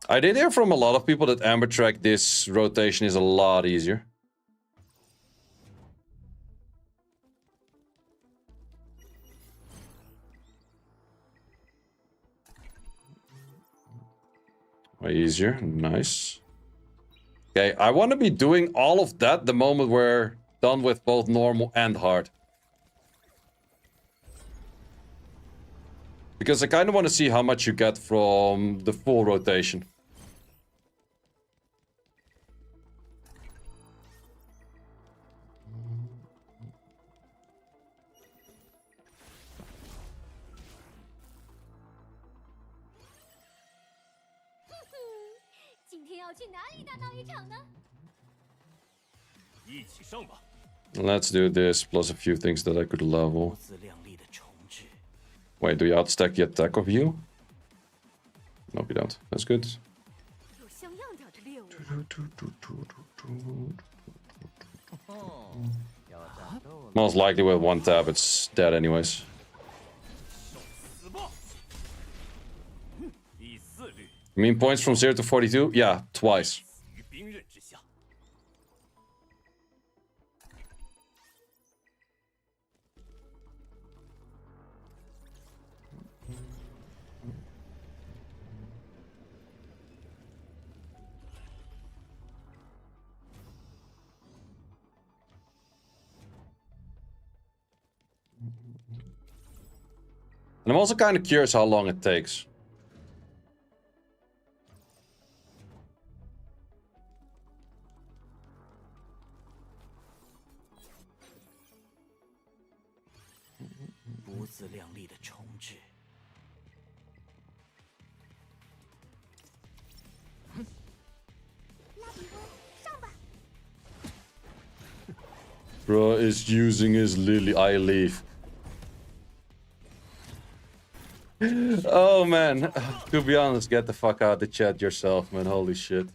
I did hear from a lot of people that Ember track this rotation is a lot easier. Way easier, nice. Okay, I want to be doing all of that the moment we're done with both normal and hard. Because I kind of want to see how much you get from the full rotation. Let's do this, plus a few things that I could level. Wait, do you outstack the attack of you? Nope, you don't. That's good. Most likely with one tap, it's dead anyways. You mean points from 0 to 42? Yeah, twice. And I'm also kind of curious how long it takes. Bro is using his lily. I leave. Oh man, to be honest, get the fuck out of the chat yourself, man. Holy shit.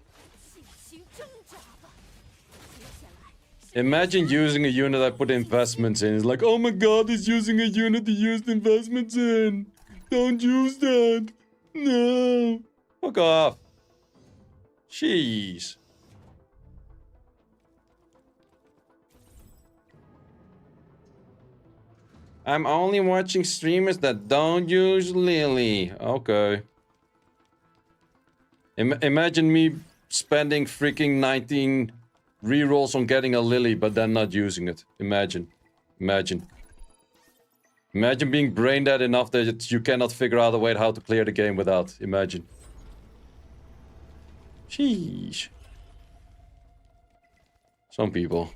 Imagine using a unit I put investments in. It's like, oh my god, he's using a unit he used investments in. Don't use that. No. Fuck off. Jeez. I'm only watching streamers that don't use Lily. Okay. Imagine me spending freaking 19 rerolls on getting a Lily, but then not using it. Imagine. Imagine. Imagine being brain dead enough that you cannot figure out a way how to clear the game without. Imagine. Sheesh. Some people.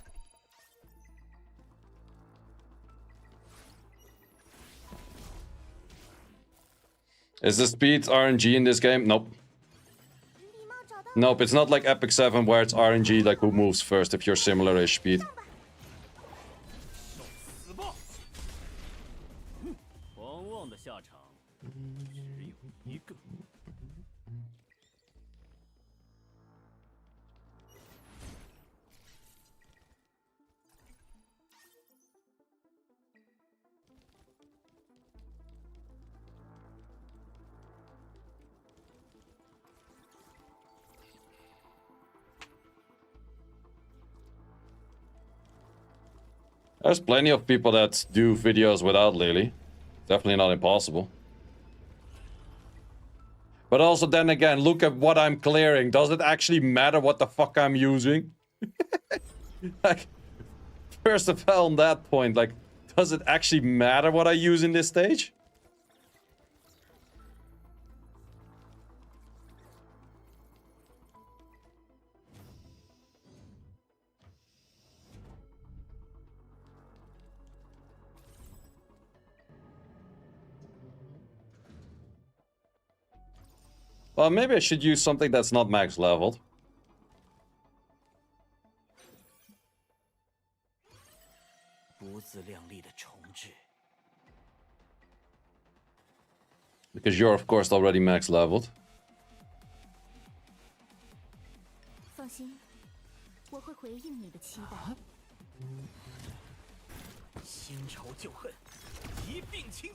Is the speed RNG in this game? Nope. Nope, it's not like Epic 7 where it's RNG like who moves first if you're similar-ish speed. There's plenty of people that do videos without Lily. Definitely not impossible. But also then again, look at what I'm clearing. Does it actually matter what the fuck I'm using? Like, first of all, on that point, like, does it actually matter what I use in this stage? Well, maybe I should use something that's not max leveled. Because you're, of course, already max leveled.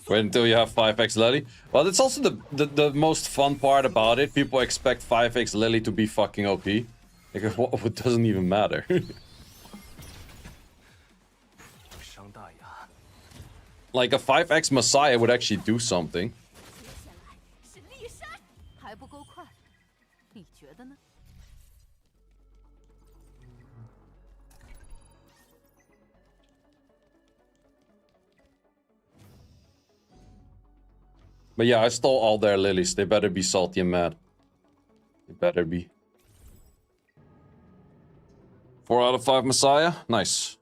Wait until you have 5x Lily. Well, that's also the most fun part about it. People expect 5x Lily to be fucking OP. Like, what doesn't even matter. Like, a 5x Messiah would actually do something. But yeah, I stole all their lilies. They better be salty and mad. They better be. 4 out of 5 Messiah? Nice.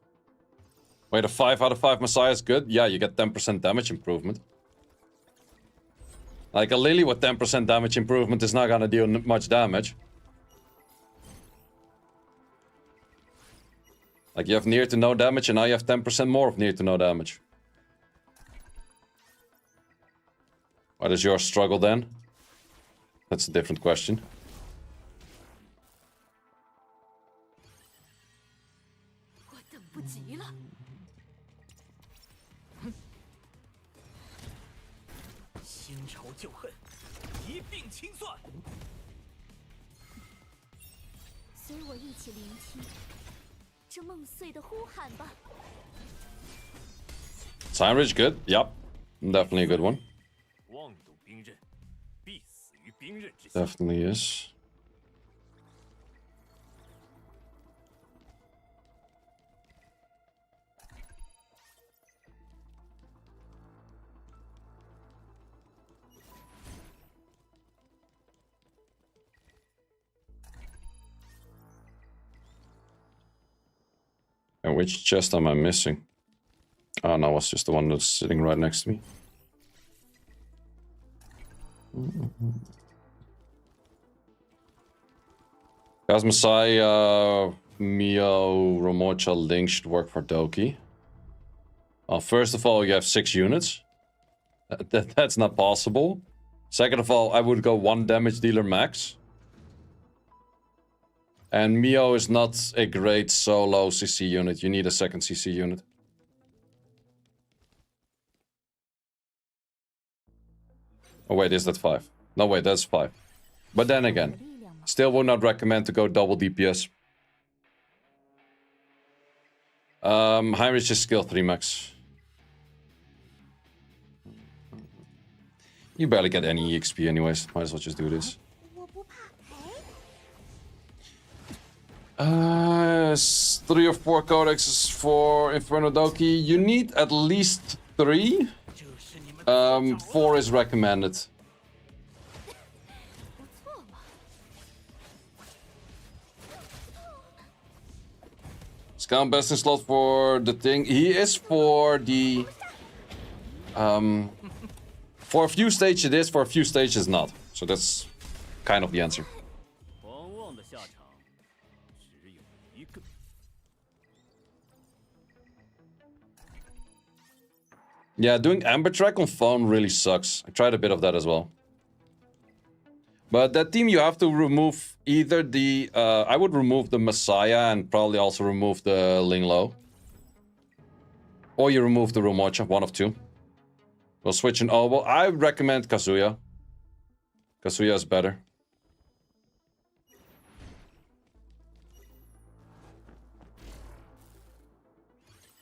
Wait, a 5 out of 5 Messiah is good? Yeah, you get 10% damage improvement. Like, a lily with 10% damage improvement is not gonna deal much damage. Like, you have near to no damage and now you have 10% more of near to no damage. Why does yours struggle then? That's a different question. Signridge good? Yep. Definitely a good one. Definitely is. And which chest am I missing? Oh no, it's just the one that's sitting right next to me. Guys, Messiah, Mio, Romocha, Link should work for Doki. First of all, you have 6 units. That's not possible. Second of all, I would go 1 damage dealer max. And Mio is not a great solo CC unit. You need a second CC unit. Oh wait, is that 5? No wait, that's 5. But then again, still would not recommend to go double DPS. Heinrich is skill 3 max. You barely get any EXP anyways. Might as well just do this. 3 or 4 codexes for Inferno Doki. You need at least 3. 4 is recommended. Scout best in slot for the thing. He is for the... for a few stages it is, for a few stages not. So that's kind of the answer. Yeah, doing Ember track on phone really sucks. I tried a bit of that as well. But that team you have to remove either the... I would remove the Messiah and probably also remove the Linglo. Or you remove the Rumocha, one of 2. We'll switch an Obo. I recommend Kazuya. Kazuya is better.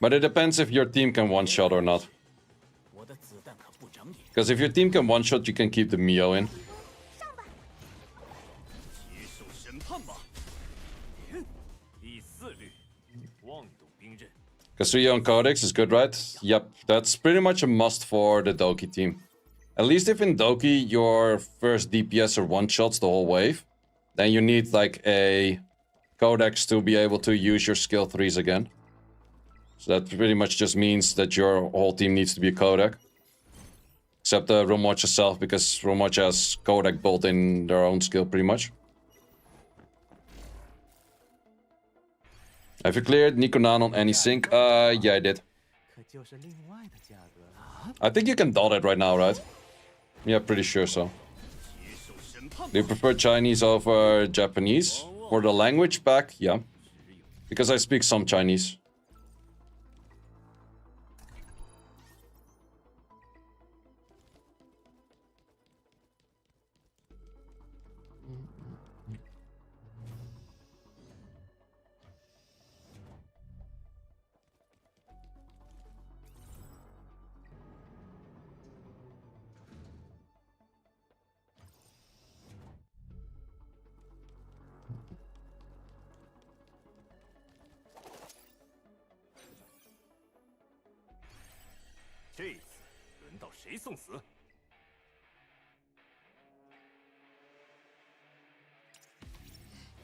But it depends if your team can one-shot or not. Because if your team can one-shot, you can keep the Mio in. Kazuya on Codex is good, right? Yep, that's pretty much a must for the Doki team. At least if in Doki your first DPS are one-shots the whole wave, then you need like a Codex to be able to use your skill 3s again. So that pretty much just means that your whole team needs to be a Codec. Except the Romocha itself, because Romocha has Codec built in their own skill pretty much. Have you cleared Nikonan on any sync? Yeah, I did. I think you can dot it right now, right? Yeah, pretty sure so. Do you prefer Chinese over Japanese? For the language back, yeah. Because I speak some Chinese.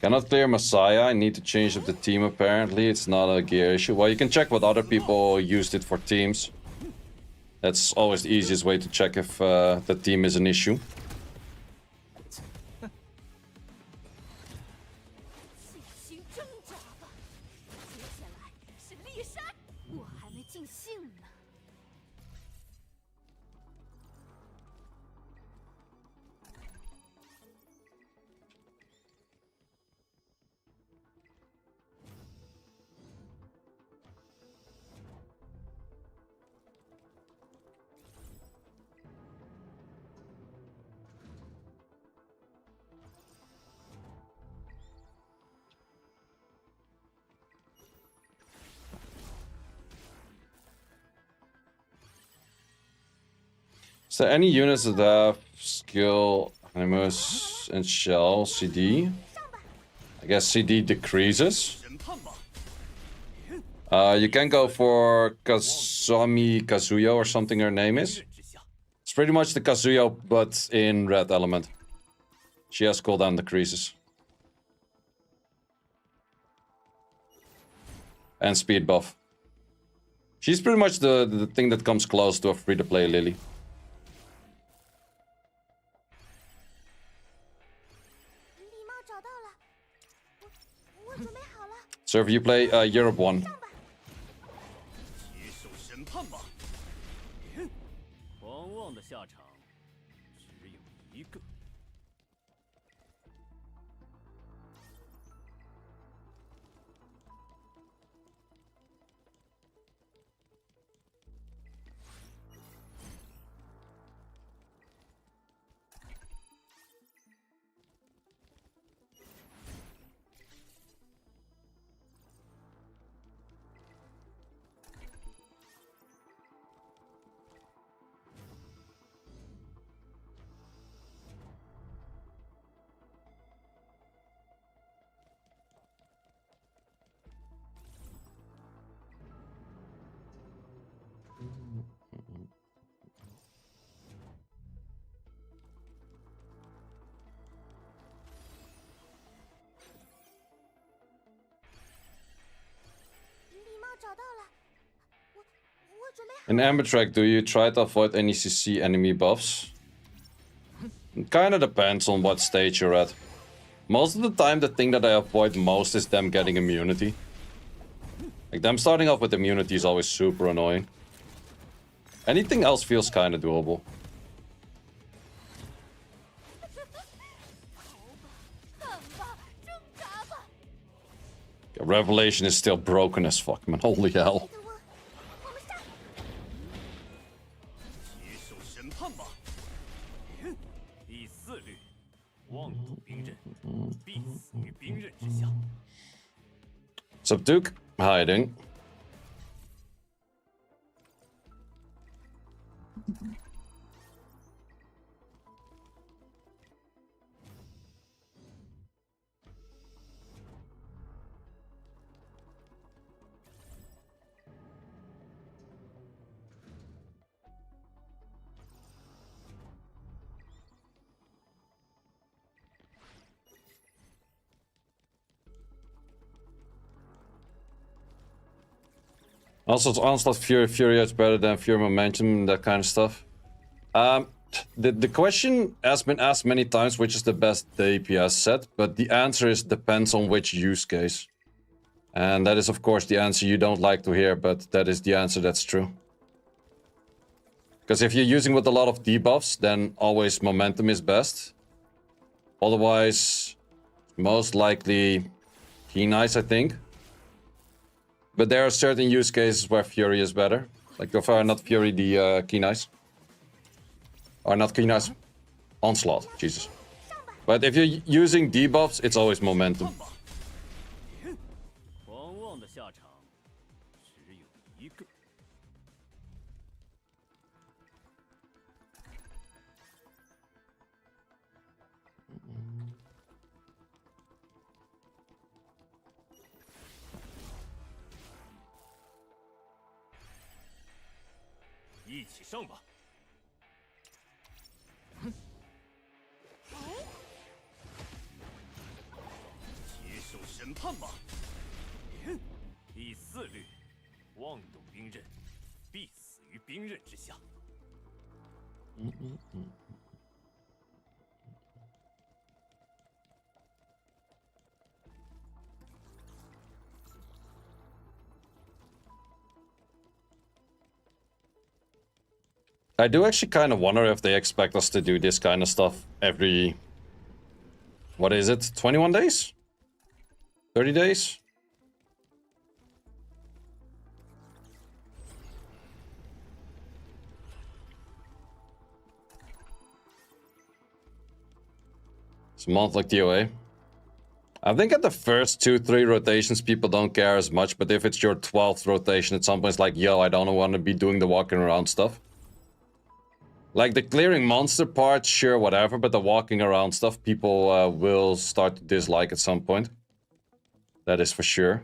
Cannot clear Messiah. I need to change up the team apparently. It's not a gear issue. Well, you can check what other people used it for teams. That's always the easiest way to check if the team is an issue. Is there any units that have skill, Animus, and Shell, CD? I guess CD decreases. You can go for Kazami Kazuyo or something her name is. It's pretty much the Kazuyo, but in red element. She has cooldown decreases. And speed buff. She's pretty much the thing that comes close to a free-to-play Lily. So if you play Europe 1. In Ember track, do you try to avoid any CC enemy buffs? It kinda depends on what stage you're at. Most of the time, the thing that I avoid most is them getting immunity. Like, them starting off with immunity is always super annoying. Anything else feels kinda doable. Revelation is still broken as fuck, man. Holy hell. Sup, Duke? Hiding. Also, it's Onslaught Fury is better than Fury Momentum, that kind of stuff. The question has been asked many times, which is the best DPS set, but the answer is depends on which use case. And that is, of course, the answer you don't like to hear, but that is the answer that's true. Because if you're using with a lot of debuffs, then always Momentum is best. Otherwise, most likely Keen Eyes, I think. But there are certain use cases where Fury is better. Like, not Fury, the Keen Eyes. Or not Keen Eyes, Onslaught, Jesus. But if you're using debuffs, it's always Momentum. 判吧。第4律，妄动兵刃，必死于兵刃之下。I do actually kind of wonder if they expect us to do this kind of stuff every... What is it? 21 days? 30 days? It's a month like DOA. I think at the first 2-3 rotations people don't care as much, but if it's your 12th rotation at some point it's like, yo, I don't want to be doing the walking around stuff. Like the clearing monster part, sure, whatever, but the walking around stuff, people will start to dislike at some point. That is for sure.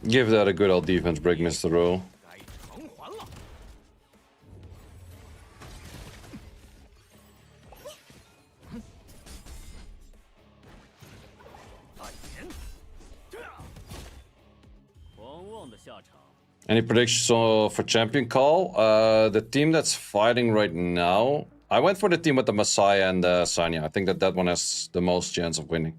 Give that a good old defense break, Mr. Roll. Any predictions for champion call? The team that's fighting right now, I went for the team with the Messiah and Sanya. I think that one has the most chance of winning.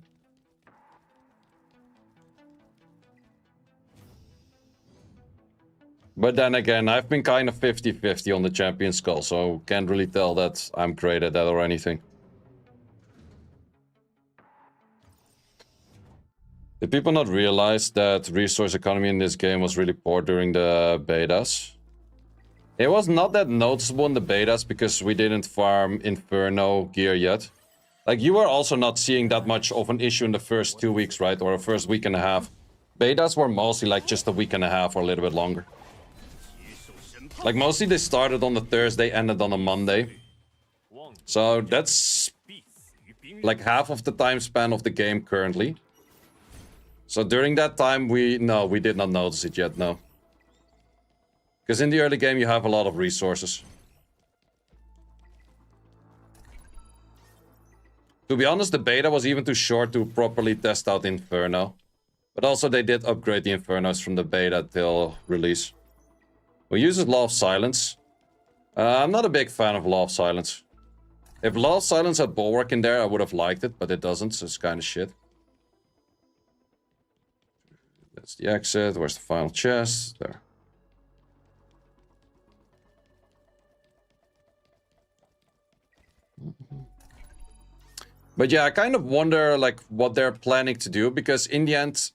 But then again, I've been kind of 50-50 on the champion's call, so can't really tell that I'm great at that or anything. Did people not realize that resource economy in this game was really poor during the betas? It was not that noticeable in the betas because we didn't farm Inferno gear yet. Like, you were also not seeing that much of an issue in the first 2 weeks, right? Or the first week and a half. Betas were mostly like just a week and a half or a little bit longer. Like, mostly they started on the Thursday, ended on a Monday. So that's like half of the time span of the game currently. So during that time, we did not notice it yet, no. Because in the early game, you have a lot of resources. To be honest, the beta was even too short to properly test out Inferno. But also, they did upgrade the Infernos from the beta till release. We use Law of Silence. I'm not a big fan of Law of Silence. If Law of Silence had Bulwark in there, I would have liked it, but it doesn't, so it's kind of shit. That's the exit. Where's the final chest? There. But yeah, I kind of wonder like what they're planning to do, because in the end,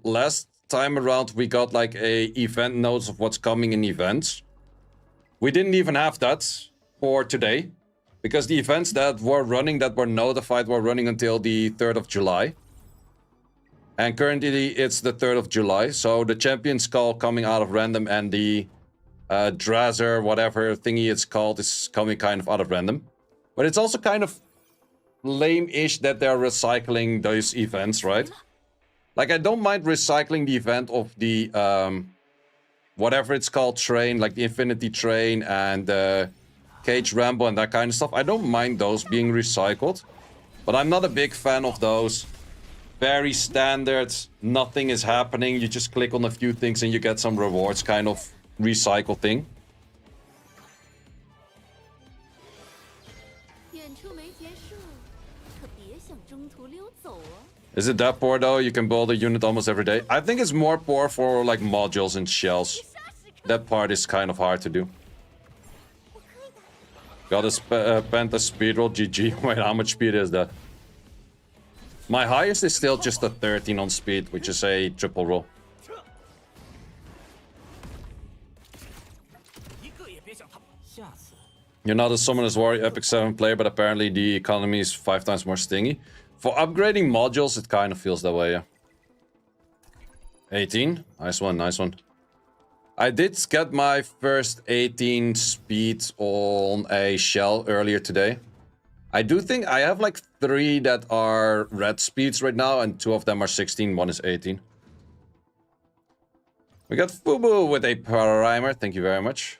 last time around we got like a event notes of what's coming in events. We didn't even have that for today, because the events that were running, that were notified, were running until the 3rd of July. And currently it's the 3rd of July, so the Champion's Call coming out of random and the Drazzer, whatever thingy it's called, is coming kind of out of random. But it's also kind of lame-ish that they're recycling those events, right? Like, I don't mind recycling the event of the, whatever it's called, train, like the Infinity Train and Cage Rambo and that kind of stuff. I don't mind those being recycled. But I'm not a big fan of those very standard, nothing is happening, you just click on a few things and you get some rewards kind of recycle thing. Is it that poor though? You can build a unit almost every day. I think it's more poor for like modules and shells. That part is kind of hard to do. Got a Penta speed roll, GG. Wait, how much speed is that? My highest is still just a 13 on speed, which is a triple roll. You're not a Summoner's Warrior Epic 7 player, but apparently the economy is 5 times more stingy. For upgrading modules, it kind of feels that way, yeah. 18. Nice one, nice one. I did get my first 18 speed on a shell earlier today. I do think I have like 3 that are red speeds right now, and 2 of them are 16, 1 is 18. We got Fubu with a primer, thank you very much.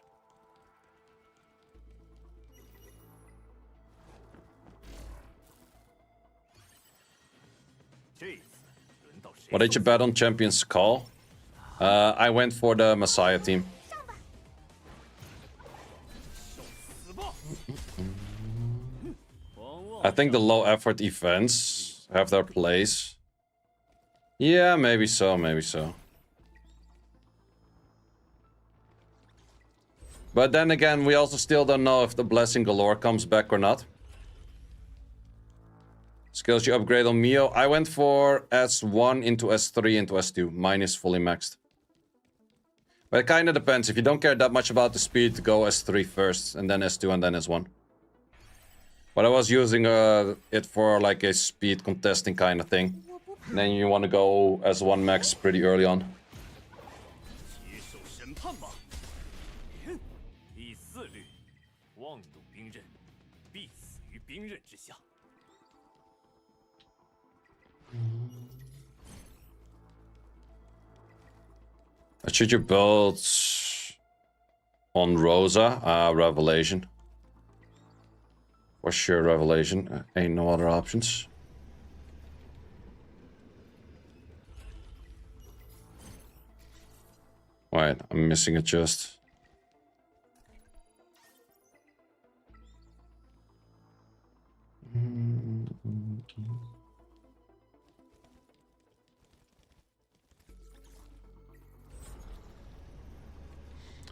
What did you bet on Champion's Call? I went for the Messiah team. I think the low effort events have their place. Yeah, maybe so, maybe so. But then again, we also still don't know if the Blessing Galore comes back or not. Skills you upgrade on Mio. I went for S1 into S3 into S2. Mine is fully maxed. But it kind of depends. If you don't care that much about the speed, go S3 first, and then S2, and then S1. But I was using it for like a speed contesting kind of thing. And then you want to go S1 max pretty early on. Should you build on Rosa? Revelation. For sure, Revelation. Ain't no other options. Wait, I'm missing a chest.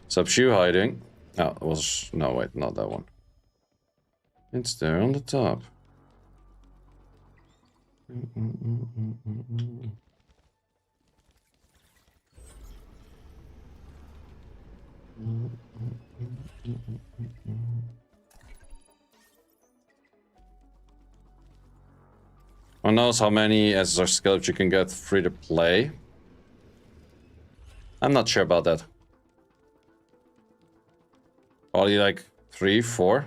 Sub-Shoe hiding. Oh, it was... No, wait, not that one. It's there on the top. Who knows how many SSR scalps you can get free to play? I'm not sure about that. Probably like 3, 4.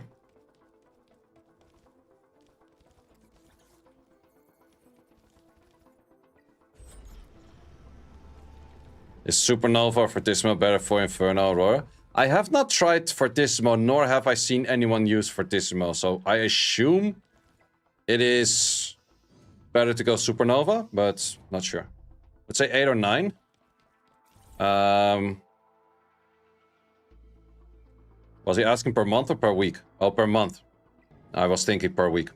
Is Supernova Fortissimo better for Inferno Aurora? I have not tried Fortissimo, nor have I seen anyone use Fortissimo, so I assume it is better to go Supernova, but not sure. Let's say 8 or 9. Was he asking per month or per week? Oh, per month. I was thinking per week.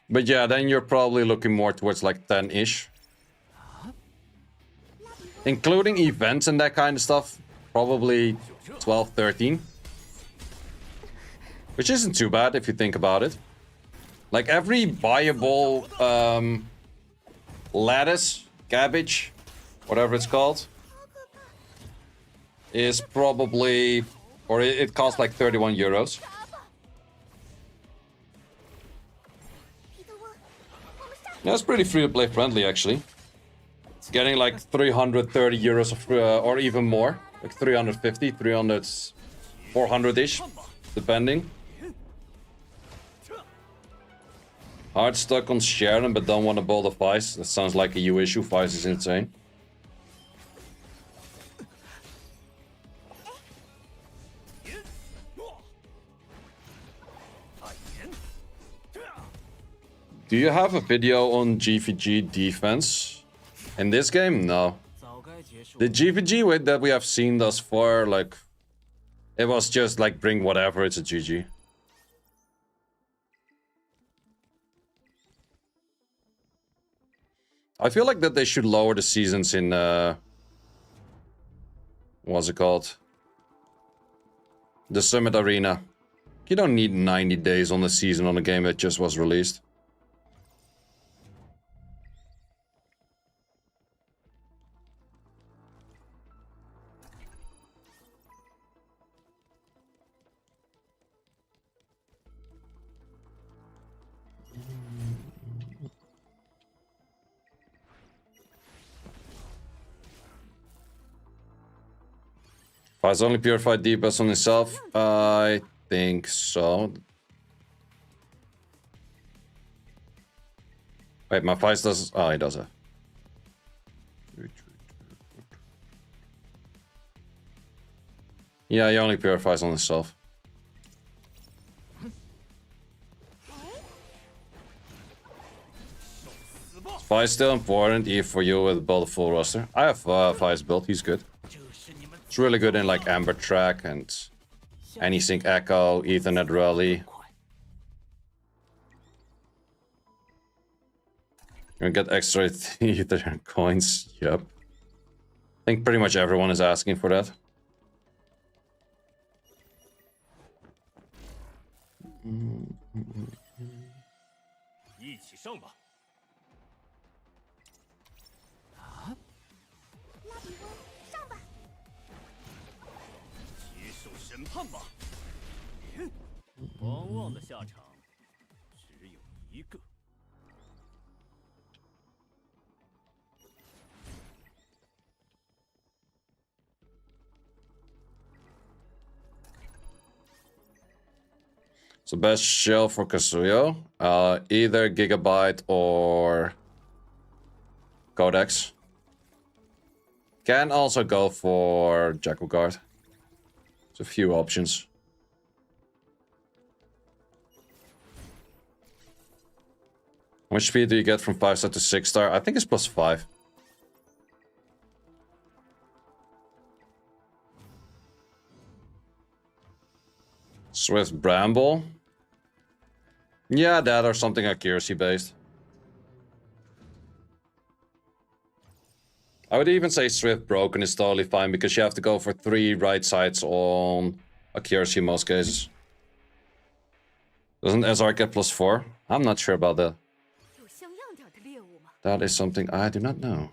But yeah, then you're probably looking more towards like 10-ish. Including events and that kind of stuff. Probably 12, 13. Which isn't too bad if you think about it. Like every viable lettuce, cabbage, whatever it's called, is probably, or it costs like 31 euros. That's pretty free-to-play friendly, actually. It's getting like 330 euros of, or even more. Like 350, 300, 400-ish, depending. Hard stuck on Sharon, but don't want to build a Vice. That sounds like a you issue. Vice is insane. Do you have a video on GVG defense? In this game? No. The GVG that we have seen thus far, like, it was just like bring whatever, it's a GG. I feel like that they should lower the seasons in, what's it called? The Summit Arena. You don't need 90 days on the season on a game that just was released. Faiz only purified debuffs on himself? I think so. Wait, my Faiz does... Oh, he does it. Yeah, he only purifies on himself. Faiz still important, even for you with both full roster. I have Faiz built, he's good. It's really good in like Ember track and Anti-Sync Echo, Ethernet Rally. You get extra Ether coins, yep. I think pretty much everyone is asking for that. So best shell for Kazuyo, either Gigabyte or Codex. Can also go for Jackal Guard. There's a few options. How much speed do you get from 5-star to 6-star? I think it's +5. Swift Bramble. Yeah, that or something accuracy based. I would even say Swift Broken is totally fine because you have to go for 3 right sides on accuracy in most cases. Doesn't SR get +4? I'm not sure about that. That is something I do not know.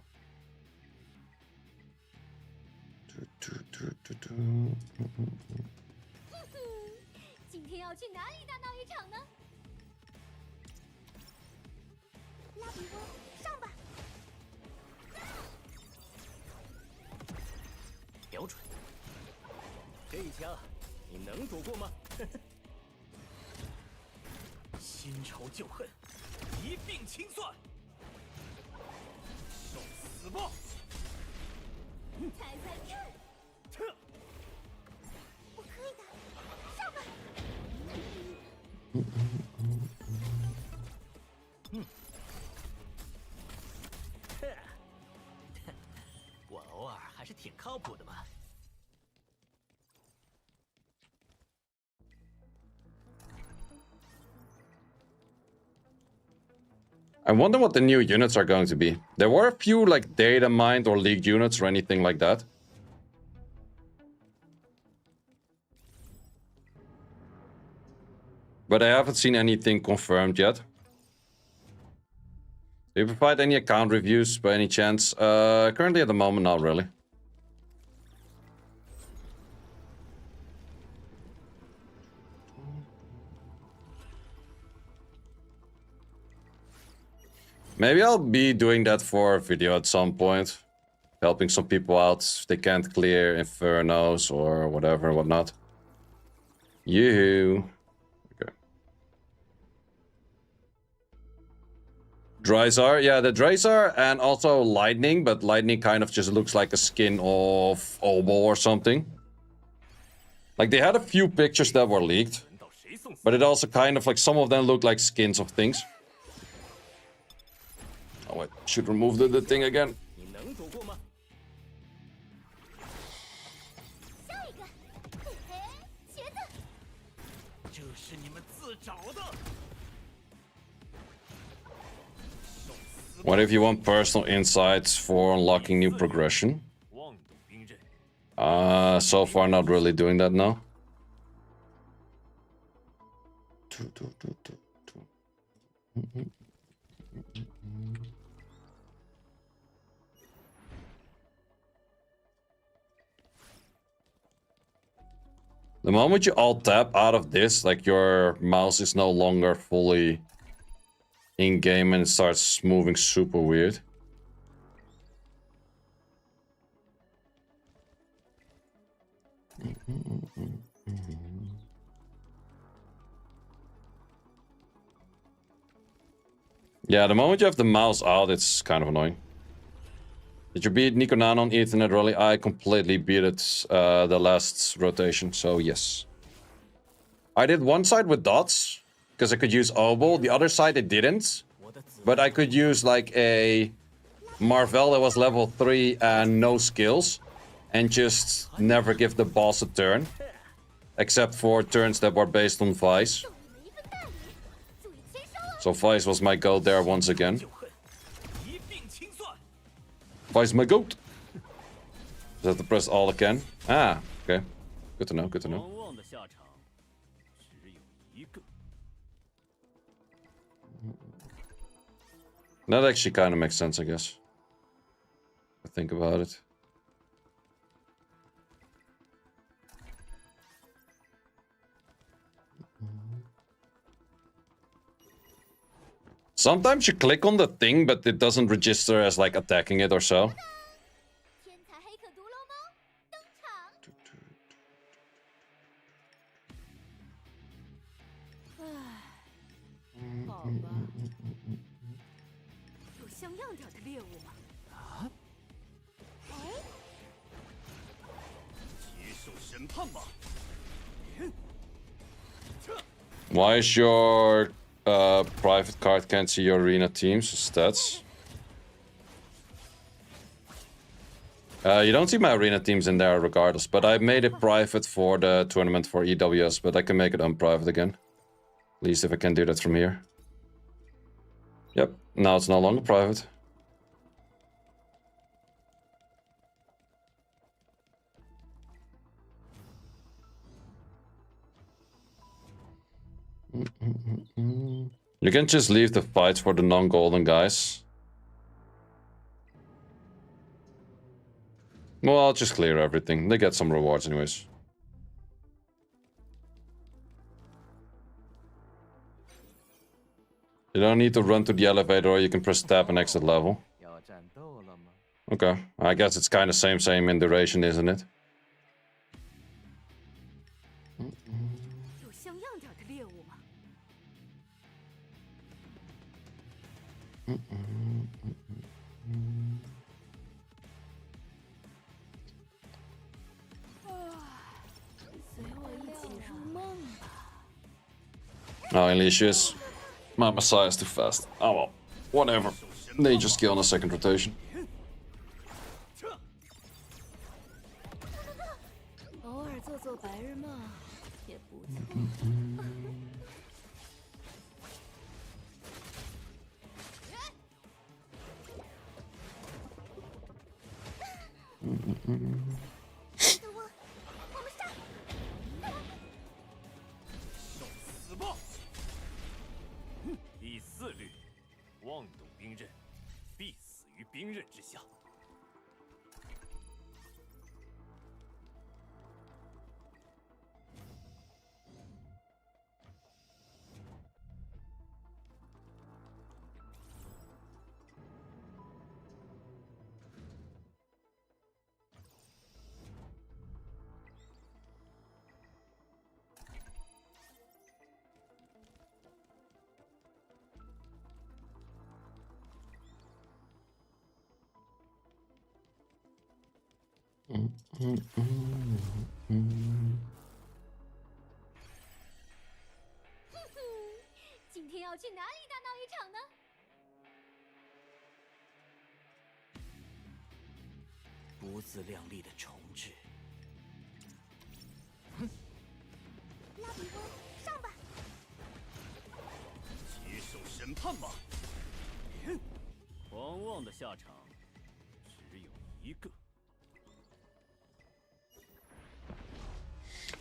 I wonder what the new units are going to be. There were a few like data mined or leaked units or anything like that. But I haven't seen anything confirmed yet. Do you provide any account reviews by any chance? Currently at the moment, not really. Maybe I'll be doing that for a video at some point. Helping some people out if they can't clear Infernos or whatever, whatnot. Yoo-hoo. Okay. Dryzar, yeah, the Dryzar and also Lightning, but Lightning kind of just looks like a skin of Obo or something. Like, they had a few pictures that were leaked, but it also kind of like, some of them look like skins of things. Oh, I should remove the thing again. What if you want personal insights for unlocking new progression? So far not really doing that now. The moment you alt tab out of this, like your mouse is no longer fully in game and it starts moving super weird. Yeah, the moment you have the mouse out, it's kind of annoying. Did you beat Nico Nan on Ethernet Rally? I completely beat it the last rotation, so yes. I did one side with dots, because I could use oboe. The other side I didn't. But I could use like a Marvel that was level 3 and no skills. And just never give the boss a turn. Except for turns that were based on Vice. So Vice was my goat there once again. Vice my goat. Just have to press all again. Ah, okay. Good to know, good to know. That actually kind of makes sense, I guess. I think about it. Sometimes you click on the thing, but it doesn't register as like attacking it or so. Why is your private card can't see your arena teams stats? You don't see my arena teams in there regardless, but I made it private for the tournament for EWS, but I can make it unprivate again. At least if I can do that from here. Yep, now it's no longer private. You can just leave the fights for the non-golden guys. Well, I'll just clear everything. They get some rewards anyways. You don't need to run to the elevator, or you can press tab and exit level. Okay, I guess it's kind of same in duration, isn't it? Oh, Alicia's. My Messiah's too fast. Oh well, whatever. They just kill on a second rotation.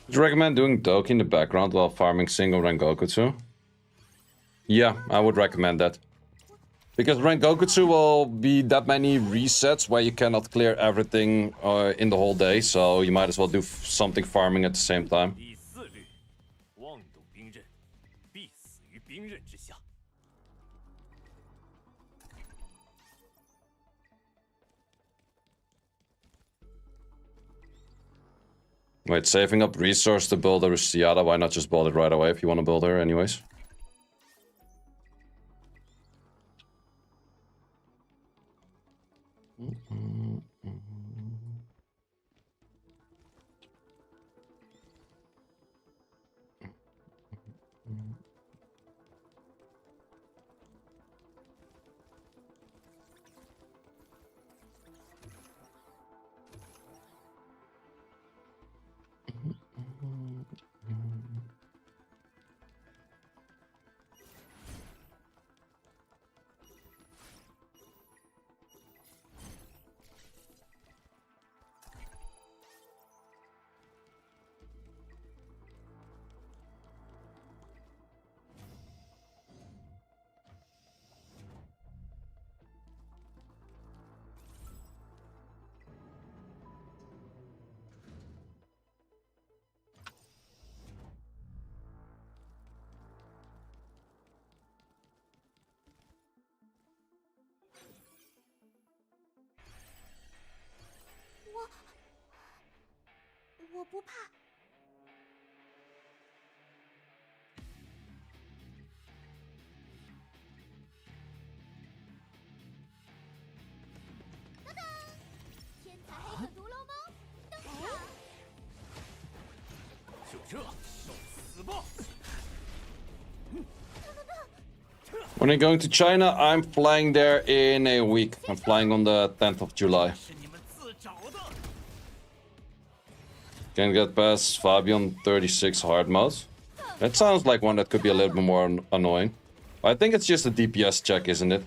Would you recommend doing Doki in the background while farming single rank Goku too? Yeah, I would recommend that. Because Renkokutsu will be that many resets where you cannot clear everything in the whole day, so you might as well do something farming at the same time. 第四律，妄动兵刃，必死于兵刃之下。 Wait, saving up resource to build a Rusiada, why not just build it right away if you want to build her anyways? When I'm going to China, I'm flying there in a week. I'm flying on the 10th of July. Can get past Fabian 36 hard mode. That sounds like one that could be a little bit more annoying. I think it's just a DPS check, isn't it?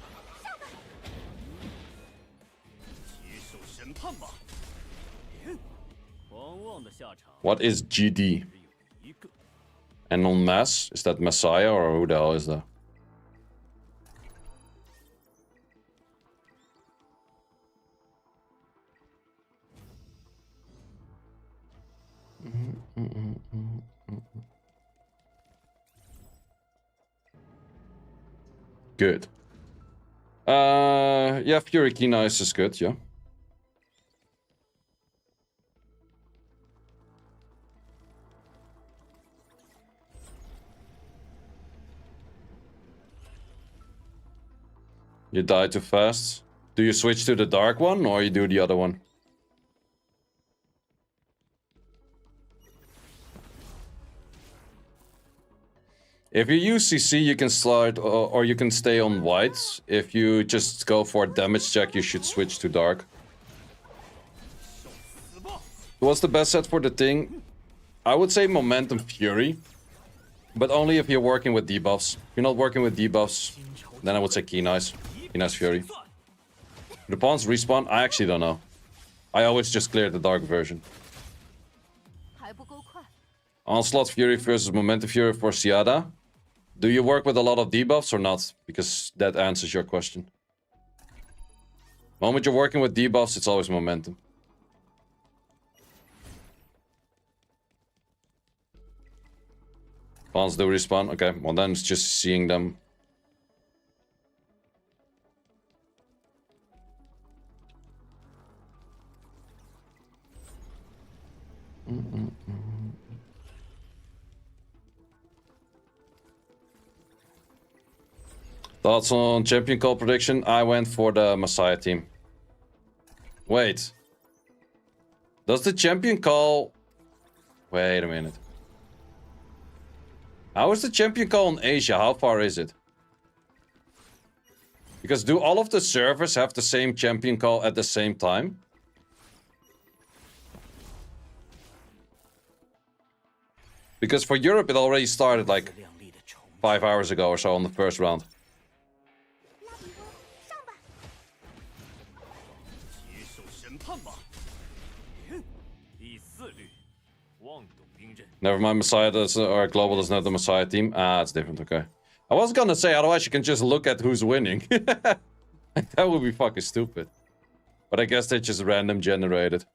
What is GD? And on Mass? Is that Messiah or who the hell is that? Good. Yeah, Fury Key Nice is good, yeah. You die too fast. Do you switch to the dark one or you do the other one? If you use CC, you can slide or you can stay on white. If you just go for a damage check, you should switch to dark. What's the best set for the thing? I would say Momentum Fury. But only if you're working with debuffs. If you're not working with debuffs, then I would say Key Nice. Key Nice Fury. The pawns respawn? I actually don't know. I always just clear the dark version. Onslaught Fury versus Momentum Fury for Siada. Do you work with a lot of debuffs or not? Because that answers your question. The moment you're working with debuffs, it's always momentum. Pawns do respawn? Okay, well then it's just seeing them. Thoughts on champion call prediction? I went for the Messiah team. Wait. Does the champion call... Wait a minute. How is the champion call in Asia? How far is it? Because do all of the servers have the same champion call at the same time? Because for Europe it already started like 5 hours ago or so on the first round. Never mind, Messiah does, or Global doesn't have the Messiah team. Ah, it's different, okay. I was gonna say, otherwise you can just look at who's winning. That would be fucking stupid. But I guess they just random generated.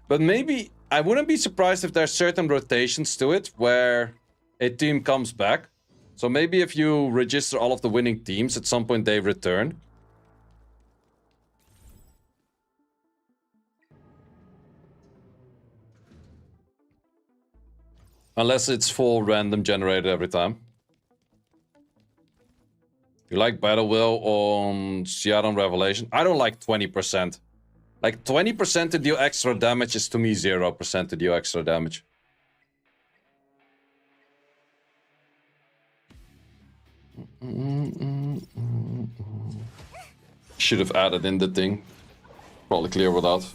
But maybe, I wouldn't be surprised if there's certain rotations to it where a team comes back. So maybe if you register all of the winning teams, at some point they return. Unless it's full random generated every time. You like Battle Will on Seattle Revelation? I don't like 20%. Like 20% to deal extra damage is to me 0% to deal extra damage. Should have added in the thing. Probably clear without.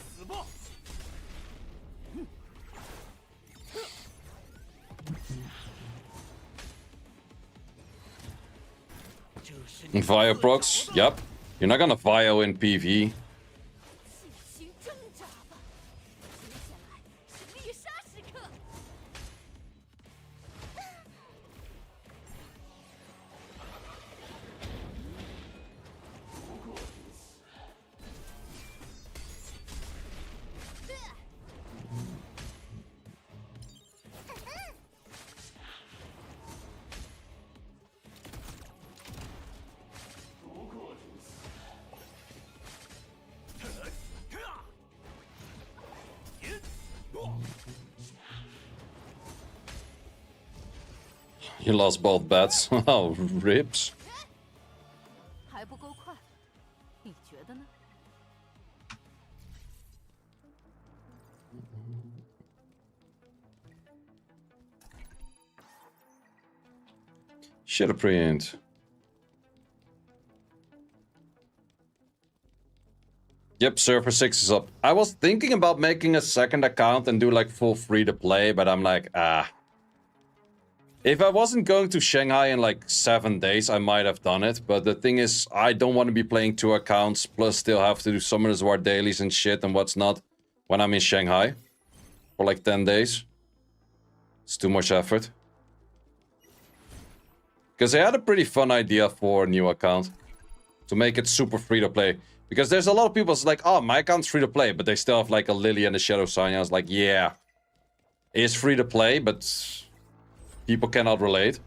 Vio procs? Yep. You're not gonna Vio in PvE. You lost both bets. Oh, rips. Should have print. Yep, server 6 is up. I was thinking about making a second account and do like full free to play, but I'm like, if I wasn't going to Shanghai in like 7 days, I might have done it. But the thing is, I don't want to be playing 2 accounts, plus still have to do Summoners War dailies and shit and what's not when I'm in Shanghai for like 10 days. It's too much effort. Because I had a pretty fun idea for a new account. To make it super free to play. Because there's a lot of people that's like, oh, my account's free to play, but they still have like a Lily and a Shadow Sign. I was like, yeah, it's free to play, but people cannot relate.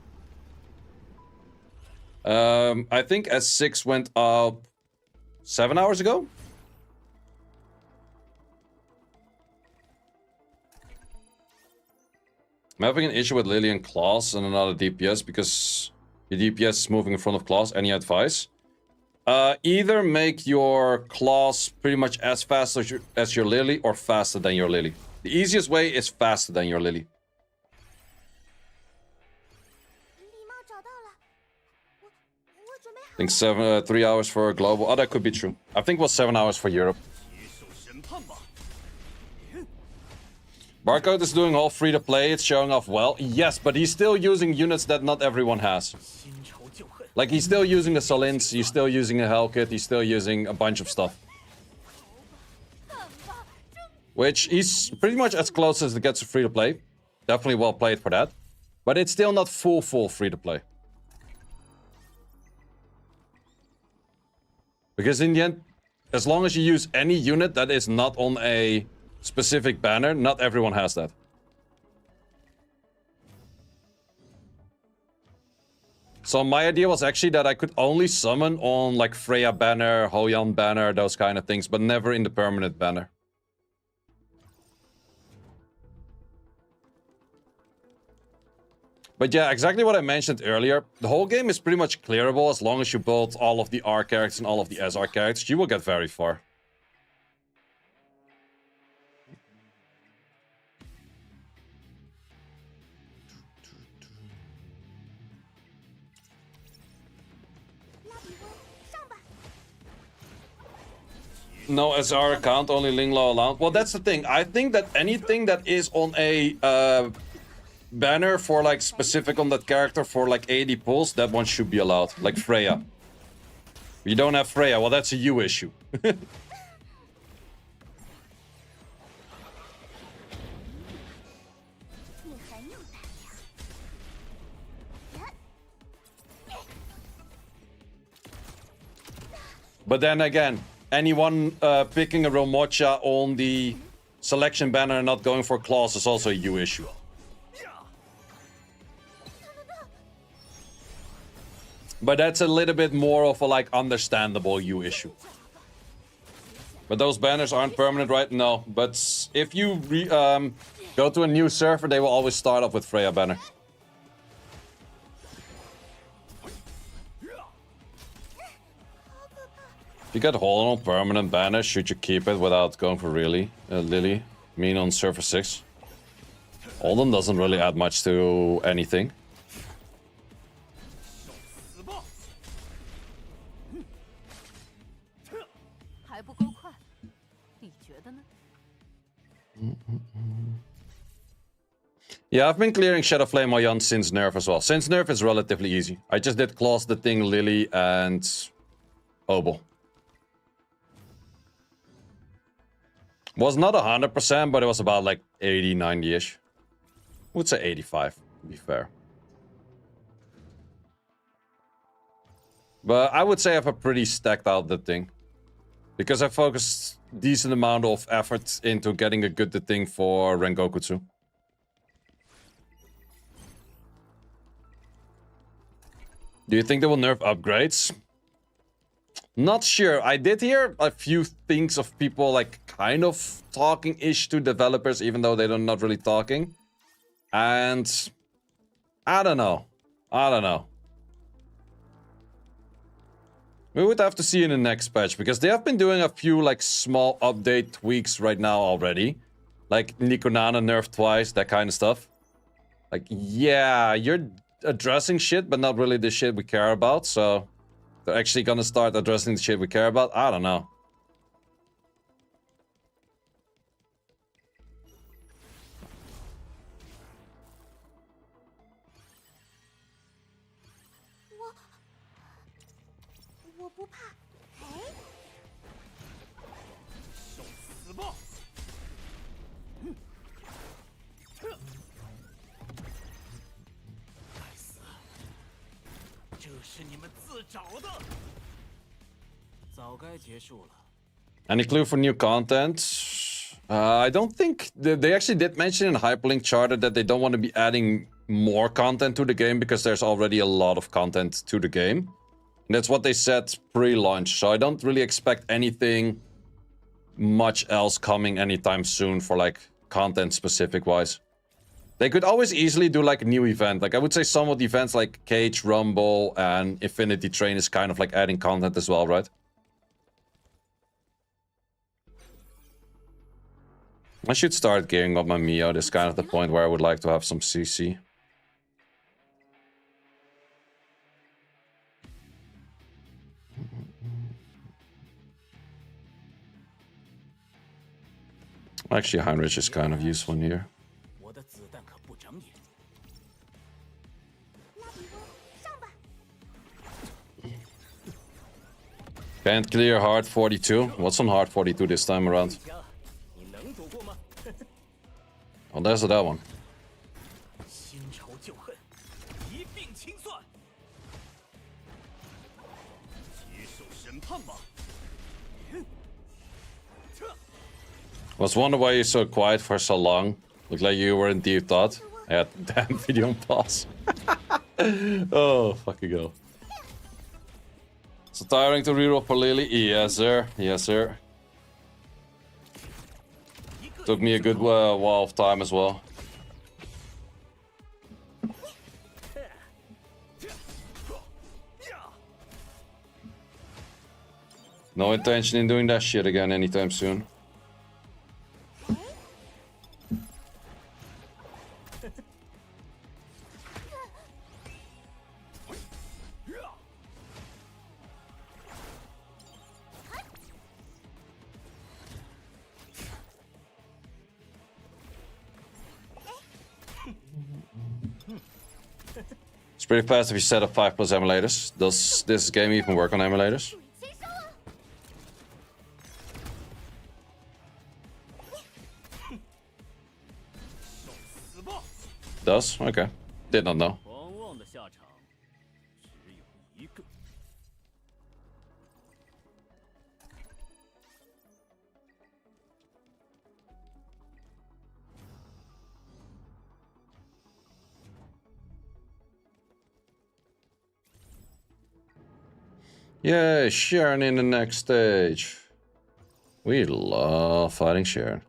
I think S6 went up 7 hours ago. I'm having an issue with Lily and Claws and another DPS because your DPS is moving in front of Claws. Any advice? Either make your Claws pretty much as fast as your Lily or faster than your Lily. The easiest way is faster than your Lily. I think 3 hours for global. Oh, that could be true. I think it was 7 hours for Europe. Barcode is doing all free to play. It's showing off well. Yes, but he's still using units that not everyone has. Like, he's still using a Salins, he's still using a Hellkit, he's still using a bunch of stuff. Which he's pretty much as close as it gets to free to play. Definitely well played for that. But it's still not full free to play. Because in the end, as long as you use any unit that is not on a specific banner, not everyone has that. So my idea was actually that I could only summon on like Freya banner, Hoyan banner, those kind of things, but never in the permanent banner. But yeah, exactly what I mentioned earlier. The whole game is pretty much clearable as long as you build all of the R characters and all of the SR characters. You will get very far. No SR account, only Linglaw allowed. Well, that's the thing. I think that anything that is on a banner for like specific on that character for like 80 pulls, that one should be allowed. Like Freya. You don't have Freya, well, that's a you issue. But then again, anyone picking a Romocha on the selection banner and not going for claws is also a you issue. But that's a little bit more of a like understandable you issue. But those banners aren't permanent, right? No. But if you go to a new server, they will always start off with Freya banner. If you get Holland on permanent banner, should you keep it without going for Lily? I mean on server 6. Holden doesn't really add much to anything. Yeah, I've been clearing Shadow Flame Oyan since nerf as well. Since nerf is relatively easy. I just did Claws the Thing, Lily, and Obel. Was not 100%, but it was about like 80, 90-ish. I would say 85, to be fair. But I would say I have a pretty stacked out the thing. Because I focused decent amount of effort into getting a good the thing for Rengokutsu. Do you think they will nerf upgrades? Not sure. I did hear a few things of people like kind of talking-ish to developers, even though they're not really talking. And I don't know. I don't know. We would have to see in the next patch, because they have been doing a few like small update tweaks right now already. Like Nikonana nerfed twice, that kind of stuff. Like, yeah, you're addressing shit, but not really the shit we care about, so they're actually gonna start addressing the shit we care about? I don't know. Any clue for new content? I don't think... They actually did mention in Hyperlink Charter that they don't want to be adding more content to the game because there's already a lot of content to the game. And that's what they said pre-launch, so I don't really expect anything much else coming anytime soon for like content specific wise. They could always easily do like a new event. Like I would say some of the events like Cage, Rumble, and Infinity Train is kind of like adding content as well, right? I should start gearing up my Mio. This is kind of the point where I would like to have some CC. Actually, Heinrich is kind of useful here. Can't clear hard 42. What's on hard 42 this time around? Oh, there's that one. Was wondering why you're so quiet for so long. Looked like you were in deep thought. I had the damn video on pause. Oh, fucking go. So tiring to reroll for Lily? Yes, sir. Yes, sir. Took me a good while of time as well. No intention in doing that shit again anytime soon. It's pretty fast if you set up 5+ emulators. Does this game even work on emulators? Does? Okay. Did not know. Yeah, Sharon in the next stage. We love fighting Sharon.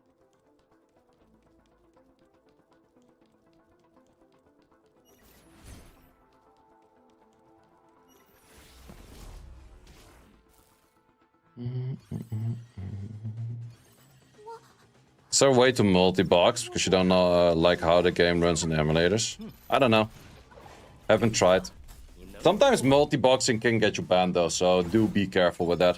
Is there a way to multi-box because you don't know like how the game runs in emulators? I don't know. Haven't tried. Sometimes multi-boxing can get you banned though, so do be careful with that.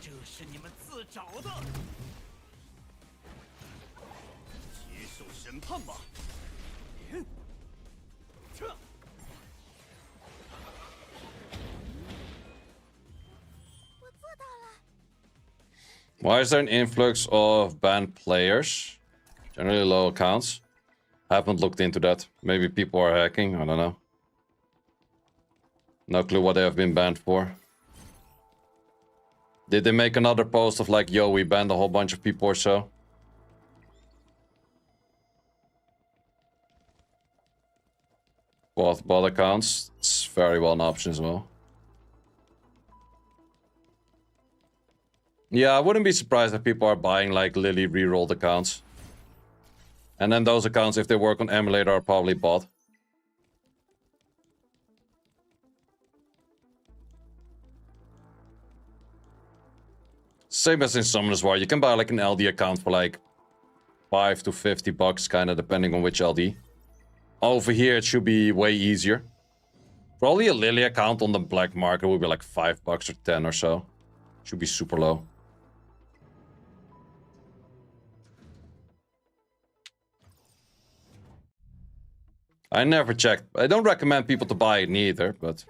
这是你们自找的，接受审判吧。撤！ Why is there an influx of banned players? Generally low accounts. Haven't looked into that. Maybe people are hacking, I don't know. No clue what they have been banned for. Did they make another post of like, yo, we banned a whole bunch of people or so? Both bot accounts, it's very well an option as well. Yeah, I wouldn't be surprised if people are buying like Lily rerolled accounts. And then those accounts, if they work on emulator, are probably bought. Same as in Summoners War, you can buy like an LD account for like 5 to 50 bucks, kind of depending on which LD. Over here, it should be way easier. Probably a Lily account on the black market would be like 5 bucks or 10 or so. Should be super low. I never checked. I don't recommend people to buy it neither, but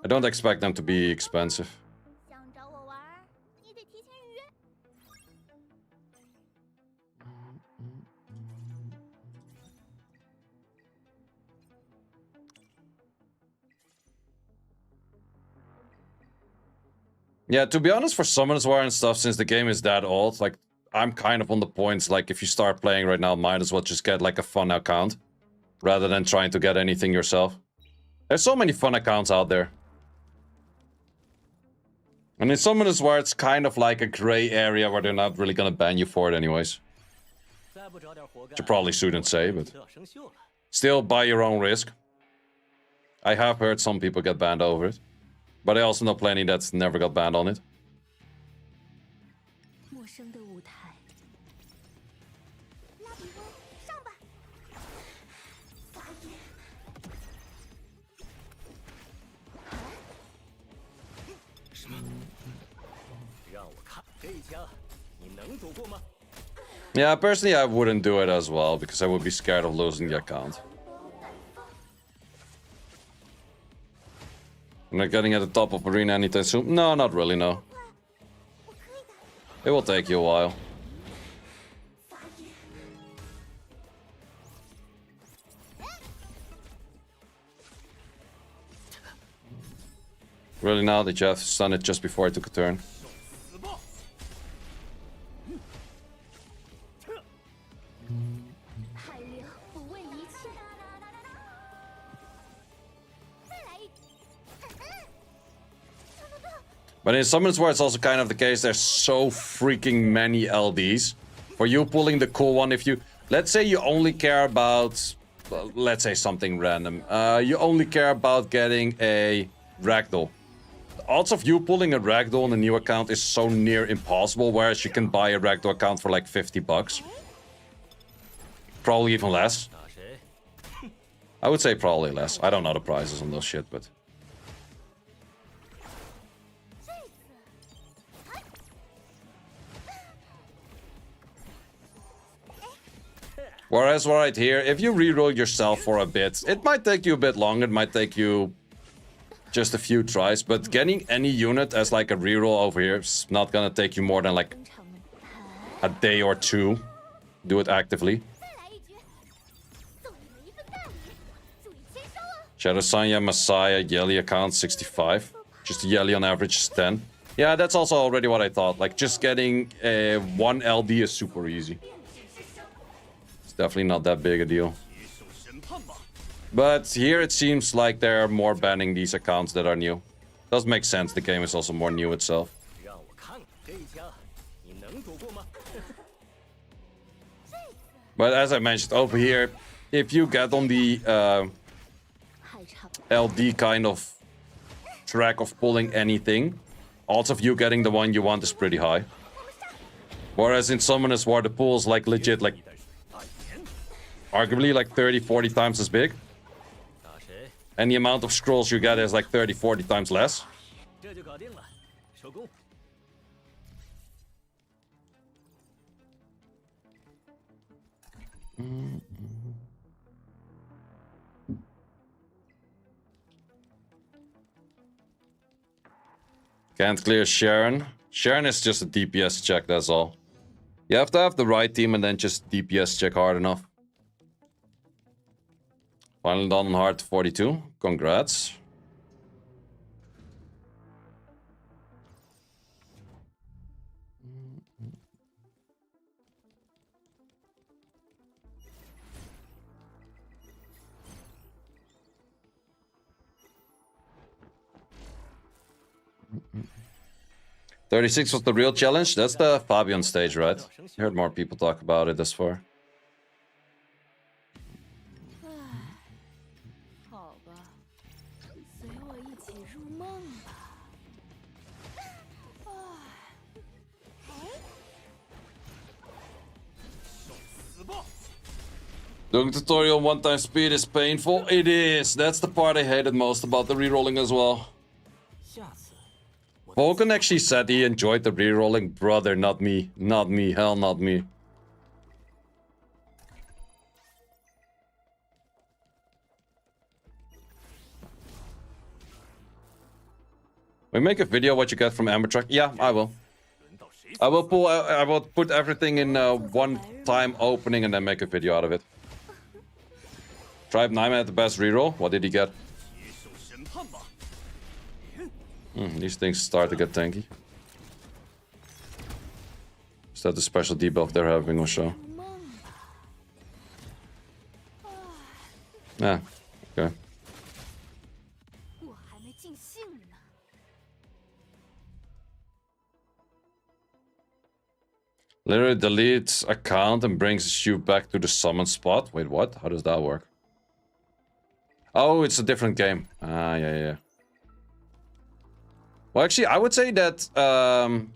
I don't expect them to be expensive. Yeah, to be honest, for Summoners War and stuff, since the game is that old, like, I'm kind of on the points, like, if you start playing right now, might as well just get, like, a fun account. Rather than trying to get anything yourself. There's so many fun accounts out there. And in Summoners War, it's kind of like a gray area where they're not really gonna ban you for it anyways. Which you probably shouldn't say, but... Still, by your own risk. I have heard some people get banned over it. But I also know plenty that never got banned on it. Yeah, personally I wouldn't do it as well, because I would be scared of losing the account. I'm not getting at the top of arena anytime soon. No, not really, no. It will take you a while. Really now that you have stunned it just before I took a turn. But in Summoners War, it's also kind of the case, there's so freaking many LDs. For you pulling the cool one, if you... Let's say you only care about... Well, let's say something random. You only care about getting a Ragdoll. The odds of you pulling a Ragdoll on a new account is so near impossible, whereas you can buy a Ragdoll account for like 50 bucks. Probably even less. I would say probably less. I don't know the prices on those shit, but... Whereas right here, if you reroll yourself for a bit, it might take you a bit longer, it might take you just a few tries, but getting any unit as like a reroll over here is not gonna take you more than like a day or two. Do it actively. Shadow Sanya, Messiah, Yelly account 65. Just a Yelly on average is 10. Yeah, that's also already what I thought. Like, just getting one LD is super easy. Definitely not that big a deal. But here it seems like they're more banning these accounts that are new. Does make sense, the game is also more new itself. 让我看看这一枪你能躲过吗？ But as I mentioned over here, if you get on the LD kind of track of pulling anything, odds of you getting the one you want is pretty high. Whereas in Summoners War, the pool is like legit, like arguably like 30-40 times as big. 打谁？ And the amount of scrolls you get is like 30-40 times less. 这就搞定了，收工。 Can't clear Sharon. Sharon is just a DPS check, that's all. You have to have the right team and then just DPS check hard enough. Finally done on hard 42. Congrats. $36 was the real challenge? That's the Fabian stage, right? I heard more people talk about it this far. 好吧，随我一起入梦吧。死吧！ Doing tutorial one-time speed is painful. It is. That's the part I hated most about the rerolling as well. 下次 Vulcan actually said he enjoyed the rerolling. Brother, not me. Not me. Hell, not me. We make a video what you get from Ember Truck? Yeah, I will. 轮到谁？ I will put everything in one-time opening and then make a video out of it. Tribe 9 had the best reroll. What did he get? 接受审判吧！ These things start to get tanky. Is that the special debuff they're having or so? 入梦吧。 Yeah, okay. 我还没尽兴呢。 Literally deletes account and brings you back to the summon spot. Wait, what? How does that work? Oh, it's a different game. Ah, yeah. Well, actually, I would say that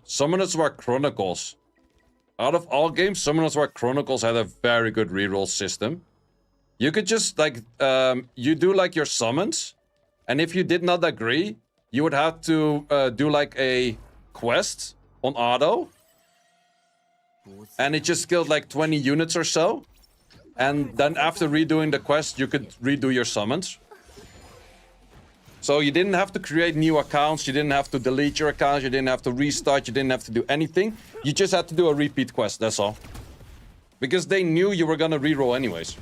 Summoners War Chronicles, out of all games, Summoners War Chronicles had a very good reroll system. You could just, like, you do, like, your summons, and if you did not agree, you would have to do, like, a quest on auto, and it just killed, like, 20 units or so. And then after redoing the quest, you could redo your summons. So you didn't have to create new accounts, you didn't have to delete your accounts, you didn't have to restart, you didn't have to do anything. You just had to do a repeat quest, that's all. Because they knew you were gonna reroll anyways.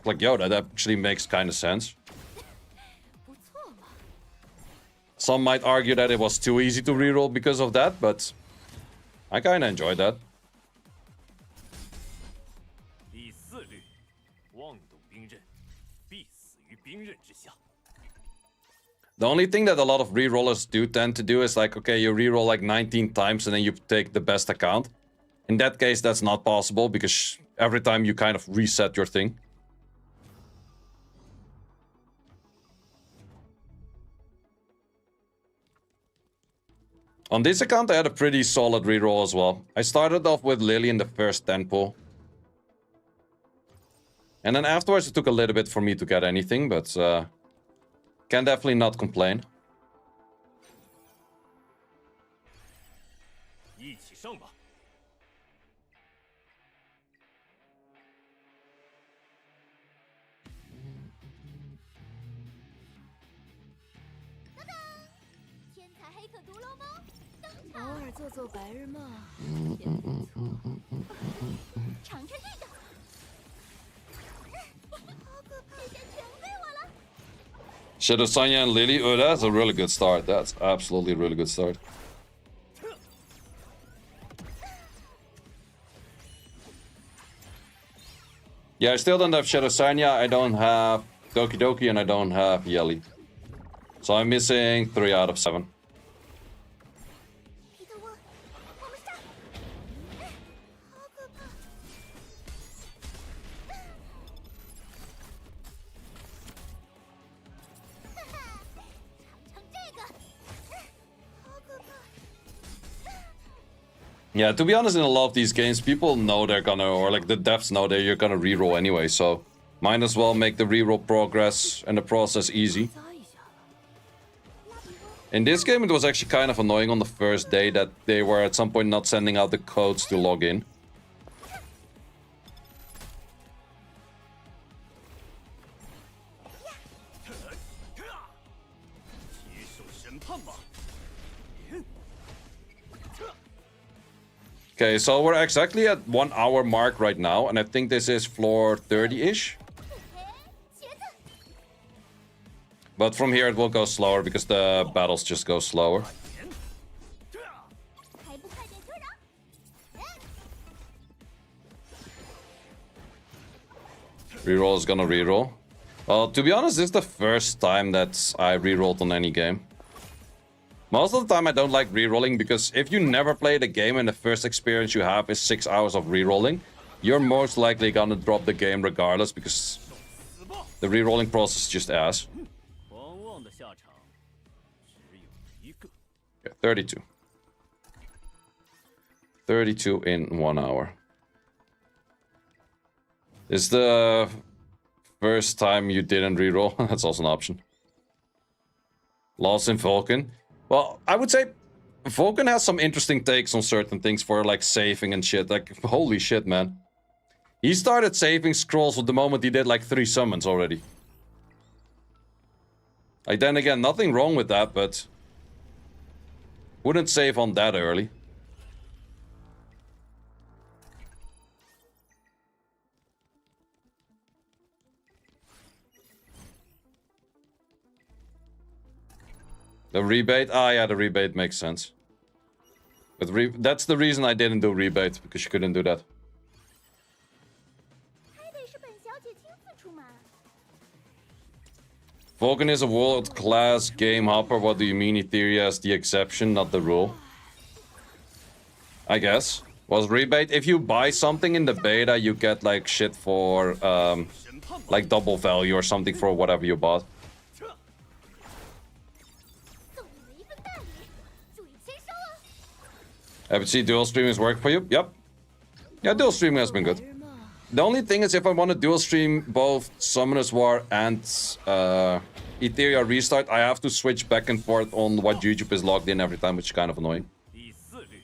Like, yo, that actually makes kind of sense. 不错嘛。 Some might argue that it was too easy to reroll because of that, but I kinda enjoyed that. 第四律，妄动兵刃，必死于兵刃之下。 The only thing that a lot of rerollers do tend to do is like, okay, you reroll like 19 times and then you take the best account. In that case, that's not possible because every time you kind of reset your thing. On this account, I had a pretty solid reroll as well. I started off with Lily in the first 10 pull. And then afterwards, it took a little bit for me to get anything, but can definitely not complain. 一起上吧！ 天才黑客独龙猫登场。偶尔做做白日梦也不错。尝尝这个。好可怕！时间全归我了。 Shadow Sanya and Lily, oh, that's a really good start. That's absolutely a really good start. Yeah, I still don't have Shadow Sanya, I don't have Doki Doki, and I don't have Yelly. So I'm missing 3 out of 7. 彼得我，我们上！好可怕！哈哈，尝尝这个，好可怕！ Yeah, to be honest, in a lot of these games, people know they're gonna, or like the devs know that you're gonna reroll anyway, so might as well make the reroll progress and the process easy. 糟一下了。 In this game, it was actually kind of annoying on the first day that they were at some point not sending out the codes to log in. 接受审判吧。 Okay, so we're exactly at 1 hour mark right now, and I think this is floor 30-ish. 茄子， But from here it will go slower because the battles just go slower. 还不快点退让！ Reroll is gonna reroll. Well, to be honest, this is the first time that I rerolled on any game. Most of the time I don't like rerolling because if you never play the game and the first experience you have is 6 hours of rerolling, you're most likely gonna drop the game regardless because the rerolling process is just ass. 狂妄的下场只有一个。 Yeah, 32. 32 in 1 hour. Is the first time you didn't reroll? That's also an option. Lost in Vulcan. Well, I would say Vulcan has some interesting takes on certain things for like saving and shit. Like, holy shit, man. He started saving scrolls with the moment he did like 3 summons already. Like, then again, nothing wrong with that, but wouldn't save on that early. The rebate? Ah, yeah, the rebate makes sense. But that's the reason I didn't do rebate, because you couldn't do that. 还得是本小姐亲自出马。 Vulcan is a world-class game hopper. What do you mean? Etheria is the exception, not the rule. I guess. Was rebate? If you buy something in the beta, you get like shit for like double value or something for whatever you bought. 送你们一份大礼，注意签收哦。 Have you seen dual streaming has worked for you? Yep. Yeah, dual streaming has been good. The only thing is if I want to dual stream both Summoner's War and Etheria Restart, I have to switch back and forth on what YouTube is logged in every time, which is kind of annoying. 第四律，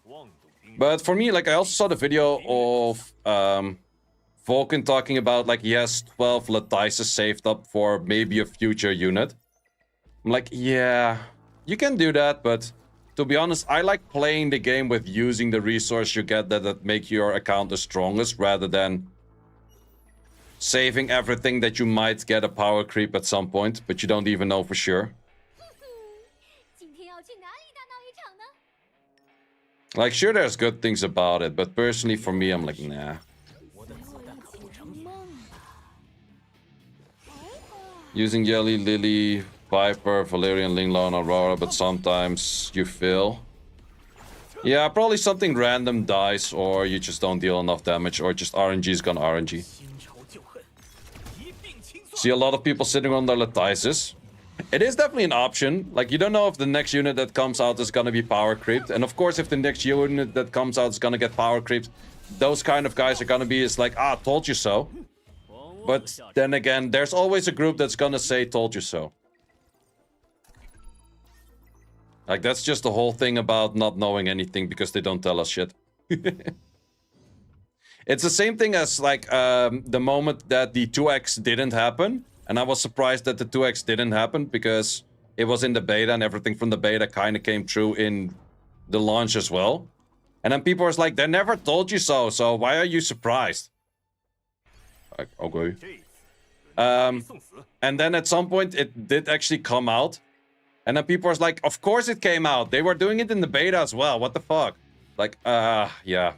妄动兵刃。 But for me, like, I also saw the video of Vulcan talking about, like, he has 12 Latices saved up for maybe a future unit. I'm like, yeah, you can do that, but to be honest, I like playing the game with using the resource you get that make your account the strongest, rather than saving everything that you might get a power creep at some point, but you don't even know for sure. 今天要去哪里大闹一场呢？ Like, sure, there's good things about it, but personally, for me, I'm like, nah. 我的子弹可不成。 Using Yelly, Lily, Viper, Valerian, Linglong, Aurora, but sometimes you fail. Yeah, probably something random dies, or you just don't deal enough damage, or just RNG's gone RNG. 新仇旧恨，一并清算。 See a lot of people sitting on their Latices. It is definitely an option. Like, you don't know if the next unit that comes out is gonna be power creeped. And of course, if the next unit that comes out is gonna get power creeped, those kind of guys are gonna be is like, ah, told you so. 狂妄的 But 下场 then again, there's always a group that's gonna say, told you so. Like, that's just the whole thing about not knowing anything because they don't tell us shit. It's the same thing as, like, the moment that the 2x didn't happen. And I was surprised that the 2x didn't happen because it was in the beta and everything from the beta kind of came true in the launch as well. And then people was like, they never told you so, so why are you surprised? Like, okay. 这一次轮到你送死。 And then at some point it did actually come out. And then people was like, of course it came out. They were doing it in the beta as well. What the fuck? Like, yeah.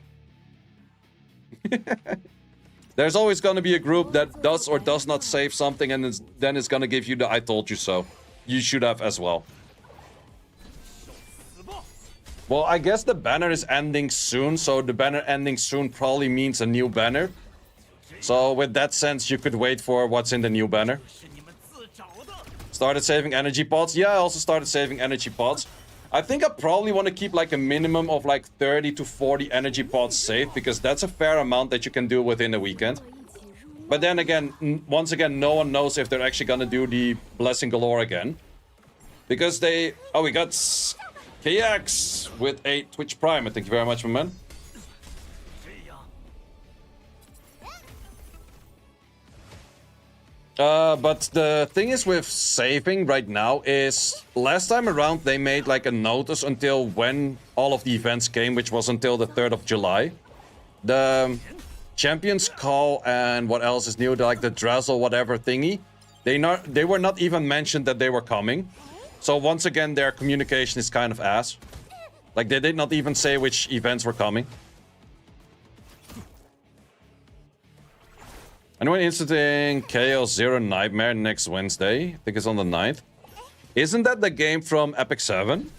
There's always going to be a group that does or does not save something, and then it's going to give you the I told you so. You should have as well. Well, I guess the banner is ending soon, so the banner ending soon probably means a new banner. So with that sense, you could wait for what's in the new banner. Started saving energy pods. Yeah, I also started saving energy pods. I think I probably want to keep like a minimum of like 30 to 40 energy pods saved, because that's a fair amount that you can do within a weekend. But then again, once again, no one knows if they're actually gonna do the Blessing Galore again. Because they... Oh, we got KX with a Twitch Prime. Thank you very much, my man. But the thing is with saving right now is last time around they made like a notice until when all of the events came, which was until the 3rd of July. The Champions Call and what else is new, like the Drazzle whatever thingy, they were not even mentioned that they were coming. So once again their communication is kind of ass. Like they did not even say which events were coming. Anyone interested in Chaos Zero Nightmare next Wednesday? I think it's on the 9th. Isn't that the game from Epic 7?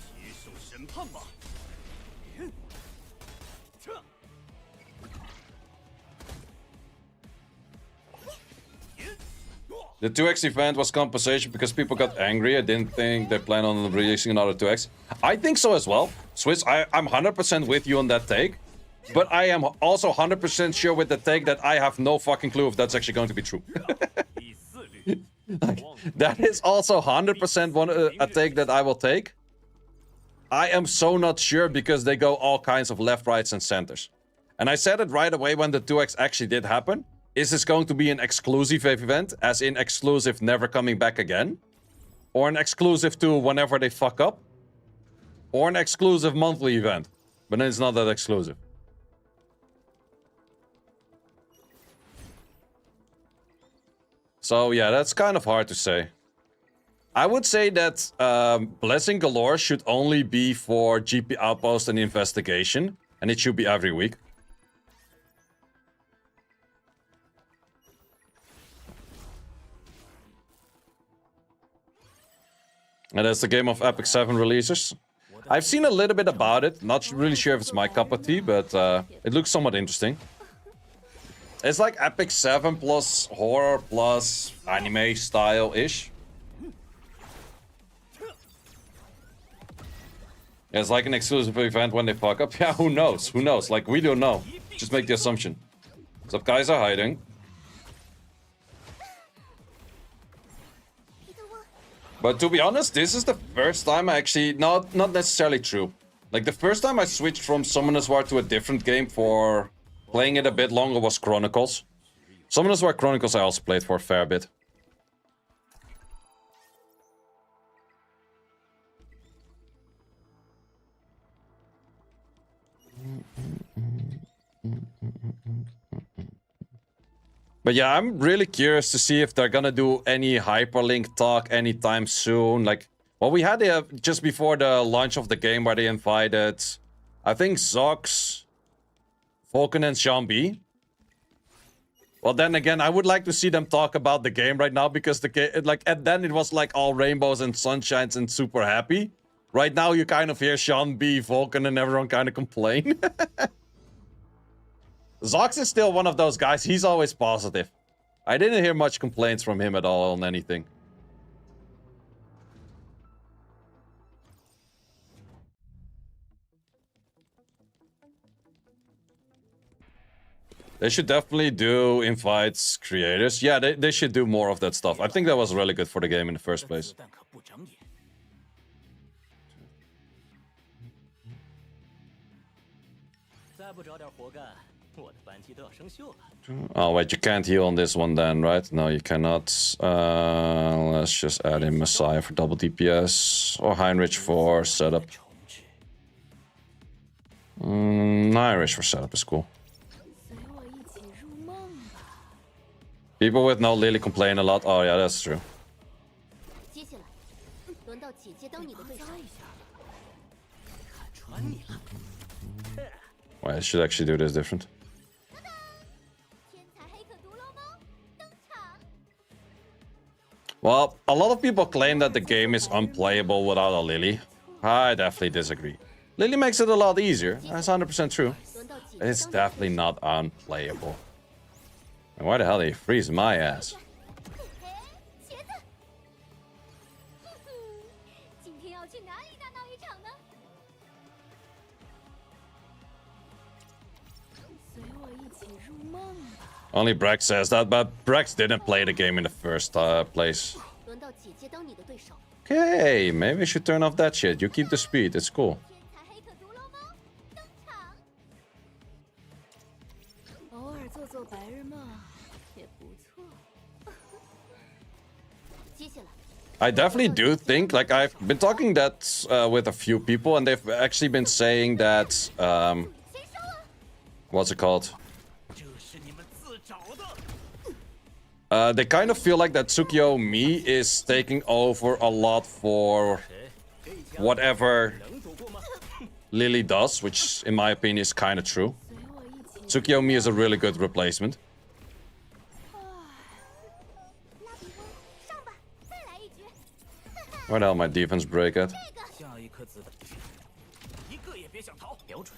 The 2x event was compensation because people got angry. I didn't think they plan on releasing another 2x. I think so as well. Swiss, I'm 100% with you on that take. But I am also 100% sure with the take that I have no fucking clue if that's actually going to be true. Like, that is also 100% a take that I will take. I am so not sure because they go all kinds of left, rights, and centers. And I said it right away when the 2x actually did happen. Is this going to be an exclusive event, as in exclusive never coming back again? Or an exclusive to whenever they fuck up? Or an exclusive monthly event? But then it's not that exclusive. So yeah, that's kind of hard to say. I would say that Blessing Galore should only be for GP Outpost and Investigation. And it should be every week. And that's the game of Epic 7 releases. I've seen a little bit about it. Not really sure if it's my cup of tea, but it looks somewhat interesting. It's like Epic 7 plus horror plus anime style-ish. Yeah, it's like an exclusive event when they fuck up. Yeah, who knows? Who knows? Like, we don't know. Just make the assumption. Some guys are hiding. But to be honest, this is the first time I actually... Not necessarily true. Like, the first time I switched from Summoners War to a different game for... Playing it a bit longer was Chronicles. Summoners War Chronicles I also played for a fair bit. But yeah, I'm really curious to see if they're gonna do any hyperlink talk anytime soon. Like, well, we had just before the launch of the game where they invited, I think, Zox, Vulcan, and Sean B. Well, then again, I would like to see them talk about the game right now because the game, like, and then it was like all rainbows and sunshines and super happy. Right now, you kind of hear Sean B, Vulcan, and everyone kind of complain. Zox is still one of those guys. He's always positive. I didn't hear much complaints from him at all on anything. They should definitely do invites creators. Yeah, they should do more of that stuff. I think that was really good for the game in the first place. Oh, wait, you can't heal on this one then, right? No, you cannot. Let's just add in Messiah for double DPS. Or Heinrich for setup. Heinrich for setup is cool. People with no Lily complain a lot. Oh yeah, that's true. Well, I should actually do this different. Well, a lot of people claim that the game is unplayable without a Lily. I definitely disagree. Lily makes it a lot easier. That's 100% true. It's definitely not unplayable. And why the hell they freeze my ass? 茄子，哼哼，今天要去哪里大闹一场呢？随我一起入梦吧。 Only Brex says that, but Brex didn't play the game in the first place. 轮到姐姐当你的对手。 Okay, maybe we should turn off that shit. You keep the speed, it's cool. 天才黑客独龙猫登场。偶尔做做白日梦也不错。接下来。 I definitely do think, like, I've been talking that with a few people, and they've actually been saying that, 先收了。 what's it called? 这是你们自找的。 They kind of feel like that Tsukiyomi is taking over a lot for whatever 能躲过吗？ Lily does, which in my opinion is kind of true. 随我一起。 Tsukiyomi is a really good replacement. 拉比翁，上吧，再来一局。 Where the hell my defense break at? 下一颗子弹，一个也别想逃，瞄准。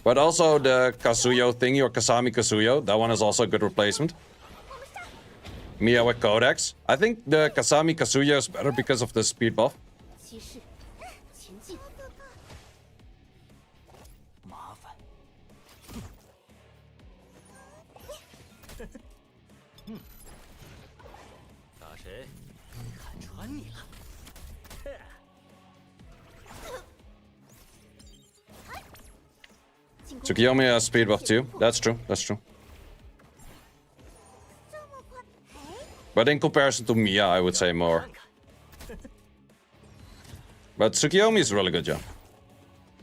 But also the Kazuyo thingy, or Kasami Kazuyo, that one is also a good replacement. Mia with Codex. I think the Kasami Kazuyo is better because of the speed buff. 骑士，前进。麻烦。打谁？看穿你了。 Tsukiyomi has speed buff too. That's true, that's true. 这么快？哎， But in comparison to Mia, I would say more. But Tsukiyomi is really good, yeah.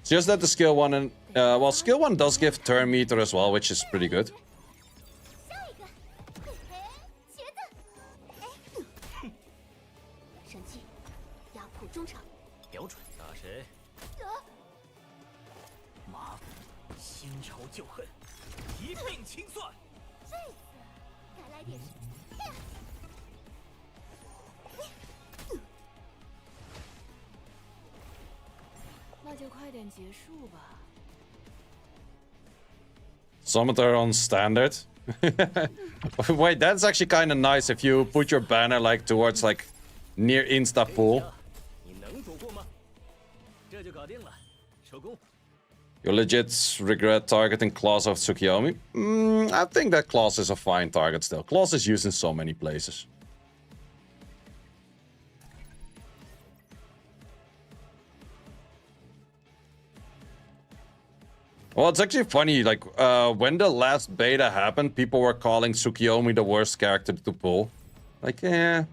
It's just that the skill 1 and... well, skill 1 does give turn meter as well, which is pretty good. 下一个。嘿嘿，茄子。哎，神器，压迫中场。瞄准。打谁？麻烦，新仇旧恨，一并清算。这次该来点什么？那就快点结束吧。 Summoner on standard. Wait, that's actually kind of nice if you put your banner like towards like near insta pool. 你能躲过吗？这就搞定了，收工。 You legit regret targeting Claws of Tsukiyomi? I think that Claws is a fine target still. Claws is used in so many places. Well, it's actually funny, like, when the last beta happened, people were calling Tsukiyomi the worst character to pull. Like, eh.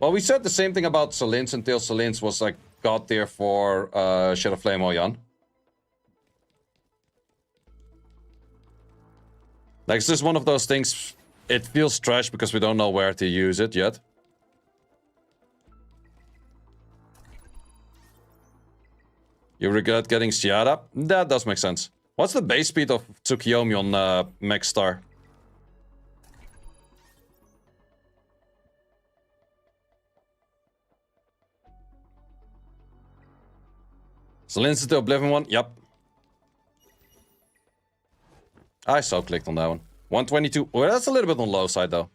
Well, we said the same thing about Selins until Selins was, like, god tier for Shadow Flame Oyan. Like, it's just one of those things, it feels trash because we don't know where to use it yet. You regret getting Ciara? That does make sense. What's the base speed of Tsukiyomi on Max Star? Selins to Oblivion one? Yep. I so clicked on that one. 122. Well, that's a little bit on the low side, though.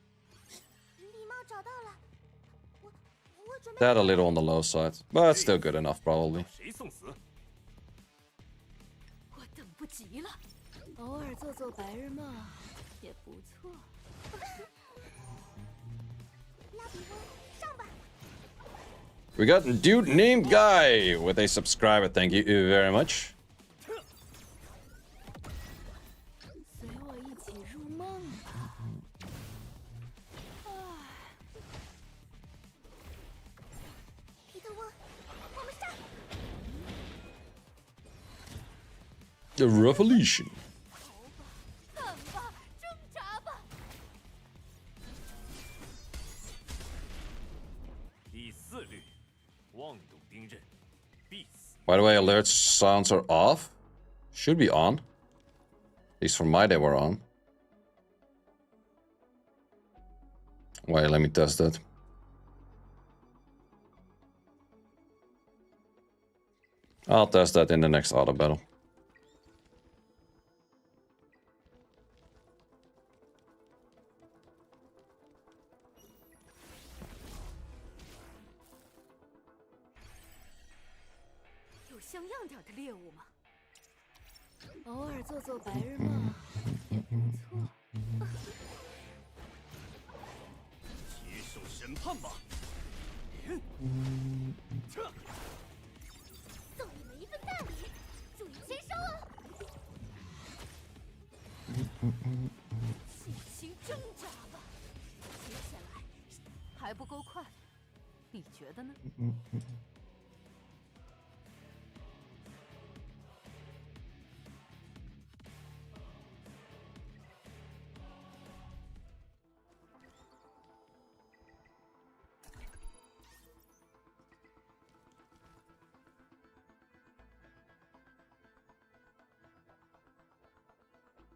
礼貌找到了，我准备。 That a little on the low side. But still good enough, probably. 谁送死？我等不及了，偶尔做做白日梦也不错。拉比翁，上吧。 We got a dude named Guy with a subscriber. Thank you very much. 随我一起入梦吧。皮特翁，我们上。 The Revolution. 看吧，挣扎吧。第四律，妄赌兵刃，必死。 By the way, alert sounds are off. Should be on. At least for my day were on. Wait, let me test that. I'll test that in the next auto battle.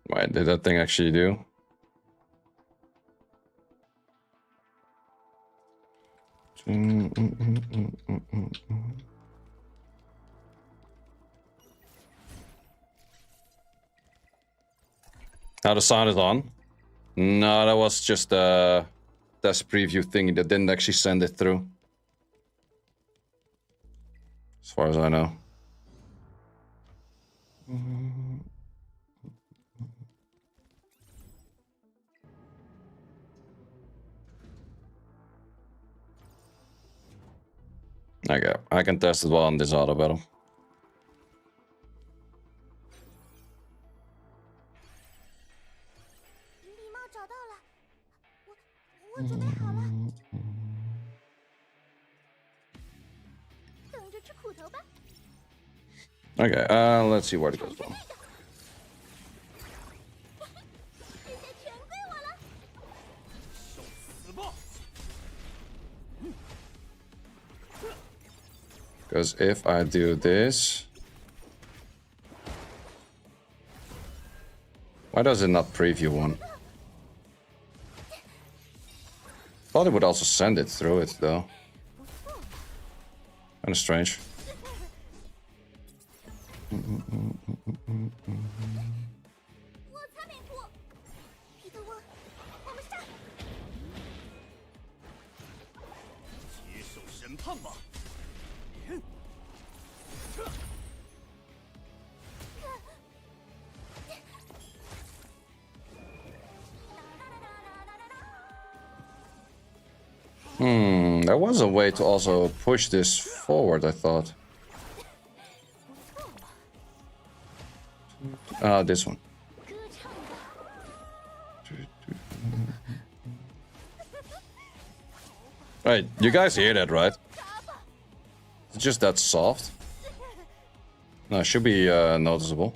Wait, did that thing actually do? Now the sound is on. No, that was just a test preview thing that didn't actually send it through. As far as I know. Okay, I can test it while on this auto battle. Okay, let's see where it goes from. Because if I do this... Why does it not preview one? Thought it would also send it through it, though. Kinda strange. There was a way to also push this forward, I thought. This one. Right, you guys hear that, right? It's just that soft. No, it should be noticeable.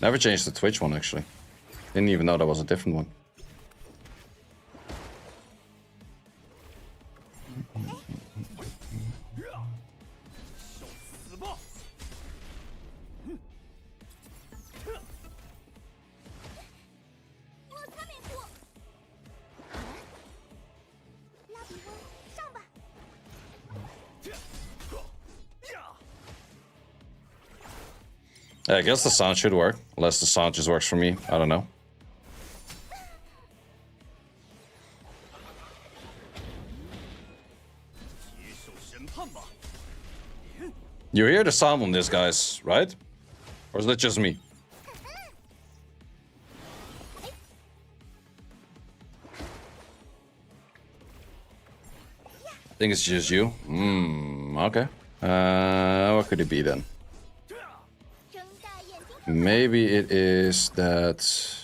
Never changed the Twitch one, actually. Didn't even know that was a different one. Yeah, I guess the sound should work, unless the sound just works for me. I don't know. You hear the sound on this, guys, right? Or is that just me? I think it's just you. Okay. What could it be then? Maybe it is that...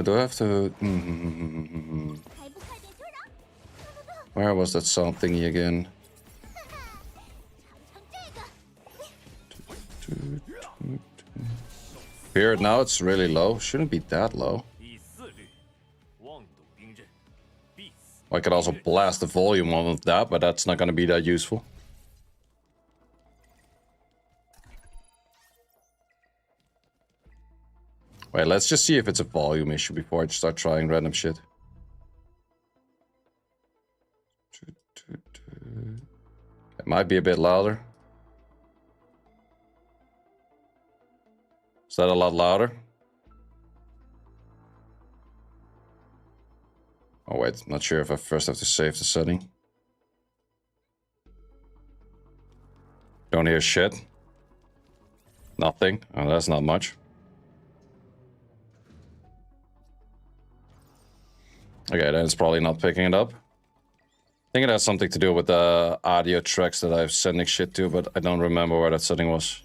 do I have to... Where was that sound thingy again? Here, now it's really low. Shouldn't be that low. I could also blast the volume on with that, but that's not going to be that useful. Wait, let's just see if it's a volume issue before I start trying random shit. It might be a bit louder. Is that a lot louder? Oh wait, not sure if I first have to save the setting. Don't hear shit. Nothing. Oh, that's not much. Okay, then it's probably not picking it up. I think it has something to do with the audio tracks that I'm sending shit to, but I don't remember where that setting was.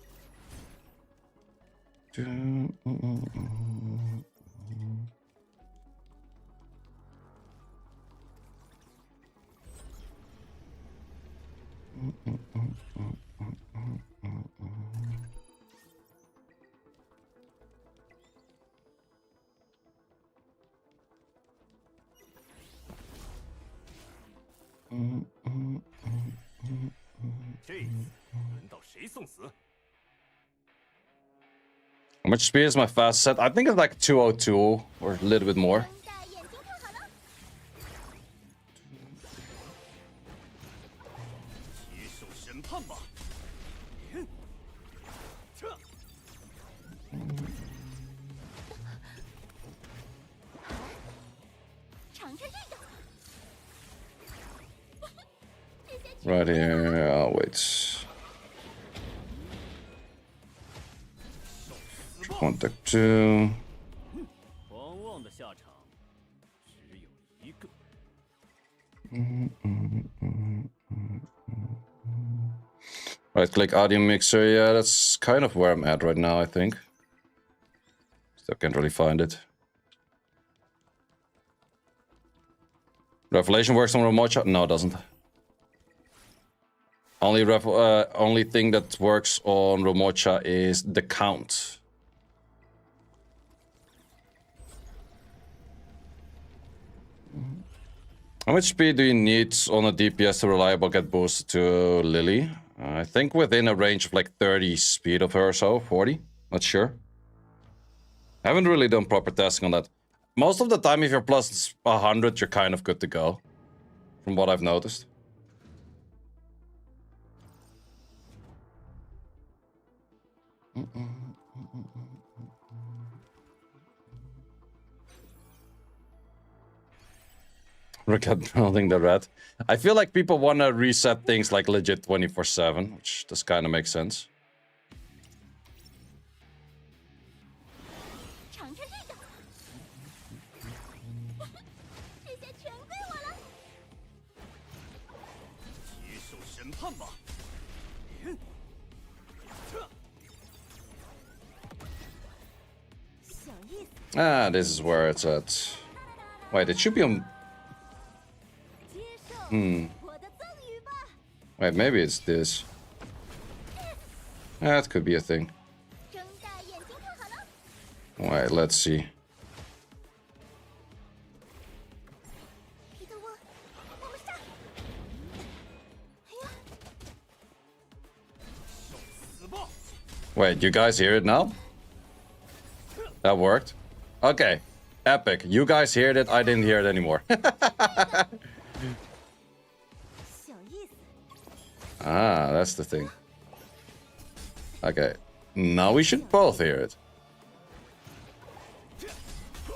How much speed is my fast set? I think it's like 202 or a little bit more. Right here, I'll wait. Contact 2. Right click audio mixer, yeah, that's kind of where I'm at right now, I think. Still can't really find it. Revelation works on remote chat? No, it doesn't. Only thing that works on remote chat is the count. How much speed do you need on a DPS to reliable get boosted to Lily? I think within a range of like 30 speed of her or so, 40, not sure. Haven't really done proper testing on that. Most of the time, if you're plus 100, you're kind of good to go, from what I've noticed. Regret building the red. I feel like people want to reset things like legit 24/7, which does kind of make sense. Ah, this is where it's at. Wait, it should be on... Wait, maybe it's this. That could be a thing. Wait, let's see. Wait, you guys hear it now? That worked. Okay, epic. You guys heard it, I didn't hear it anymore. Ah, that's the thing. Okay, now we should both hear it.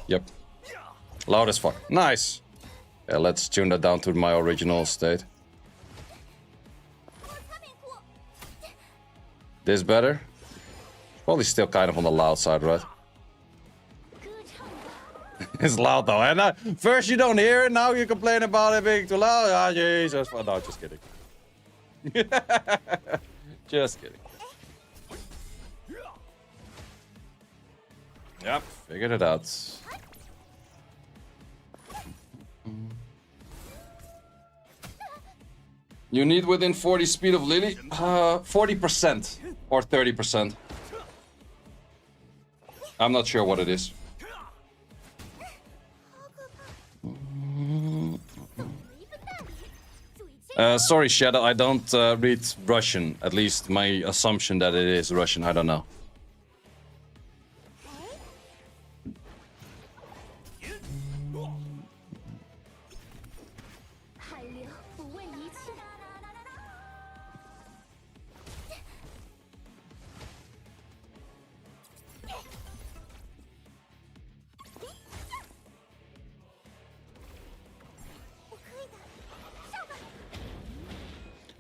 Yep. Loud as fuck. Nice. Yeah, let's tune that down to my original state. This better? Probably still kind of on the loud side, right? It's loud though, and first you don't hear it, now you complain about it being too loud. Ah, Jesus. Oh, no, just kidding. Just kidding. Yep, figured it out. You need within 40 speed of Lily? 40% or 30%. I'm not sure what it is. Sorry, Shadow, I don't read Russian. At least my assumption that it is Russian, I don't know.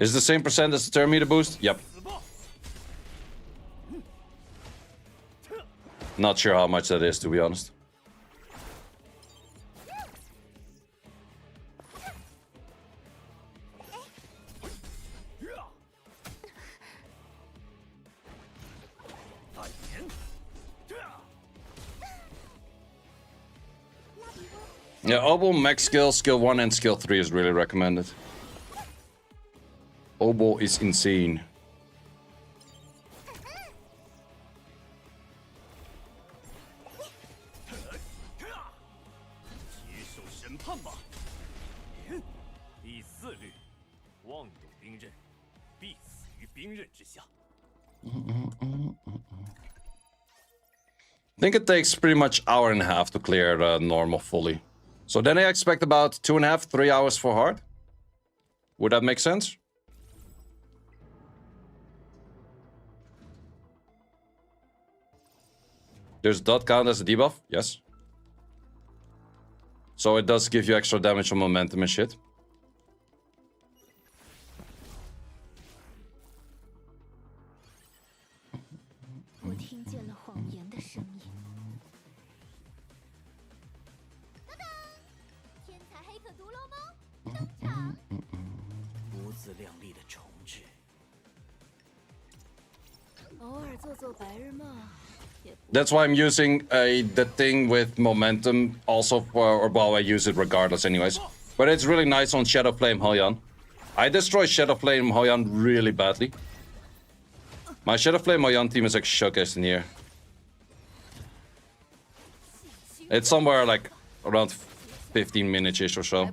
Is the same percent as the turn meter boost? Yep. Not sure how much that is, to be honest. Yeah, Oboe max skill, skill 1 and skill 3 is really recommended. Oboe is insane. I think it takes pretty much hour and a half to clear normal fully. So then I expect about 2.5, 3 hours for hard. Would that make sense? Does dot count as a debuff? Yes. So it does give you extra damage on momentum and shit. That's why I'm using the thing with momentum also for, or well, I use it regardless anyways. But it's really nice on Shadow Flame Hoyan. I destroy Shadow Flame Hoyan really badly. My Shadow Flame Hoyan team is like showcased in here. It's somewhere like around 15 minutes-ish or so.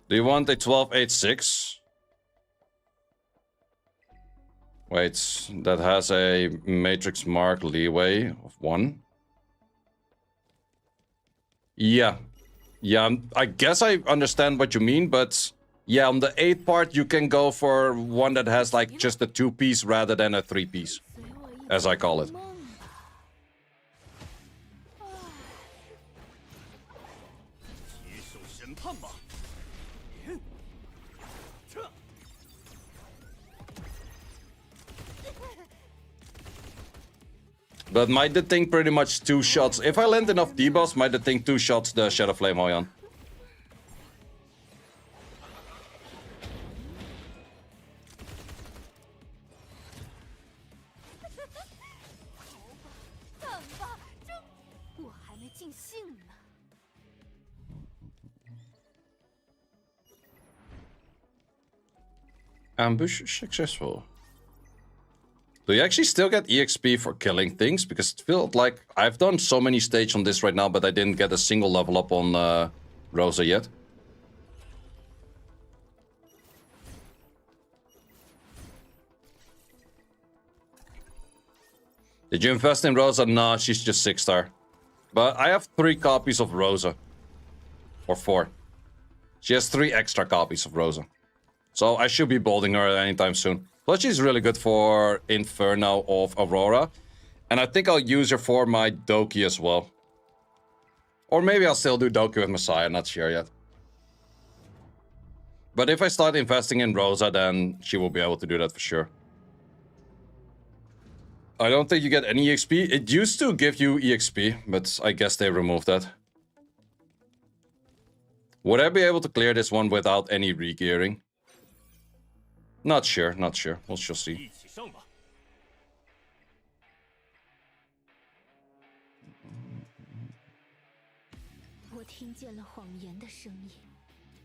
Do you want a 12-8-6? Wait, that has a matrix mark leeway of 1. Yeah. Yeah, I guess I understand what you mean, but yeah, on the 8 part you can go for one that has like just a 2-piece rather than a 3-piece, as I call it. But might the thing pretty much 2 shots. If I land enough debuffs, might the thing 2 shots the Shadow Flame Hoyan. Ambush successful. Do you actually still get EXP for killing things? Because it feels like I've done so many stages on this right now, but I didn't get a single level up on Rosa yet. Did you invest in Rosa? Nah, she's just 6-star. But I have 3 copies of Rosa. Or 4. She has 3 extra copies of Rosa. So I should be building her anytime soon. Plus she's really good for Inferno of Aurora. And I think I'll use her for my Doki as well. Or maybe I'll still do Doki with Messiah, not sure yet. But if I start investing in Rosa, then she will be able to do that for sure. I don't think you get any EXP. It used to give you EXP, but I guess they removed that. Would I be able to clear this one without any re-gearing? Not sure, not sure. We'll just see.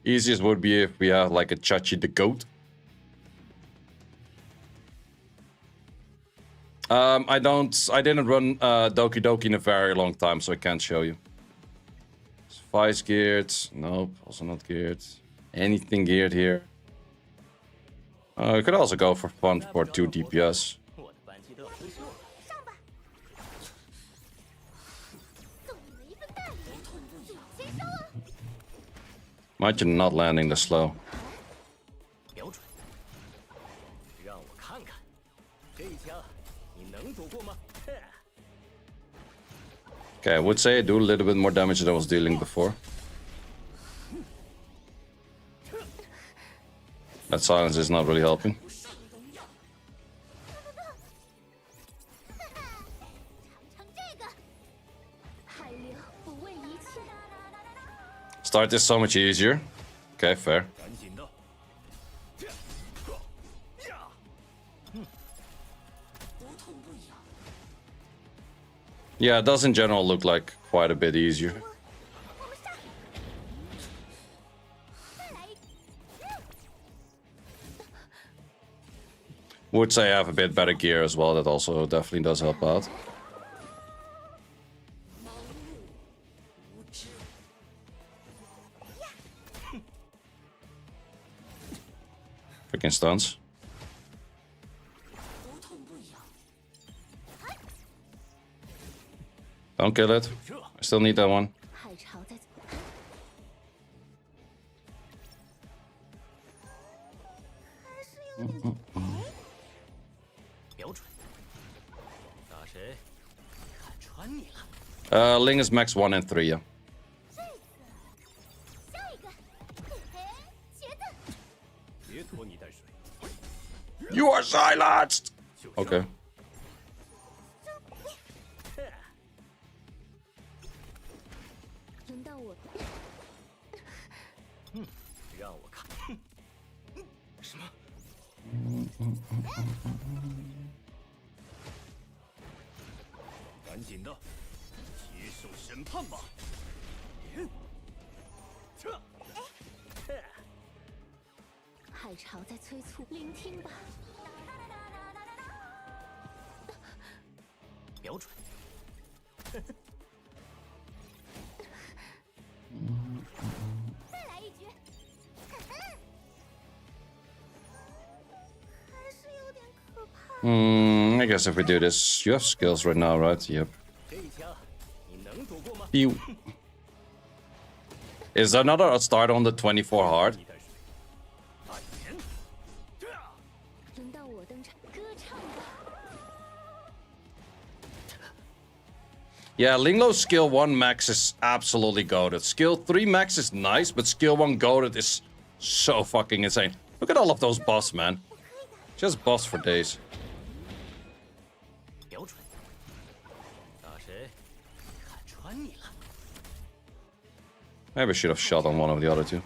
Easiest would be if we have like a Chachi the goat. I didn't run Doki Doki in a very long time, so I can't show you. Vice geared. Nope, also not geared. Anything geared here? You could also go for fun for 2 DPS. Imagine not landing the slow. Okay, I would say I do a little bit more damage than I was dealing before. That silence is not really helping. 尝这个，海流不问一切。 Start is so much easier. Okay, fair. 赶紧的。 Yeah, it does in general look like quite a bit easier. 我们上，再来一。 Would say I have a bit better gear as well. That also definitely does help out. Freaking stuns. Don't kill it. I still need that one. 海潮在。还是有点。标准。打谁？看穿你了。Ling is max 1 and 3, yeah. 下一个，嘿嘿，茄子。别拖泥带水。 You are silenced! Okay. 轮到我。让我看。什么？赶紧的，接受审判吧。海潮在催促，聆听吧。标准。再来一局。还是有点可怕。 I guess if we do this, you have skills right now, right? Yep. 这一枪，你能躲过吗？ Pew. Is there another start on the 24 hard? 泥带水。按前。轮到我登场，歌唱吧。 Yeah, Linglo's skill 1 max is absolutely goated. Skill 3 max is nice, but skill 1 goated is so fucking insane. Look at all of those buffs, man. Just buffs for days. 标准。打谁？看穿你了。 Maybe I should have shot on one of the other two.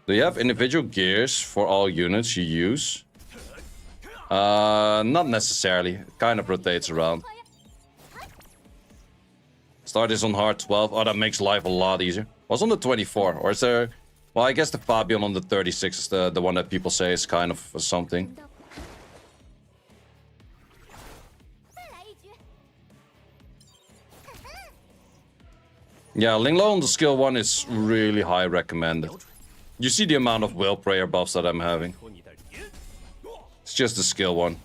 Do you have individual gears for all units you use? Not necessarily. It kind of rotates around. Start is on hard 12. Oh, that makes life a lot easier. Was on the 24, or is there? Well, I guess the Fabian on the 36 is the one that people say is kind of something. 轮到。再来一局。 Yeah, Linglo on the skill 1 is really high recommended. You see the amount of will prayer buffs that I'm having. 拖泥带水。 It's just the skill 1.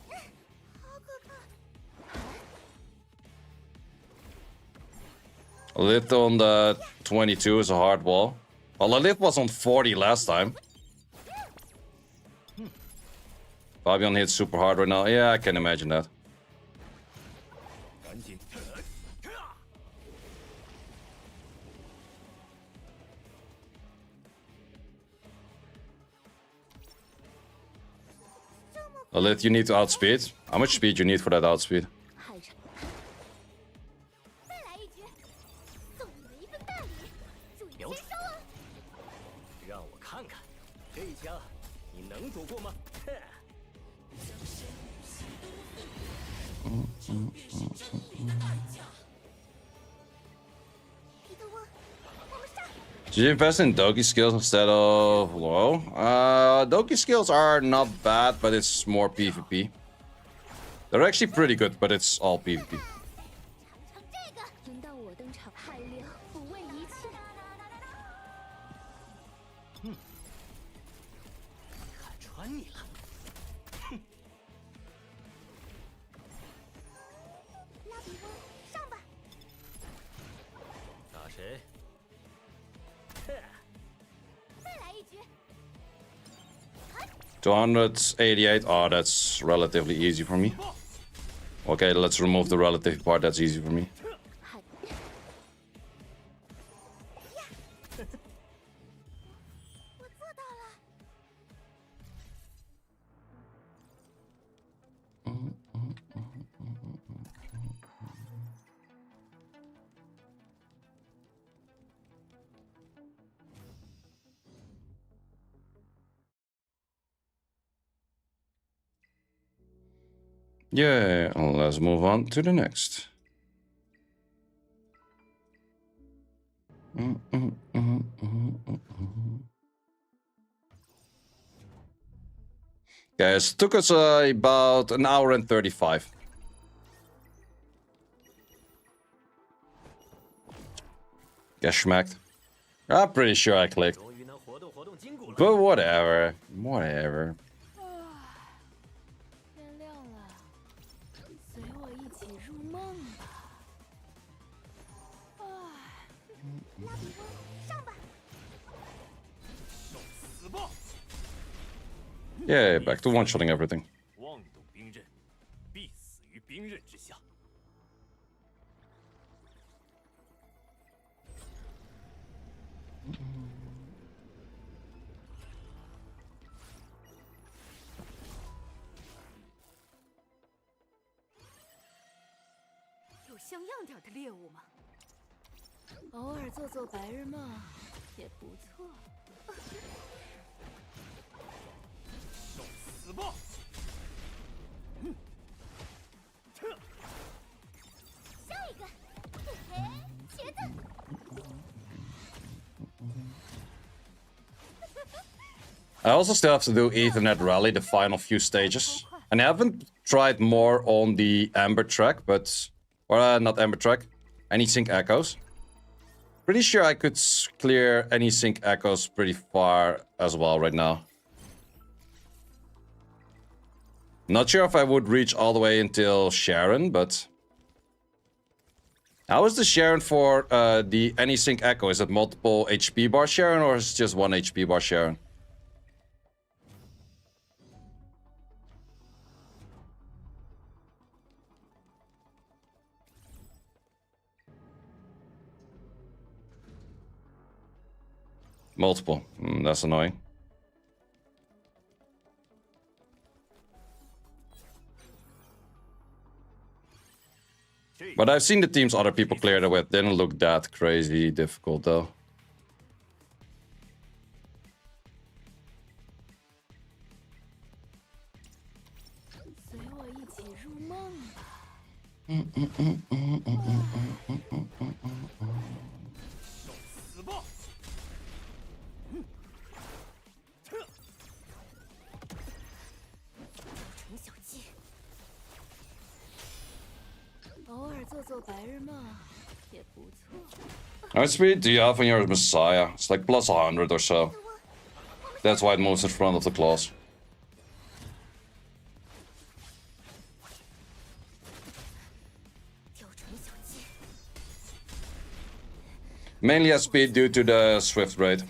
Lith on the 22 is a hard wall. Well, Lith was on 40 last time. Fabian hits super hard right now. Yeah, I can imagine that. 赶紧。 Lith, you need to outspeed. How much speed you need for that outspeed? 海潮。再来一局。送你们一份大礼，注意接收哦。让我看看，这一枪你能躲过吗？彼得沃，我们上。 Did you invest in Doki skills instead of WoW? Doki skills are not bad, but it's more PvP. They're actually pretty good, but it's all PvP. 尝这个。轮到我登场，海流不问一切。看穿你了。拉比翁，上吧。打谁？ 再来一局。 288. Oh, that's relatively easy for me. Okay, let's remove the relative part. That's easy for me. 海。Yeah, let's move on to the next. Guys, took us about an hour and 35. Get schmacked. I'm pretty sure I clicked. 终于能活动活动筋骨了。 But whatever. Whatever. 天亮了，随我一起入梦吧。拉比翁，上吧！ 死吧！ Yeah, back to one-shotting everything. 妄动兵刃，必死于兵刃之下。 有像样点的猎物吗？偶尔做做白日梦也不错。死吧！下一个，嘿嘿，茄子。 I also still have to do Ethernet Rally, the final few stages. And I haven't tried more on the Ember track, but... Or not Ember track. Any sync echoes. Pretty sure I could clear any sync echoes pretty far as well right now. Not sure if I would reach all the way until Sharon, but... How is the Sharon for the any sync echo? Is it multiple HP bar Sharon or is it just one HP bar Sharon? Multiple. That's annoying. But I've seen the teams other people cleared it with. Didn't look that crazy difficult though. How much speed do you have on your Messiah? It's like plus 100 or so. That's why it moves in front of the claws. Mainly has speed due to the swift rate.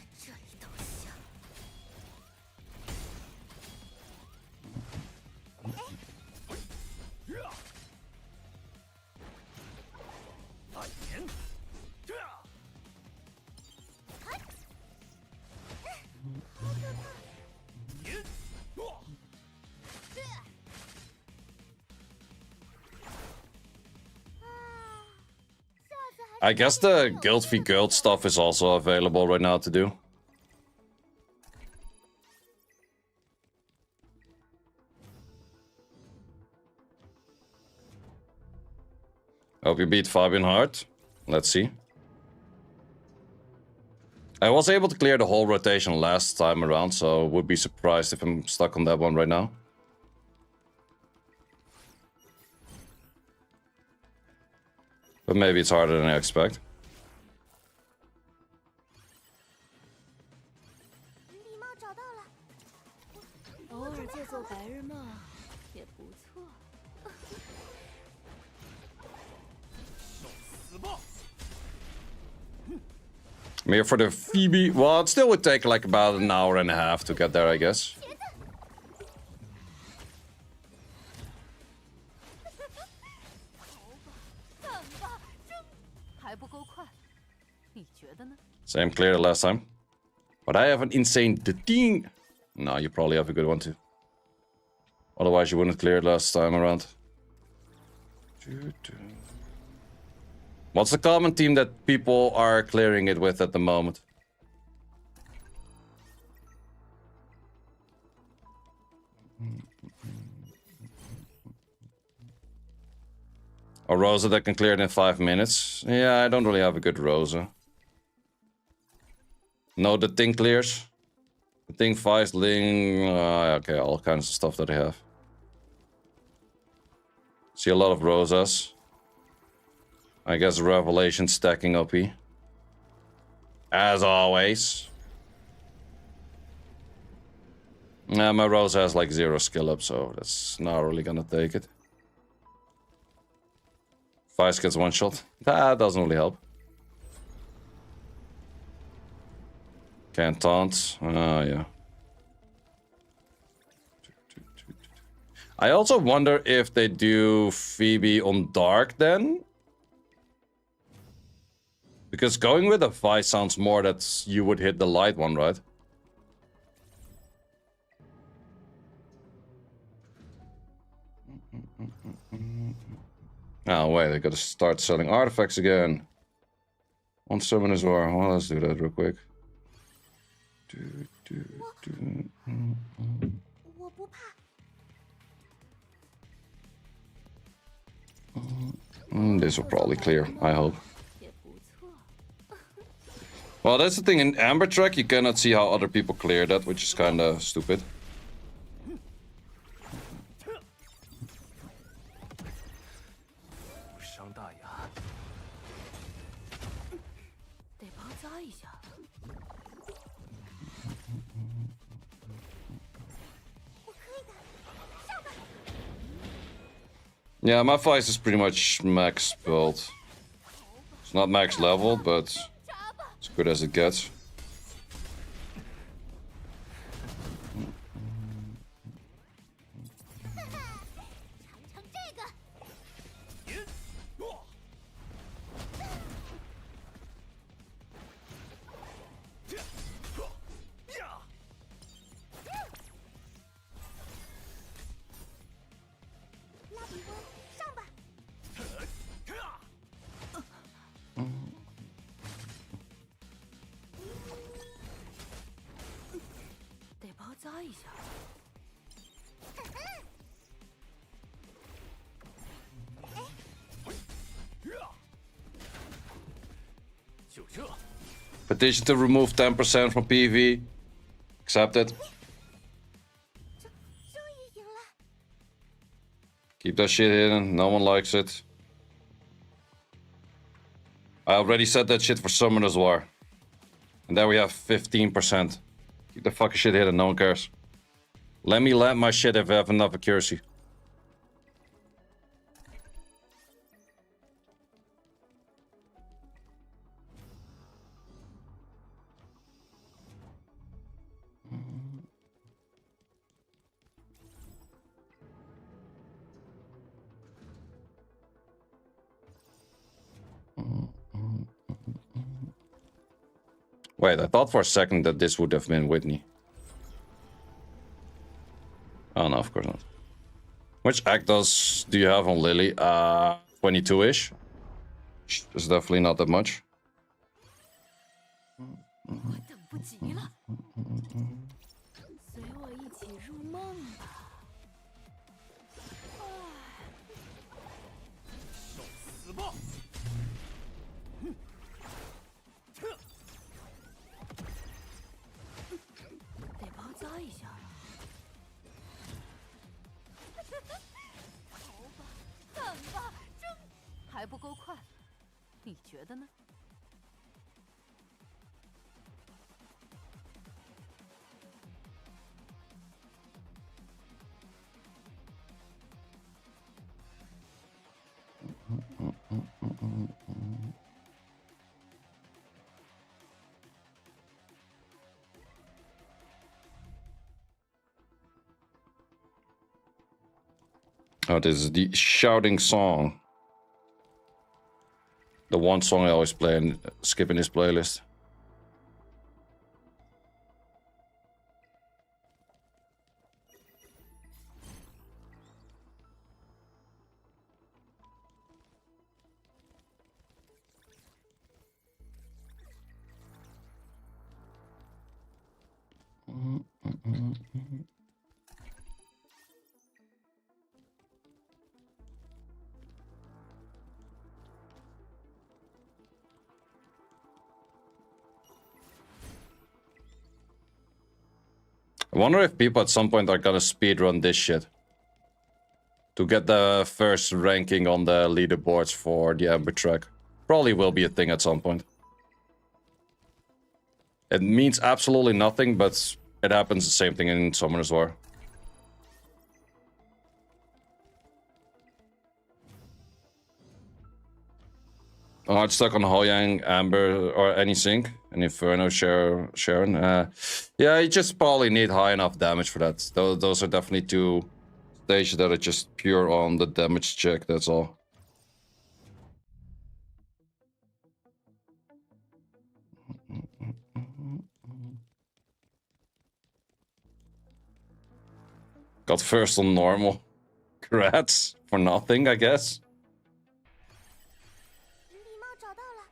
I guess the Guild v Guild stuff is also available right now to do. Hope you beat Fabian hard. Let's see. I was able to clear the whole rotation last time around, so would be surprised if I'm stuck on that one right now. But maybe it's harder than I expect. I'm here for the Phoebe. Well, it still would take like about an hour and a half to get there, I guess. Same clear last time. But I have an insane 13. No, you probably have a good one too. Otherwise you wouldn't clear it last time around. What's the common team that people are clearing it with at the moment? A Rosa that can clear it in 5 minutes. Yeah, I don't really have a good Rosa. No, the thing clears. The thing fights Ling. Okay, all kinds of stuff that I have. See a lot of Rosas. I guess Revelation stacking up here. As always. Yeah, my Rosa has like 0 skill up, so that's not really gonna take it. 5 gets 1 shot. That doesn't really help. Can't taunt. Yeah. I also wonder if they do Phoebe on Dark then. Because going with a Vi sounds more that you would hit the light one, right? Oh, wait, I gotta start selling artifacts again. On Summoner's War. Well, let's do that real quick. This will probably clear, I hope. Well, that's the thing, in Ember track you cannot see how other people clear that, which is kinda stupid. Yeah, my Vice is pretty much max build. It's not max level, but as good as it gets. Petition to remove 10% from PV. Accepted. Keep that shit hidden. No one likes it. I already said that shit for Summoner's War. And there we have 15%. Keep the fucking shit hidden. No one cares. Let me land my shit if I have enough accuracy. Wait, I thought for a second that this would have been Whitney. Oh no, of course not. Which Actos do you have on Lily? 22-ish. It's definitely not that much. Oh, this is the shouting song. The one song I always play and skip in his playlist. I wonder if people at some point are gonna speedrun this shit. To get the first ranking on the leaderboards for the Ember track. Probably will be a thing at some point. It means absolutely nothing, but it happens the same thing in Summoner's War. Hard stuck on Hoyang, Ember, or any sync. An Inferno, Sharon. Yeah, you just probably need high enough damage for that. Those are definitely two stages that are just pure on the damage check, that's all. Got first on normal. Congrats. For nothing, I guess. 礼帽找到了，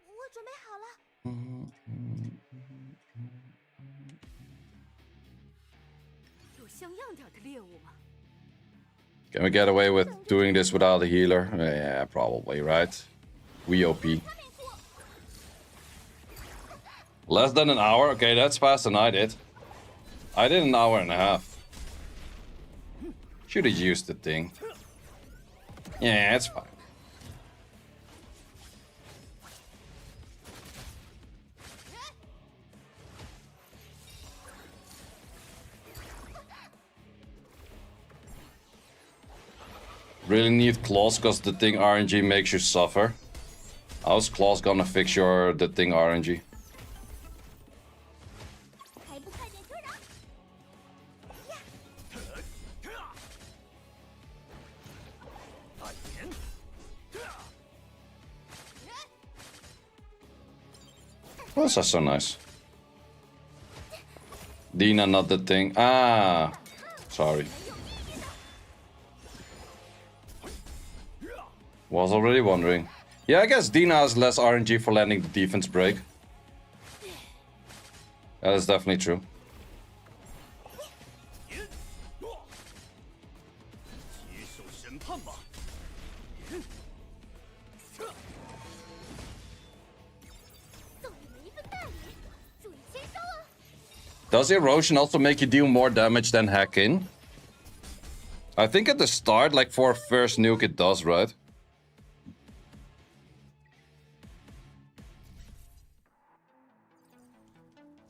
我准备好了。有像样点的猎物吗？ Can we get away with doing this without a healer? Yeah, probably, right? We OP. Less than an hour? Okay, that's faster than I did. I did an hour and a half. Should have used the thing. Yeah, it's fine. Really need claws because the thing RNG makes you suffer. How's claws gonna fix the thing RNG? 还不快点退让！ Oh, that's so nice. Dina, not the thing. Ah, sorry. Was already wondering. Yeah, I guess Dina has less RNG for landing the defense break. That is definitely true. Does erosion also make you deal more damage than hack in? I think at the start, like for a first nuke, it does, right?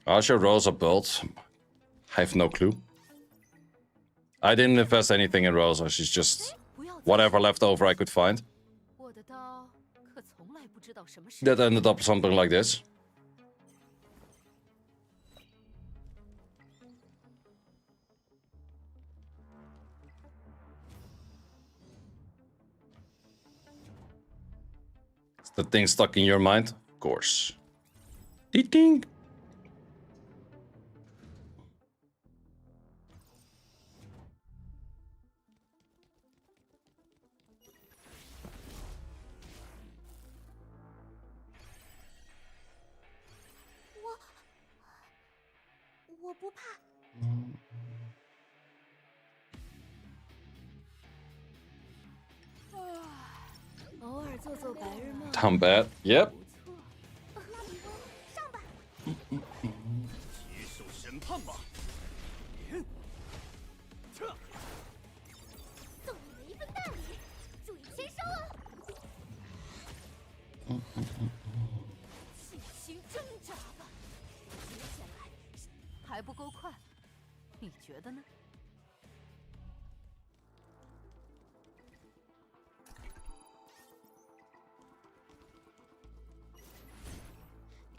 How's your Rosa build? I have no clue. I didn't invest anything in Rosa, she's just whatever left over I could find. That ended up something like this. Is the thing stuck in your mind? Of course. Ding! Down bad. Yep.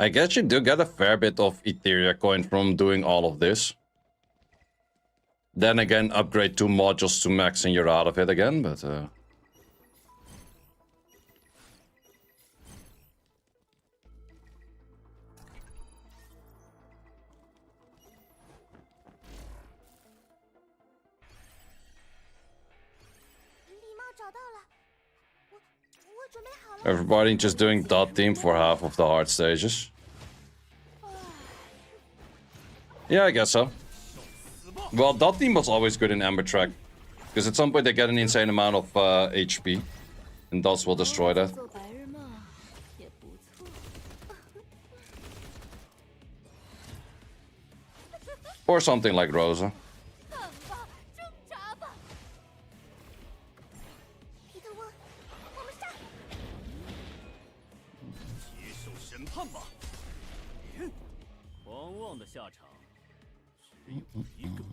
I guess you do get a fair bit of Etheria coin from doing all of this. Then again, upgrade 2 modules to max and you're out of it again, but... Everybody just doing dot team for half of the hard stages. Yeah, I guess so. Well, dot team was always good in Ember track. Because at some point they get an insane amount of HP. And dots will destroy that. Or something like Rosa. 看吧，挣扎吧！皮特沃，我们杀！接受审判吧。狂妄的下场只有一个。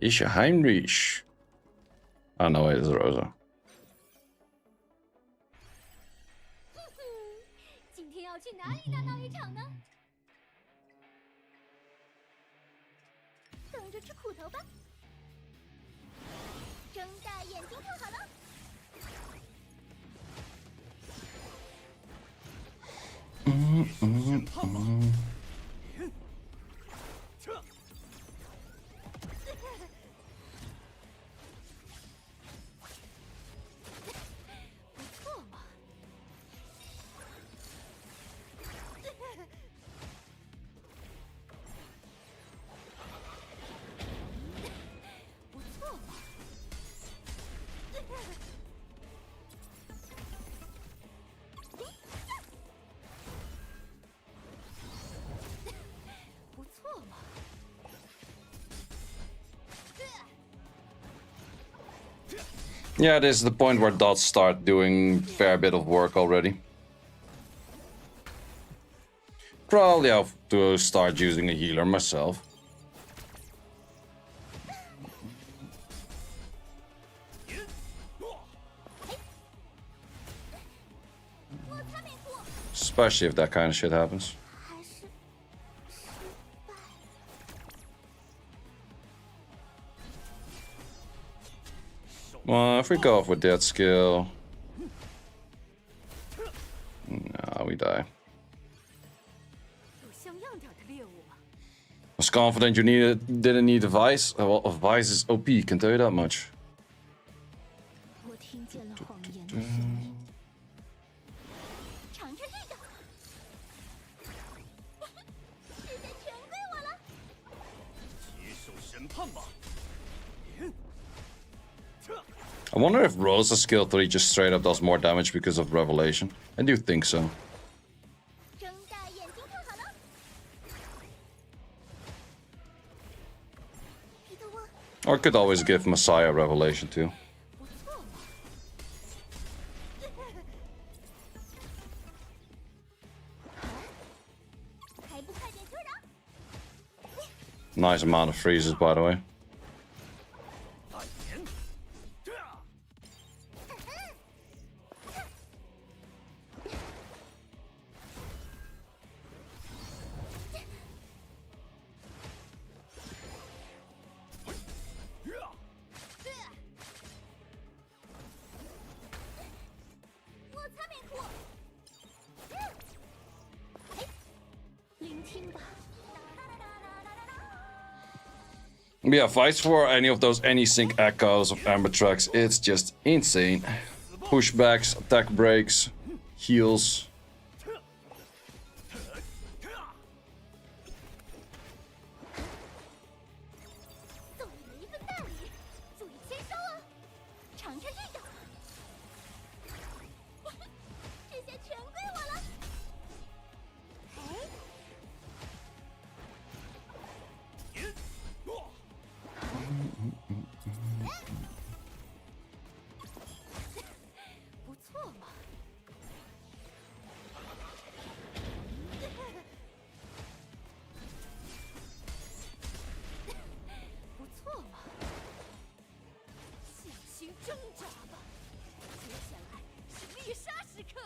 Isha Heinrich. Oh no, it is Rosa. 今天要去哪里大闹一场呢？等着吃苦头吧！睁大眼睛看好了。审判吧。不错嘛。不错嘛。不错嘛。Yeah, this is the point where dots start doing a fair bit of work already. Probably have to start using a healer myself. 我擦面裤， Especially if that kind of shit happens. 还是失败。 Well, if we go off with that skill... Nah, we die. 有像样点的猎物吗？ Was confident you didn't need a Vice? Well, a Vice is OP, can tell you that much. 我听见了谎言的声音。尝尝这个，这些全归我了。接受审判吧。 I wonder if Rosa's skill 3 just straight up does more damage because of Revelation. I do think so. 睁大眼睛看好了。皮特沃， Or could always give Messiah Revelation too. 不错嘛。还不快点休整！ Nice amount of freezes, by the way. 大言。 我擦面裤。聆听吧。 Yeah, fights for any of those any-sync echoes of Ember tracks, it's just insane. Pushbacks, attack breaks, heals. 送你们一份大礼，注意签收哦。尝尝这个，这些全归我了。哎，不错嘛。不错嘛。尽情挣扎吧，接下来是猎杀时刻。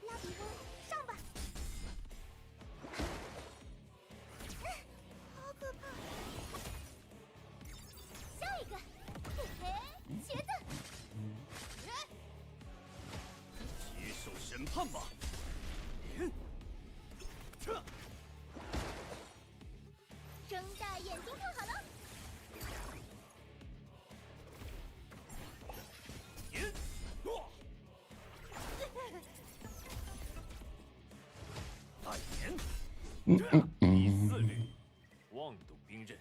拉比翁，上吧！好可怕！下一个，嘿嘿。审判吧！睁大眼睛看好了。第四律，妄动兵刃，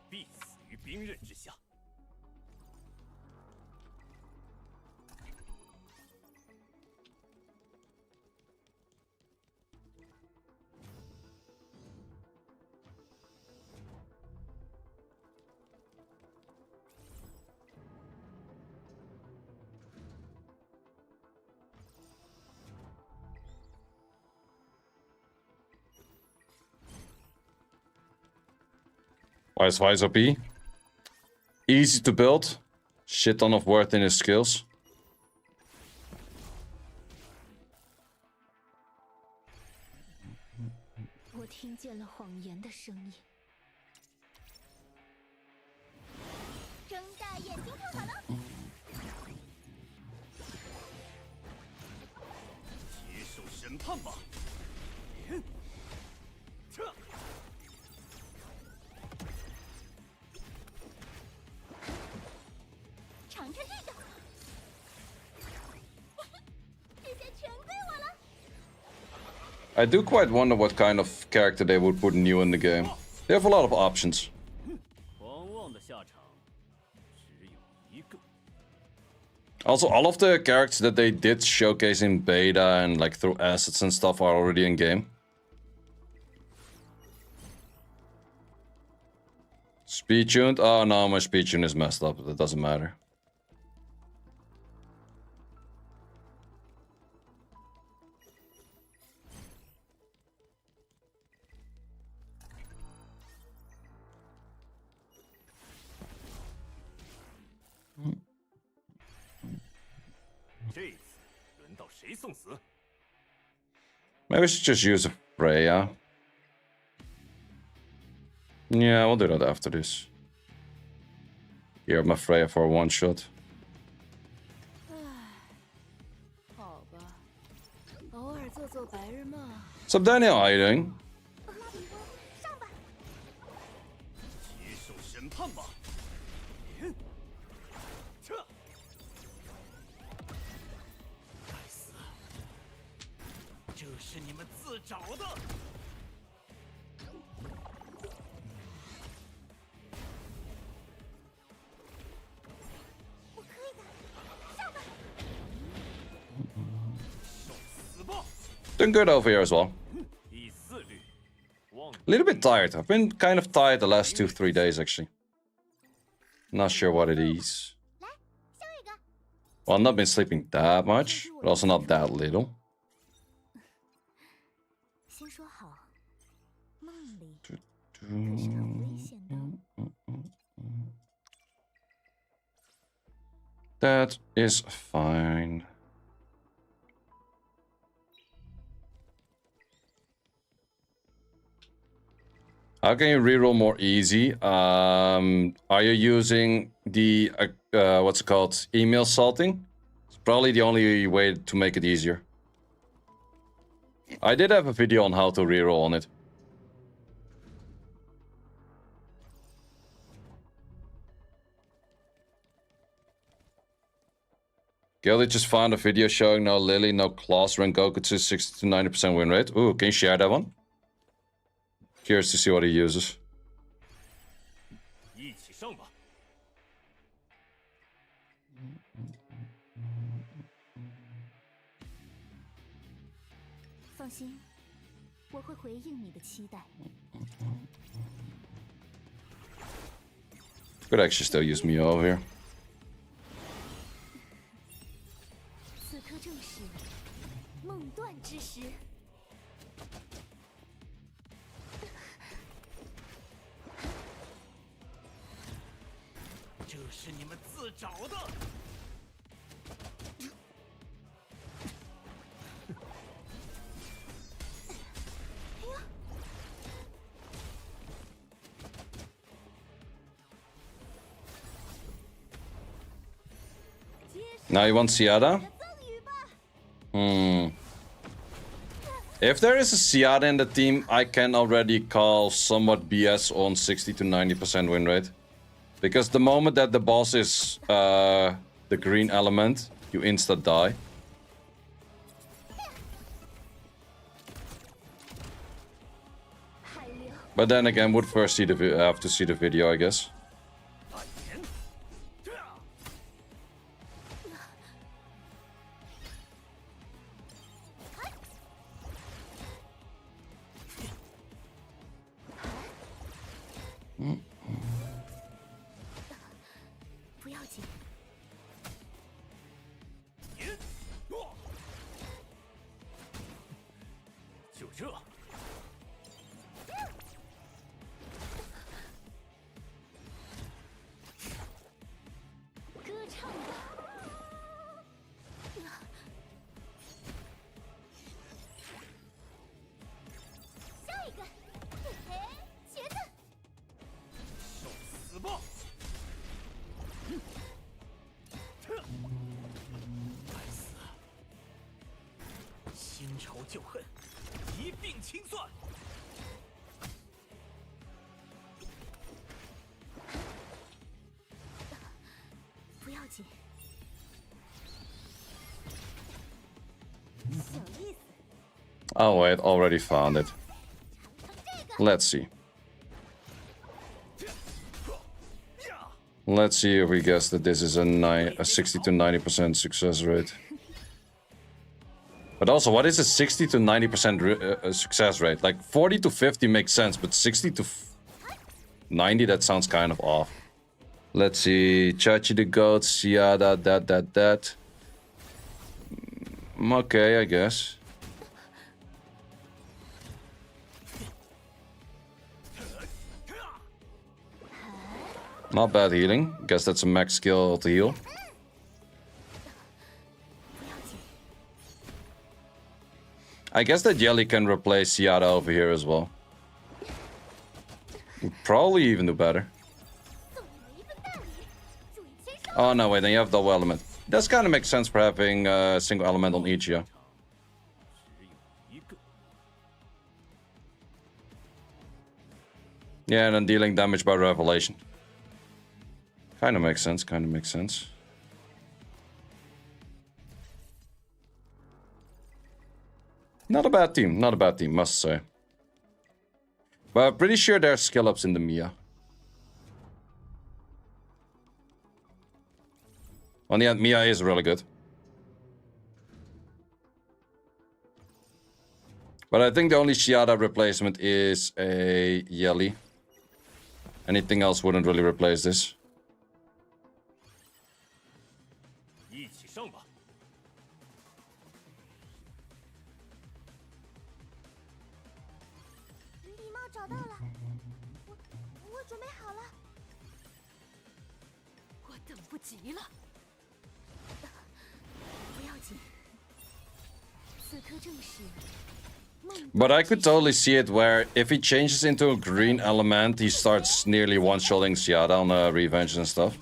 必死于兵刃之下。 Why is Wise OP? Easy to build. Shit ton of worth in his skills. 我听见了谎言的声音。睁大眼睛看好了。接受审判吧！尝尝这个，这些全归我了。 I do quite wonder what kind of character they would put new in the game. They have a lot of options. 狂妄的下场只有一个。 Also, all of the characters that they did showcase in beta and like through assets and stuff are already in game. Speed tuned? Oh no, my speed tune is messed up. That doesn't matter. Maybe we should just use a Freya. Yeah, we'll do that after this. Gear my Freya for a one shot. 好吧，偶尔做做白日梦。What's up, Daniel? How you doing? 上吧。接受审判吧！该死！这是你们自找的！我可以的，上吧。受死吧！ Doing good over here as well. 第四律，妄 A little bit tired. I've been kind of tired the last 2-3 days actually. Not sure what it is. 来，下一个。 Well, I've not been sleeping that much, but also not that little. 先说好，梦里可是很危险的。 That is fine. How can you reroll more easy? Are you using the what's it called? Email salting? It's probably the only way to make it easier. I did have a video on how to reroll on it. Gilly just found a video showing no Lily, no Claws, Rengoku to 60 to 90% win rate. Ooh, can you share that one? Curious to see what he uses. 一起上吧！放心，我会回应你的期待。 Could actually still use Mio over here. 此刻正是梦断之时。这是你们自找的！Now you want Ciara? 赠予吧。 Hmm. If there is a Seattle in the team, I can already call somewhat BS on 60 to 90% win rate. Because the moment that the boss is the green element, you insta die. But then again, would first see have to see the video, I guess. Oh wait, already found it. Let's see. Let's see if we guess that this is a 60 to 90% success rate. But also, what is a 60 to 90% success rate? Like 40 to 50 makes sense, but 60 to 90, that sounds kind of off. Let's see. Chachi the goat, Siada, that. Okay, I guess. Not bad healing. Guess that's a max skill to heal. I guess that Jelly can replace Siada over here as well. Would probably even do better. Oh no, wait, then you have double element. Does kind of make sense for having a single element on each, yeah. Yeah, and then dealing damage by revelation. Kind of makes sense, kind of makes sense. Not a bad team, must say. But I'm pretty sure there are skill ups in the Mia. On the end, Mia is really good. But I think the only Shiada replacement is a Yelly. Anything else wouldn't really replace this. But I could totally see it where if he changes into a green element, he starts nearly one-shotting Siada on revenge and stuff.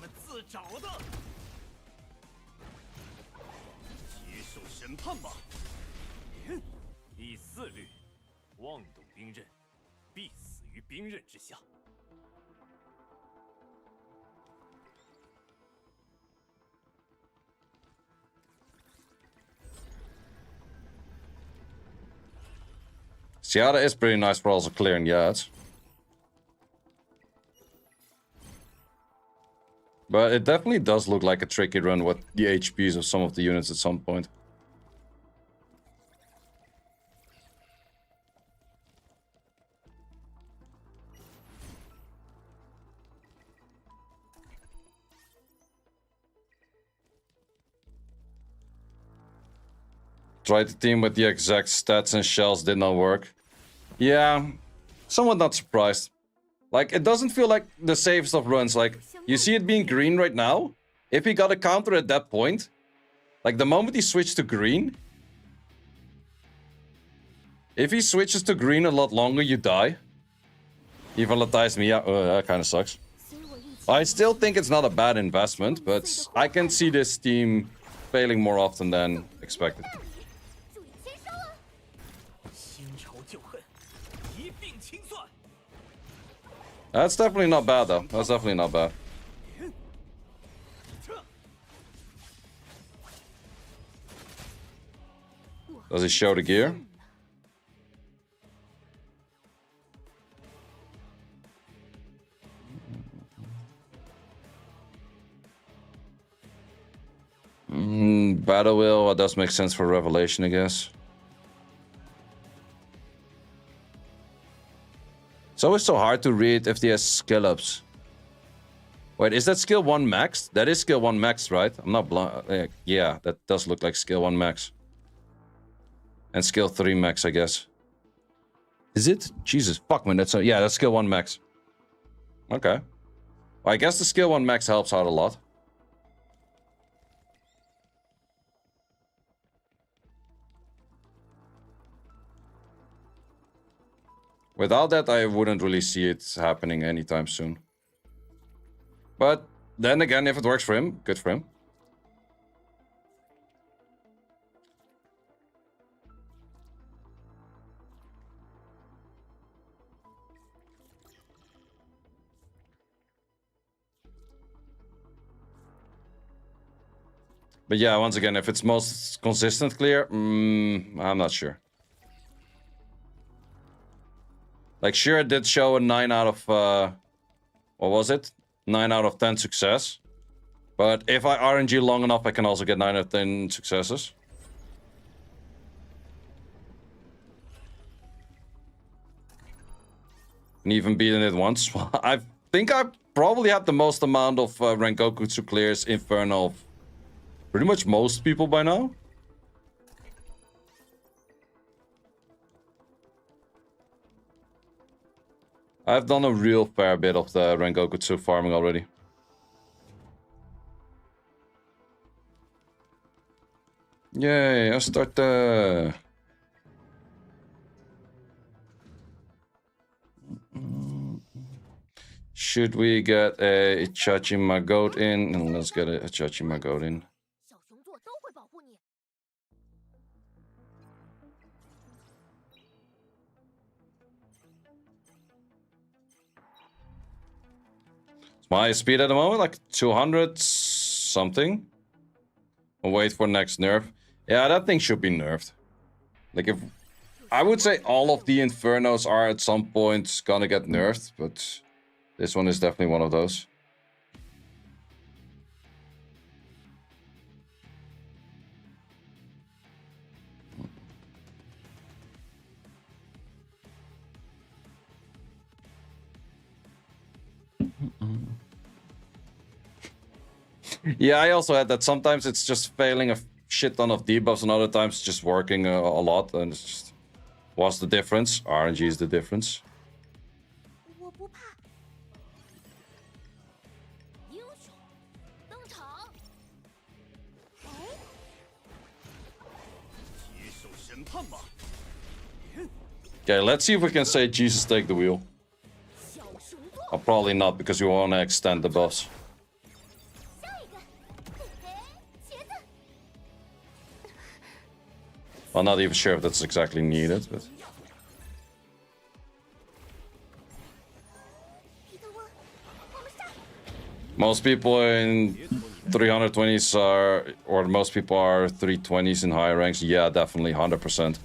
Siada is pretty nice for also clearing yards. But it definitely does look like a tricky run with the HPs of some of the units at some point. Tried to team with the exact stats and shells, did not work. Yeah, somewhat not surprised. Like, it doesn't feel like the safest of runs. Like, you see it being green right now. If he got a counter at that point, like the moment he switched to green, if he switches to green a lot longer, you die. He volatilized me, yeah, that kind of sucks. I still think it's not a bad investment, but I can see this team failing more often than expected. That's definitely not bad, though. That's definitely not bad. Does he show the gear? Battle Wheel, that does make sense for Revelation, I guess. It's always so hard to read if he has skill ups. Wait, is that skill 1 max? That is skill 1 max, right? I'm not blind. Yeah, that does look like skill 1 max. And skill 3 max, I guess. Is it? Jesus, fuck, man. That's yeah, that's skill 1 max. Okay. Well, I guess the skill 1 max helps out a lot. Without that, I wouldn't really see it happening anytime soon. But then again, if it works for him, good for him. But yeah, once again, if it's most consistent clear, I'm not sure. Like, sure, it did show a 9 out of, what was it? 9 out of 10 success. But if I RNG long enough, I can also get 9 out of 10 successes. And even beaten it once. I think I probably had the most amount of Rengoku to clears Inferno of pretty much most people by now. I've done a real fair bit of the Rengoku 2 farming already. Yay, I start the... Should we get a Itachi Magote in? And let's get a Itachi Magote in. My speed at the moment, like 200 something. I'll wait for next nerf. Yeah, that thing should be nerfed. Like, if I would say all of the Infernos are at some point gonna get nerfed, but this one is definitely one of those. Yeah, I also had that. Sometimes it's just failing a shit ton of debuffs, and other times it's just working a lot. And it's just, what's the difference? RNG is the difference. Okay, let's see if we can say Jesus take the wheel. Probably not, because we want to extend the buffs. I'm not even sure if that's exactly needed, but... Most people in 320s are... Or most people are 320s in higher ranks. Yeah, definitely, 100%.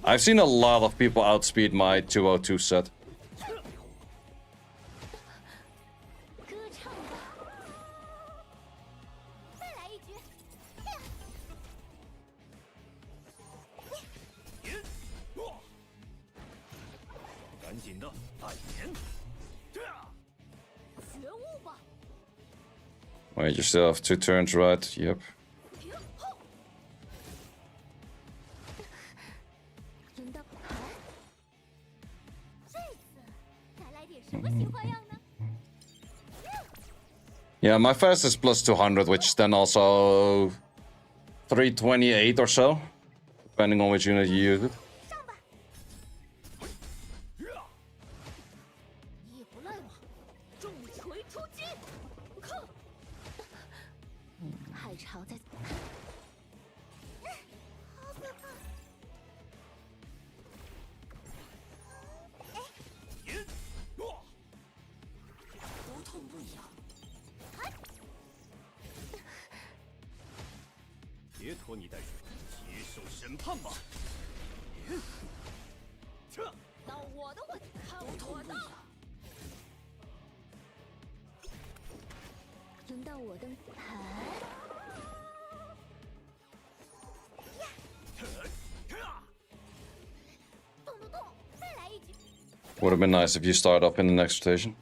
I've seen a lot of people outspeed my 202 set. Wait, you still have 2 turns, right? Yep. Yeah, my fast is plus 200, which is then also 328 or so, depending on which unit you use it. 别拖泥带水，接受审判吧。到我的位，看我的！轮到我登盘。痛痛痛！再来一局。 Would have been nice if you start up in the next rotation.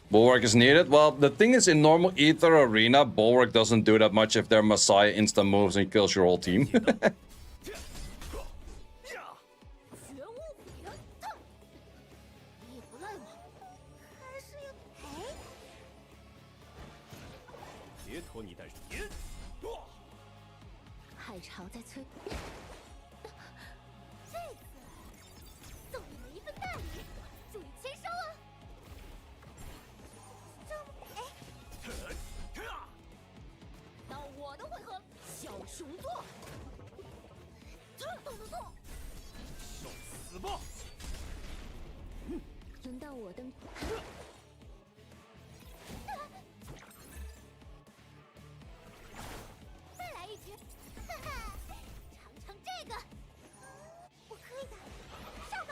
Bulwark is needed. Well, the thing is, in normal Ether Arena, Bulwark doesn't do that much if their Messiah instant moves and kills your whole team. 绝无平痛，你不赖我，还是要赔。别拖泥带水。海潮在催。这次送你们一份大礼，注意签收啊！这么，哎，到我的回合，小熊座，痛痛痛！受死吧！轮到我登。再来一局，哈哈，尝尝这个，我可以的，上吧！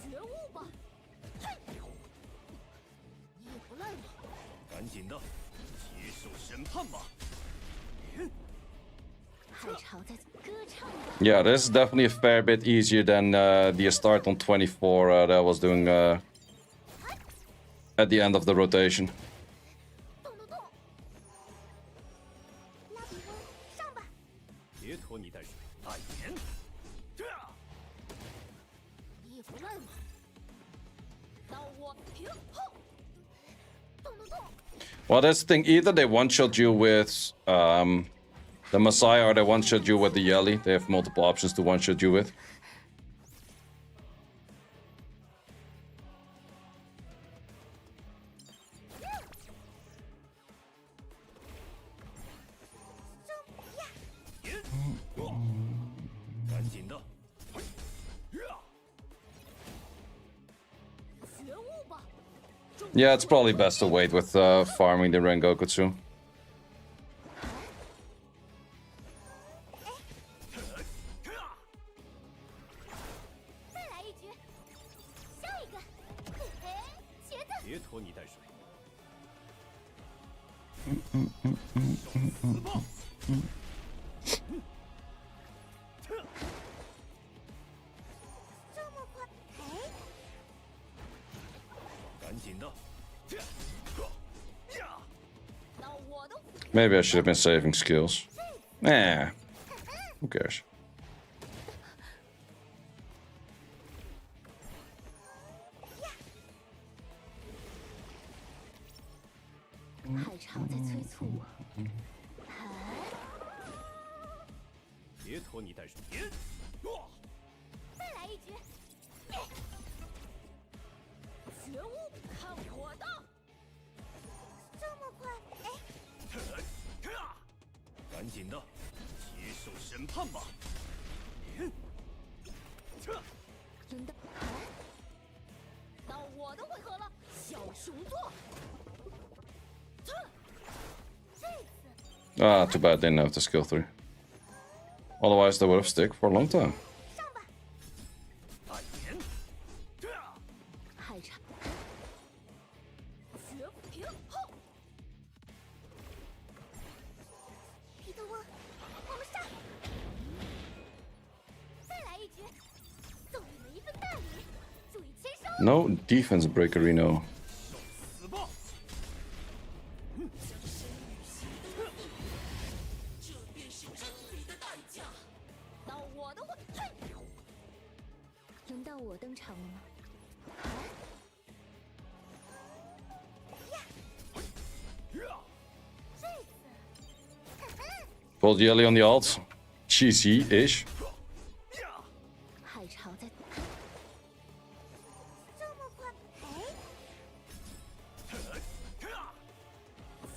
觉悟吧，嘿，你也不赖我。赶紧的，接受审判吧。海潮在歌唱吧。 Yeah, this is definitely a fair bit easier than the start on 24 that I was doing at the end of the rotation. 动动动！拉比翁，上吧！别拖泥带水，碍眼。你也不赖我。到我平后，动动动！ Well, that's the thing. Either they one-shot you with the Messiah or they one-shot you with the Yelly. They have multiple options to one-shot you with. 赶紧的。觉悟吧！ Yeah, it's probably best to wait with farming the Rengokutsu. 再来一局，下一个，嘿嘿，茄子。别拖泥带水。受死吧！这么快？哎，赶紧的。到我的 Maybe I should have been saving skills. Eh, who cares? 海潮在催促我。别拖泥带水。再来一局。觉悟，看我的！这么快？哎，赶紧的，接受审判吧。轮到我的回合了，小熊座。这次 Ah, too bad they didn't have the skill 3. Otherwise, they would have stick for a long time. 上吧，碍眼。海潮。绝平后。皮特翁，我们上！再来一局，送你们一份大礼，注意签收。 No defense breaker, Reno. 死吧！到我的位，嘿！轮到我登场了吗？这次， Pulled Yelly on the ult. Cheesy-ish. 海潮在。这么快？哎！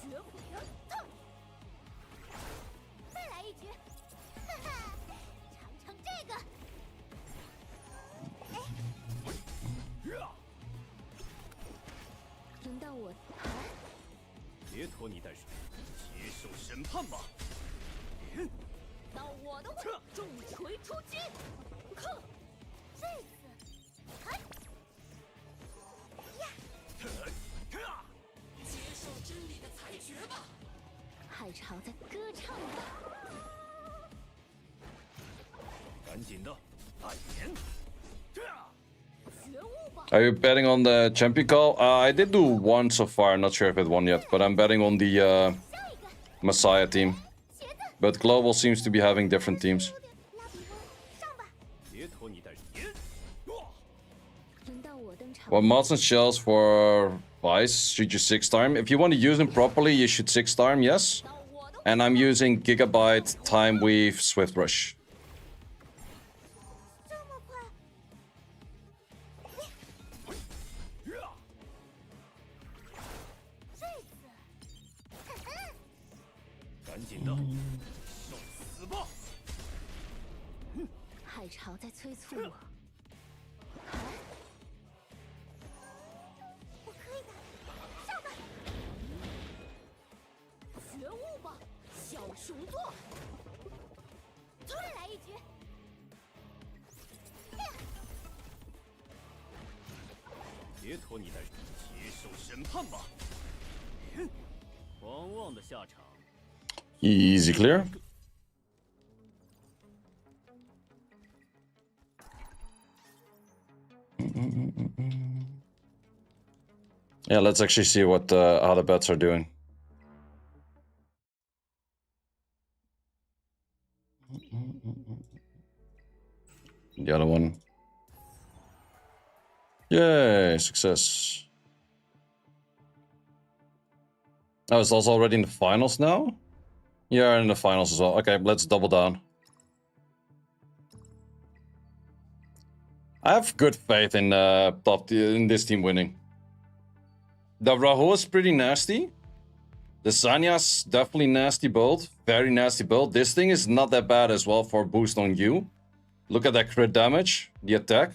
绝不平痛！再来一局，哈哈，尝尝这个。哎，轮到我。别拖拖泥带水，接受审判吧。到我的位，重锤出击！哼，这次，嘿，呀，接受真理的裁决吧。海潮在歌唱吧。赶紧的，暗炎。觉悟吧。 Are you betting on the champion call? I did do one so far. Not sure if it won yet, but I'm betting on the 下一个， Messiah team. 茄子， But Global seems to be having different teams. 拉比翁，上吧。别拖泥带水。轮到我登场。 What mods and shells for Vice should you 6-star him? If you want to use him properly, you should 6-star him, yes. 到我的位， And I'm using Gigabyte, Time Weave, Swift Rush. 这么快？这次，赶紧的，受死吧！海潮在催促我。我可以的，上吧！觉悟吧，小熊座！再来一局！别拖泥带水，接受审判吧。狂妄的下场。 Easy clear. Yeah, let's actually see what how the bets are doing. The other one. Yay, success. Oh, it's also already in the finals now? Yeah, in the finals as well. Okay, let's double down. I have good faith in in this team winning. The Raho is pretty nasty. The Sanya's definitely nasty build. Very nasty build. This thing is not that bad as well for boost on you. Look at that crit damage. The attack.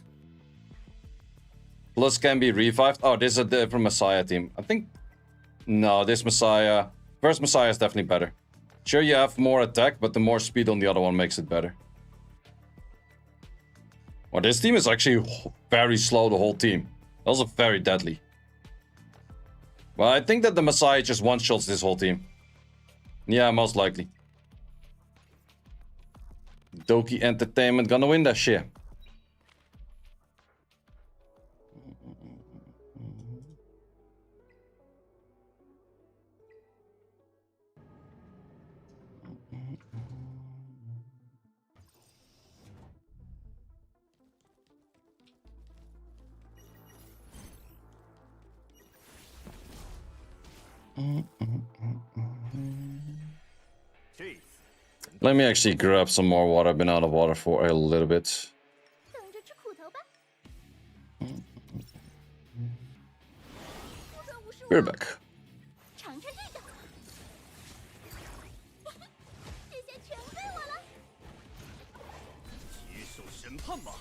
Plus can be revived. Oh, this is a different Messiah team. I think... No, this Messiah... First Messiah is definitely better. Sure, you have more attack, but the more speed on the other one makes it better. Well, this team is actually very slow, the whole team. Also very deadly. Well, I think that the Messiah just one-shots this whole team. Yeah, most likely. Doki Entertainment gonna win that shit. Let me actually grab some more water. I've been out of water for a little bit. 等着吃苦头吧。不准无视我。 We're back. 尝尝这个，这些全归我了。接受审判吧。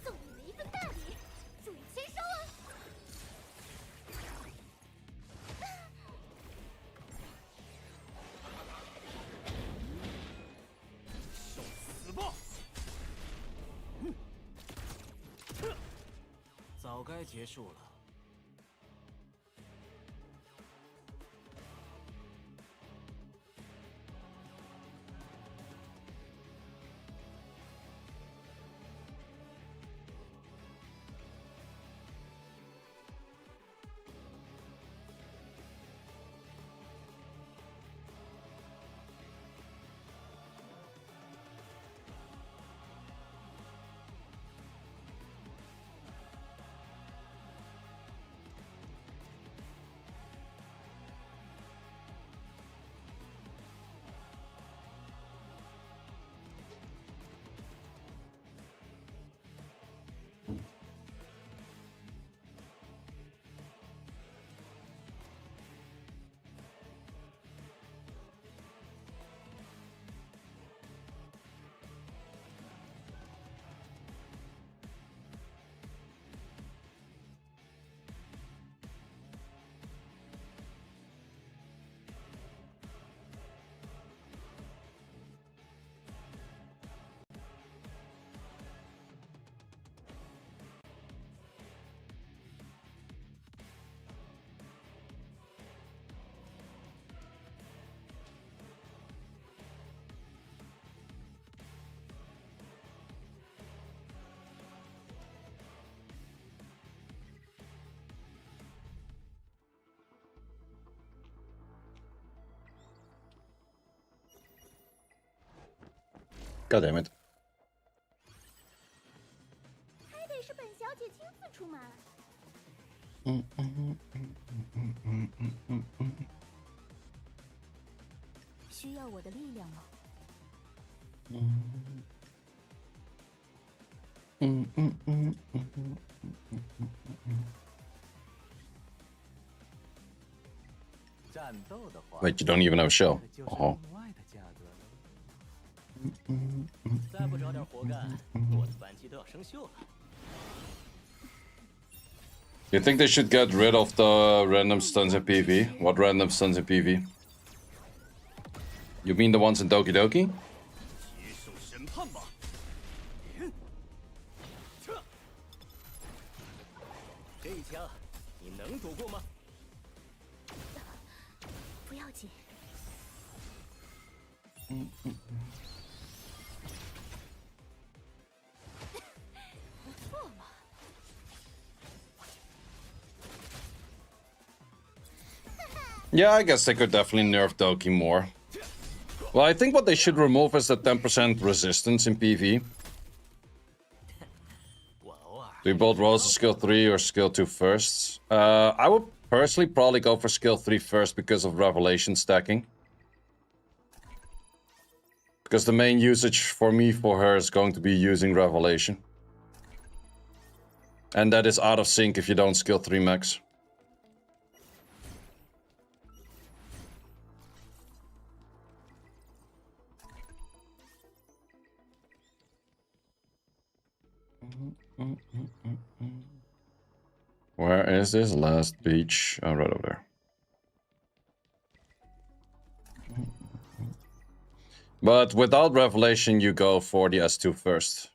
送你们一份大礼，注意签收啊！受死吧！早该结束了。God damn it. 还得是本小姐亲自出马。需要我的力量吗？Wait, you don't even have a shell. Oh. 再不找点活干，我的扳机都要生锈了。 You think they should get rid of the random stuns in PV? What random stuns in PV? You mean the ones in Doki Doki? 接受审判吧。这一枪你能躲过吗？不要紧。不错嘛。 Yeah, I guess they could definitely nerf Doki more. Well, I think what they should remove is the 10% resistance in PV. Do you build Rose skill 3 or skill 2 first? I would personally probably go for skill 3 first because of Revelation stacking. Because the main usage for me for her is going to be using Revelation. And that is out of sync if you don't skill 3 max. Where is this last beach? Oh, right over there. But without Revelation, you go for the S2 first.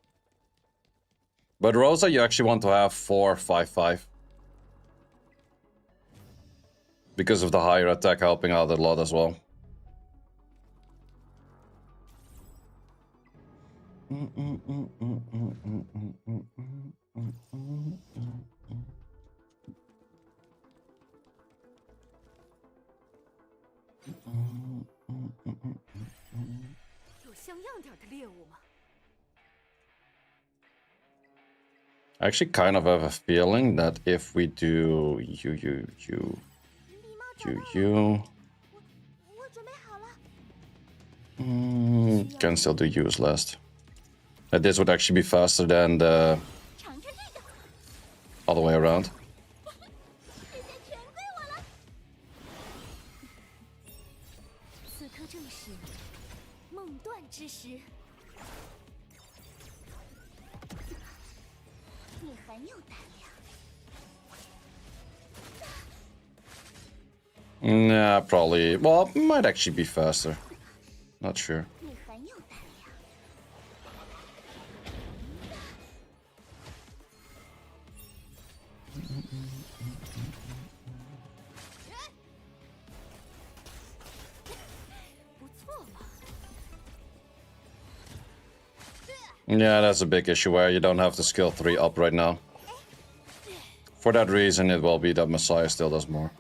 But Rosa, you actually want to have 4-5-5. Because of the higher attack helping out a lot as well. I actually kind of have a feeling that if we do you can still do use last. That this would actually be faster than the other way around. Nah, probably. Well, it might actually be faster. Not sure. Yeah, that's a big issue where you don't have the skill 3 up right now. For that reason, it will be that Messiah still does more.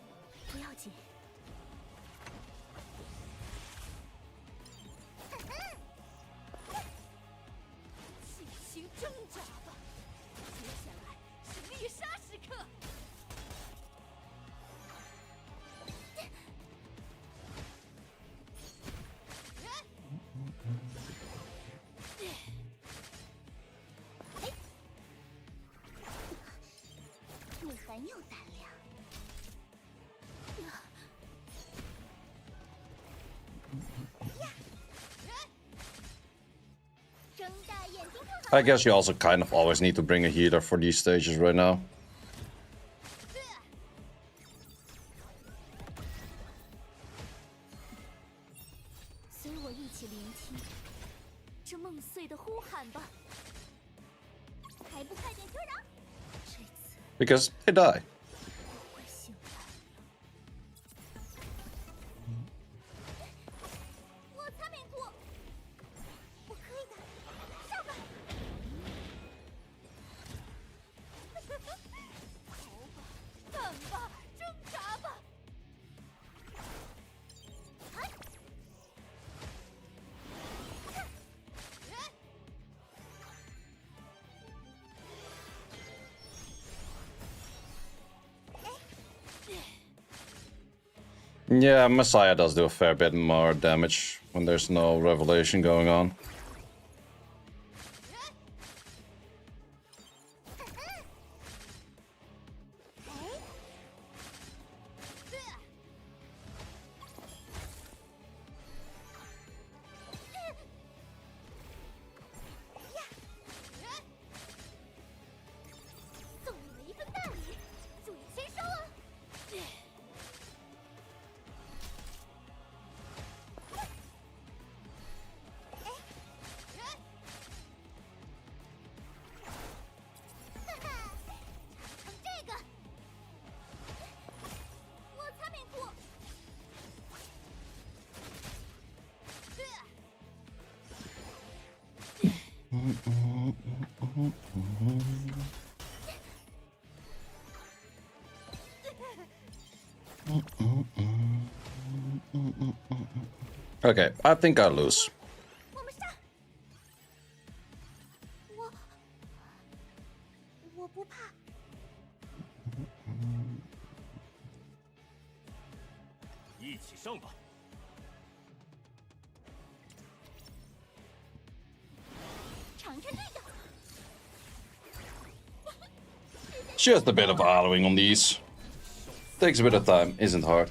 I guess you also kind of always need to bring a healer for these stages right now. Because they die. Yeah, Messiah does do a fair bit more damage when there's no revelation going on. Okay, I think I lose. 我不怕。一起上吧！ Just a bit of hollowing on these. Takes a bit of time, isn't hard.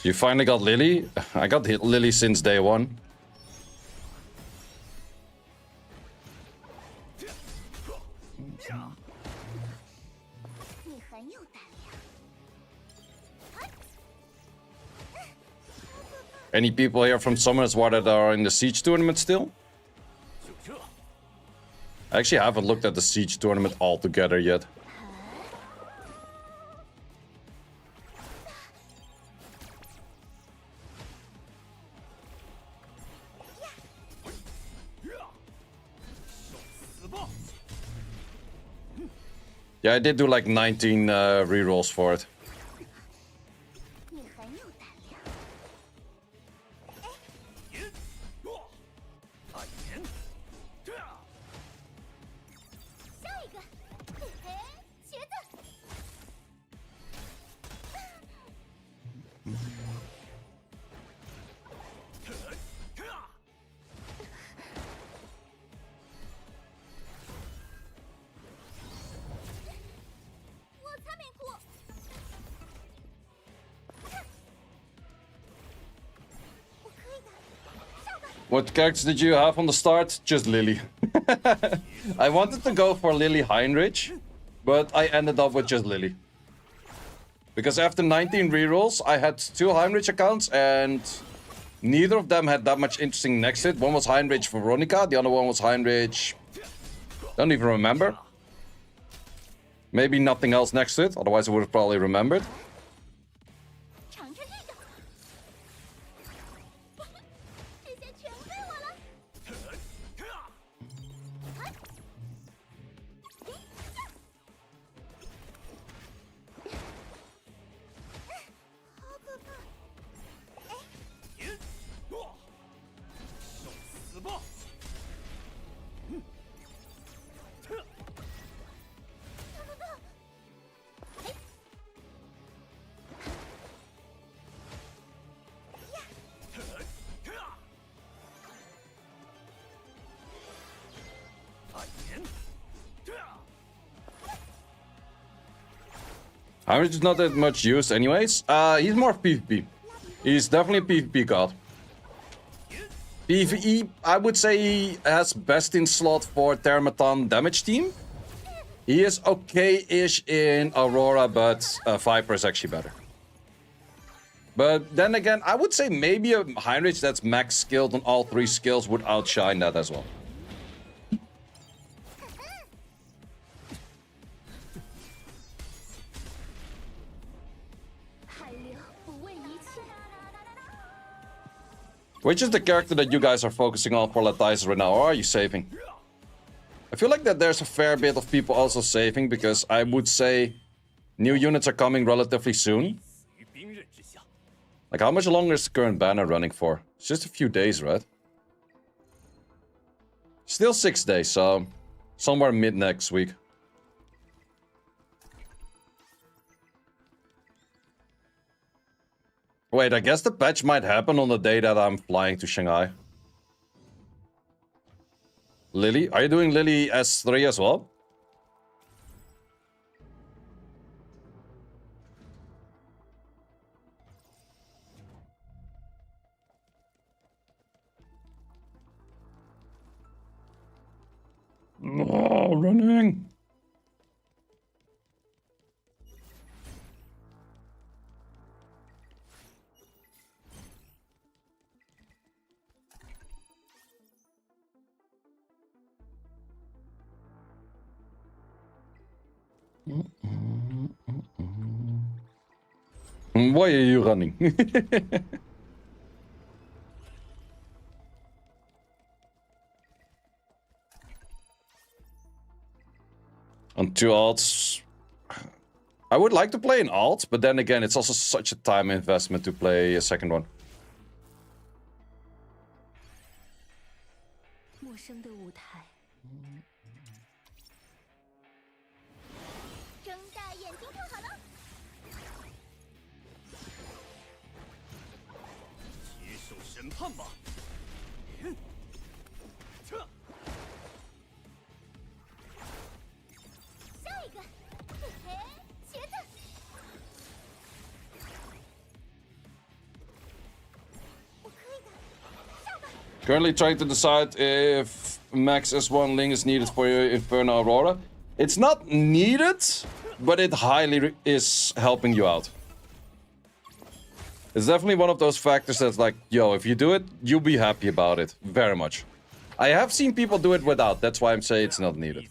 You finally got Lily? I got Lily since day one. Any people here from Summoners War that are in the Siege tournament still? I actually haven't looked at the Siege tournament altogether yet. Yeah, I did do like 19 rerolls for it. What characters did you have on the start? Just Lily. I wanted to go for Lily Heinrich, but I ended up with just Lily. Because after 19 rerolls, I had 2 Heinrich accounts and neither of them had that much interesting next to it. One was Heinrich Veronica, the other one was Heinrich... Don't even remember. Maybe nothing else next to it, otherwise I would have probably remembered. Heinrich is not that much used anyways. He's more PvP. He's definitely a PvP god. PvE, I would say he has best in slot for Termaton damage team. He is okay-ish in Aurora, but Viper is actually better. But then again, I would say maybe a Heinrich that's max skilled on all 3 skills would outshine that as well. Which is the character that you guys are focusing on for Latias right now, or are you saving? I feel like that there's a fair bit of people also saving, because I would say new units are coming relatively soon. Like, how much longer is the current banner running for? It's just a few days, right? Still 6 days, so somewhere mid next week. Wait, I guess the patch might happen on the day that I'm flying to Shanghai. Lily? Are you doing Lily S3 as well? No, running. Why are you running? On 2 alts. I would like to play an alt, but then again, it's also such a time investment to play a second one. Currently trying to decide if max S1 Ling is needed for your Inferno Aurora. It's not needed, but it highly is helping you out. It's definitely one of those factors that's like, yo, if you do it, you'll be happy about it. Very much. I have seen people do it without, that's why I'm saying it's not needed.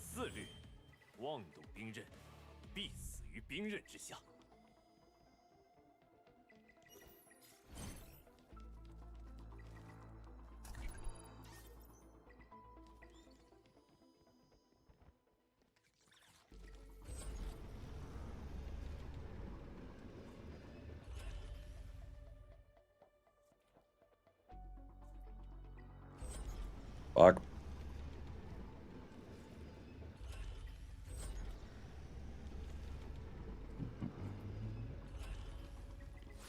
Fuck.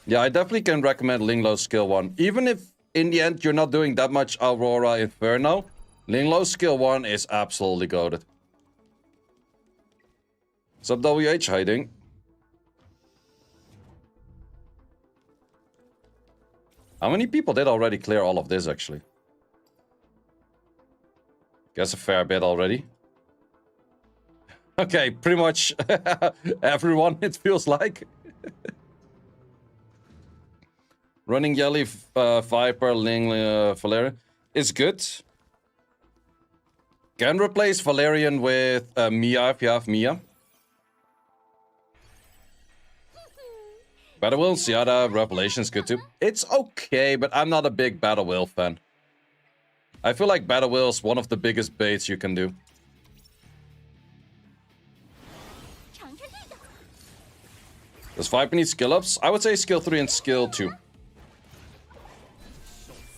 Yeah, I definitely can recommend Linglow's skill 1. Even if in the end you're not doing that much Aurora Inferno, Linglow's skill 1 is absolutely goated. What's up, WH? Hiding. How many people did already clear all of this, actually? Guess a fair bit already. Okay, pretty much everyone, it feels like. Running Yelly, Viper, Ling, Valerian is good. Can replace Valerian with Mia if you have Mia. Battle Will, Seada, Revelation is good too. It's okay, but I'm not a big Battle Will fan. I feel like Battle Will is one of the biggest baits you can do. Does Viper need skill ups? I would say skill 3 and skill 2.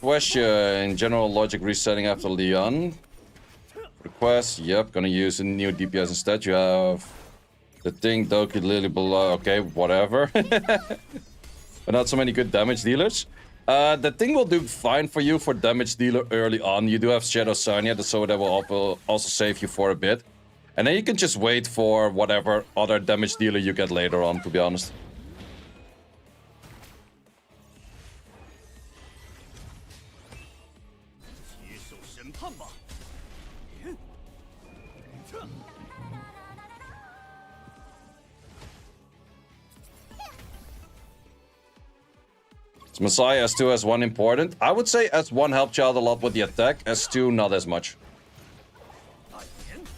Question, general logic resetting after Leon. Request, yep, gonna use a new DPS instead. You have the thing, Doki, Lily below, okay, whatever. But not so many good damage dealers. The thing will do fine for you for damage dealer early on. You do have Shadow Sanya, so that will also save you for a bit. And then you can just wait for whatever other damage dealer you get later on, to be honest. Is Messiah S2 S1 important? I would say S1 helped you out a lot with the attack, S2 not as much.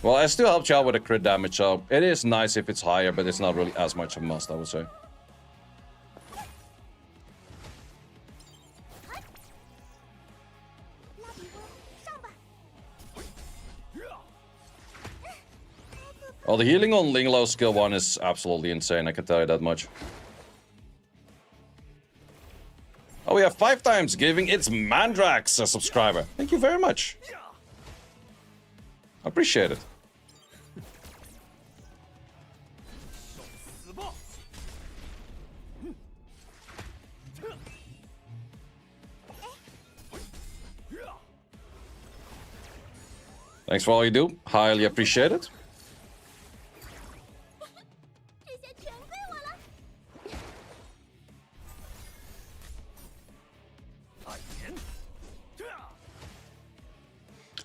Well, S2 helped you out with the crit damage, so it is nice if it's higher, but it's not really as much of a must, I would say. Oh, the healing on Linglo skill 1 is absolutely insane, I can tell you that much. Oh, we have 5 times giving it's Mandrax a subscriber. Thank you very much. I appreciate it. Thanks for all you do. Highly appreciate it.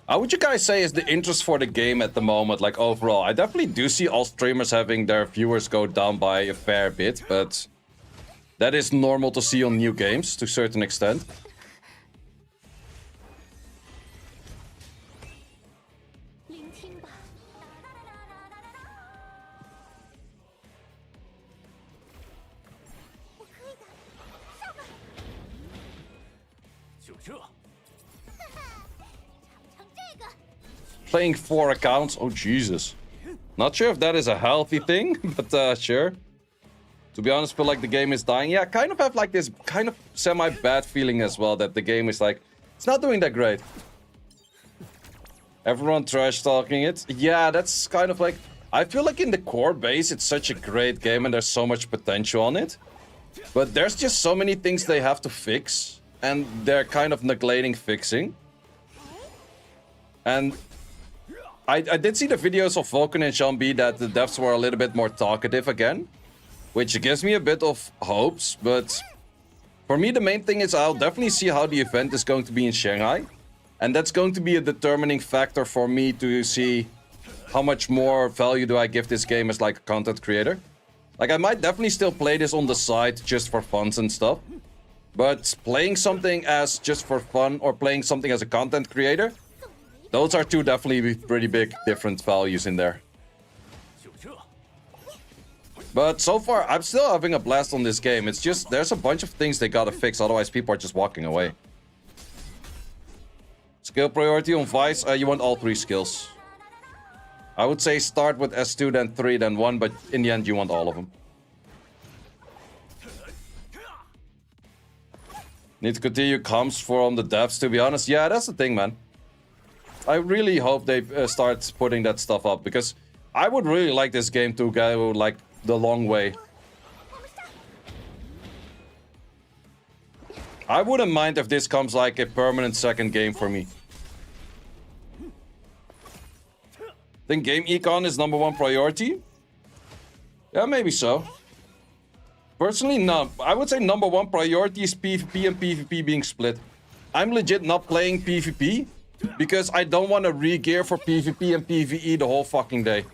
How would you guys say is the interest for the game at the moment, like overall? I definitely do see all streamers having their viewers go down by a fair bit, but that is normal to see on new games to a certain extent. Playing 4 accounts? Oh, Jesus. Not sure if that is a healthy thing, but sure. To be honest, feel like the game is dying. Yeah, I kind of have like this kind of semi-bad feeling as well that the game is like, it's not doing that great. Everyone trash-talking it. Yeah, that's kind of like, I feel like in the core base, it's such a great game and there's so much potential on it. But there's just so many things they have to fix, and they're kind of neglecting fixing. And I did see the videos of Vulcan and Sean B that the devs were a little bit more talkative again, which gives me a bit of hopes, but for me the main thing is I'll definitely see how the event is going to be in Shanghai, and that's going to be a determining factor for me to see how much more value do I give this game as like a content creator. Like I might definitely still play this on the side just for funs and stuff, but playing something as just for fun or playing something as a content creator, those are two definitely pretty big different values in there. But so far, I'm still having a blast on this game. It's just, there's a bunch of things they gotta fix, otherwise people are just walking away. Skill priority on Vice, you want all 3 skills. I would say start with S2, then 3, then 1, but in the end you want all of them. Need to continue comms from the devs, to be honest. Yeah, that's the thing, man. I really hope they start putting that stuff up, because I would really like this game to go like the long way. I wouldn't mind if this comes like a permanent second game for me. Think game econ is #1 priority? Yeah, maybe so. Personally, no. I would say #1 priority is PvP and PvP being split. I'm legit not playing PvP because I don't want to re-gear for PvP and PvE the whole fucking day.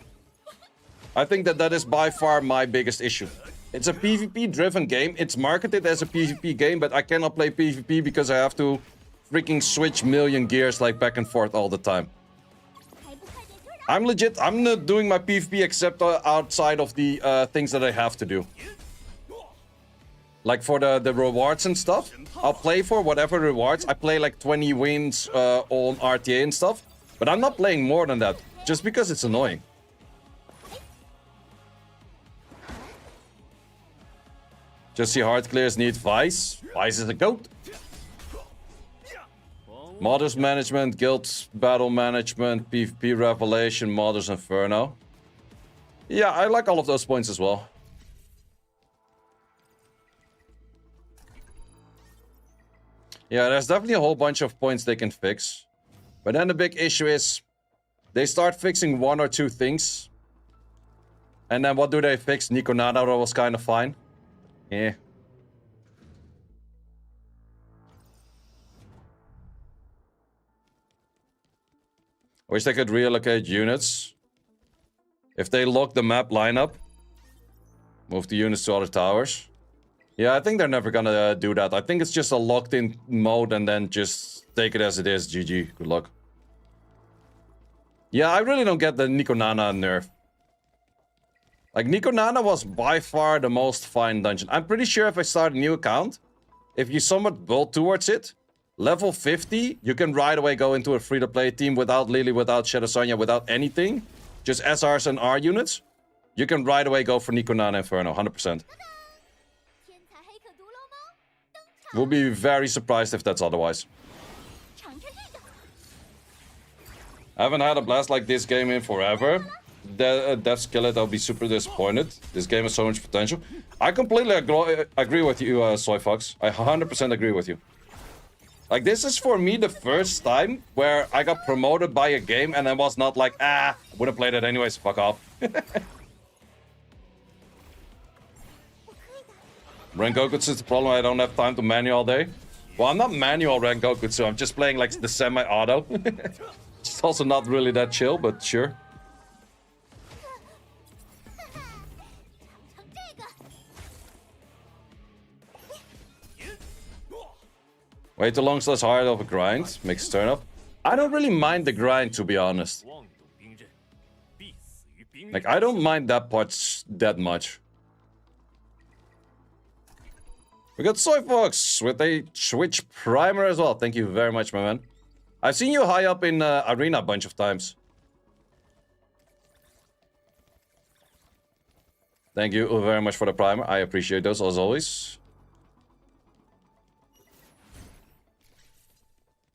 I think that is by far my biggest issue. It's a PvP-driven game. It's marketed as a PvP game, but I cannot play PvP because I have to freaking switch million gears like back and forth all the time. I'm legit. I'm not doing my PvP except outside of the things that I have to do. Like for the rewards and stuff, I'll play for whatever rewards. I play like 20 wins on RTA and stuff, but I'm not playing more than that, just because it's annoying. Just see hard clears need Vice. Vice is a goat. Modders management, guild battle management, PvP revelation, Modders Inferno. Yeah, I like all of those points as well. Yeah, there's definitely a whole bunch of points they can fix. But then the big issue is they start fixing 1 or 2 things. And then what do they fix? Nico Nadaro was kind of fine. Yeah. I wish they could reallocate units. If they lock the map lineup, move the units to other towers. Yeah, I think they're never gonna do that. I think it's just a locked-in mode and then just take it as it is. GG. Good luck. Yeah, I really don't get the Nico Nana nerf. Like, Nico Nana was by far the most fine dungeon. I'm pretty sure if I start a new account, if you somewhat build towards it, level 50, you can right away go into a free-to-play team without Lily, without Shadow Sonya, without anything. Just SRs and R units. You can right away go for Nico Nana Inferno, 100%. We'll be very surprised if that's otherwise. I haven't had a blast like this game in forever. Death Skillet, I'll be super disappointed. This game has so much potential. I completely agree with you, Soy Fox. I 100% agree with you. Like, this is for me the first time where I got promoted by a game and I was not like, I wouldn't play that anyways, fuck off. Renkokutsu is the problem, I don't have time to manual all day. Well, I'm not manual Renkokutsu, I'm just playing like the semi-auto. It's also not really that chill, but sure. Way too long, so it's hard of a grind. Makes turn up. I don't really mind the grind, to be honest. Like, I don't mind that part that much. We got Soy Fox with a Switch Primer as well. Thank you very much, my man. I've seen you high up in Arena a bunch of times. Thank you very much for the Primer. I appreciate those as always.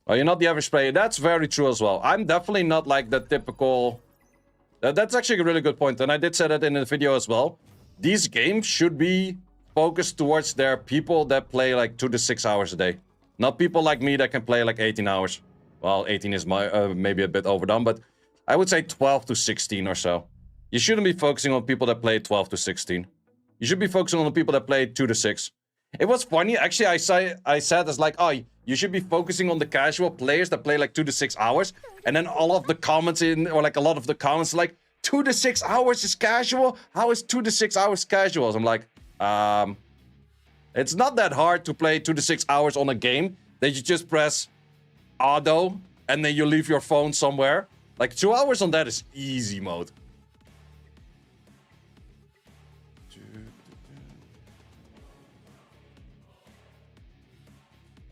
Oh, you're not the average player. That's very true as well. I'm definitely not like the typical... That's actually a really good point, and I did say that in the video as well. These games should be focused towards their people that play like 2 to 6 hours a day. Not people like me that can play like 18 hours. Well, 18 is maybe a bit overdone, but I would say 12 to 16 or so. You shouldn't be focusing on people that play 12 to 16. You should be focusing on the people that play 2 to 6. It was funny, actually, I said as like, oh, you should be focusing on the casual players that play like 2 to 6 hours. And then all of the comments or like a lot of the comments like, 2 to 6 hours is casual? How is 2 to 6 hours casual? So I'm like, it's not that hard to play 2 to 6 hours on a game. That you just press auto and then you leave your phone somewhere. Like 2 hours on that is easy mode.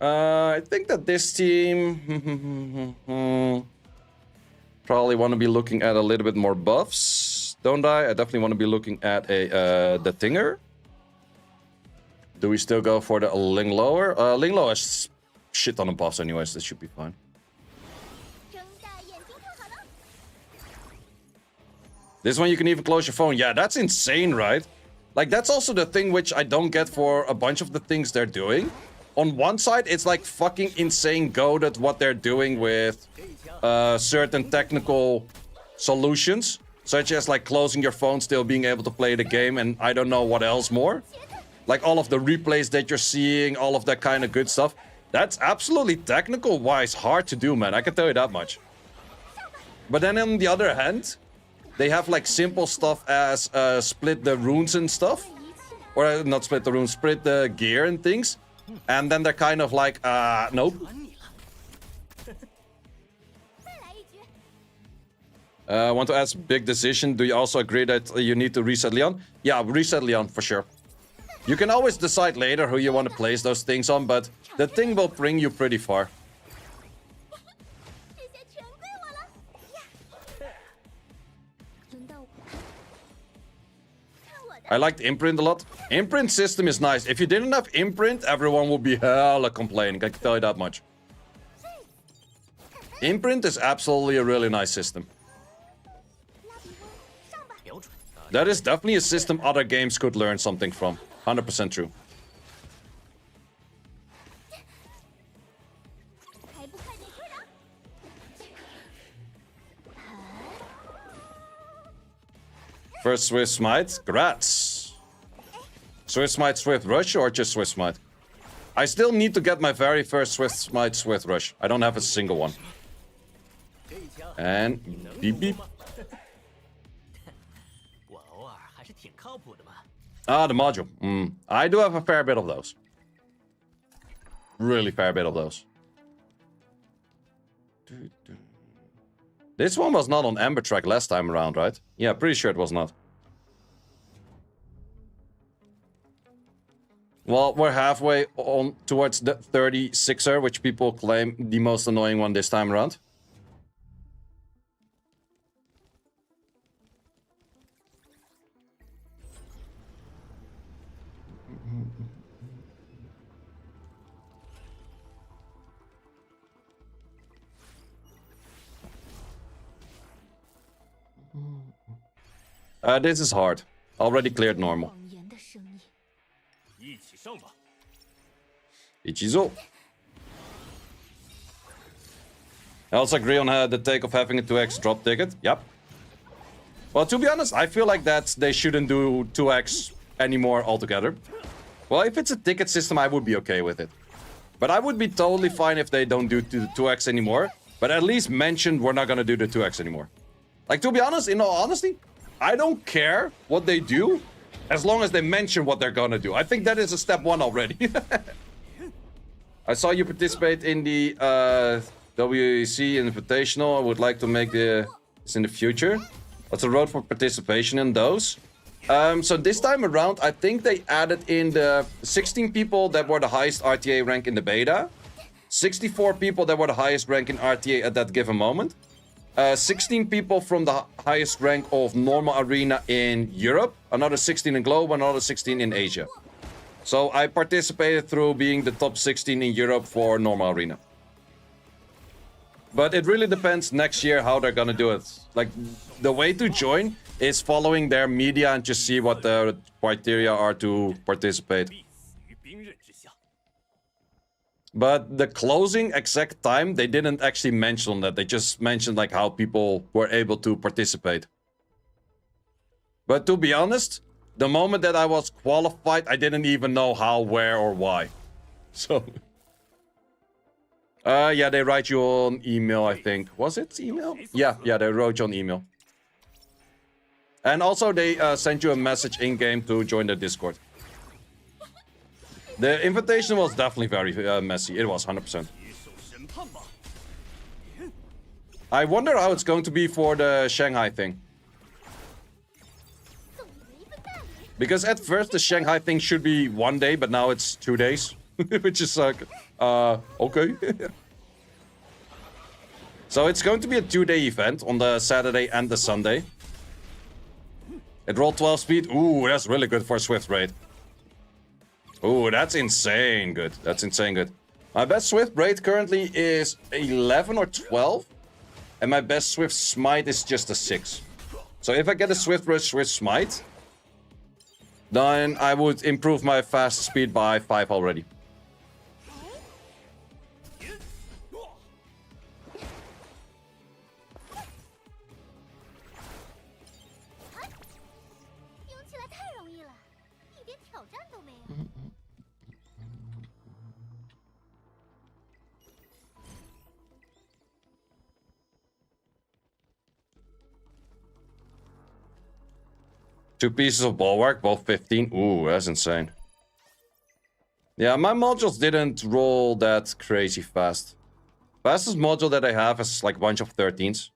I think that this team probably want to be looking at a little bit more buffs, don't I? I definitely want to be looking at the Thinger. Do we still go for the Ling Lower? Ling Lower has shit ton of buffs anyways, this should be fine. This one you can even close your phone. Yeah, that's insane, right? Like, that's also the thing which I don't get for a bunch of the things they're doing. On one side, it's like fucking insane goated what they're doing with certain technical solutions. Such as like closing your phone, still being able to play the game, and I don't know what else more. Like all of the replays that you're seeing, all of that kind of good stuff. That's absolutely technical-wise hard to do, man. I can tell you that much. But then on the other hand, they have like simple stuff as split the runes and stuff. Or not split the runes, split the gear and things. And then they're kind of like, nope. I want to ask, big decision. Do you also agree that you need to reset Leon? Yeah, reset Leon for sure. You can always decide later who you want to place those things on, but the thing will bring you pretty far. I liked Imprint a lot. Imprint system is nice. If you didn't have Imprint, everyone would be hella complaining. I can tell you that much. Imprint is absolutely a really nice system. That is definitely a system other games could learn something from. 100% true. First Swift Smite, grats. Swift Smite, Swift Rush, or just Swift Smite? I still need to get my very first Swift Smite, Swift Rush. I don't have a single one. And beep beep. Ah, the module. I do have a fair bit of those. Really fair bit of those. This one was not on Ember track last time around, right? Yeah, pretty sure it was not. Well, we're halfway on towards the 36er, which people claim the most annoying one this time around. This is hard. Already cleared normal. 谎言的声音。一起上吧。 Ichizo. I also agree on the take of having a 2x drop ticket. Yep. Well, to be honest, I feel like that they shouldn't do 2x anymore altogether. Well, if it's a ticket system, I would be okay with it. But I would be totally fine if they don't do 2x anymore. But at least mention we're not gonna do the 2x anymore. Like, to be honest, in all honesty, I don't care what they do, as long as they mention what they're gonna do. I think that is a step one already. I saw you participate in the WEC Invitational. I would like to make this in the future. What's the road for participation in those? So this time around, I think they added in the 16 people that were the highest RTA rank in the beta. 64 people that were the highest rank in RTA at that given moment. 16 people from the highest rank of normal arena in Europe, another 16 in Globe, another 16 in Asia. So I participated through being the top 16 in Europe for normal arena. But it really depends next year how they're gonna do it. Like, the way to join is following their media and just see what the criteria are to participate. 必死于兵刃之下。 But the closing exact time, they didn't actually mention that. They just mentioned like how people were able to participate. But to be honest, the moment that I was qualified, I didn't even know how, where, or why. So... yeah, they write you on email, I think. Was it email? Yeah, they wrote you on email. And also they sent you a message in-game to join the Discord. The invitation was definitely very messy. It was 100%. 接受审判吧。 I wonder how it's going to be for the Shanghai thing. 送你们一份大礼。 Because at first the Shanghai thing should be 1 day, but now it's 2 days. Which is like, okay. So it's going to be a 2-day event on the Saturday and the Sunday. It rolled 12 speed. Ooh, that's really good for Swift Raid. Ooh, that's insane good. That's insane good. My best Swift Raid currently is 11 or 12. And my best Swift Smite is just a 6. So if I get a Swift Raid Swift Smite, then I would improve my fast speed by 5 already. 用起来太容易了，一点挑战都没有。 2 pieces of bulwark, both 15. Ooh, that's insane. Yeah, my modules didn't roll that crazy fast. Fastest module that I have is like a bunch of 13s.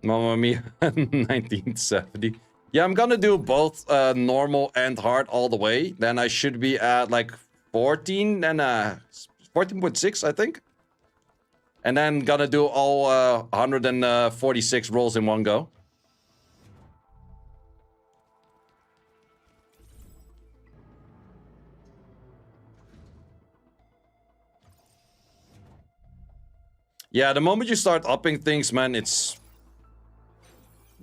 Mamma Mia, 1970. Yeah, I'm gonna do both normal and hard all the way. Then I should be at like 14 and 14.6, I think. And then gonna do all 146 rolls in one go. Yeah, the moment you start upping things, man, it's...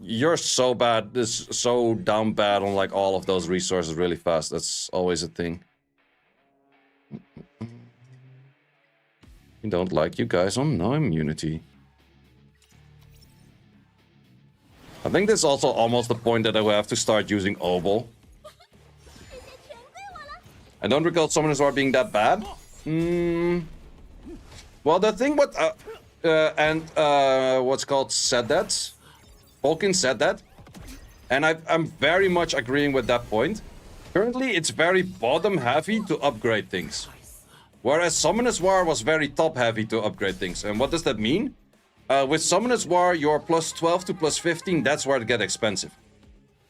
you're so bad. This so down bad on like all of those resources really fast. That's always a thing. I don't like you guys on no immunity. I think this is also almost the point that I will have to start using Obol. I don't recall Summoners War being that bad. Well, the thing what what's called said that. Tolkien said that, and I'm very much agreeing with that point. Currently, it's very bottom heavy to upgrade things, whereas Summoners War was very top heavy to upgrade things. And what does that mean? With Summoners War, your plus 12 to plus 15, that's where it gets expensive.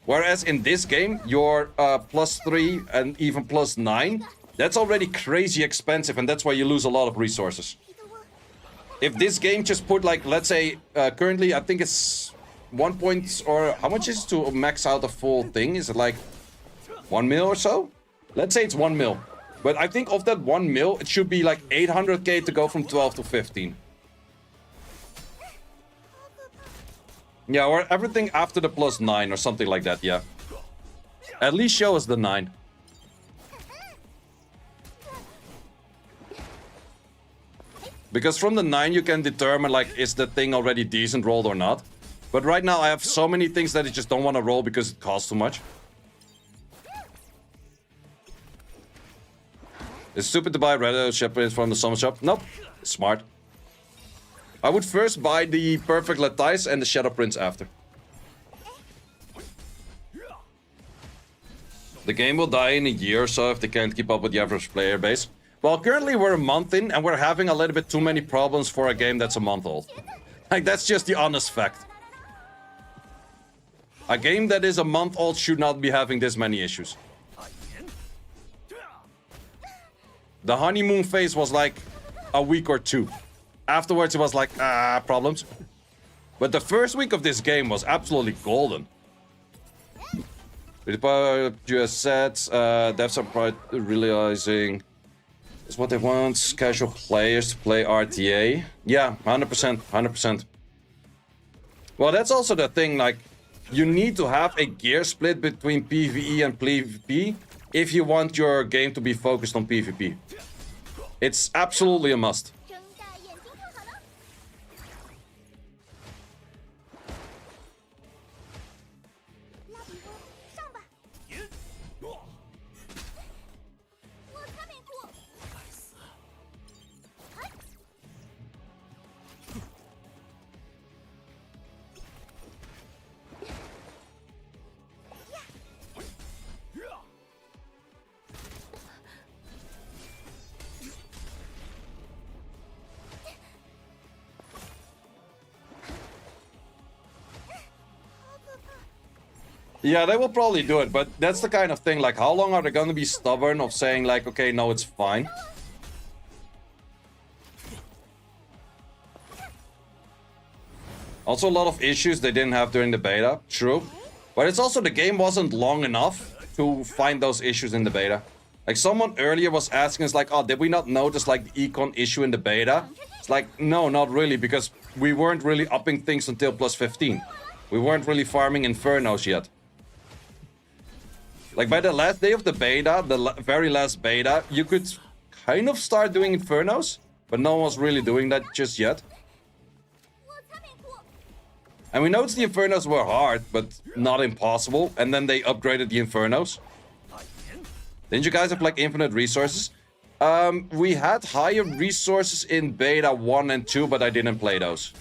Whereas in this game, your plus 3 and even plus 9, that's already crazy expensive, and that's why you lose a lot of resources. If this game just put like, let's say, currently I think it's 1 point, or how much is it to max out a full thing? Is it like 1 mil or so? Let's say it's 1 mil. But I think of that 1 mil, it should be like 800k to go from 12 to 15. Yeah, or everything after the plus 9 or something like that, yeah. At least show us the 9. Because from the 9 you can determine like, is the thing already decent rolled or not. But right now I have so many things that I just don't want to roll because it costs too much. It's stupid to buy red shepherds from the summon shop. Nope. Smart. I would first buy the perfect Latice and the Shadow Prince after. The game will die in a year or so if they can't keep up with the average player base. Well, currently we're a month in and we're having a little bit too many problems for a game that's a month old. Like, that's just the honest fact. A game that is a month old should not be having this many issues. The honeymoon phase was like a week or two. Afterwards it was like, problems. But the first week of this game was absolutely golden. With the US sets, devs are realizing is what they want, casual players to play RTA. Yeah, 100%, 100%. Well, that's also the thing, like, you need to have a gear split between PvE and PvP if you want your game to be focused on PvP. It's absolutely a must. Yeah, they will probably do it, but that's the kind of thing, like, how long are they gonna be stubborn of saying, like, okay, no, it's fine? Also, a lot of issues they didn't have during the beta, true. But it's also the game wasn't long enough to find those issues in the beta. Like, someone earlier was asking us, like, oh, did we not notice, like, the econ issue in the beta? It's like, no, not really, because we weren't really upping things until plus 15. We weren't really farming Infernos yet. Like, by the last day of the beta, the very last beta, you could kind of start doing Infernos, but no one was really doing that just yet. And we noticed the Infernos were hard, but not impossible, and then they upgraded the Infernos. Didn't you guys have, like, infinite resources? We had higher resources in beta 1 and 2, but I didn't play those.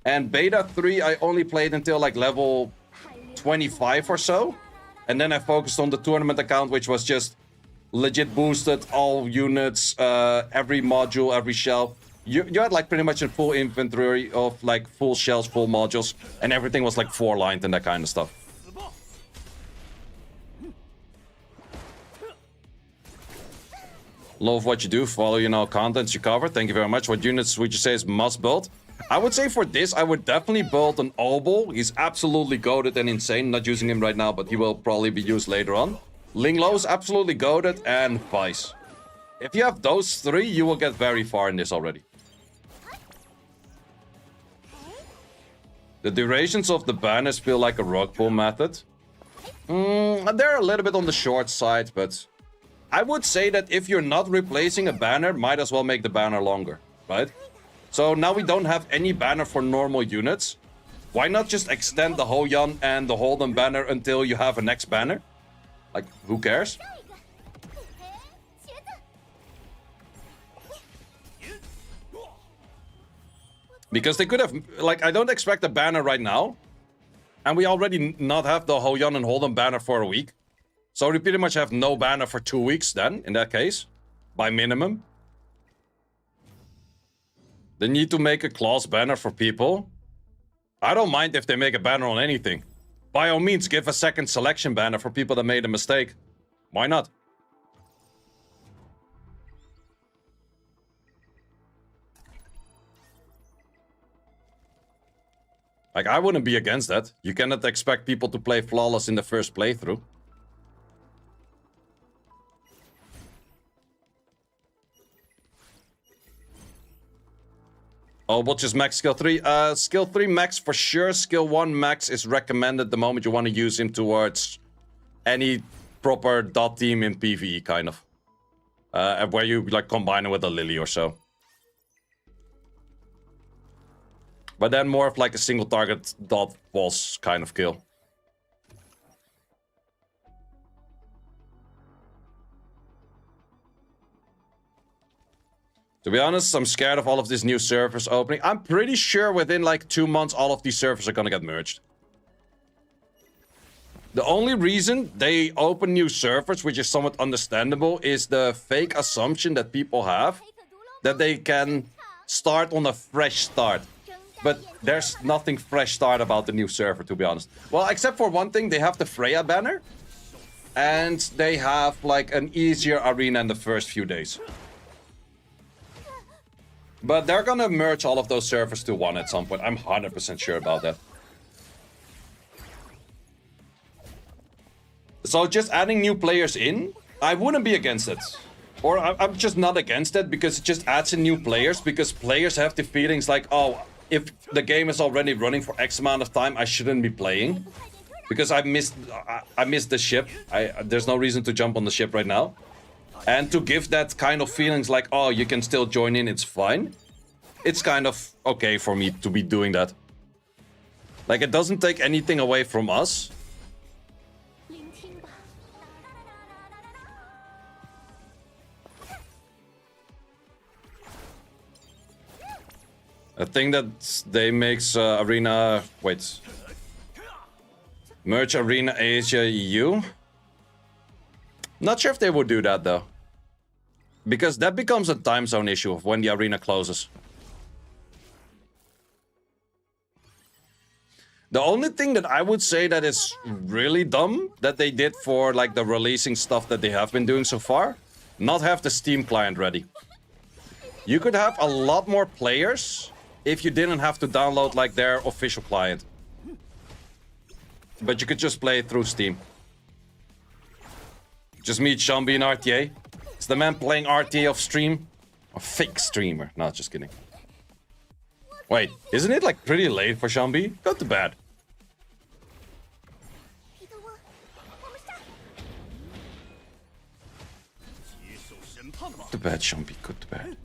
And beta 3, I only played until, like, level 25 or so. And then I focused on the tournament account, which was just legit boosted, all units, every module, every shell. You had like pretty much a full inventory of like full shells, full modules, and everything was like 4-lined and that kind of stuff. Love what you do, follow, you know, contents you cover. Thank you very much. What units would you say is must build? I would say for this, I would definitely build an Obol. He's absolutely goated and insane. Not using him right now, but he will probably be used later on. Linglo is absolutely goated, and Vice. If you have those three, you will get very far in this already. The durations of the banners feel like a rug pull method. They're a little bit on the short side, but I would say that if you're not replacing a banner, might as well make the banner longer, right? So now we don't have any banner for normal units. Why not just extend the Hoyan and the Holden banner until you have a next banner? Like, who cares? Because they could have, like, I don't expect a banner right now. And we already not have the Hoyan and Holden banner for a week. So we pretty much have no banner for 2 weeks then, in that case. By minimum. They need to make a class banner for people. I don't mind if they make a banner on anything. By all means, give a second selection banner for people that made a mistake. Why not? Like, I wouldn't be against that. You cannot expect people to play flawless in the first playthrough. Oh, what just max skill 3? Skill 3 max for sure. Skill 1 max is recommended the moment you want to use him towards any proper dot team in PvE, kind of. Where you, like, combine it with a Lily or so. But then more of like a single target dot boss kind of kill. To be honest, I'm scared of all of these new servers opening. I'm pretty sure within like 2 months all of these servers are gonna get merged. The only reason they open new servers, which is somewhat understandable, is the fake assumption that people have that they can start on a fresh start. But there's nothing fresh start about the new server, to be honest. Well, except for one thing, they have the Freya banner. And they have, like, an easier arena in the first few days. But they're gonna merge all of those servers to one at some point. I'm 100% sure about that. So just adding new players in, I wouldn't be against it. Or I'm just not against it because it just adds in new players. Because players have the feelings like, oh, if the game is already running for X amount of time, I shouldn't be playing. Because I missed the ship. There's no reason to jump on the ship right now. And to give that kind of feelings like, oh, you can still join in, it's fine. It's kind of okay for me to be doing that. Like, it doesn't take anything away from us. I think that they makes Arena... Wait. Merge Arena Asia EU? Not sure if they would do that, though. Because that becomes a time zone issue of when the arena closes. The only thing that I would say that is really dumb that they did for, like, the releasing stuff that they have been doing so far, not have the Steam client ready. You could have a lot more players if you didn't have to download, like, their official client. But you could just play it through Steam. Just meet Shambi in RTA. Is the man playing RTA off stream? A fake streamer. No, just kidding. Wait, isn't it, like, pretty late for Shambi? Go to bed. Go to bed, Shambi. Go to bed.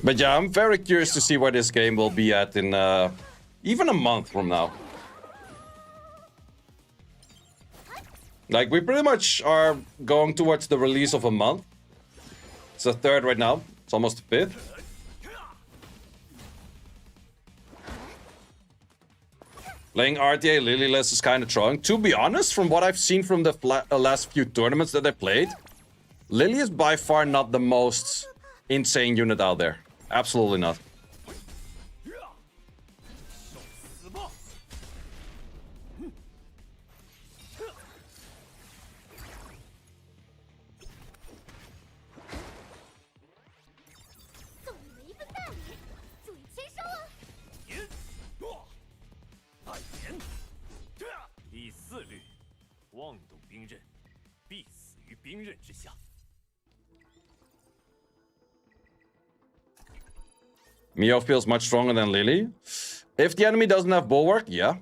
But yeah, I'm very curious to see where this game will be at in even a month from now. Like, we pretty much are going towards the release of a month. It's the 3rd right now. It's almost the 5th. Playing RTA Lilyless is kind of trying. To be honest, from what I've seen from the last few tournaments that I played, Lily is by far not the most insane unit out there. Absolutely not. 刃之下。 Mio feels much stronger than Lily. If the enemy doesn't have bulwark, yeah.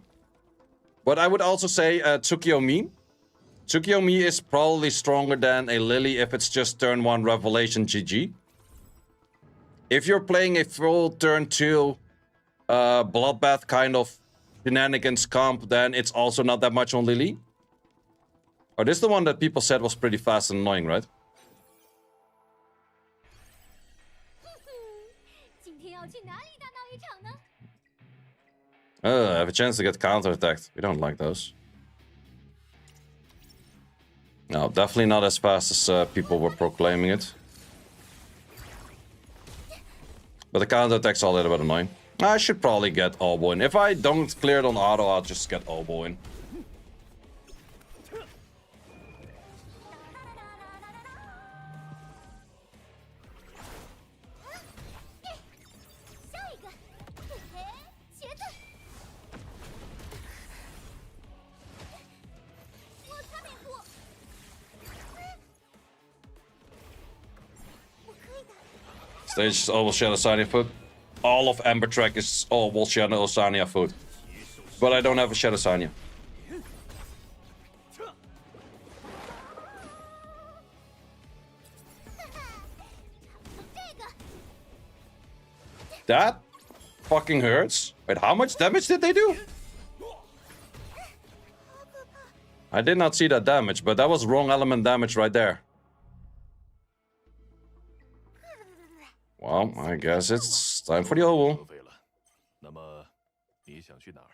But I would also say Tsukiyomi. Tsukiyomi is probably stronger than a Lily if it's just turn 1 Revelation GG. If you're playing a full turn 2 Bloodbath kind of shenanigans comp, then it's also not that much on Lily. Oh, this is the one that people said was pretty fast and annoying, right? 今天要去哪里大闹一场呢？ I have a chance to get counterattacked. We don't like those. No, definitely not as fast as people were proclaiming it. But the counterattack's a little bit annoying. I should probably get Obo in. If I don't clear it on auto, I'll just get Obo in. 下一个，茄子，我擦面部，我可以的。 Stage is all Shadow Sania foot. All of Ember track is all Shadow Sania foot. But I don't have a Shadow Sania. That fucking hurts. Wait, how much damage did they do? I did not see that damage, but that was wrong element damage right there. Well, I guess it's time for the oval. 废了，那么你想去哪儿？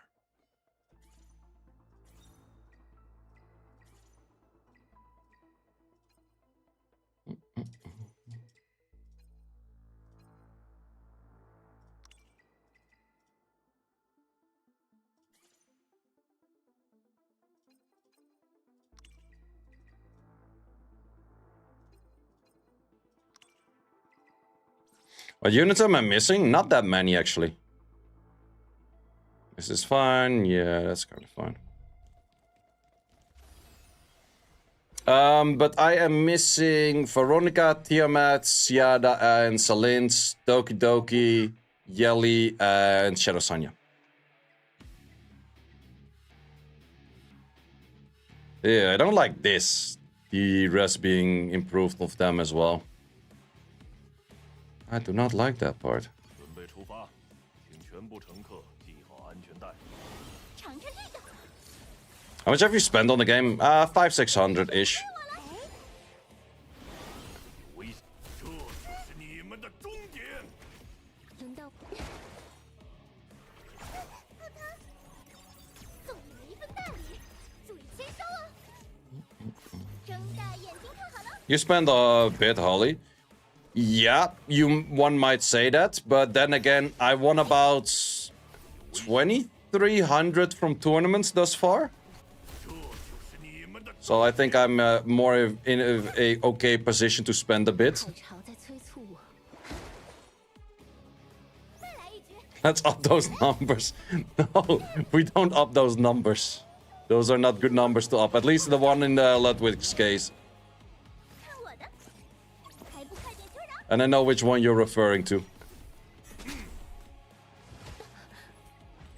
What units am I missing? Not that many, actually. This is fine. Yeah, that's kind of fine. But I am missing Veronica, Tiamat, Siada, and Salins, Doki Doki, Yelly, and Shadow Sanya. Yeah, I don't like this. The rest being improved of them as well. I do not like that part. 准备出发，请全部乘客系好安全带。 尝尝这个， How much have you spent on the game? 500-600-ish. 危险，这就是你们的终点。轮到泡汤，送你们一份大礼，注意签收哦。睁大眼睛看好了。 You spend a bit, Holly. Yeah, one might say that, but then again, I won about 2,300 from tournaments thus far. 这就是你们的。 So I think I'm more in a okay position to spend a bit. 后朝在催促我。再来一局。 Let's up those numbers. No, we don't up those numbers. Those are not good numbers to up. At least the one in Ludwig's case. 看我的，还不快点退让！ And I know which one you're referring to.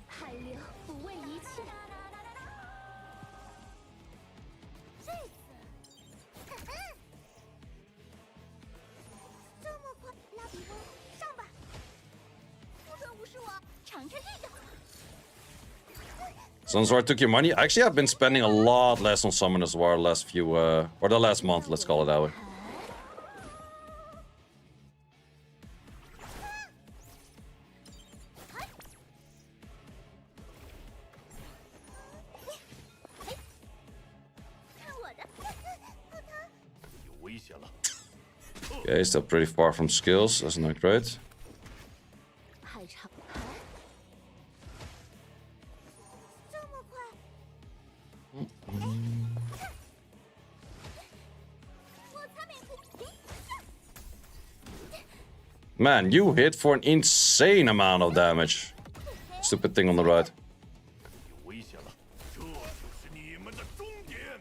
海流不为一切。这次，这么快，拉比翁，上吧！不准无视我，尝尝这个。 Sunswar took your money. Actually, I've been spending a lot less on Summoners War last few, or the last month, let's call it that way. 看我的，泡汤。有危险了。 Okay, still pretty far from skills. That's not great. 海潮，这么快？ 我擦面部。 Man, you hit for an insane amount of damage. Stupid thing on the right. 有危险了，这就是你们的终点。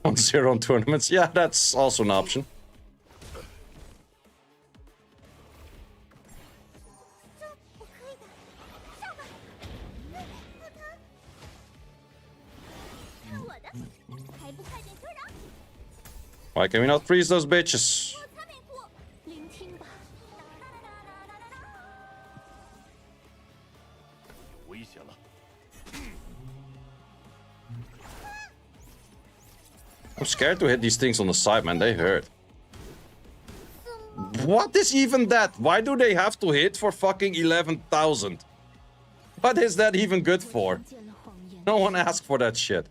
1-0 on tournaments. Yeah, that's also an option. Why can we not freeze those bitches? I'm scared to hit these things on the side, man. They hurt. What is even that? Why do they have to hit for fucking 11,000? What is that even good for? No one asked for that shit.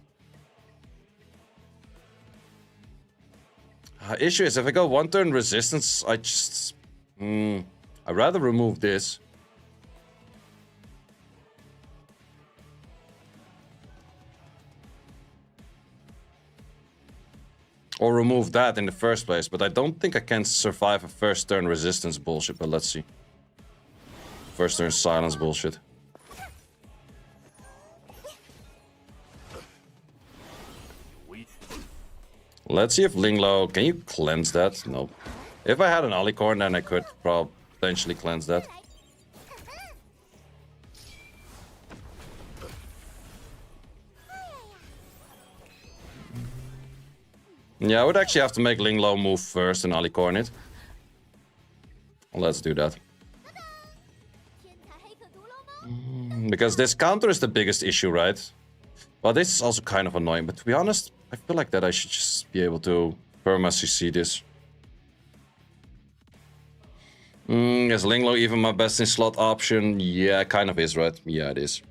Issue is, if I go 1 turn resistance, I just... I'd rather remove this. Or remove that in the first place, but I don't think I can survive a first turn resistance bullshit, but let's see. First turn silence bullshit. Let's see if Linglo... Can you cleanse that? Nope. If I had an Alicorn, then I could potentially cleanse that. Yeah, I would actually have to make Linglo move first and Alicorn it. Let's do that. Because this counter is the biggest issue, right? Well, this is also kind of annoying, but to be honest, I feel like that I should just be able to perma-CC this. Is Linglo even my best in slot option? Yeah, kind of is, right? Yeah, it is.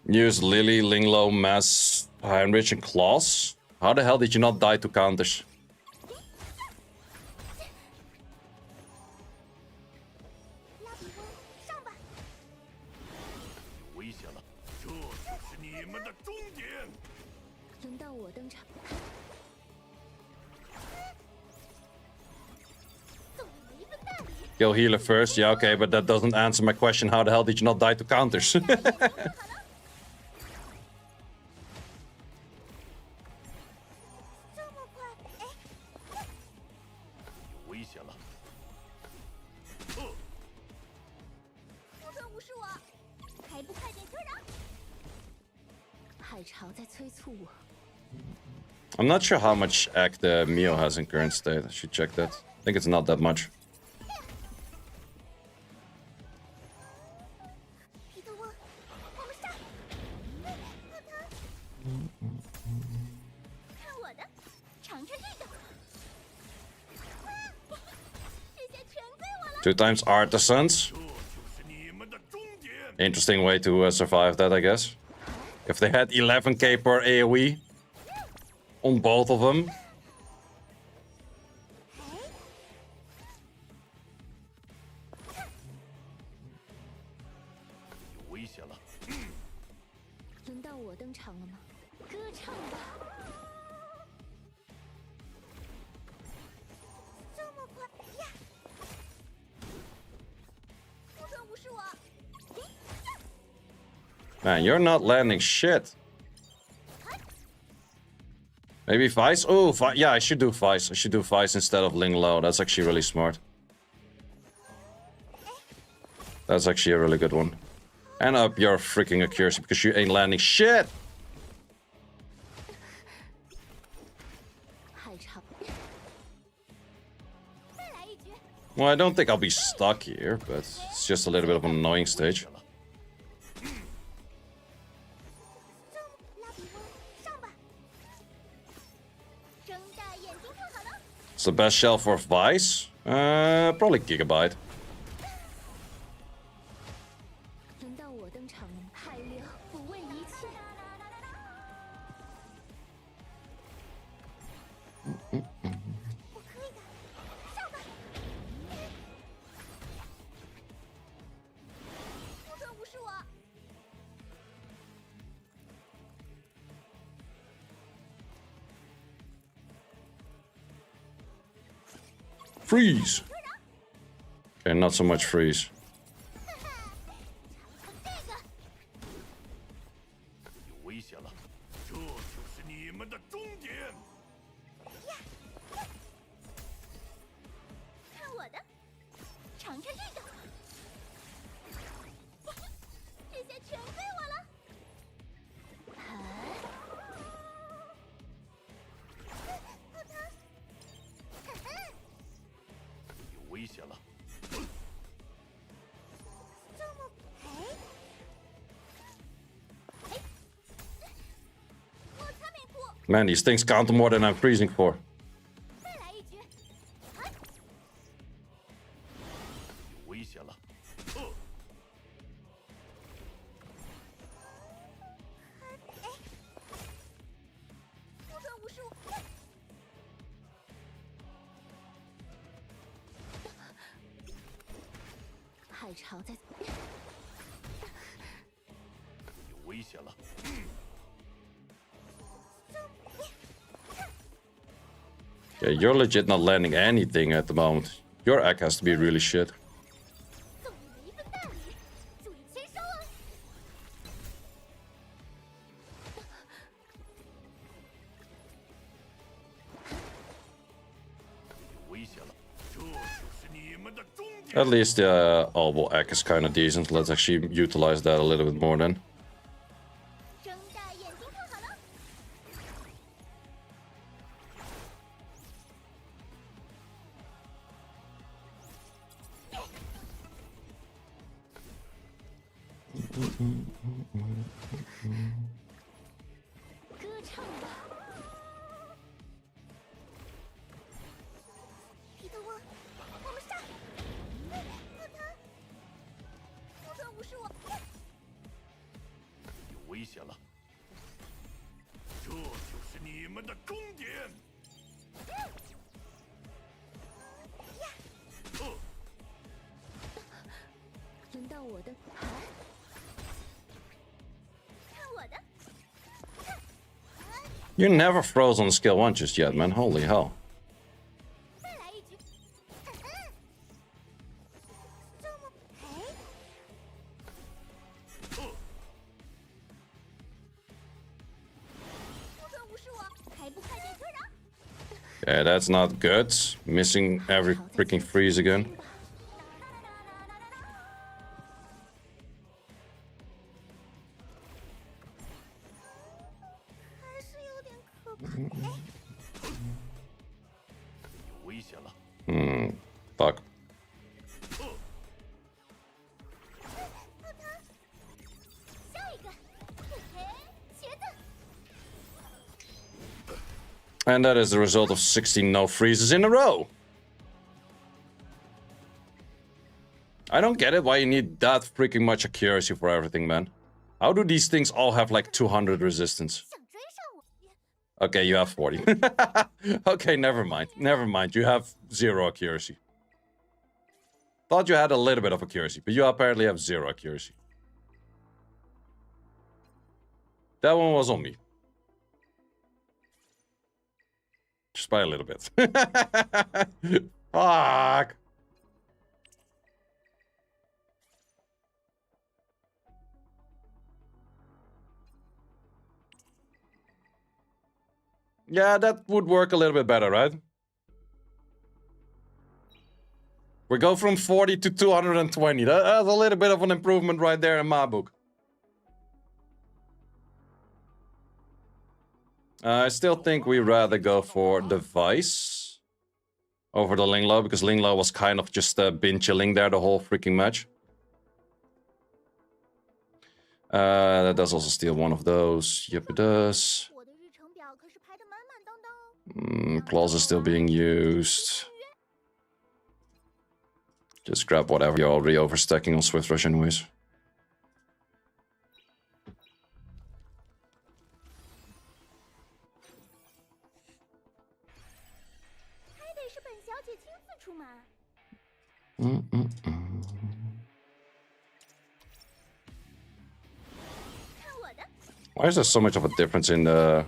Use Lily, Linglo, Mass, Heinrich, and Claws? How the hell did you not die to counters? Kill healer first, yeah, okay, but that doesn't answer my question. How the hell did you not die to counters? I'm not sure how much ACT Mio has in current state. I should check that. I think it's not that much. Two times artisans. Interesting way to survive that, I guess. If they had 11k per AoE on both of them. Man, you're not landing shit. Maybe Vice? Oh, yeah, I should do Vice. I should do Vice instead of Linglo. That's actually really smart. That's actually a really good one. And up your freaking accuracy because you ain't landing shit. Well, I don't think I'll be stuck here, but it's just a little bit of an annoying stage. It's the best shell for Vice? Probably Gigabyte. Freeze! Okay, not so much freeze. 有危险了，这就是你们的终点。看我的，尝尝这个，这下全归我了。有危险了，这么我擦面裤， Man, these things count more than I'm freezing for. 再来一局。有危险了，不准无视我。海潮在。 有危险了， Yeah, you're legit not landing anything at the moment. Your act has to be really shit. 送你们一份大礼，注意签收哦。有危险了，这就是你们的终点。 At least the elbow act is kind of decent. Let's actually utilize that a little bit more then. 睁大眼睛看好了。歌唱吧，皮特沃，我们上！不疼，不准无视我！有危险了，这就是你们的终点。轮到我的，看我的！ You never froze on skill 1 just yet, man. Holy hell. 再来一局。这么不准无视我，还不快点退让！ Yeah, that's not good. Missing every freaking freeze again. 还是有点可怕。有危险了， Fuck. 下一个，嘿嘿，茄子。 And that is the result of 16 no freezes in a row. I don't get it why you need that freaking much accuracy for everything, man. How do these things all have like 200 resistance? 想追上我？ Okay, you have 40. Okay, never mind. Never mind. You have 0 accuracy. Thought you had a little bit of accuracy, but you apparently have 0 accuracy. That one was on me. Just by a little bit. Fuck. Yeah, that would work a little bit better, right? We go from 40 to 220. That's a little bit of an improvement right there in my book. I still think we rather go for Device over the Linglo, because Linglo was kind of just been chilling there the whole freaking match. That does also steal one of those. Yep, it does. 我的日程表可是排得满满当当。 Claws are still being used. Just grab whatever. You're already overstacking on Swift Rush anyways. 还得是本小姐亲自出马。看我的， Why is there so much of a difference in the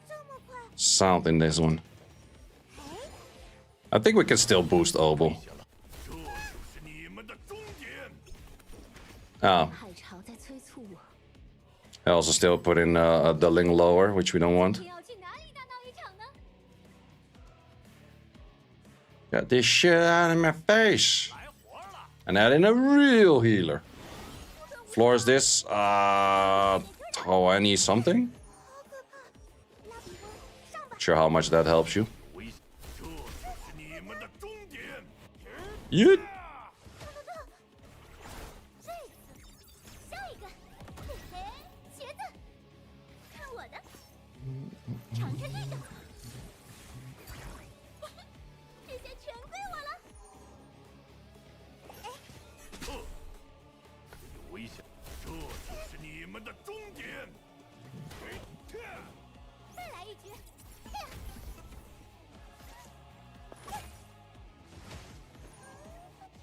这么快！ sound in this one? I think we can still boost Obo. 这就是你们的终点。 Oh, 海潮在催促我。 I also still put in the Ling lower, which we don't want. 你要去哪里大闹一场呢？ Got this shit out of my face. 来活了， And add in a real healer. Floor is this, 20 something? 好可怕！拉比翁，上吧！ Sure how much that helps you. 危险，这就是你们的终点。 Yeet. 这次，下一个，嘿嘿，茄子，看我的，尝尝这个，这些全归我了。有危险，这就是你们的终点。 再来一局。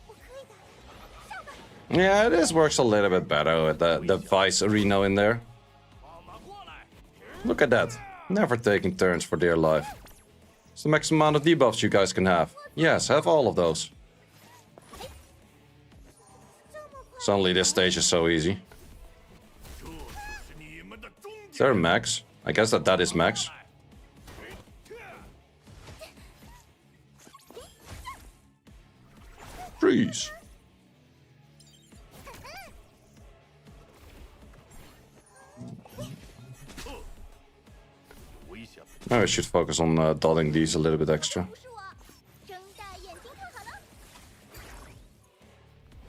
我可以的，上吧！ Yeah, this works a little bit better with the Vice Arena in there. 放马过来， Look at that. Never taking turns for dear life. It's the maximum amount of debuffs you guys can have. Yes, have all of those. 这么快， Suddenly this stage is so easy. 这就是你们的终 Is 点。 there a max? I guess that is max. Freeze. 有危险， Now I should focus on dotting these a little bit extra. 不是我，睁大眼睛看好了。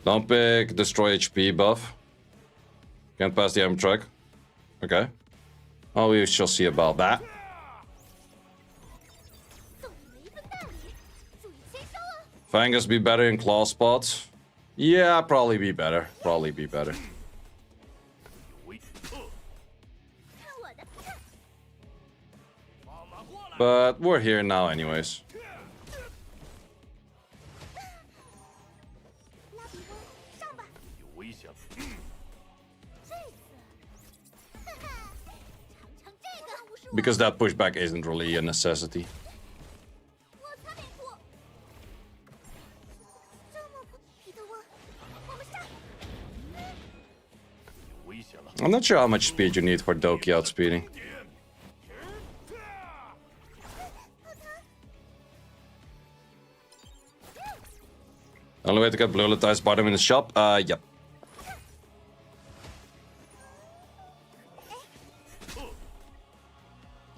Don't pick destroy HP buff. Can't pass the Ember track. Okay. Oh, we shall see about that. 送你们一份大礼，注意签收哦。 Fangus be better in claw spots? Yeah, probably be better. Probably be better. 有危，看我的，放马过来， But we're here now anyways. 拉比翁，上吧！有危险，这次，哈哈，尝尝这个。不是我， Because that pushback isn't really a necessity. 我擦脸谱。这么快，彼得翁，我们上。有危险了， I'm not sure how much speed you need for Doki outspeeding. 点。 Only way to get blue is buy them in the shop? Yep.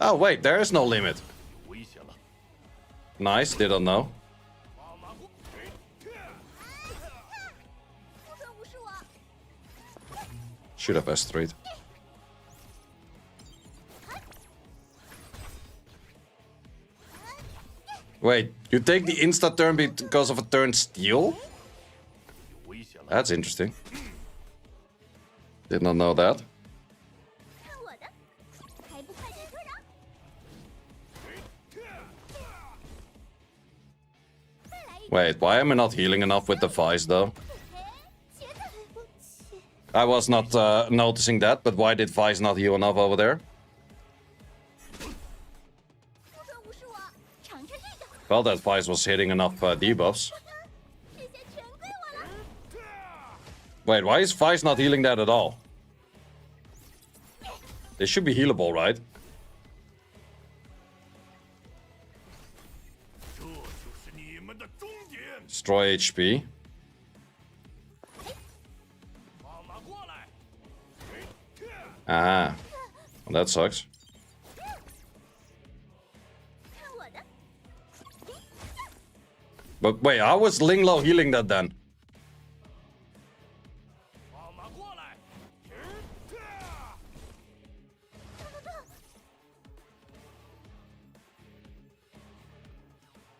Oh wait, there is no limit. 有危险了， Nice, didn't know. 放马过，不准无视我！ Should have S3'd. Wait, you take the insta turn because of a turn steal? 有危险了， That's interesting. Did not know that. 看我的，还不快点退让！再来一局。 Wait, why am I not healing enough with the Vice though? 嘿嘿，茄子，对不起。 I was not noticing that, but why did Vice not heal enough over there? 不准无视我！尝尝这个， Well, that Vice was hitting enough debuffs. 这些全归我了。 Wait, why is Vice not healing that at all? They should be healable, right? 这就是你们的终点。 Destroy HP. 放马过来， Ah. Well, that sucks. 看我的， But wait, how was Linglo healing that then? 放马过来，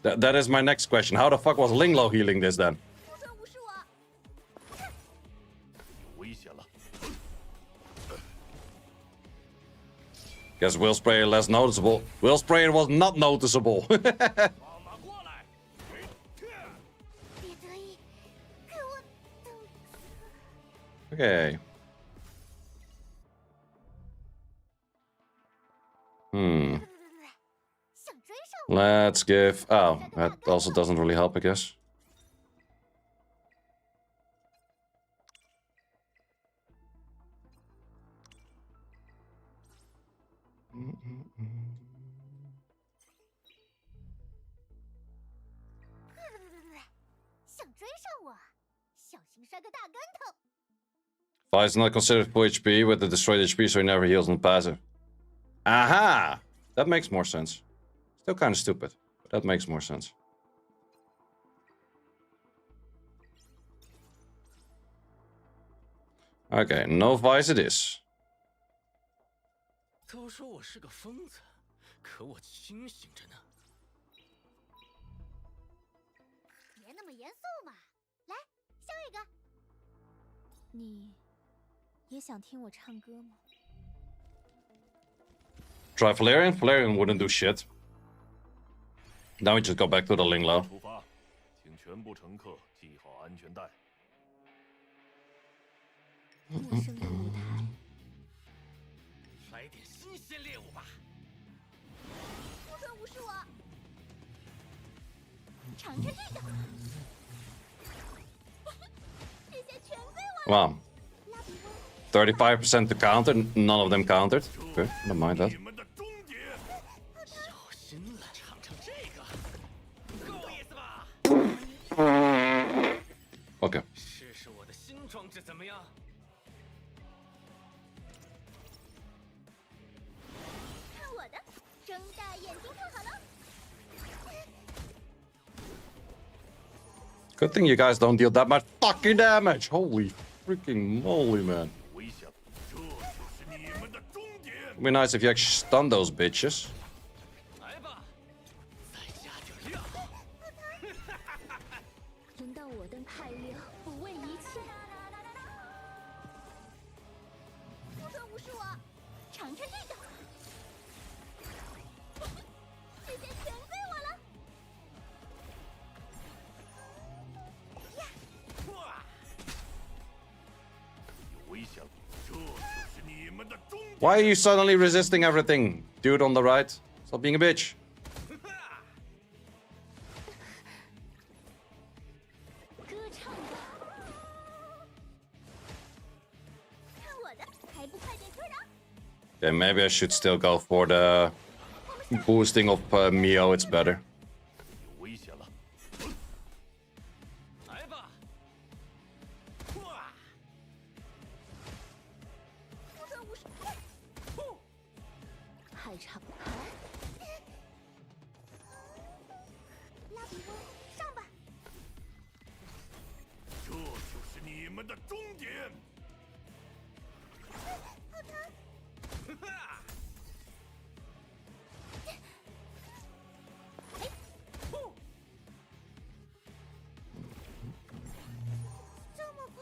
That is my next question. How the fuck was Linglo healing this then? 不准无视我！ 有危险了， Guess Will Sprayer less noticeable. Will Sprayer was not noticeable. 放马过来， 别得意，给我等。 Okay. Let's give... Oh, that also doesn't really help, I guess. Vi is not considered full HP with the destroyed HP, so he never heals on passive. Aha! That makes more sense. Still kind of stupid, but that makes more sense. Okay, no Vice it is. 都说我是个疯子，可我清醒着呢。别那么严肃嘛，来，笑一个。你也想听我唱歌吗 Try Valerian? Valerian wouldn't do shit. Now we just go back to the Linglo. 出发，请全部乘客系好安全带。陌生的舞台，来点新鲜猎物吧。不准无视我，尝尝这个。这些全归我。 Wow. 35% to counter, none of them countered. Okay, don't mind that. 你们的终点，小心了，尝尝这个，够意思吧？ Okay. 试试我的新装置怎么样？ Good thing you guys don't deal that much fucking damage. Holy freaking moly, man. 危险，这就是你们的终点。 It'd be nice if you actually stun those bitches. 来吧，再加点料。轮到我登派六，不畏一切。不准无视我，尝尝这个。这些全归我了。 Why are you suddenly resisting everything? Dude on the right. Stop being a bitch. 歌唱吧，看我的，还不快点退让！ Okay, maybe I should still go for the boosting of Mio. It's better. 有危险了，来吧！不准无视！还差不多。拉比翁，上吧！这就是你们的终点。这么快？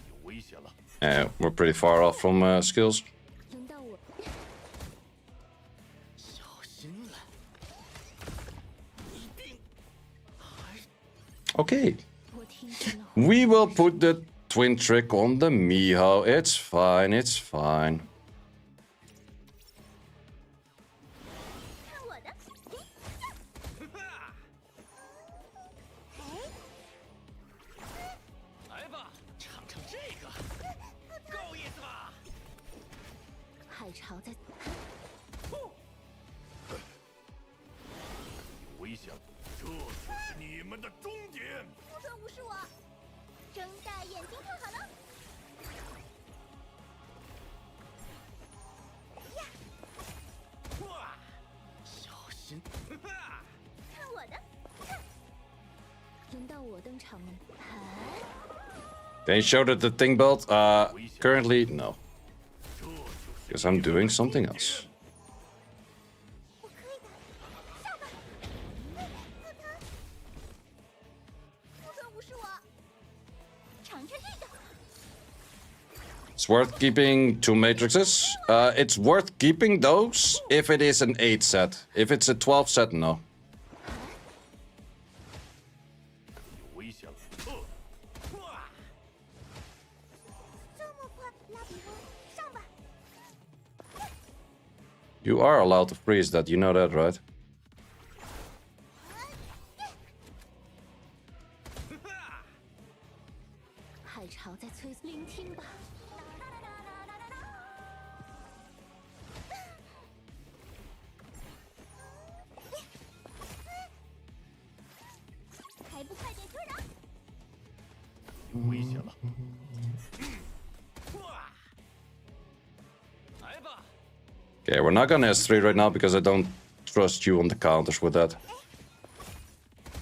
有危险了， Yeah, we're pretty far off from skills. 轮到我。小心了，一定。 Okay. 我听见了。 We will put the twin trick on the Miho. It's fine, it's fine. 看我的！来吧，尝尝这个，够意思吧？海潮在。有危险，这就是你们的终点。不准无视我，睁大眼睛看好了。呀，小心！看我的！轮到我登场了。 They showed it the thing build. Currently, no. Because I'm doing something else. 我可以的，上吧！不准无视我，尝尝这个。 It's worth keeping 2 matrices. It's worth keeping those if it is an 8 set. If it's a 12 set, no. 有危险了！这么快，拉比翁，上吧！ You are allowed to freeze that, you know that, right? Okay, we're not gonna S3 right now because I don't trust you on the counters with that.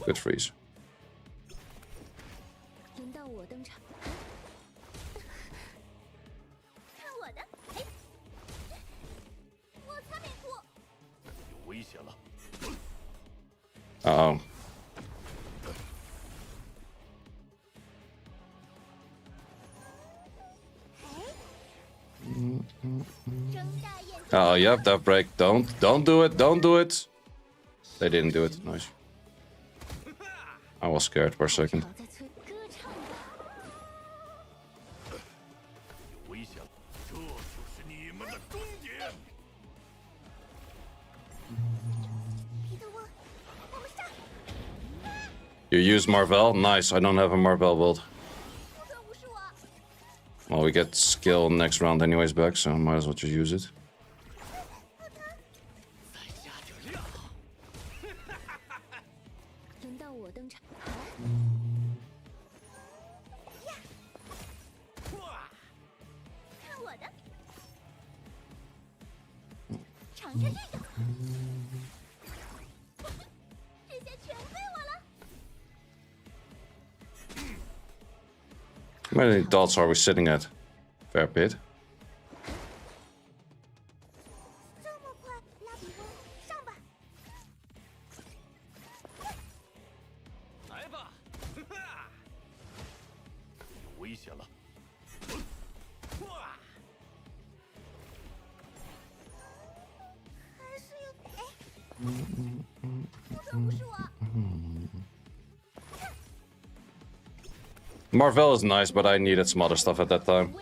Good freeze. Uh-oh. Oh, yep, that break. Don't do it, don't do it. They didn't do it. Nice. I was scared for a second. You use Marvel? Nice, I don't have a Marvel build. Well, we get skill next round anyways back, so might as well just use it. How many dots are we sitting at? Fair bit. Marvel is nice, but I needed some other stuff at that time.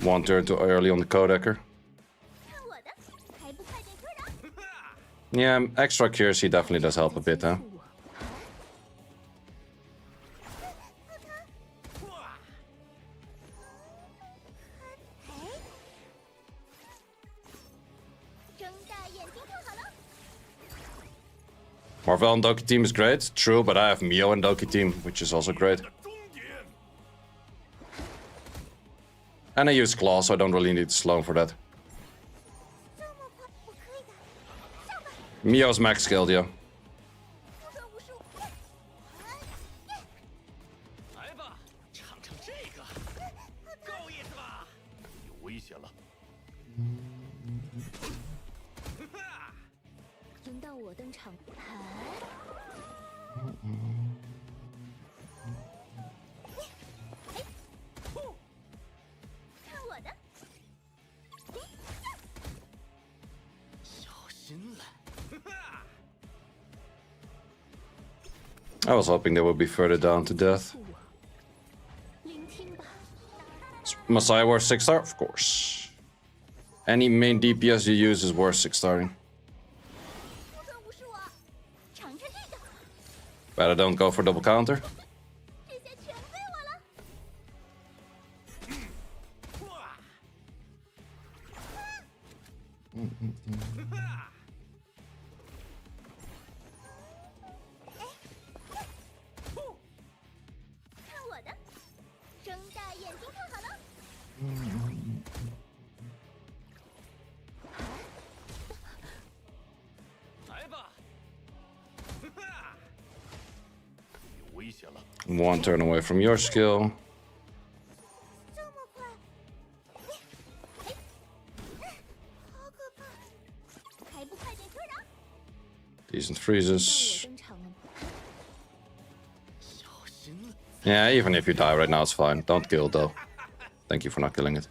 One turn too early on the Kodecker. Yeah, extra accuracy definitely does help a bit, huh? Marvel and Doki team is great, true, but I have Mio and Doki team, which is also great. And I use Claw, so I don't really need to slow for that. Mio's max skilled, yeah. I was hoping they would be further down to death. Is Messiah worth 6-star? Of course. Any main DPS you use is worth 6-starring. Better don't go for double counter. One turn away from your skill. Decent freezes. Yeah, even if you die right now, it's fine. Don't kill though. Thank you for not killing it.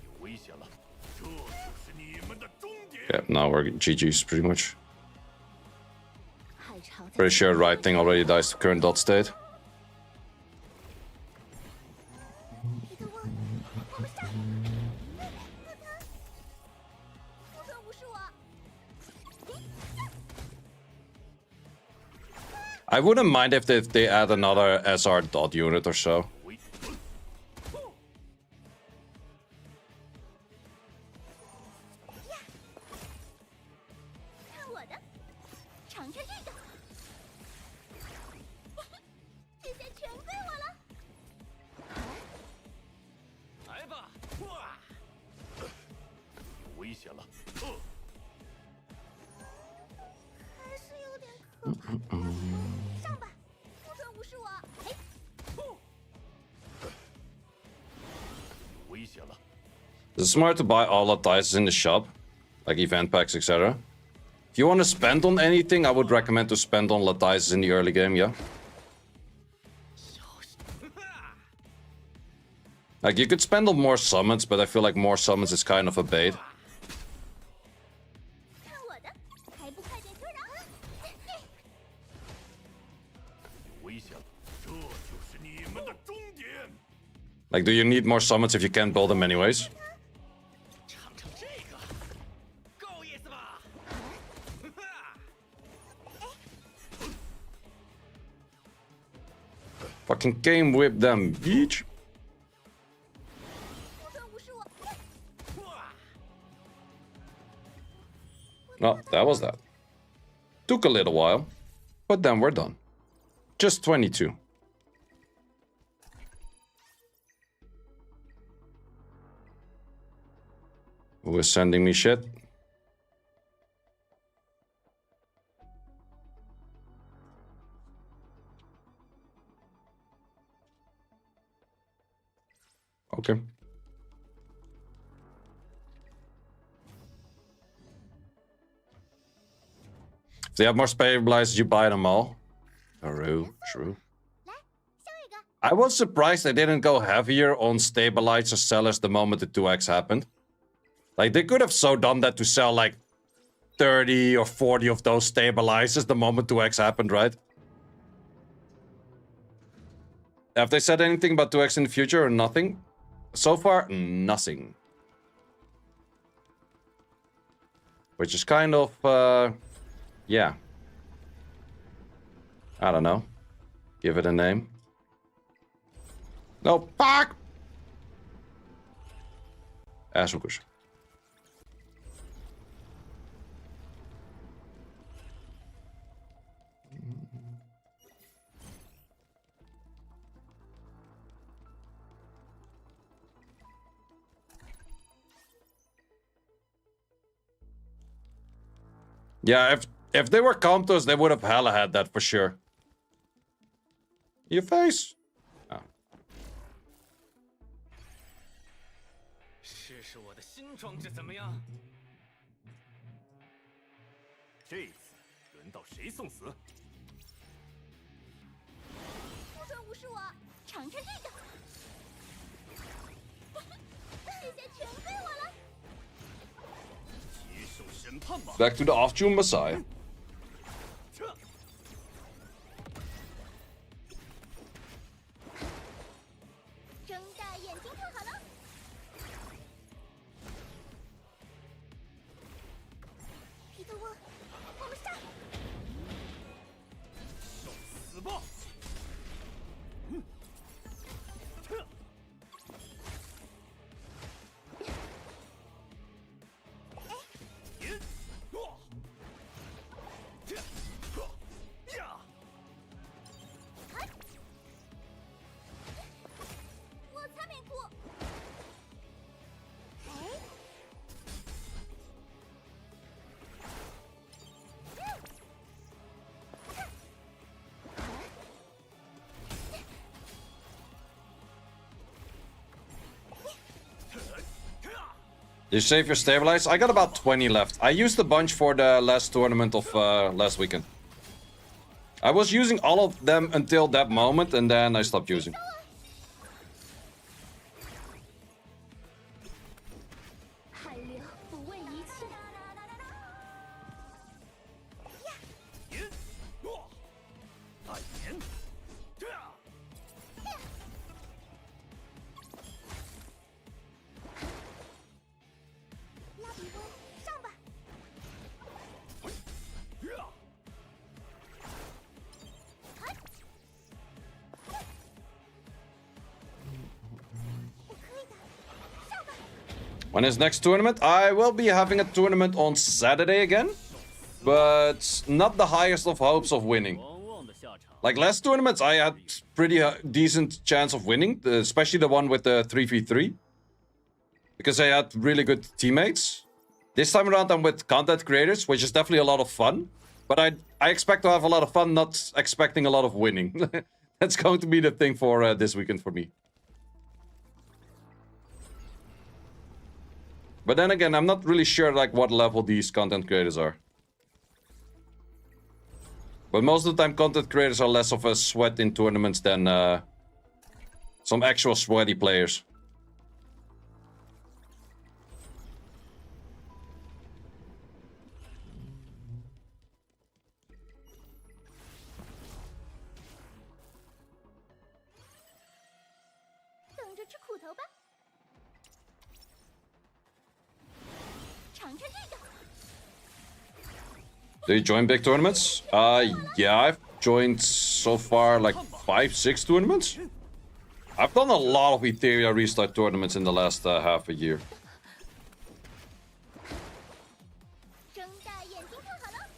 有危险了，这就是你们的终点。 Yeah, now we're GG's pretty much. 海潮在 Pretty sure right thing already dies to current dot state. 皮特沃，我们上！洛腾，不准无视我！ I wouldn't mind if they add another SR dot unit or so. 看我的，尝尝这个！这下全归我了！来吧，哇！有危险了，还是有点可怕。上吧，不准无视我！嘿，有危险了。 It's smart to buy all the dice in the shop, like event packs, etc. If you want to spend on anything, I would recommend to spend on Latices in the early game, yeah. Like, you could spend on more summons, but I feel like more summons is kind of a bait. 看我的，还不快点退让！有危险了，这就是你们的终点。 Like, do you need more summons if you can't build them anyways? 尝尝这个，够意思吧？ Fucking game whip them, bitch. 不准无视我！ No, that was that. Took a little while, but then we're done. Just 22. Who is sending me shit? Okay. If they have more stabilizers, you buy them all. True, true. 来，下一个。 I was surprised they didn't go heavier on stabilizer sellers the moment the 2x happened. Like, they could have so done that to sell like 30 or 40 of those stabilizers the moment 2x happened, right? Have they said anything about 2x in the future or nothing? So far, nothing. Which is kind of, yeah. I don't know. Give it a name. No, fuck! Asshole. Yeah, if they were Comptos, they would have hella had that for sure. Your face. Oh. 试试我的新装置怎么样？这次轮到谁送死？不准无视我！尝尝这个！这下全归我了！ 接受审判吧！ Back to the off-tune Messiah. 睁大眼睛看好了！皮特沃，我们上！受死吧！我才没哭！哎， You save your stabilize? I got about 20 left. I used a bunch for the last tournament of last weekend. I was using all of them until that moment, and then I stopped using. 汗流不问一切。大言，拉比翁，上吧！ When is next tournament? I will be having a tournament on Saturday again, but not the highest of hopes of winning. 往往的下场。 Like last tournaments, I had pretty decent chance of winning, especially the one with the 3v3, because I had really good teammates. This time around, I'm with content creators, which is definitely a lot of fun, but I expect to have a lot of fun, not expecting a lot of winning. That's going to be the thing for this weekend for me. But then again, I'm not really sure like what level these content creators are. But most of the time, content creators are less of a sweat in tournaments than some actual sweaty players. Do you join big tournaments? Yeah, I've joined so far like 5-6 tournaments. I've done a lot of Etheria restart tournaments in the last half a year. 睁大眼睛看好了。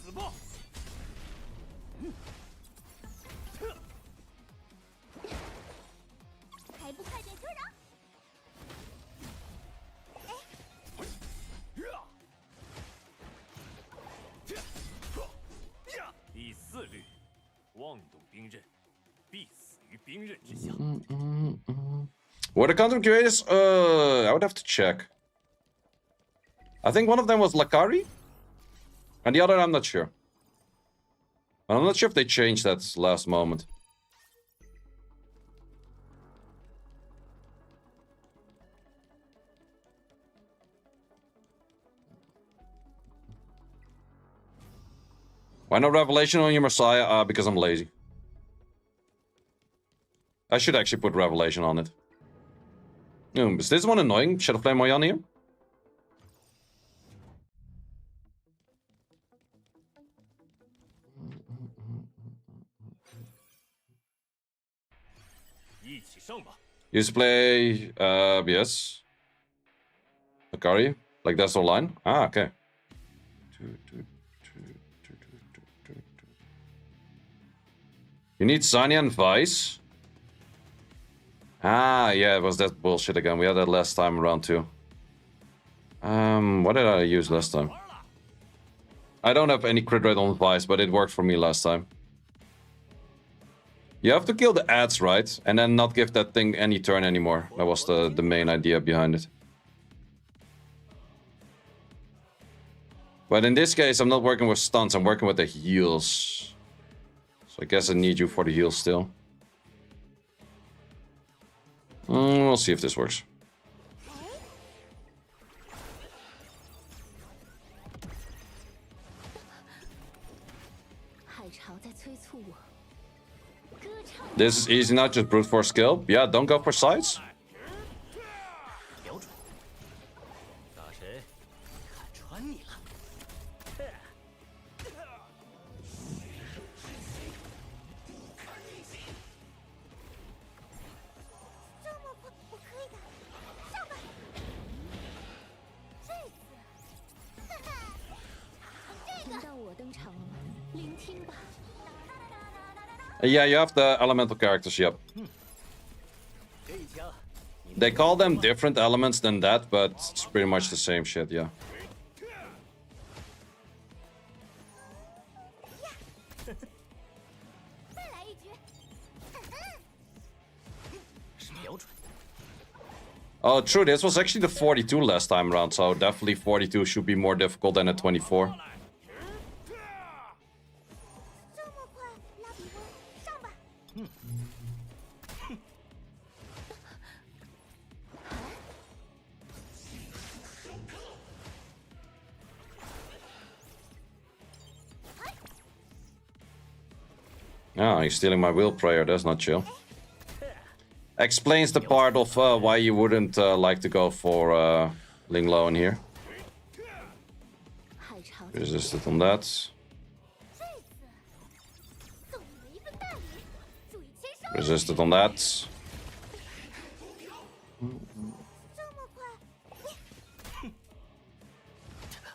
死吧！还不快点休整！第四律，妄动兵刃，必死于兵刃之下。 Were the content creators? I would have to check. I think one of them was Lakari, and the other I'm not sure. I'm not sure if they changed that last moment. Why no revelation on your Messiah? Because I'm lazy. I should actually put revelation on it. Is this one annoying? Should I play Moyan here? 一起上吧！ Used to play, yes. Akari? Like that's the line? Ah, okay. You need Sanya and Vice? Ah, yeah, it was that bullshit again. We had that last time around too. What did I use last time? I don't have any crit rate on Vice, but it worked for me last time. You have to kill the ads, right? And then not give that thing any turn anymore. That was the main idea behind it. But in this case, I'm not working with stunts, I'm working with the heals. So I guess I need you for the heals still. We'll see if this works. 海潮在催促我。歌唱。 This is easy now, just brute force skill. Yeah, don't go for sides. 瞄准，大神，看穿你了。这么快，我可以的，上吧！这次，哈哈，这个。轮到我登场了吗？聆听吧。 Yeah, you have the elemental characters, yep. 这一枪， They call them different elements than that, but it's pretty much the same shit, yeah. 再来一局。是瞄准， Oh, true. This was actually the 42 last time around, so definitely 42 should be more difficult than a 24. 这么快，拉比翁，上吧！ Oh, he's stealing my will prayer. That's not chill. Explains the part of why you wouldn't like to go for Ling Lo in here. 海潮在 Resisted on that. 这次送你们一份大礼，注意签收。 Resisted on that. 这么快，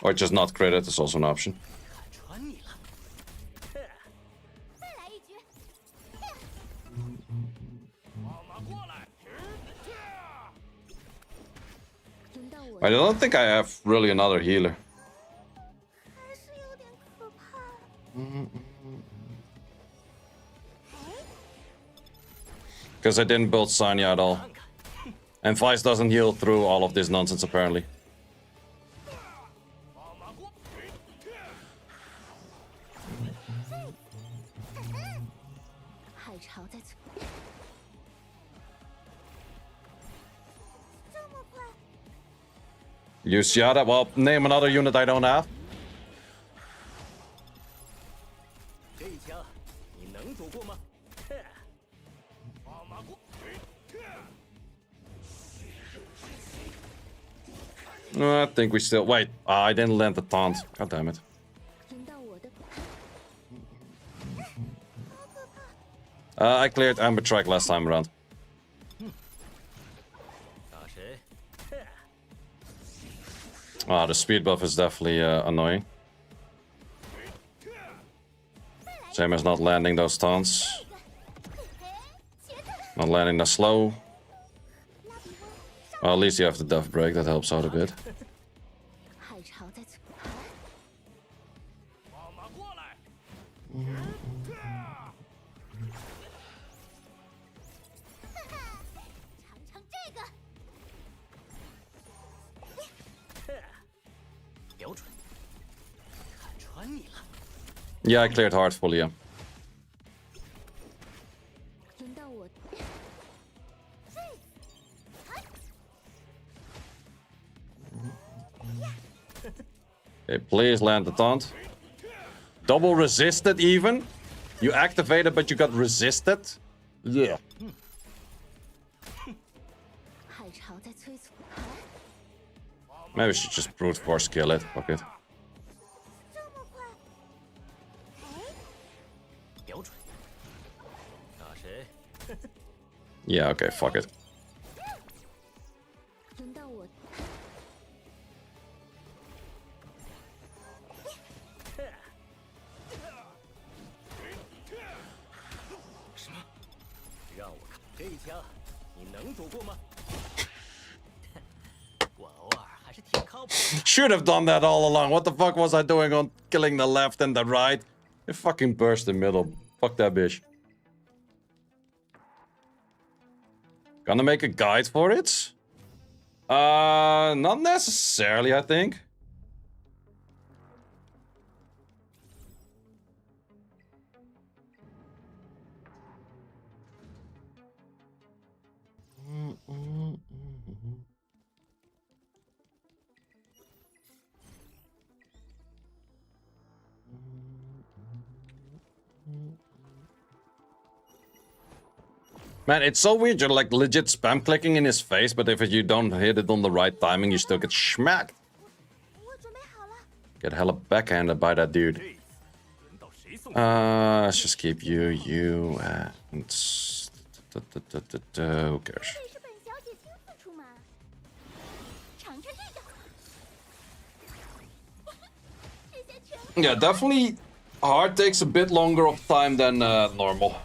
Or just not credit is also an option. 穿你了！再来一局。放马过来！ 轮到我 I don't think I have really another healer. 还是有点可怕。Because I didn't build Sanya at all. 看看， And Vice doesn't heal through all of this nonsense apparently. 放马过！ 海潮在此。这么快， Use Yada? Well, name another unit I don't have. 这一枪你能躲过吗？放马过！ I think we still... Wait, I didn't land the taunt. God damn it. 轮到我的。 I cleared Ember track last time around. 打谁？ Ah, the speed buff is definitely annoying. Same as not landing those taunts. 茄子， Not landing the slow. 拉比翁， Well, at least you have the death break, that helps out a bit. 海潮在此。 放马过来！ 尝尝这个。 标准，看穿你了！ Yeah, I cleared hard fully, yeah. 轮到我。 Okay, please land the taunt. Double resisted even? You activated, but you got resisted? Yeah. 海潮在催促。 Maybe we should just brute force kill it. Fuck it. 这么快， 标准，打谁？ Yeah, okay, fuck it. 轮到我。 什么？让我看这一枪，你能躲过吗？我偶尔还是挺靠谱的。 Should have done that all along. What the fuck was I doing on killing the left and the right? It fucking burst the middle. Fuck that bitch. Gonna make a guide for it? Not necessarily, I think. Man, it's so weird. You're like legit spam clicking in his face, but if you don't hit it on the right timing, you still get smacked. 我准备好了。 Get hella backhanded by that dude. 这一次轮到谁送？ Let's just keep you, and... Who cares? 这是本小姐亲自出马。尝尝这个。这些全 Yeah, definitely hard takes a bit longer of time than normal.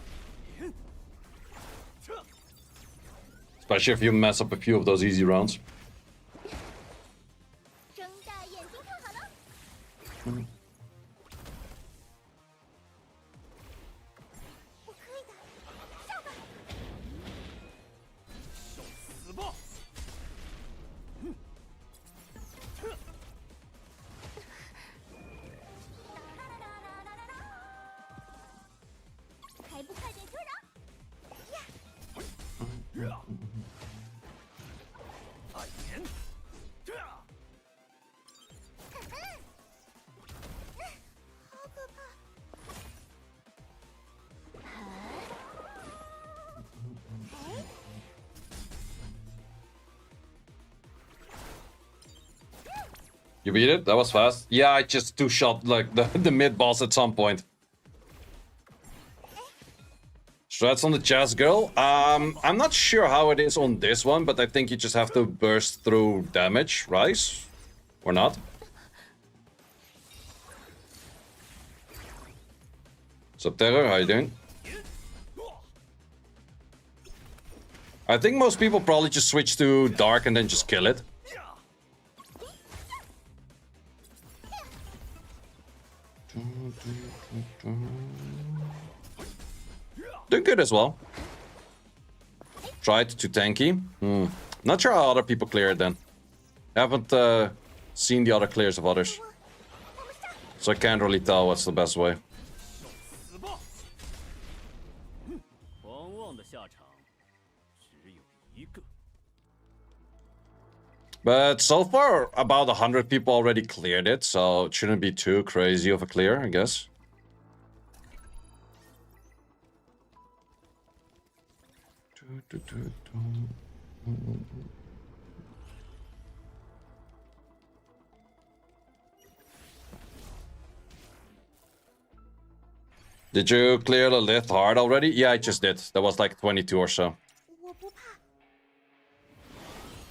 Especially if you mess up a few of those easy rounds. 睁大眼睛看好了。我可以的，上吧。受死吧！ You beat it? That was fast. Yeah, I just two-shot like the mid boss at some point. Strats on the chest girl. I'm not sure how it is on this one, but I think you just have to burst through damage, right? Or not? So Terror, how you doing? I think most people probably just switch to Dark and then just kill it. Doing good as well. Tried to tanky. Not sure how other people clear it then. Haven't seen the other clears of others. So I can't really tell what's the best way. 狂妄的下场只有一个。 But so far, about 100 people already cleared it, so it shouldn't be too crazy of a clear, I guess. Did you clear the lift hard already? Yeah, I just did. That was like 22 or so. 我不怕。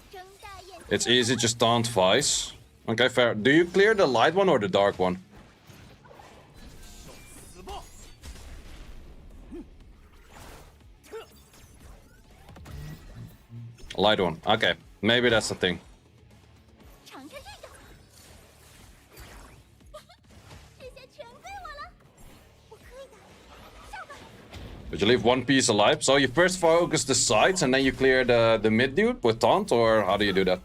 睁大眼睛。 It's easy, just taunt twice. Okay, fair. Do you clear the light one or the dark one? 死吧！ Light one. Okay, maybe that's the thing. 尝尝这个。这下全归我了。我可以的。上吧。 But you leave one piece alive. So you first focus the sides and then you clear the mid dude with taunt, or how do you do that?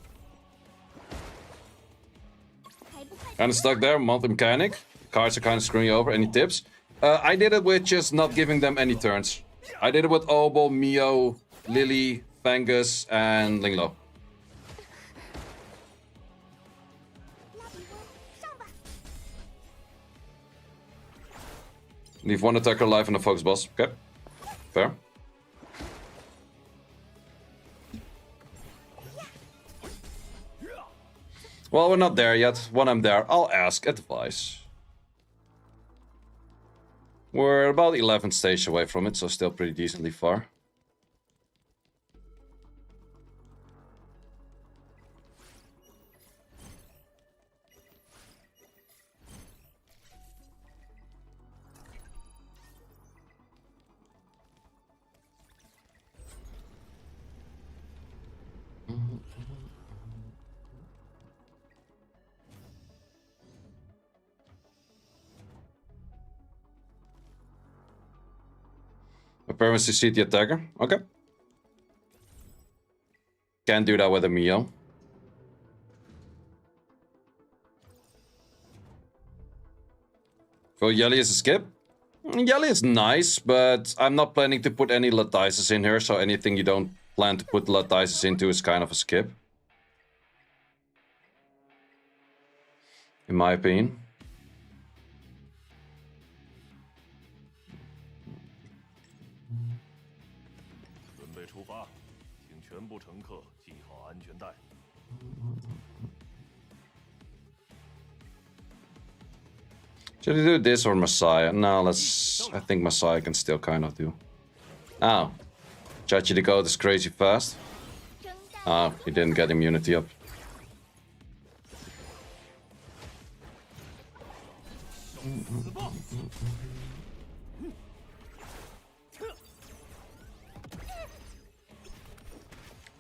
还不快 Kind of stuck there, multi mechanic. Cards are kind of screwing you over. Any tips? I did it with just not giving them any turns. I did it with Obo, Mio, Lily, Fangus, and Linglo. 拉比翁，上吧。 Leave one attacker alive and a focus boss. Okay, fair. Well, we're not there yet. When I'm there, I'll ask advice. We're about 11 stage away from it, so still pretty decently far. Appearance to see the attacker. Okay. Can't do that with a Mio. For Yelly is a skip. Yelly is nice, but I'm not planning to put any Latices in here, so anything you don't plan to put Latices into is kind of a skip. In my opinion. 准备出发，请全部乘客系好安全带。 Should I do this or Messiah? No, let's... I think Messiah can still kind of do. Oh. Chachi the Goat is crazy fast. 睁大 Oh, he didn't get immunity up.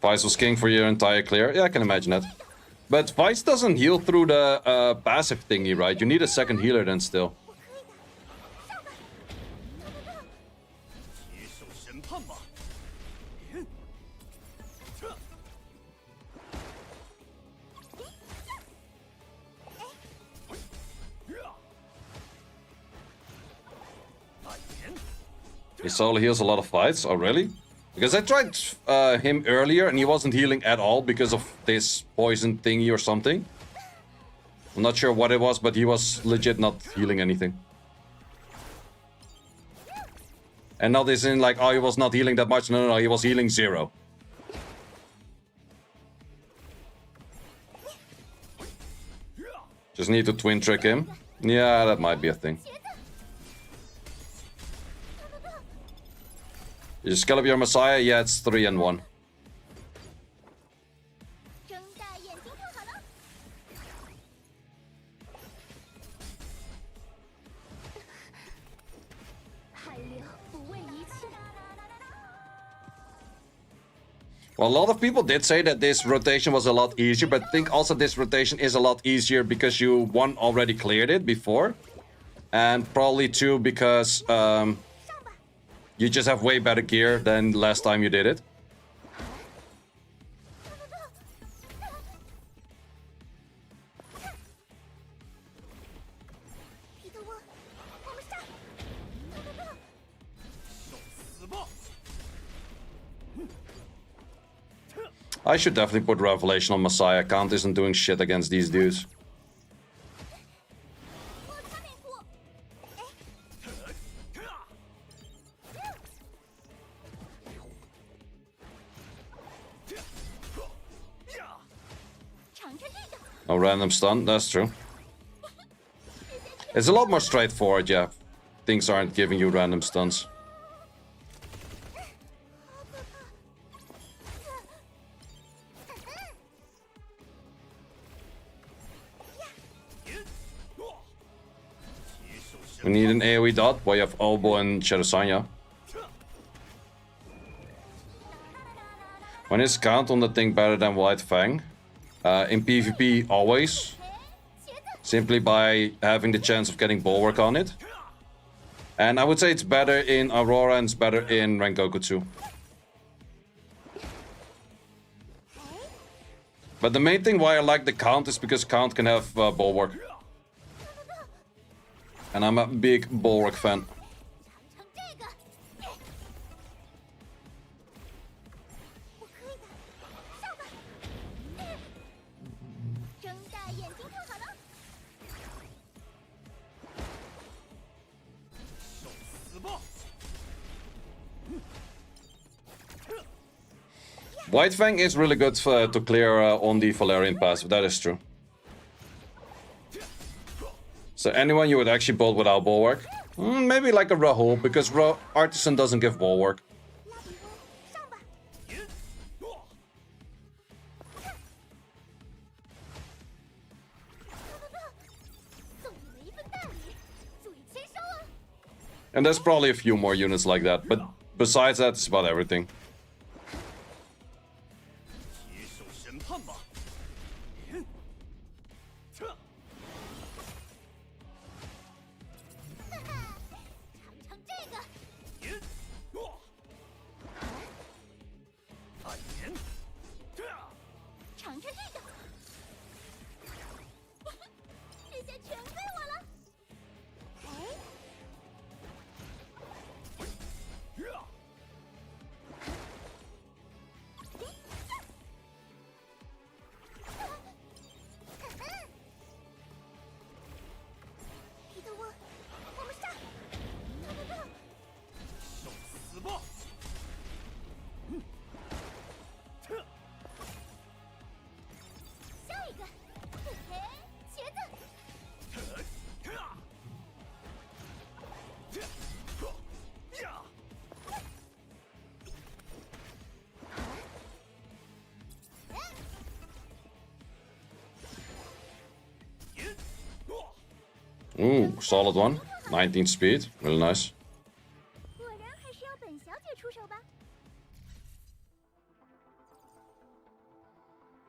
Vice was king for your entire clear. Yeah, I can imagine that. But Vice doesn't heal through the passive thingy, right? You need a second healer then still. 接受审判吧。 He solo heals a lot of fights. Oh, really? Because I tried him earlier and he wasn't healing at all because of this poison thingy or something. I'm not sure what it was, but he was legit not healing anything. And not this in like, oh, he was not healing that much. No, no, no, he was healing 0. Just need to twin trick him. Yeah, that might be a thing. You scale up your Messiah? Yeah, it's 3 and 1. 睁大眼睛看好了。寒流不为一切。 Well, a lot of people did say that this rotation was a lot easier, but I think also this rotation is a lot easier because you, one, already cleared it before, and probably two, because you just have way better gear than last time you did it. 彼得沃，我们上！ 死吧！ I should definitely put Revelation on Messiah. Count isn't doing shit against these dudes. 我擦面鼓。尝尝这个。 No random stun, that's true. It's a lot more straightforward, yeah. Things aren't giving you random stuns. We need an AoE dot, while you have Obo and Shadow Sanya. When is count on the thing better than White Fang? In PvP, always. 茄子。 Simply by having the chance of getting Bulwark on it. And I would say it's better in Aurora and it's better in Rengoku too. But the main thing why I like the count is because count can have Bulwark. And I'm a big Bulwark fan. 尝这个。我可以的，上吧。睁大眼睛看好了。 死吧！ White Fang is really good to clear on the Valerian passive, that is true. So anyone you would actually build without Bulwark? Maybe like a Rahul, because Artisan doesn't give Bulwark. 拉比翁，上吧。送你们一份大礼，注意签收啊！ And there's probably a few more units like that, but besides that, it's about everything. 接受审判吧！撤！ 尝这个。暗炎！尝尝这个。这些全归我了。哎，彼得沃，我们上！受死吧！下一个，嘿嘿，茄子。Ooh, solid one. 19 speed, really nice. 果然还是要本小姐出手吧。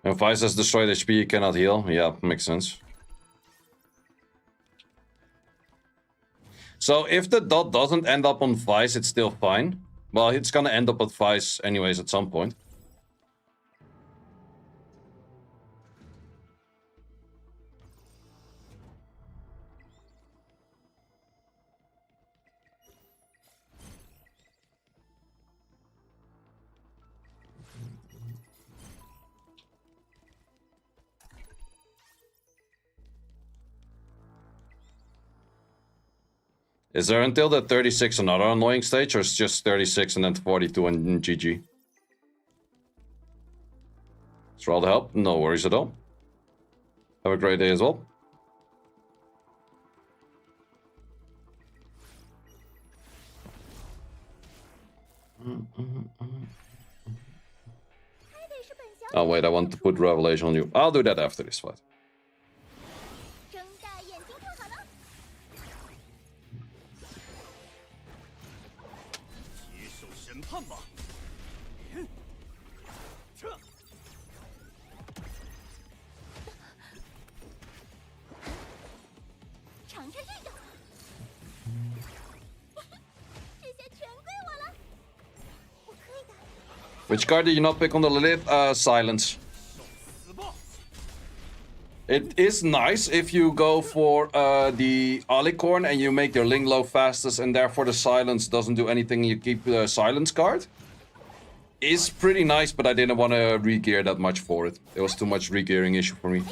And Vice has destroyed HP, you cannot heal. Yeah, makes sense. So if the dot doesn't end up on Vice, it's still fine. Well, it's gonna end up at Vice anyways at some point. Is there until the 36 another annoying stage, or it's just 36 and then 42 and GG? Is for all the help? No worries at all. Have a great day as well. Oh wait, I want to put Revelation on you. I'll do that after this fight. 睁大眼睛看好了，接受审判吧。撤！尝尝这个，这下全归我了，我可以的。 Which card did you not pick on the Lilith? Silence. 死吧！ It is nice if you go for the Alicorn and you make your Linglo fastest and therefore the silence doesn't do anything, you keep the silence card. Is pretty nice, but I didn't want to re-gear that much for it. It was too much re-gearing issue for me.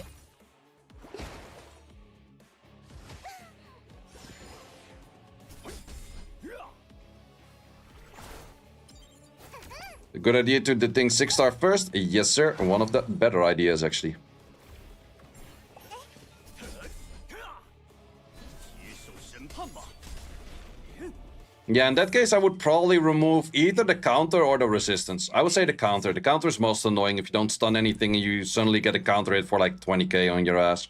A good idea to the thing 6-star first? Yes, sir. One of the better ideas, actually. 接受审判吧。 Yeah, in that case, I would probably remove either the counter or the resistance. I would say the counter. The counter is most annoying. If you don't stun anything, you suddenly get a counter hit for like 20k on your ass.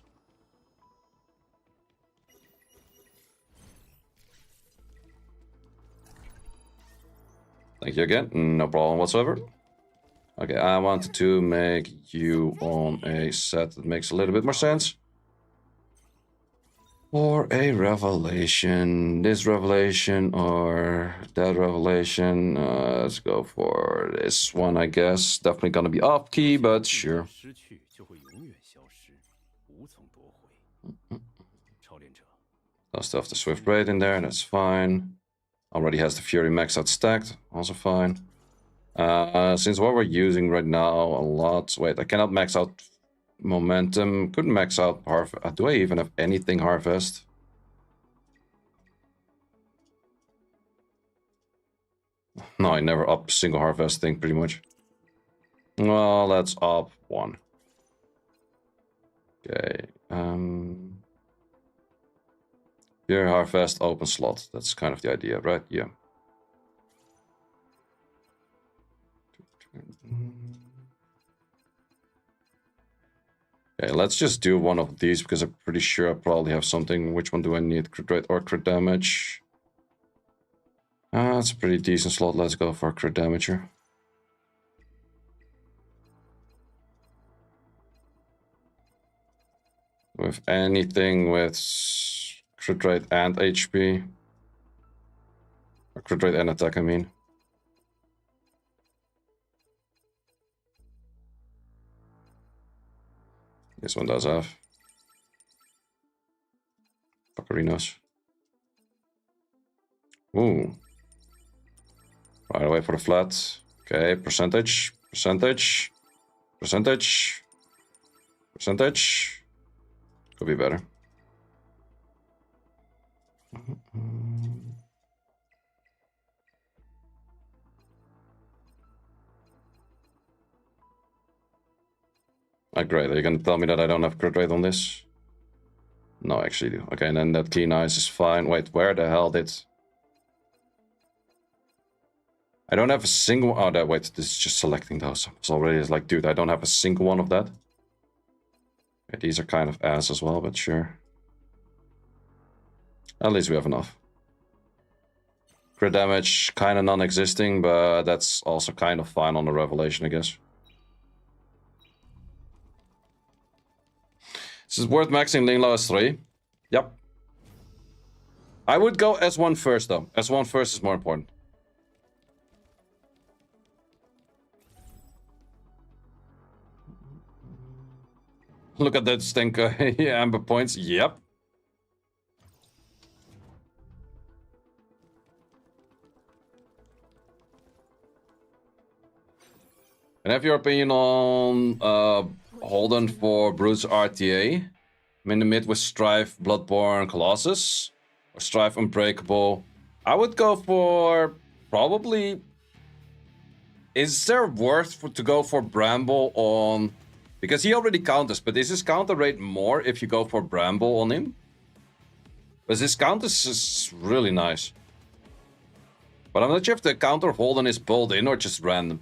Thank you again. No problem whatsoever. Okay, I wanted to make you on a set that makes a little bit more sense. Or a revelation. This revelation or that revelation. Let's go for this one, I guess. Definitely gonna be off key, but sure. 失去就会永远消失，无从夺回。超练者， I'll still have the Swift Raid in there, that's fine. Already has the Fury max out stacked, also fine. Since what we're using right now a lot... Wait, I cannot max out Momentum. Couldn't max out Harvest. Do I even have anything Harvest? No, I never up single Harvest thing, pretty much. Well, let's up one. Okay, Pure Harvest, open slot. That's kind of the idea, right? Yeah. Okay, let's just do one of these because I'm pretty sure I probably have something. Which one do I need? Crit rate or crit damage? That's a pretty decent slot. Let's go for crit damage here. With anything with crit rate and HP. Or crit rate and attack, I mean. This one does have. Fuckerinos. Ooh. Right away for the flat. Okay, percentage. Percentage. Percentage. Percentage. Could be better. Great, are you gonna tell me that I don't have crit rate on this? No, I actually do. Okay, and then that Keen Eyes is fine. Wait, where the hell did... I don't have a single... Oh, that, wait, this is just selecting those. It's already like, dude, I don't have a single one of that. Okay, these are kind of ass as well, but sure. At least we have enough. Crit damage, kind of non-existing, but that's also kind of fine on the Revelation, I guess. Is it worth maxing Linglo as 3? Yep. I would go S1 first, though. S1 first is more important. Look at that stinker. Yeah, Ember points. Yep. And have your opinion on Holden for Bruce RTA? I'm in the mid with Strife, Bloodborne, Colossus, or Strife Unbreakable. I would go for probably... Is there worth to go for Bramble on... Because he already counters, but is his counter rate more if you go for Bramble on him? Because his counters is really nice. But I'm not sure if the counter Holden is pulled in or just random.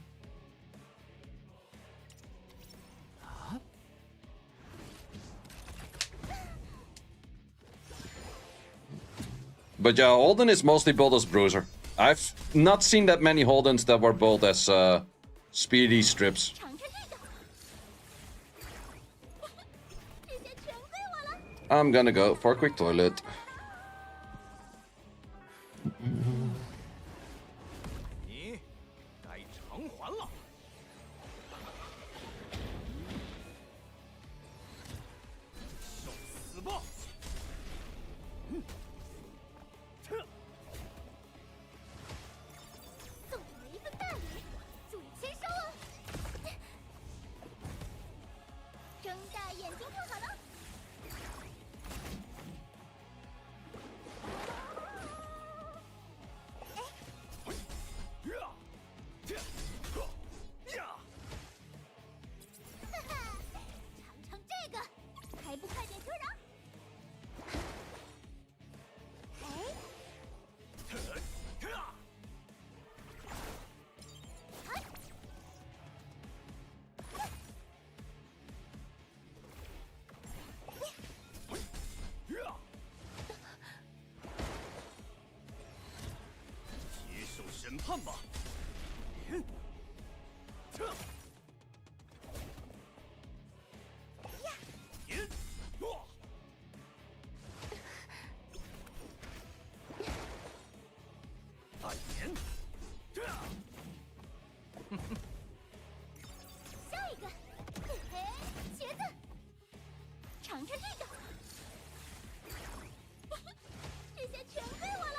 But yeah, Holden is mostly built as Bruiser. I've not seen that many Holdens that were built as speedy strips. 尝尝这个，这些全归我了。 I'm gonna go for a quick toilet. 你该偿还了。受死吧！送你们一份大礼，注意签收哦。睁大眼睛看好了。 哈哈，尝尝这个，还不快点求饶！哎，接受审判吧！暗炎，下一个，嘿嘿，茄子，尝尝这个，这些全归我了。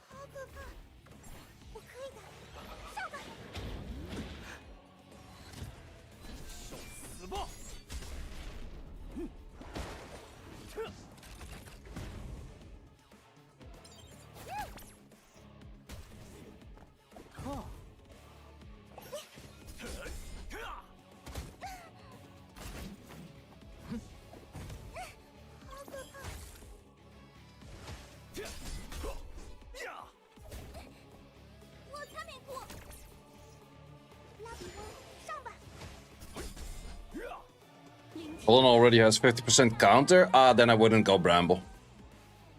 好可怕！我可以的，上吧！受死吧！ 好可怕！我才没哭！拉比翁，上吧！ Holden already has 50% counter. Then I wouldn't go Bramble.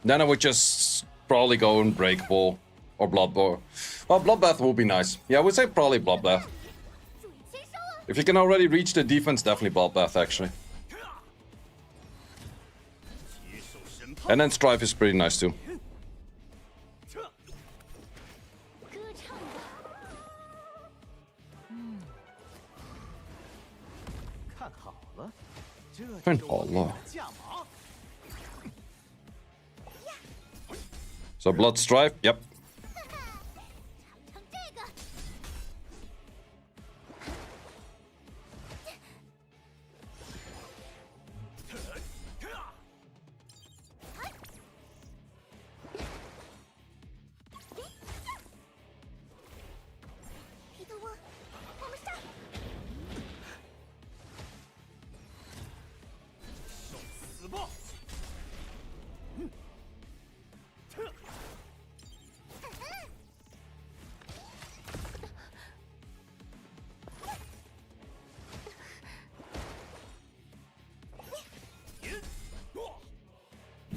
Then I would just probably go Unbreakable or Bloodbath. Well, Bloodbath would be nice. Yeah, I would say probably Bloodbath. 注意签收哦！ If you can already reach the defense, definitely Bloodbath actually. 接受审判。 And then Strife is pretty nice too. 歌唱吧！看好了，这看就是我好了。的价码。 So Blood Strife, yep. 哈哈，尝尝这个。皮特翁，我们上！ 受死吧！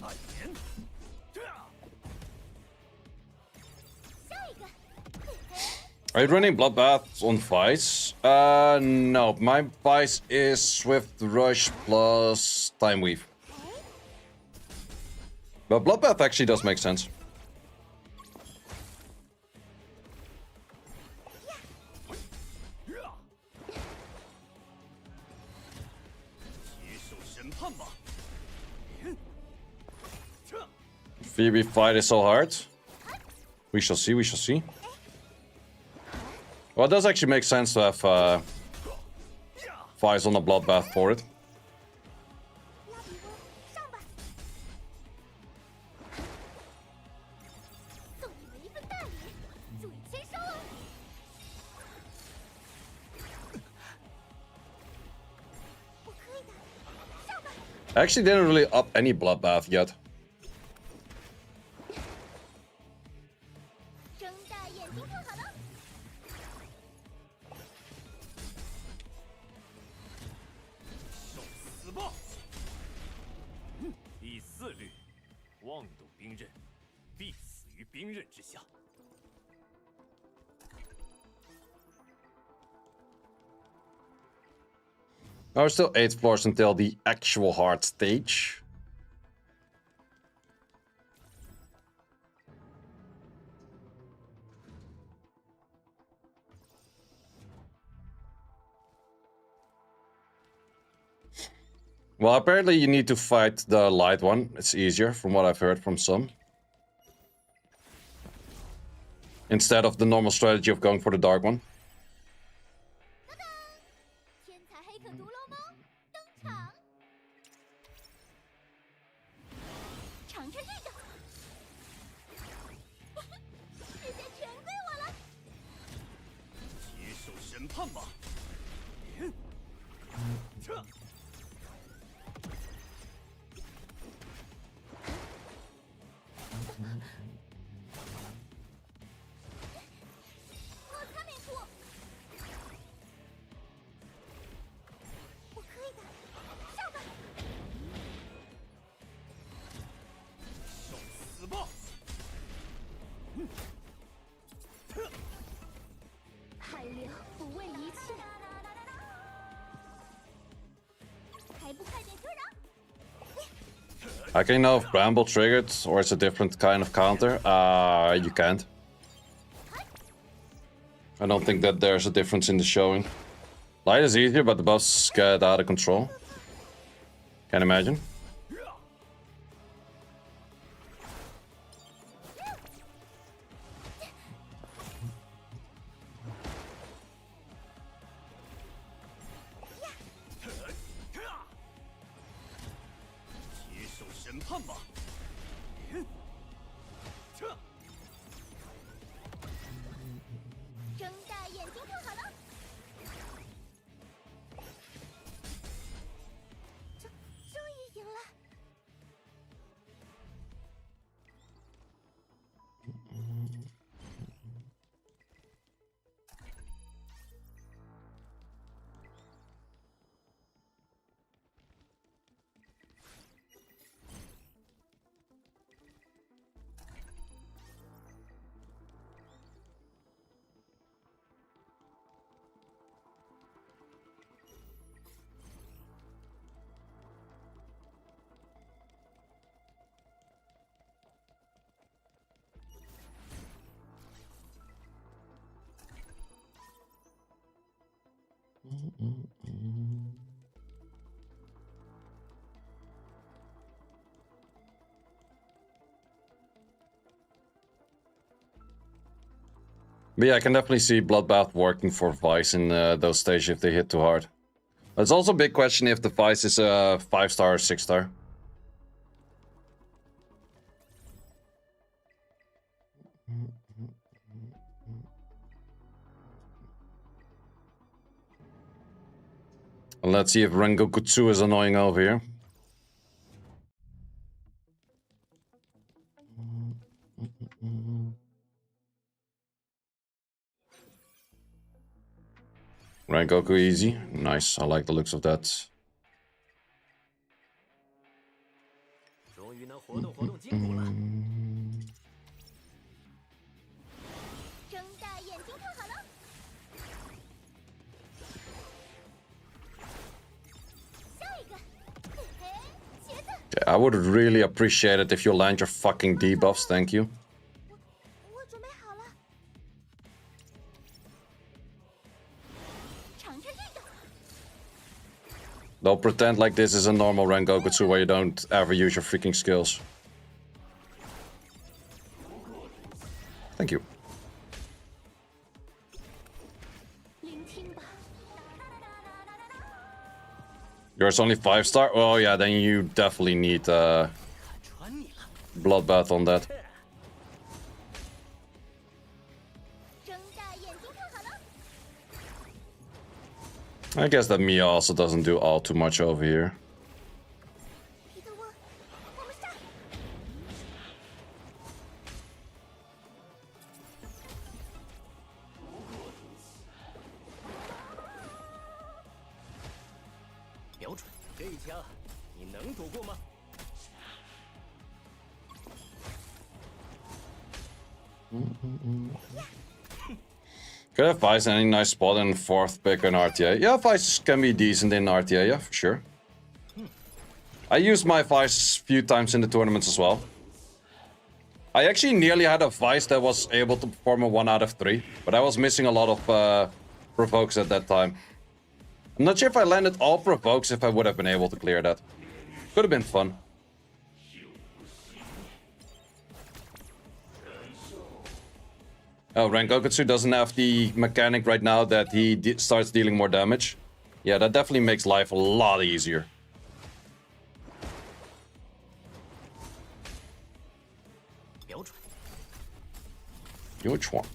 暗炎， 下一个，嘿嘿， Are you running Bloodbath on Vice? No. My Vice is Swift Rush plus Time Weave. But Bloodbath actually does make sense. 接受审判吧！ Phoebe fight is so hard. We shall see, we shall see. Well, it does actually make sense to have Vice on the Bloodbath for it. 拉比翁，上吧！送你们一份大礼，注意签收哦！ I actually didn't really up any bloodbath yet. 睁大眼睛看好了，受死吧！第4律，妄动兵刃，必死于兵刃之下。 There are still 8 floors until the actual hard stage. Well, apparently you need to fight the light one. It's easier, from what I've heard from some. Instead of the normal strategy of going for the dark one. 天才黑客独龙猫登场，尝尝这个，视线全归我了。接受审判吧！撤！ 我擦面出，我可以的，上吧！受死吧！汗流不为一切，还不快点退让！ I can know if Bramble triggered or it's a different kind of counter. You can't. I don't think that there's a difference in the showing. Light is easier, but the buffs get out of control. Can't imagine. 接受审判吧！撤！ 睁大眼睛看好了，终于赢了。 But yeah, I can definitely see Bloodbath working for Vice in those stages if they hit too hard. It's also a big question if the Vice is a 5-star or 6-star. And let's see if Rengoku 2 is annoying over here. Rengoku easy. Nice. I like the looks of that. 终于能活动活动筋骨了。睁大眼睛看好了，下一个，嘿嘿，茄子， Yeah, I would really appreciate it if you land your fucking debuffs. Thank you. 我准备好了，尝尝这个， Don't pretend like this is a normal Rengoku 2 where you don't ever use your freaking skills. Thank you. 聆听吧， Yours only 5-star? Oh yeah, then you definitely need 穿你了。 Bloodbath on that. 睁大眼睛看好了， I guess that Mia also doesn't do all too much over here. 你能躲过吗？ Could have Vice any nice spot in fourth pick in RTA. Yeah, Vice can be decent in RTA, yeah, for sure. I used my Vice a few times in the tournaments as well. I actually nearly had a Vice that was able to perform a 1 out of 3, but I was missing a lot of provokes at that time. I'm not sure if I landed all provokes if I would have been able to clear that. Could have been fun. Oh, Rankokatsu doesn't have the mechanic right now that he starts dealing more damage. Yeah, that definitely makes life a lot easier. Huge one.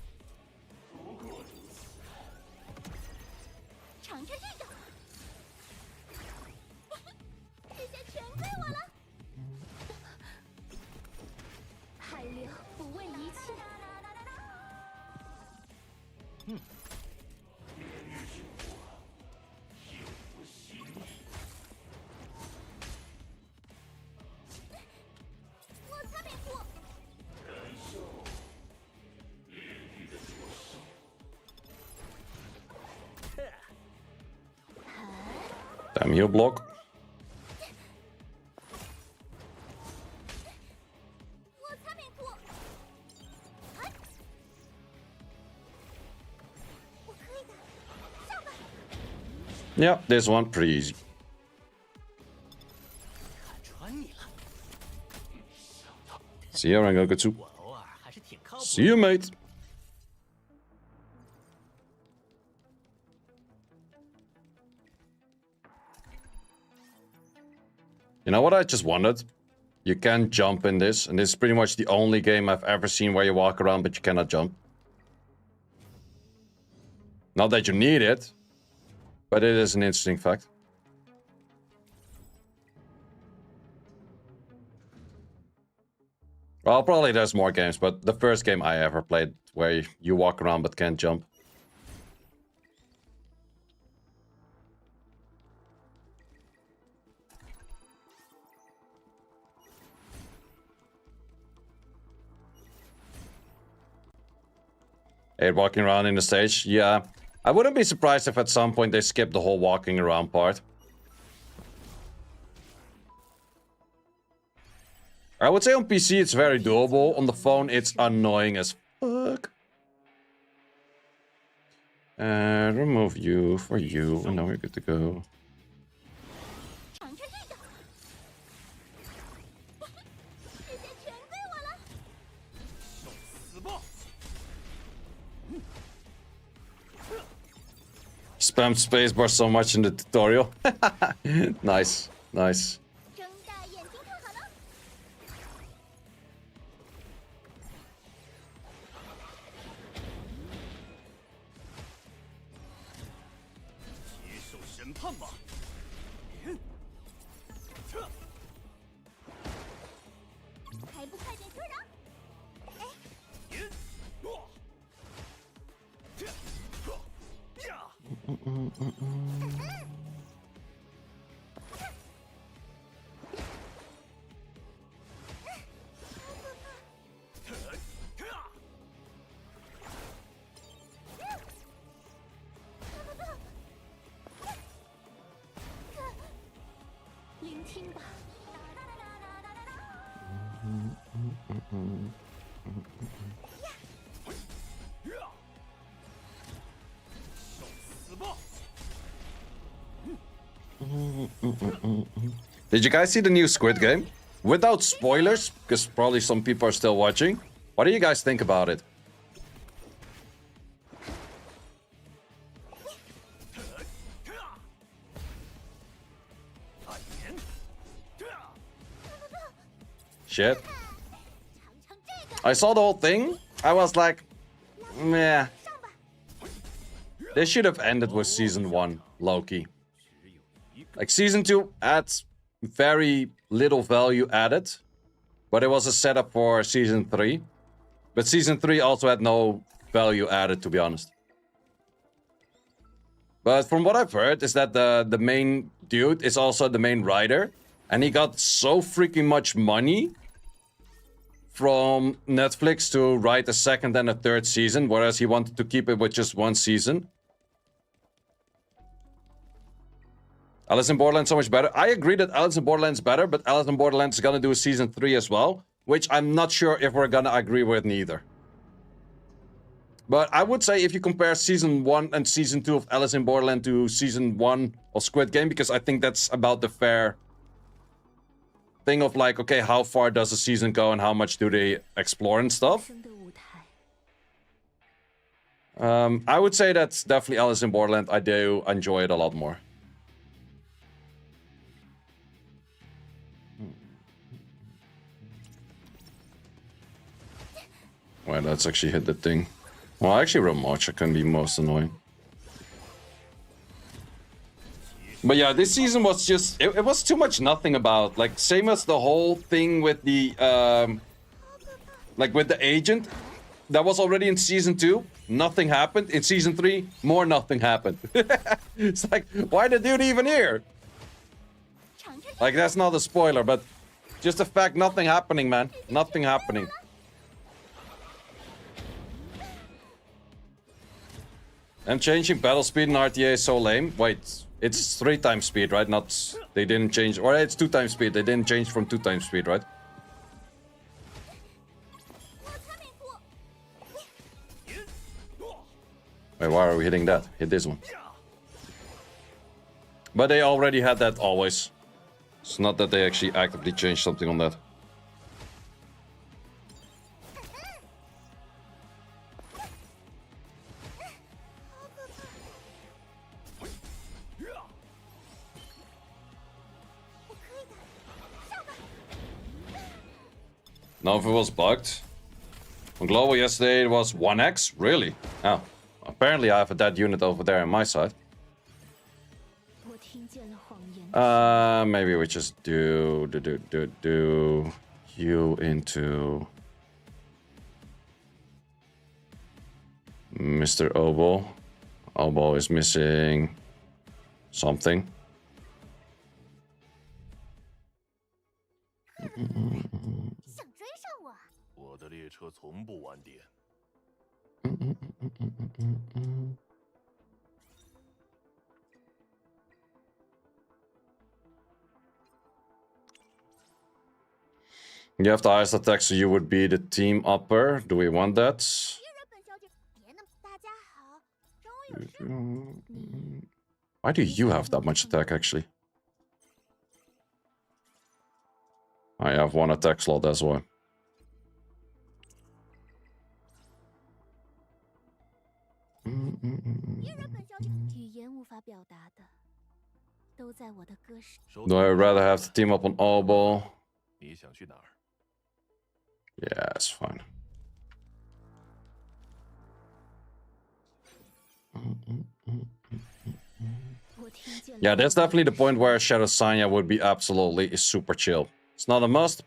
尝尝这个，这些全归我了。寒流不问一切。我擦边虎。 Damn you, block. 我擦边虎。哎，我可以的，上吧。 Yeah, this one pretty easy. 看穿你了。 See you, Rankokatsu. 我偶尔还是挺靠谱。 See you, mate. You know what I just wondered? You can jump in this, and this is pretty much the only game I've ever seen where you walk around but you cannot jump. Not that you need it, but it is an interesting fact. Well, probably there's more games, but the first game I ever played where you walk around but can't jump. Hey, walking around in the stage, yeah. I wouldn't be surprised if at some point they skip the whole walking around part. I would say on PC it's very doable. On the phone it's annoying as fuck. Remove you for you, and now we're good to go. 尝尝这个，这些全归我了。 死吧！ Spammed spacebar so much in the tutorial. Nice, nice. 睁大眼睛看好了。接受审判吧。还不快点退让！聆听吧。 死吧！ Did you guys see the new Squid Game? Without spoilers, because probably some people are still watching. What do you guys think about it? Shit. I saw the whole thing. I was like, meh. They should have ended with season 1, Loki. Like season 2 adds very little value added, but it was a setup for season 3. But season 3 also had no value added, to be honest. But from what I've heard is that the main dude is also the main writer. And he got so freaking much money from Netflix to write a second and a third season, whereas he wanted to keep it with just one season. Alice in Borderlands so much better. I agree that Alice in Borderlands is better, but Alice in Borderlands is gonna do a season 3 as well, which I'm not sure if we're gonna agree with neither. But I would say if you compare season 1 and season 2 of Alice in Borderland to season 1 of Squid Game, because I think that's about the fair thing of like, okay, how far does a season go and how much do they explore and stuff? I would say that's definitely Alice in Borderland. I do enjoy it a lot more. Well, that's actually hit the thing. Well, actually, Ramocha can be most annoying. But yeah, this season was just... It was too much nothing about. Like, same as the whole thing with the... like, with the agent. That was already in season 2. Nothing happened. In season 3, more nothing happened. It's like, why the dude even here? Like, that's not a spoiler, but... Just the fact nothing happening, man. Nothing happening. And changing battle speed in RTA is so lame. Wait, it's 3 times speed, right? Not... They didn't change... Or it's 2 times speed. They didn't change from 2 times speed, right? Wait, why are we hitting that? Hit this one. But they already had that always. It's not that they actually actively changed something on that. Now if it was bugged. On global yesterday it was 1x? Really? Oh. Apparently I have a dead unit over there on my side. Maybe we just do you into Mr. Obo. Obo is missing something. 我的列车从不晚点。 You have the highest attack, so you would be the team upper. Do we want that? Why do you have that much attack, actually? I have 1 attack slot, that's why. Do I rather have to team up on Obo? Yeah, it's fine. Yeah, that's definitely the point where Shadow Sanya would be absolutely super chill. It's not a must,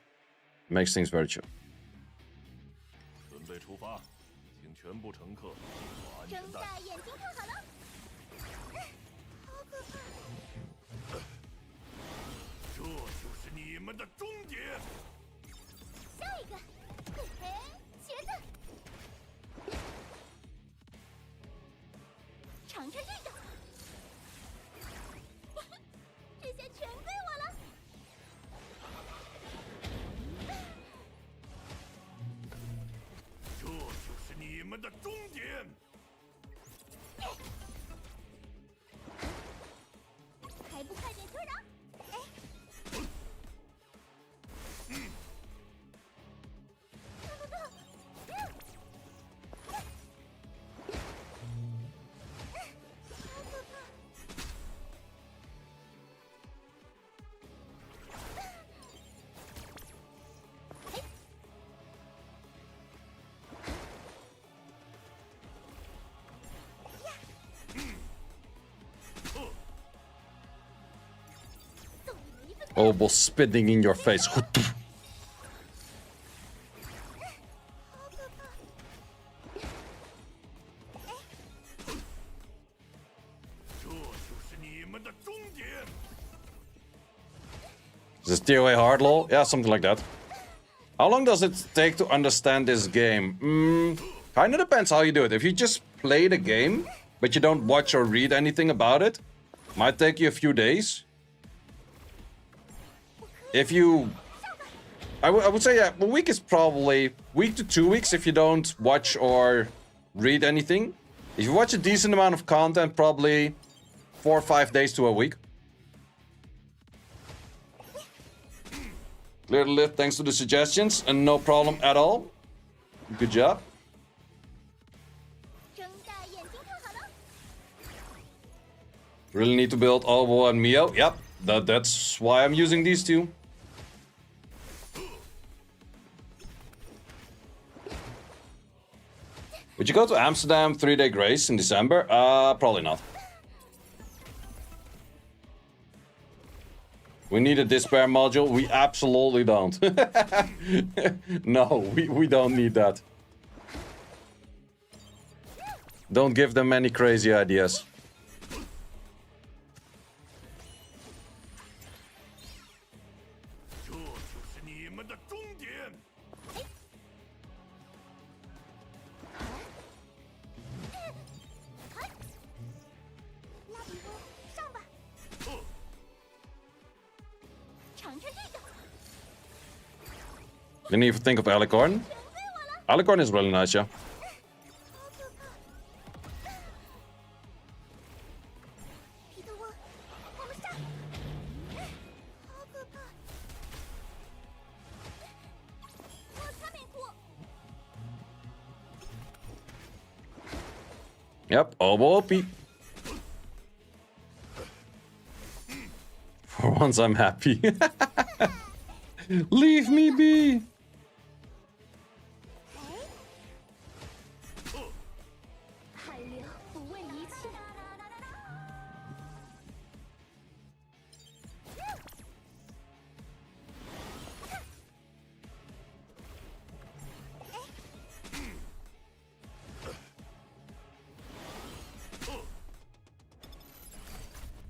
makes things very chill. 准备出发，请全部乘客安全带。眼睛看好了。这就是你们的终点。下一个，茄子。尝尝这个。这些全归我了。 这就是你们的终点！还不快点退让！Obo spitting in your face. Is it tier A hard lol? Yeah, something like that. How long does it take to understand this game? Kinda depends how you do it. If you just play the game, but you don't watch or read anything about it, might take you a few days. If you... I would say, yeah, a week is probably... week to 2 weeks if you don't watch or read anything. If you watch a decent amount of content, probably 4 or 5 days to a week. Clear the lift, thanks to the suggestions, and no problem at all. Good job. 睁大眼睛看好了。 Really need to build Obo and Mio. Yep, that's why I'm using these two. Would you go to Amsterdam 3-day grace in December? Probably not. We need a despair module. We absolutely don't. No, we don't need that. Don't give them any crazy ideas. Didn't even think of Alicorn. Alicorn is really nice, yeah. Yep, Obo OP. For once I'm happy. Leave me be. 汗流不为一切。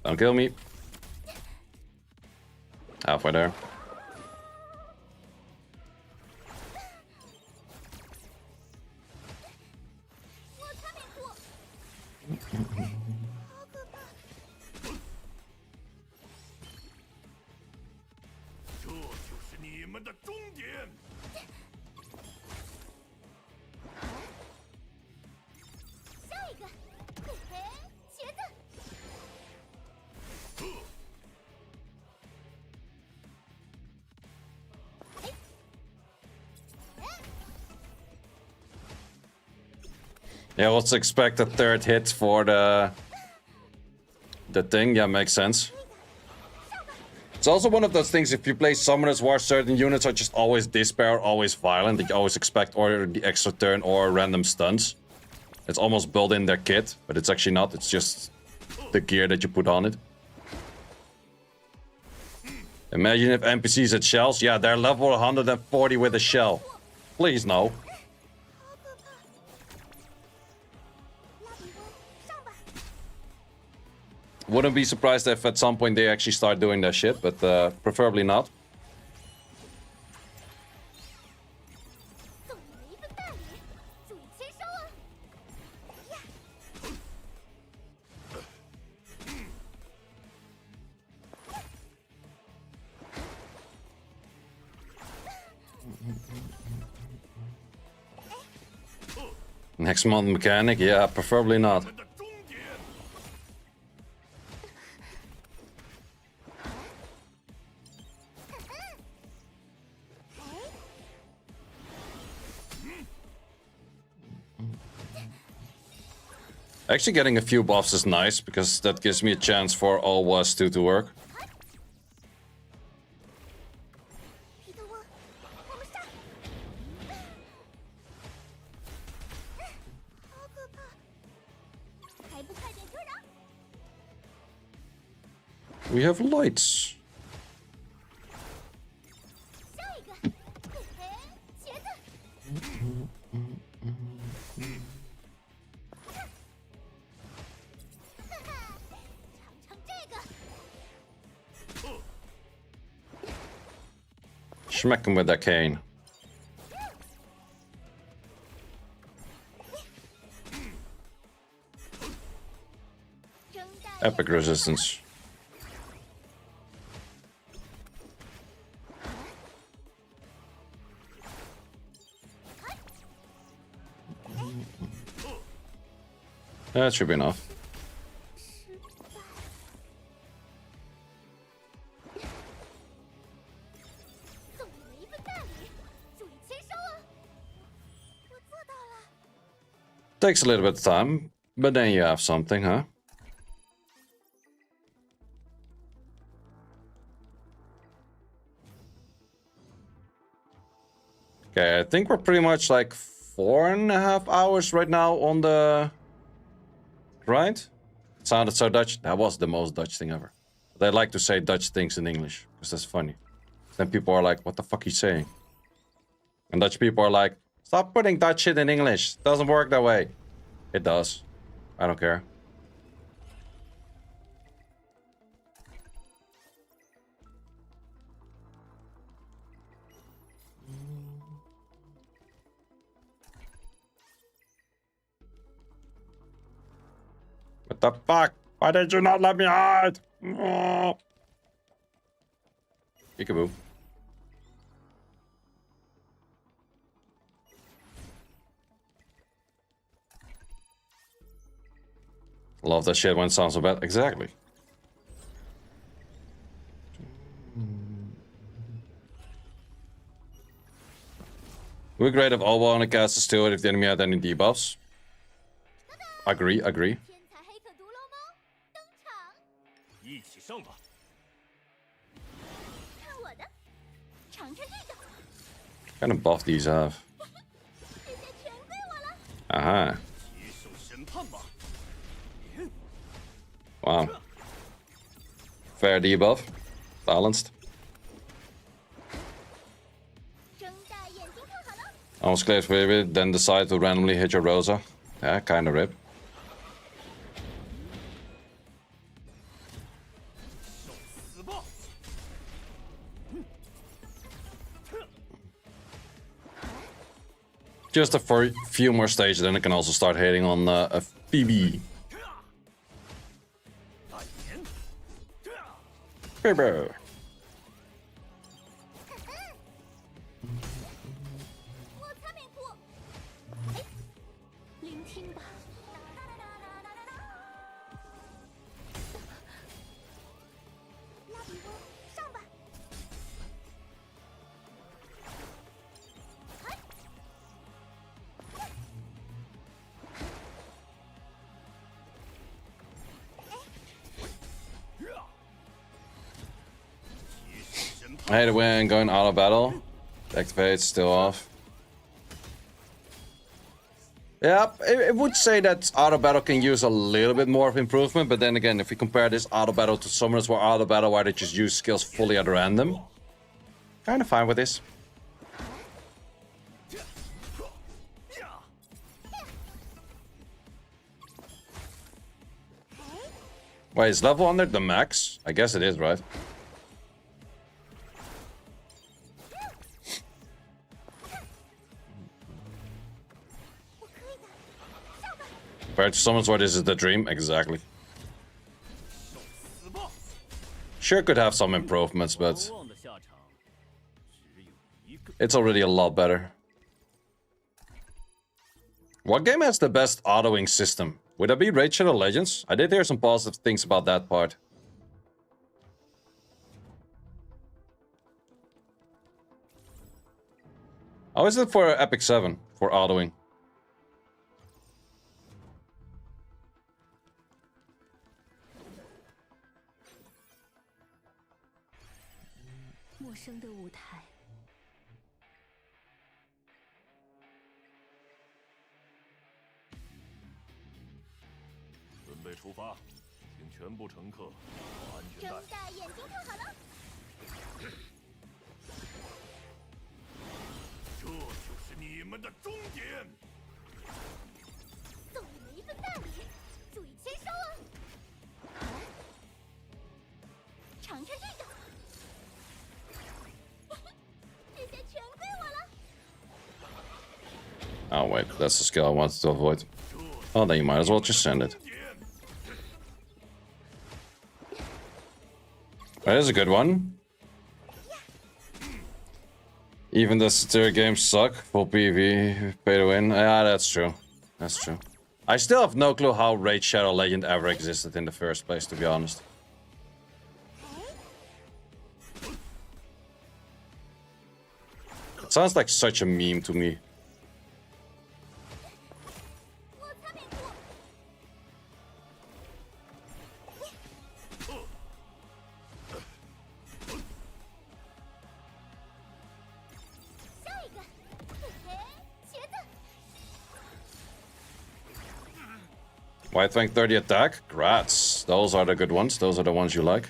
Don't kill me. Halfway there. Yeah, let's expect a third hit for the thing. Yeah, makes sense. It's also one of those things, if you play Summoners War, certain units are just always despair, always violent. That you always expect or the extra turn or random stuns. It's almost built in their kit, but it's actually not. It's just the gear that you put on it. Imagine if NPCs had shells. Yeah, they're level 140 with a shell. Please, no. Wouldn't be surprised if at some point they actually start doing that shit, but preferably not. Next month mechanic? Yeah, preferably not. Actually getting a few buffs is nice, because that gives me a chance for all was 2 to work. We have lights. Smack him with that cane. Epic resistance. That should be enough. Takes a little bit of time, but then you have something, huh? Okay, I think we're pretty much like 4.5 hours right now on the grind. It sounded so Dutch. That was the most Dutch thing ever. They like to say Dutch things in English, because that's funny. Then people are like, what the fuck are you saying? And Dutch people are like, stop putting Dutch shit in English. It doesn't work that way. It does. I don't care. What the fuck? Why did you not let me hide? Oh. Peekaboo. Love that shit when it sounds so bad. Exactly. Would be great if all on the cast is still if the enemy had any debuffs. Agree, agree. 天才黑客独龙猫登场，一起上吧！看我的，尝尝这个， What kind of buff these have? 这些全归我了。 Aha. 接受审判吧！ Wow. Fair debuff. Balanced. 睁大眼睛看好了， Almost clear with it, then decide to randomly hit your Rosa. Yeah, kinda rip. 受死吧！ Just a few more stages, then I can also start hitting on a Phoebe. 大眼， Phoebe. 我擦命苦。哎，聆听吧。拉比翁，上吧。 I hate it when going out of battle. Activate's still off. Yeah, it would say that auto battle can use a little bit more of improvement, but then again, if we compare this auto battle to summoners where auto battle where they just use skills fully at random, kind of fine with this. Wait, is level under the max? I guess it is, right? Compared to summons where this is the dream, exactly. 死吧！ Sure could have some improvements, but 无望的下场只有一个。 it's already a lot better. What game has the best autoing system? Would that be Raid Shadow Legends? I did hear some positive things about that part. How is it for Epic 7 for autoing? 陌生的舞台， 准备出发，请全部乘客系安全睁带。大眼睛看好了，这就是你们的终点！送你们一份大礼，注意签收啊！尝尝这个，别 Oh wait, that's the skill I wanted to avoid. Oh, then you might as well just send it. That is a good one. Even the Etheria games suck. Full PV, pay to win. Yeah, that's true. That's true. I still have no clue how Raid Shadow Legend ever existed in the first place, to be honest. It sounds like such a meme to me. White Fang 30 attack? Grats. Those are the good ones. Those are the ones you like.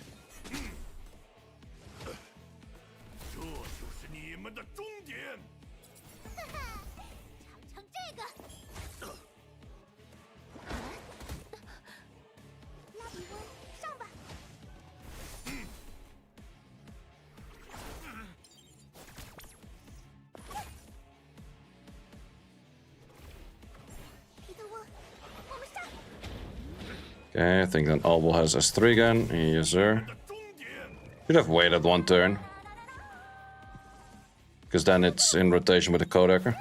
Okay, I think then Albel has S3 again. Yes, sir. Should have waited one turn. Because then it's in rotation with the Kodaker.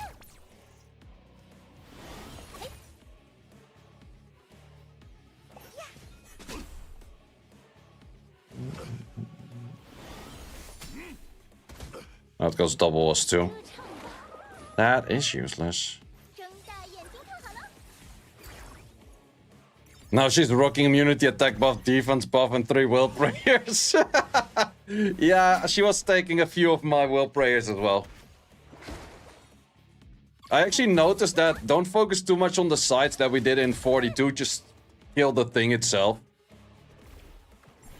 Now it goes double S2. That is useless. Now she's rocking immunity, attack buff, defense buff, and 3 will prayers. Yeah, she was taking a few of my will prayers as well. I actually noticed that don't focus too much on the sides that we did in 42, just kill the thing itself.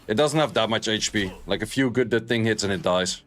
It doesn't have that much HP. Like a few good the thing hits and it dies.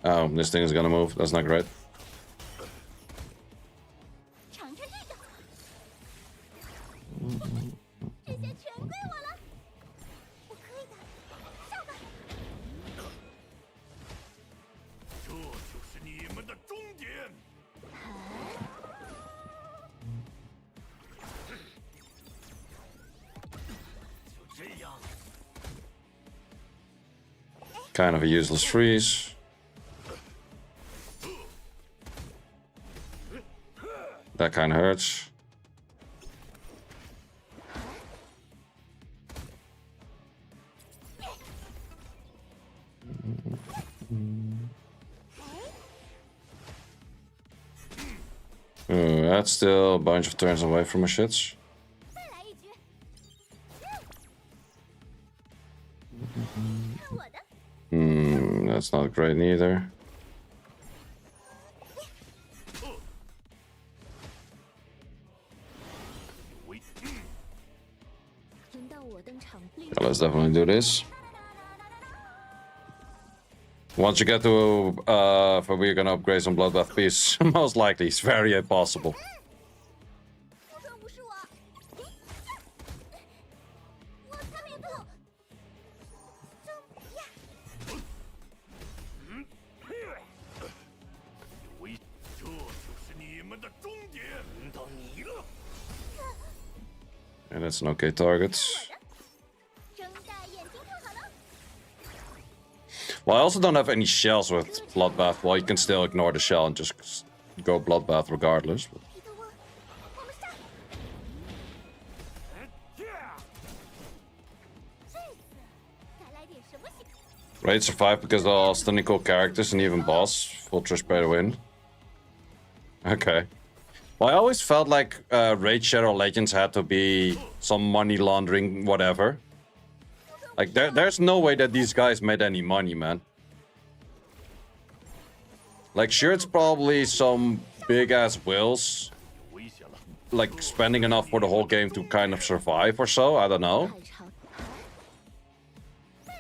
Oh, this thing is gonna move. That's not great. Kind of a useless freeze. That kind of hurts. That's still a bunch of turns away from my shits. That's not great neither. Yeah, let's definitely do this. Once you get to for we're gonna upgrade some Bloodbath piece, most likely it's very impossible. And that's an okay target. Well, I also don't have any shells with Bloodbath. Well, you can still ignore the shell and just go Bloodbath regardless. But... Raid survived because of all stunning cool characters and even boss. Full Trish pay to win. Okay. Well, I always felt like Raid Shadow Legends had to be some money laundering, whatever. Like, there's no way that these guys made any money, man. Like, sure, it's probably some big-ass whales, like, spending enough for the whole game to kind of survive or so, I don't know.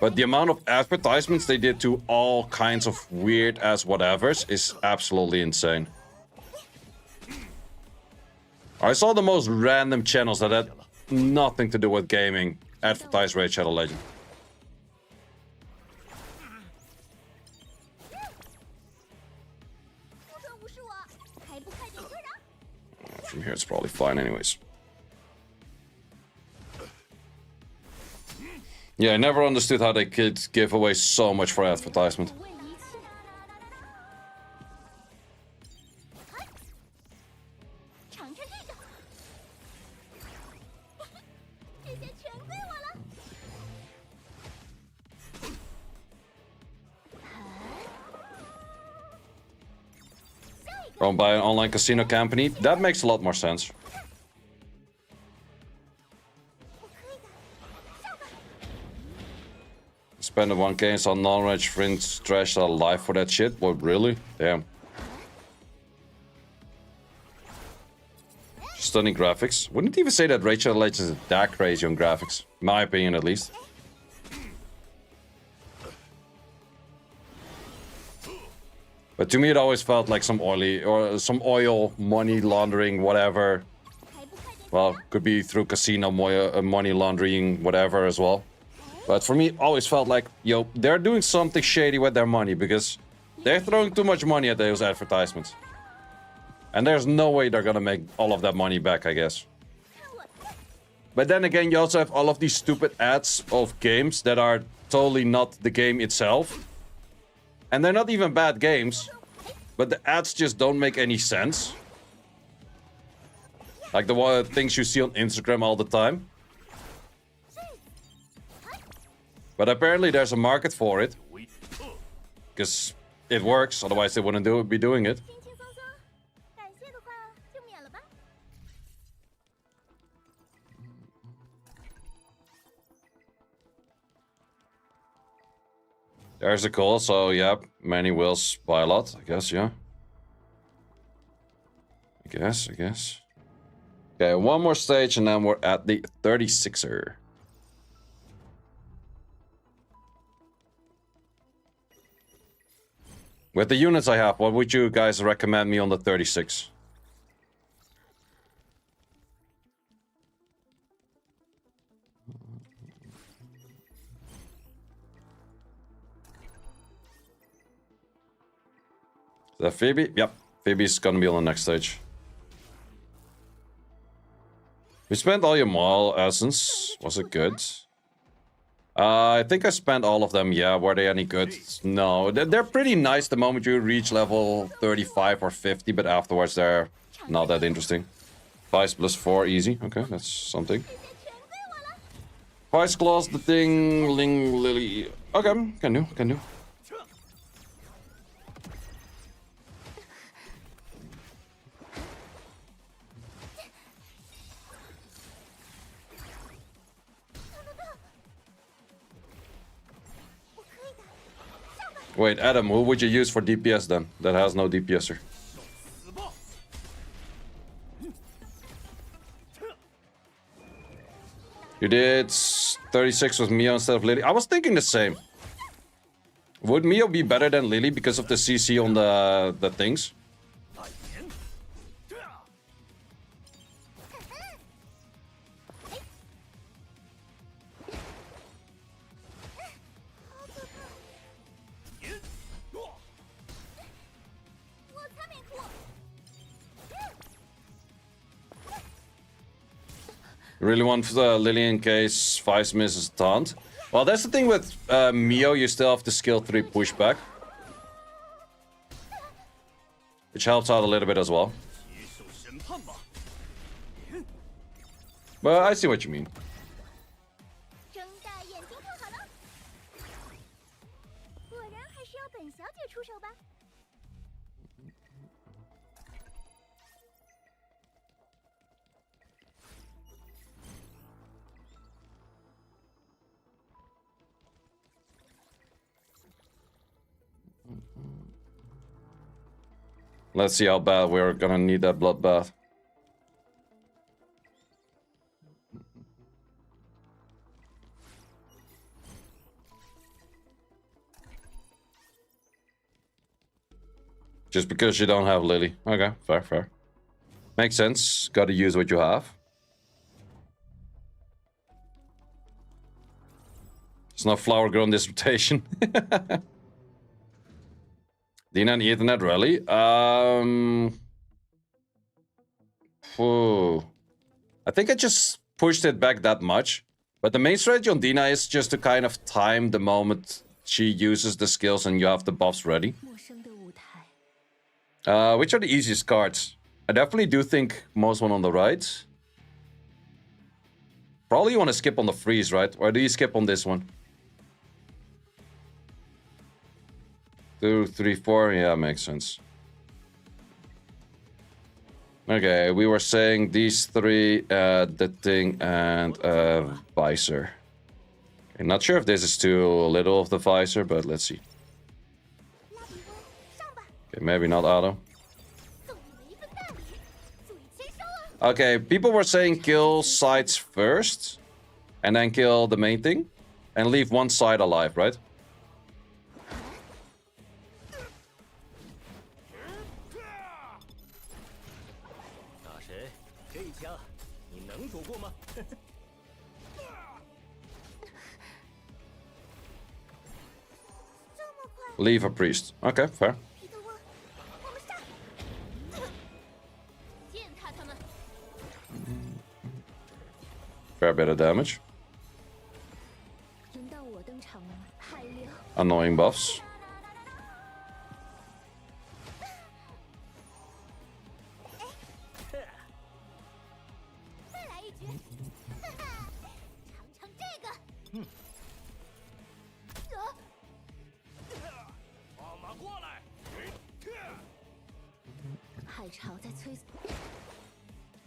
But the amount of advertisements they did to all kinds of weird-ass whatevers is absolutely insane. I saw the most random channels that had nothing to do with gaming advertise Raid Shadow Legend. From here it's probably fine anyways. Yeah, I never understood how they could give away so much for advertisement. Run by an online casino company, that makes a lot more sense. Spend 1k and saw non-rage friends trash out life for that shit? What, really? Damn. Stunning graphics. Wouldn't even say that Raid Shadow Legends is that crazy on graphics. In my opinion, at least. But to me, it always felt like some oil, money laundering, whatever. Well, could be through casino money laundering, whatever as well. But for me, it always felt like, yo, they're doing something shady with their money because they're throwing too much money at those advertisements. And there's no way they're gonna make all of that money back, I guess. But then again, you also have all of these stupid ads of games that are totally not the game itself. And they're not even bad games, but the ads just don't make any sense. Like the things you see on Instagram all the time. But apparently there's a market for it. Because it works, otherwise they wouldn't be doing it. There's a call, so yeah, many wills buy a lot, I guess, yeah. I guess. Okay, one more stage and then we're at the 36er. With the units I have, what would you guys recommend me on the 36? The Phoebe? Yep. Phoebe's gonna be on the next stage. You spent all your Maul essence. Was it good? I think I spent all of them, yeah. Were they any good? No. They're pretty nice the moment you reach level 35 or 50, but afterwards they're not that interesting. 5 plus 4, easy. Okay, that's something. Vice Claws, the thing, Ling Lily. Okay, can do. Wait, Adam, who would you use for DPS then? That has no DPSer. You did 36 with Mio instead of Lily. I was thinking the same. Would Mio be better than Lily because of the CC on the things? You really want Lily in case Vice misses taunt? Well, that's the thing with Mio, you still have the skill 3 pushback. Which helps out a little bit as well. But I see what you mean. Let's see how bad we're gonna need that bloodbath. Just because you don't have Lily. Okay, fair, fair. Makes sense. Gotta use what you have. It's not flower grown dissertation. Dina and Ethernet rally. I think I just pushed it back that much. But the main strategy on Dina is just to kind of time the moment she uses the skills and you have the buffs ready. Which are the easiest cards? I definitely do think most one on the right. Probably you want to skip on the freeze, right? Or do you skip on this one? 2, 3, 4. Yeah, makes sense. Okay, we were saying these three, the thing, and visor. Okay, not sure if this is too little of the visor, but let's see. Okay, maybe not auto. Okay, people were saying kill sides first, and then kill the main thing, and leave one side alive, right? Leave a priest. Okay, fair. Fair bit of damage. Annoying buffs.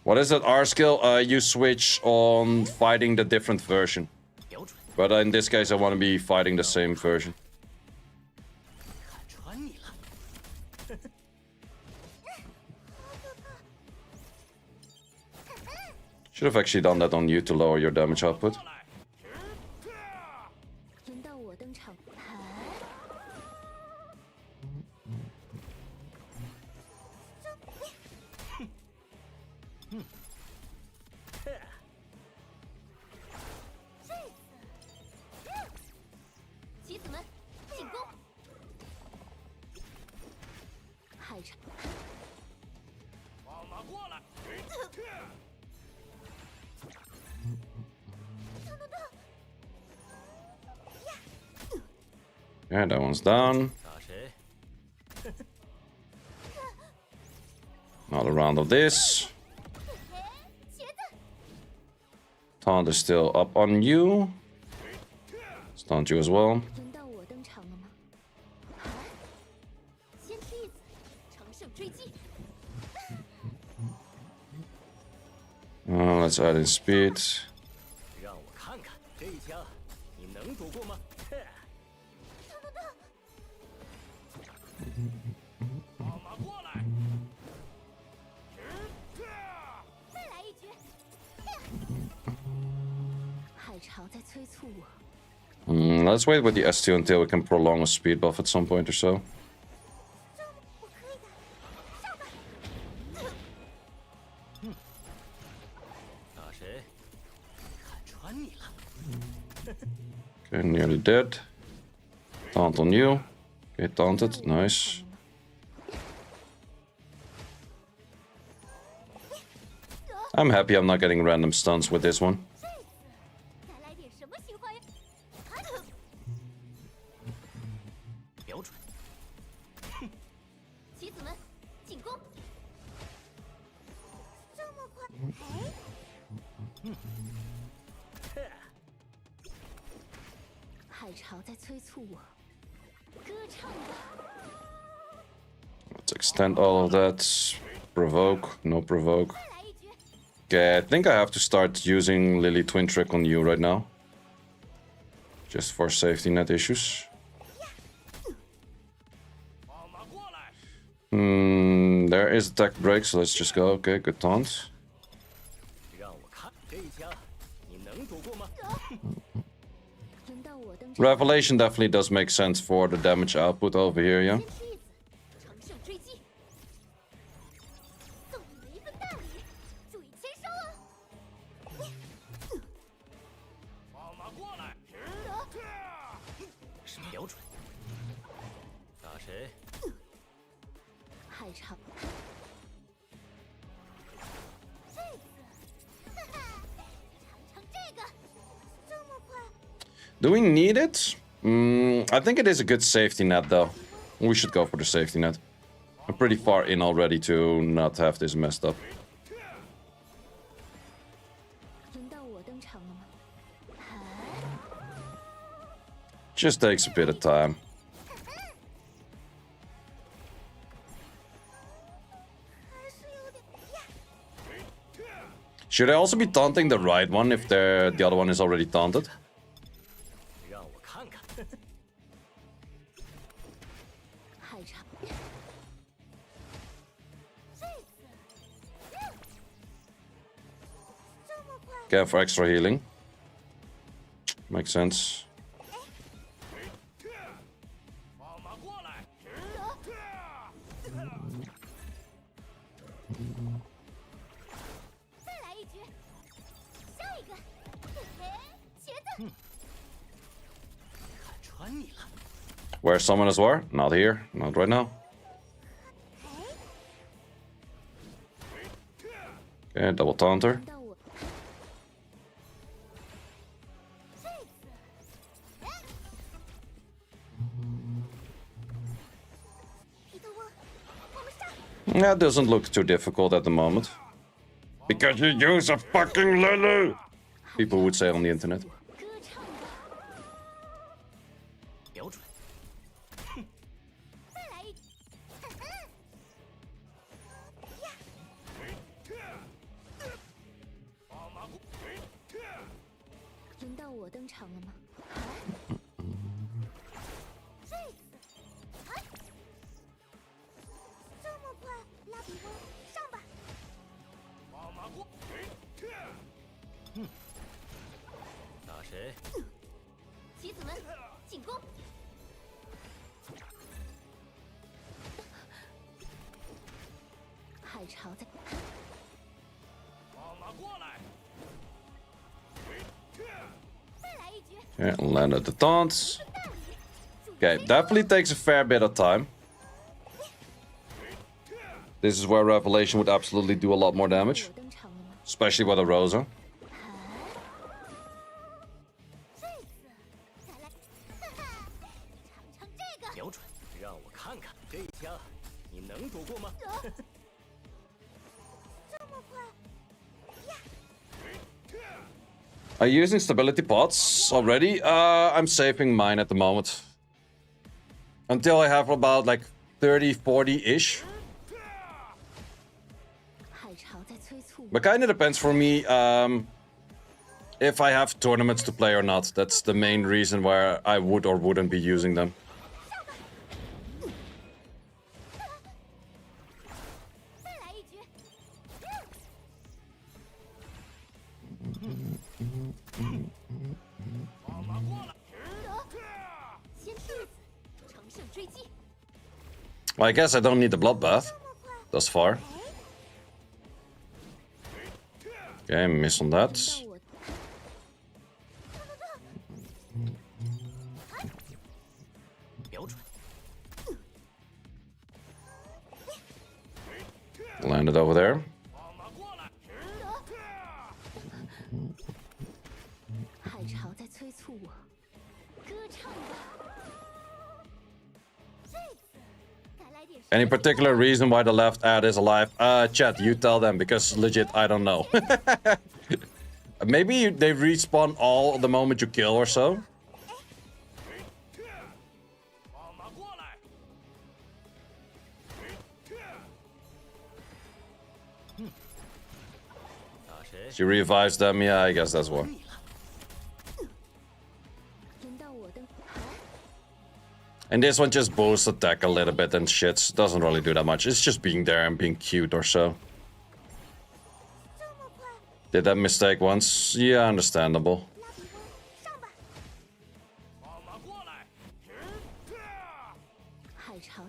What is that R skill? You switch on fighting the different version. But in this case, I want to be fighting the same version. Should have actually done that on you to lower your damage output. Yeah, that one's down. Another round of this. Taunt is still up on you. Stunned you as well. Let's add in speed. Let's wait with the S2 until we can prolong a speed buff at some point or so. Okay, nearly dead. Taunt on you. Okay, taunted. Nice. I'm happy I'm not getting random stuns with this one. Let's extend all of that. Provoke, no provoke. Okay, I think I have to start using Lily Twin Trick on you right now. Just for safety net issues. There is attack break, so let's just go. Okay, good taunt. 让我看这一枪，你能躲过吗？ 轮到我登场。 Revelation definitely does make sense for the damage output over here, yeah. 先吃一子，乘胜追击。送你们一份大礼，注意签收哦。放马过来！是瞄准。打谁？海潮。这次，哈哈，尝尝这个，这么快。 Do we need it? I think it is a good safety net, though. We should go for the safety net. I'm pretty far in already to not have this messed up. 轮到我登场了吗？ Just takes a bit of time. Should I also be taunting the right one if the other one is already taunted? 让我看看。海潮。这次，这么快。 Care for extra healing. Makes sense. 放马过来！再来一局，下一个，嘿嘿，茄子。看穿你了。 Where's Summoners War? Not here. Not right now. Okay, double taunter. 轮到我。这次，皮特沃，我们上。 That doesn't look too difficult at the moment. Because you use a fucking lily! People would say on the internet. 歌唱吧，瞄准。再来一局。呀，放马过。轮到我登场了吗？这次，这么快，拉比翁，上吧！放马过。打谁？棋子们，进攻！海潮在。放马过来！再来一局， Yeah, landed the taunts. 大礼。 Okay, definitely takes a fair bit of time. This is where Revelation would absolutely do a lot more damage. 我登场了吗？ Especially with a Rosa. 这次，再来，哈哈，尝尝这个。瞄准，让我看看这一枪，你能躲过吗？这么快，呀， Are you using stability pots already? I'm saving mine at the moment. Until I have about like 30, 40-ish. 海潮在催促我。 But kind of depends for me if I have tournaments to play or not. That's the main reason where I would or wouldn't be using them. 再来一局。放马过来！先吃一子，乘胜追击。 Well, I guess I don't need the bloodbath thus far. Okay, miss on that. 到我。瞄准。 Landed over there. 放马过来！海潮在催促我。歌唱吧。这次，该来点。 Any particular reason why the left ad is alive? Chat, you tell them, because legit, I don't know. Maybe they respawn all the moment you kill or so. 放马过来！打谁？ She revives them, yeah, I guess that's why. 轮到我登。And this one just boosts attack a little bit and shit. Doesn't really do that much. It's just being there and being cute or so. Did that mistake once? Yeah, understandable. 放马过来！海潮，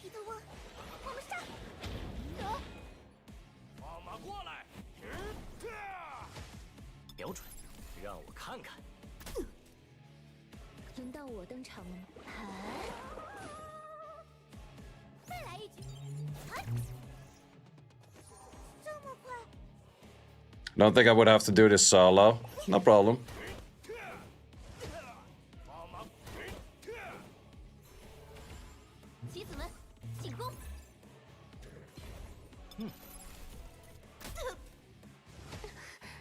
皮特翁，我们上！放马过来！瞄准，让我看看。轮到我登场了吗？再来一局！这么快？ Don't think I would have to do this solo. No problem. 放马！棋子们，进攻！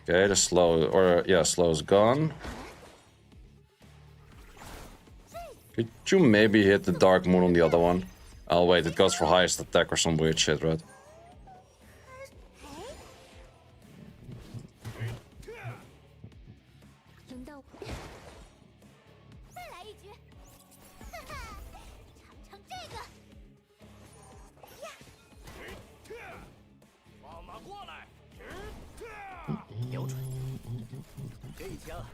Okay, the slow, or yeah, slow is gone. Could you maybe hit the Dark Moon on the other one? Oh wait, it goes for highest attack or some weird shit, right? 轮到我，再来一局！哈哈，尝尝这个！放马过来！瞄准，这一枪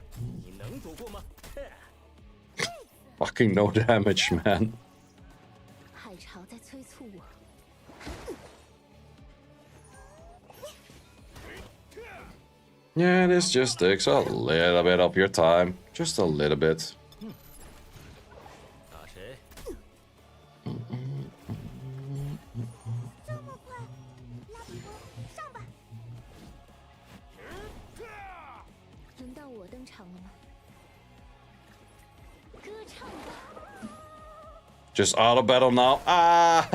你能躲过吗？ Fucking no damage, man. 海潮在催促我。 Yeah, this just takes a little bit of your time. Just a little bit. 打谁？这么快，拉比翁，上吧！轮到我登场了吗？歌唱吧！ Just auto battle now. Ah,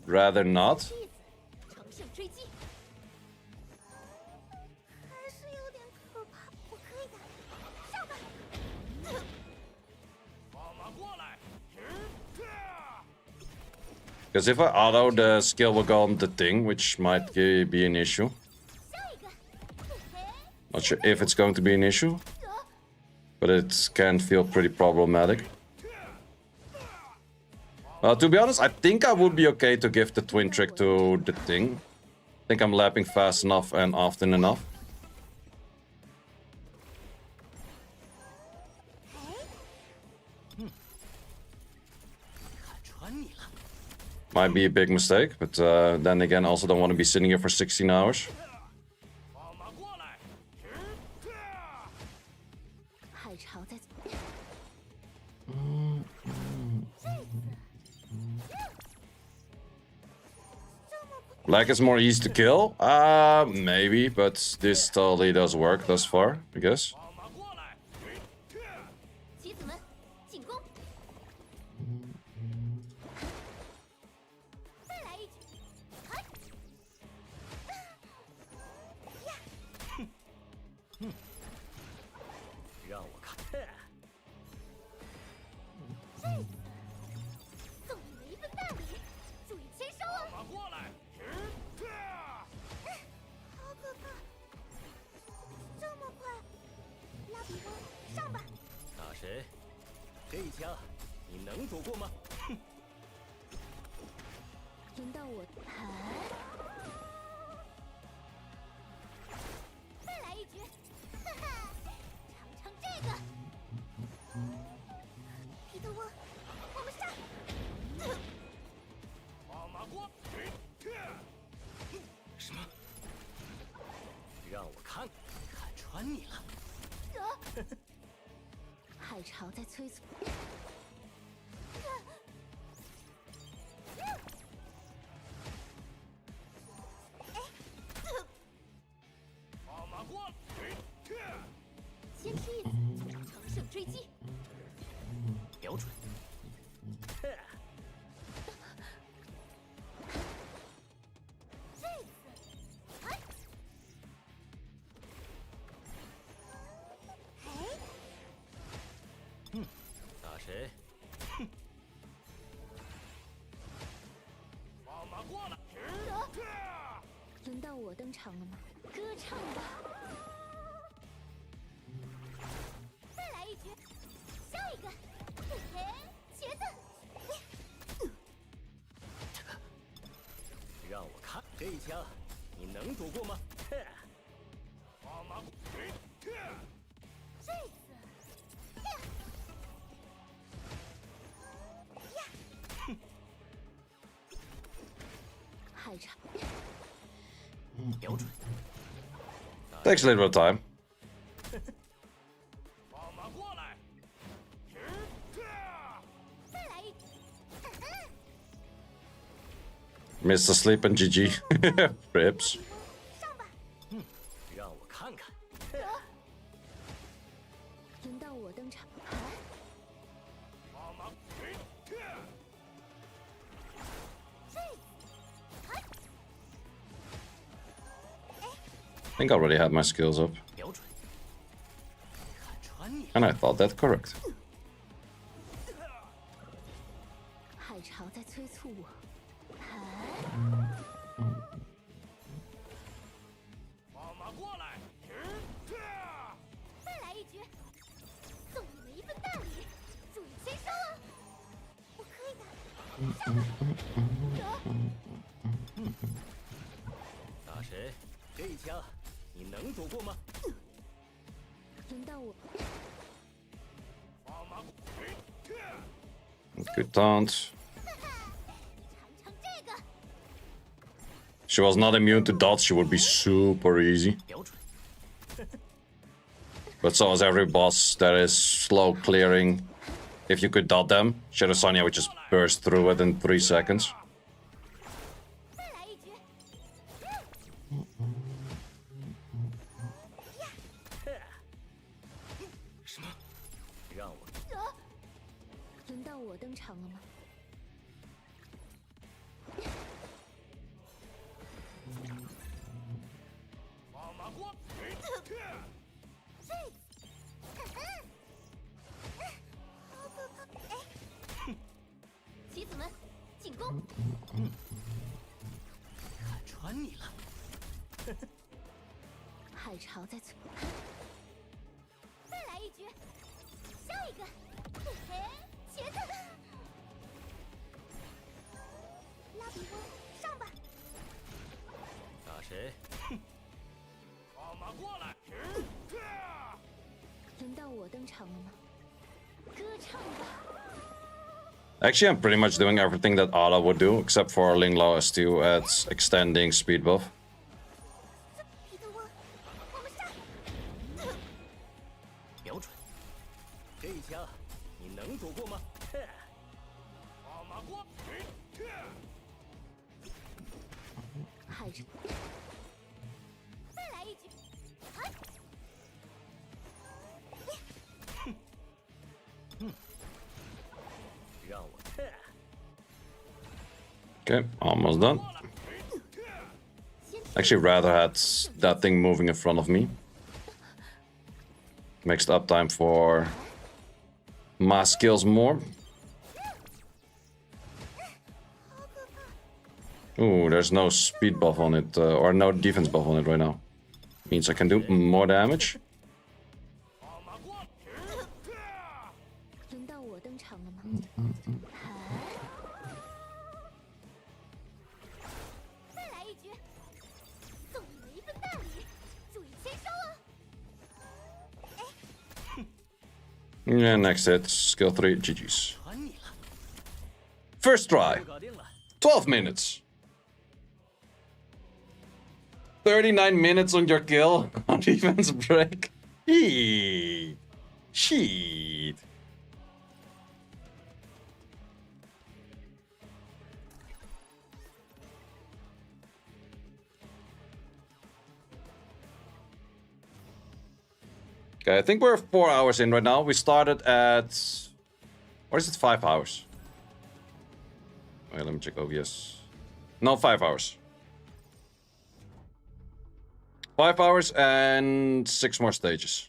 rather not. 妻子，乘胜追击。还是有点可怕，我可以的，上吧！ 放马过来！ Because if I auto, the skill will go on the thing, which might be an issue. 下一个，嘿， Not sure if it's going to be an issue, but it can feel pretty problematic. To be honest, I think I would be okay to give the twin trick to the thing. I think I'm lapping fast enough and often enough. 看穿你了。 Might be a big mistake, but then again, also don't want to be sitting here for 16 hours. 放马过来！ 海潮在。 Black is more easy to kill? Maybe, but this totally does work thus far, I guess. 放马过来！ 棋子们，进攻！再来一局！嗨！呀！让我看。送你们一份大礼，注意签收哦！放马过来！ 好可怕！这么快，拉比翁，上吧！打谁？这一枪你能躲过吗？轮到我，再来一局！哈哈，尝尝这个！皮特翁，我们上！放马过！ 什么？让我看穿你了。海潮在催促。放马过来！ 先梯子，乘胜追击。瞄准。这次，嗨！嘿，打谁？放马过来！轮到我我登场了吗？歌唱吧！再来一局，下一个，嘿嘿，茄子。让我看这一枪，你能躲过吗？阿玛这次，海潮。瞄准。 Takes a little bit of time. 阿玛过来，再来一局。 Missed the sleep and GG. Rips. 上吧，让我看看。轮到我登场。阿玛，I think I already had my skills up. 瞄准。看穿你。 And I thought that correct. 海潮在催促我。阿玛过来，再来一局，送你们一份大礼，注意签收哦。我可以的，上吧。打谁？这一枪，你能躲过吗？轮到我。 阿玛， Good taunt. 尝尝这个。 She was not immune to dots, she would be super easy. 瞄准。 But so is every boss that is slow clearing. If you could dot them, Shadow Sonya would just burst through it in 3 seconds. 再来一局。什么？让我轮到我登场了吗？阿玛过，棋子们，进攻！看穿你了。海潮在催。再来一局，下一个，嘿嘿，茄子。拉比翁，上吧。打谁？阿玛过来，轮到我登场了吗？歌唱吧！ Actually, I'm pretty much doing everything that Ala would do, except for Ling Lao S2 at extending speed buff. 彼得翁，我们上！瞄准。这一枪，你能躲过吗？阿玛过，海潮。再来一局。让我。 Okay, almost done. Actually, rather had that thing moving in front of me. Makes the uptime for my skills more. Ooh, there's no speed buff on it, or no defense buff on it right now. Means I can do more damage. 阿玛过，轮到我登场了吗？再来一局，送你们一份大礼，注意签收哦。 Yeah, next hit, skill 3, GG's. 穿你了。 First try, 搞定了。 12 minutes. 39 minutes on your kill on defense break. Shit. Shit. Okay, I think we're 4 hours in right now. We started at... Or is it 5 hours? Wait, let me check OBS. No, 5 hours. 5 hours and 6 more stages.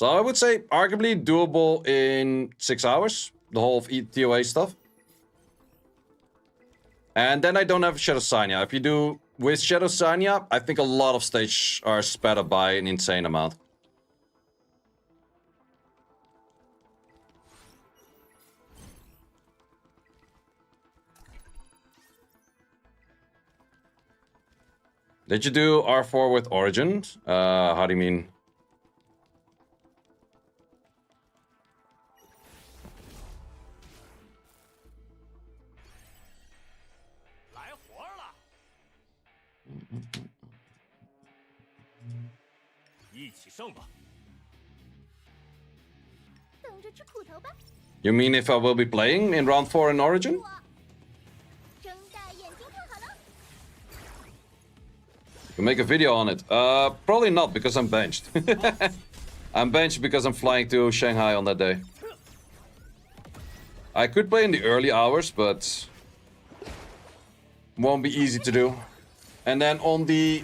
So I would say arguably doable in 6 hours. The whole of TOA stuff. And then I don't have Shadow Sanya. If you do with Shadow Sanya, I think a lot of stages are sped up by an insane amount. Did you do R4 with Origin? How do you mean? You mean if I will be playing in round 4 in Origin? You make a video on it. Probably not, because I'm benched. I'm benched because I'm flying to Shanghai on that day. I could play in the early hours, but won't be easy to do. And then on the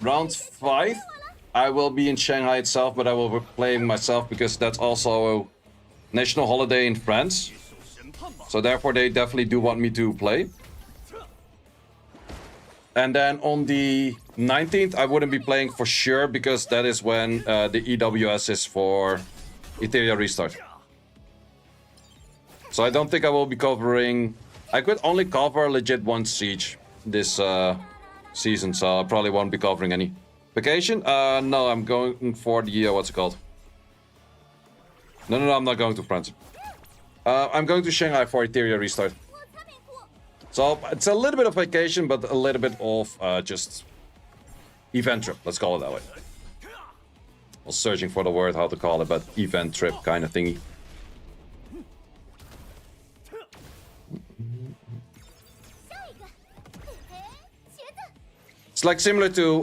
round 5, I will be in Shanghai itself, but I will be playing myself because that's also a national holiday in France. So therefore they definitely do want me to play. And then on the 19th, I wouldn't be playing for sure because that is when the EWS is for Etheria restart. So I don't think I will be covering... I could only cover legit one siege this season, so I probably won't be covering any. Vacation? No, I'm going for the... what's it called? No, I'm not going to France. I'm going to Shanghai for Etheria restart. So it's a little bit of vacation, but a little bit of just event trip. Let's call it that way. I was searching for the word how to call it, but event trip kind of thingy. It's like similar to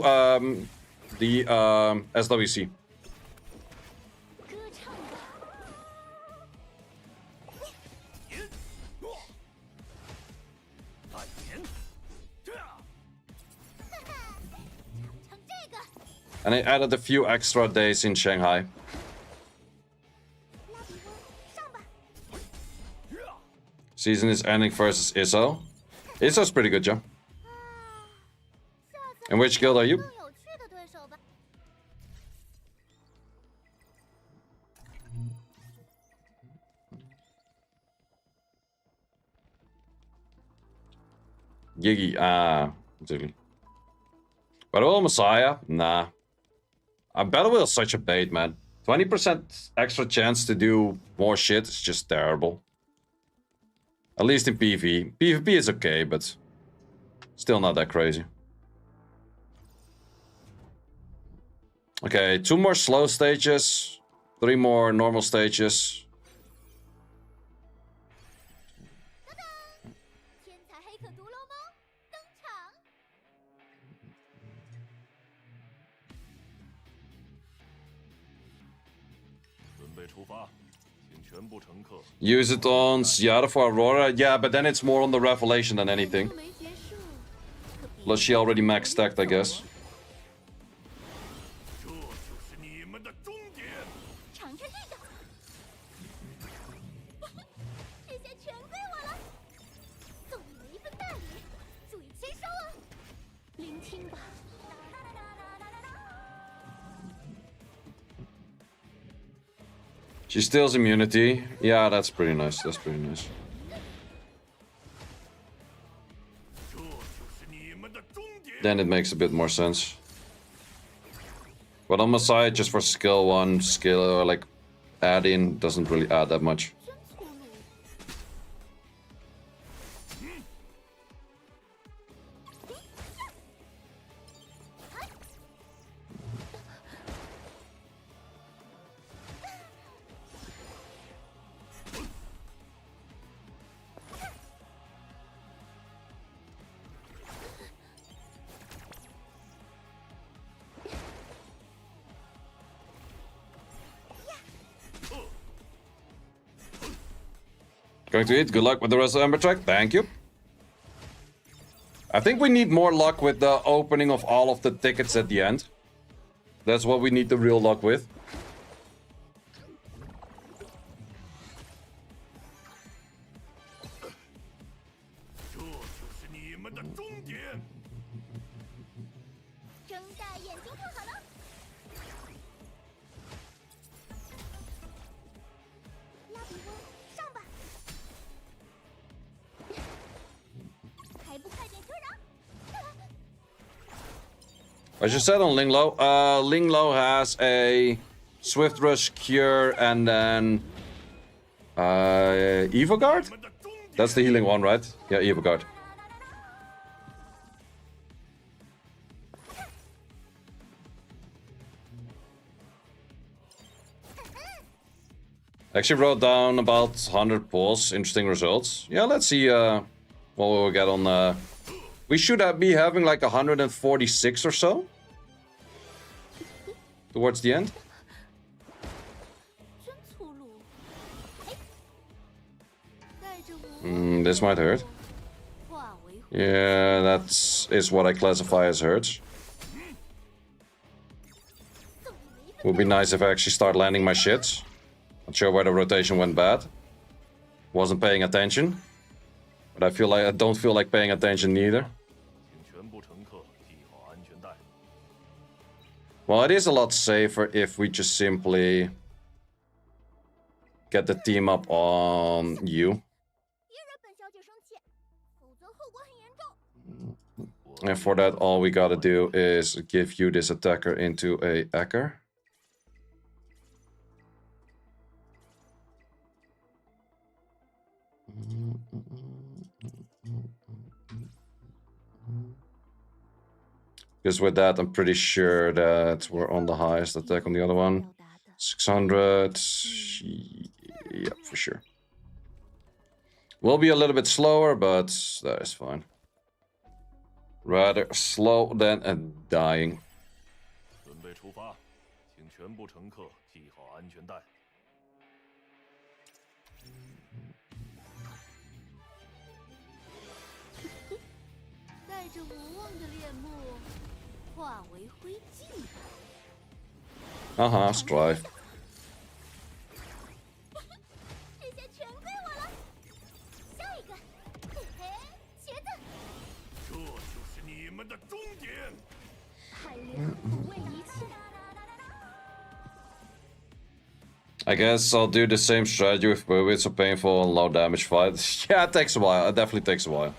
the SWC. And I added a few extra days in Shanghai. Season is ending versus Iso. Iso's pretty good, Joe. In which guild are you? Giggy, natuurlijk. Battle Messiah? Nah. Battle Wheel is such a bait, man. 20% extra chance to do more shit is just terrible. At least in PvE. PvP is okay, but still not that crazy. Okay, 2 more slow stages. 3 more normal stages. Use it on Ciara for Aurora? Yeah, but then it's more on the Revelation than anything. Plus she already max stacked, I guess. She steals immunity. Yeah, that's pretty nice. That's pretty nice. Then it makes a bit more sense. But on my side, just for skill 1, skill or like add in doesn't really add that much. Going to eat. Good luck with the rest of Ember track. Thank you. I think we need more luck with the opening of all of the tickets at the end. That's what we need the real luck with. I just said on Linglo. Linglo has a Swift Rush, Cure, and then Evo Guard? That's the healing one, right? Yeah, Evo Guard. Actually wrote down about 100 pulls, interesting results. Yeah, let's see what we'll get on... We should be having like 146 or so. Towards the end. This might hurt. Yeah, is what I classify as hurts. Would be nice if I actually start landing my shits. Not sure where the rotation went bad. Wasn't paying attention. But I don't feel like paying attention neither. Well, it is a lot safer if we just simply get the team up on you. And for that, all we gotta do is give you this attacker into a hacker. Because with that, I'm pretty sure that we're on the highest attack on the other one. 600. Yeah, for sure. Will be a little bit slower, but that is fine. Rather slow than dying. Strive. I guess I'll do the same strategy with it's a painful and low damage fight. Yeah, it takes a while. It definitely takes a while.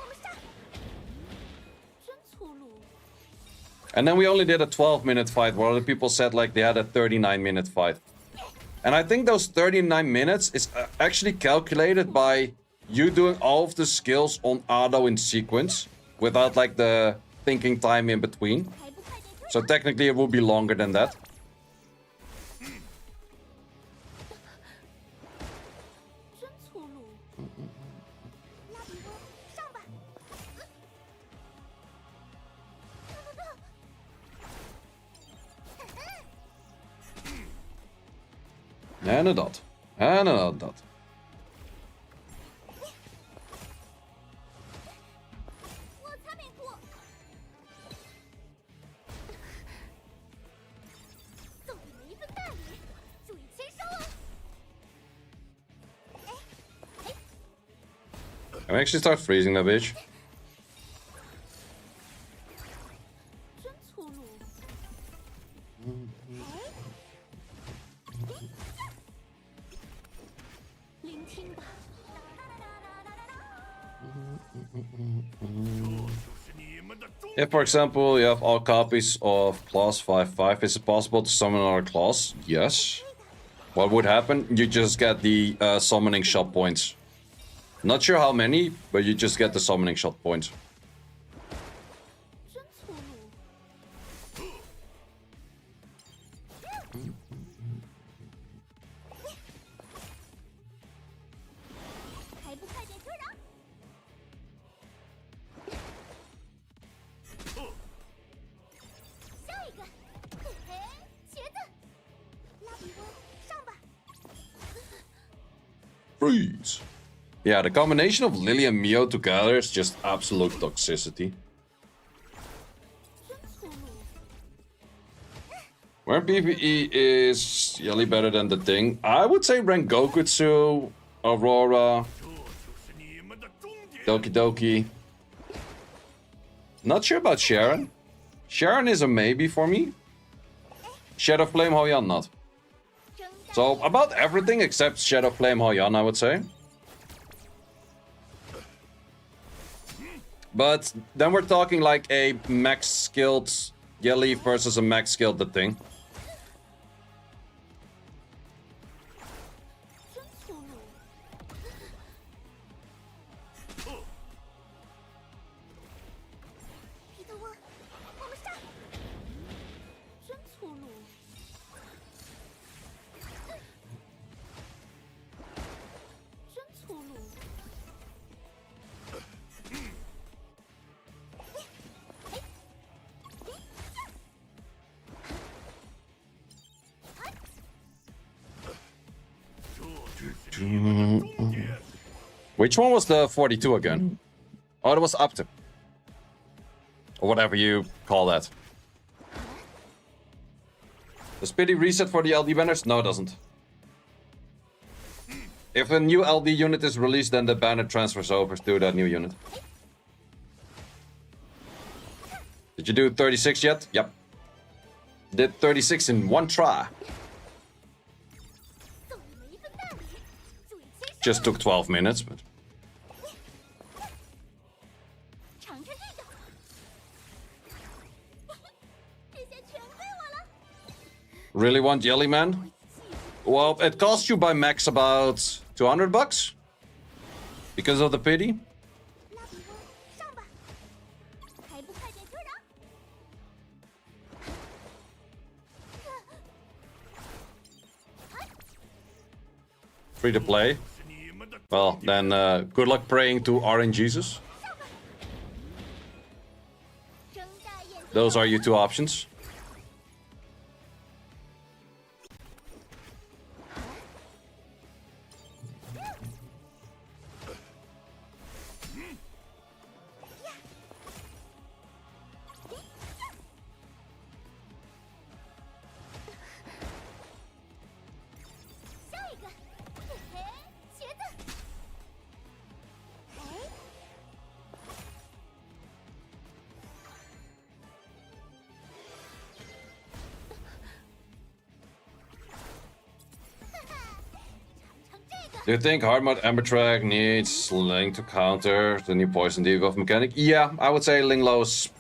And then we only did a 12-minute fight, where other people said like they had a 39-minute fight. And I think those 39 minutes is actually calculated by you doing all of the skills on auto in sequence, without like the thinking time in between. So technically it will be longer than that. En een dat. En een dat. Can we actually start freezing that bitch? If, for example, you have all copies of class 5/5, is it possible to summon another class? Yes. What would happen? You just get the summoning shot points. Not sure how many, but you just get the summoning shot points. Freeze. Yeah, the combination of Lily and Mio together is just absolute toxicity. Where PvE is Yelly better than the thing? I would say Rengokutsu, Aurora, Doki Doki. Not sure about Sharon. Sharon is a maybe for me. Shadow Flame Hoyan not. So about everything except Shadow Flame Hoyan, I would say. But then we're talking like a max skilled Yelly versus a max skilled the thing. 真粗鲁。彼得沃，我们上！真粗鲁。真粗鲁。 Which one was the 42 again? Oh, it was up to. Or whatever you call that. Does pity reset for the LD banners? No, it doesn't. If a new LD unit is released, then the banner transfers over to that new unit. Did you do 36 yet? Yep. Did 36 in one try. Just took 12 minutes, but... 尝尝这个，这些全归我了。 Really want Jelly Man? Well, it costs you by max about 200 bucks. Because of the pity. 拉比翁，上吧，还不快点救人！ Free to play. Well, then good luck praying to RNGesus. 睁大眼睛。 Those are your two options. Do you think hard mode Ember track needs Ling to counter the new poison debuff mechanic? Yeah, I would say Linglow's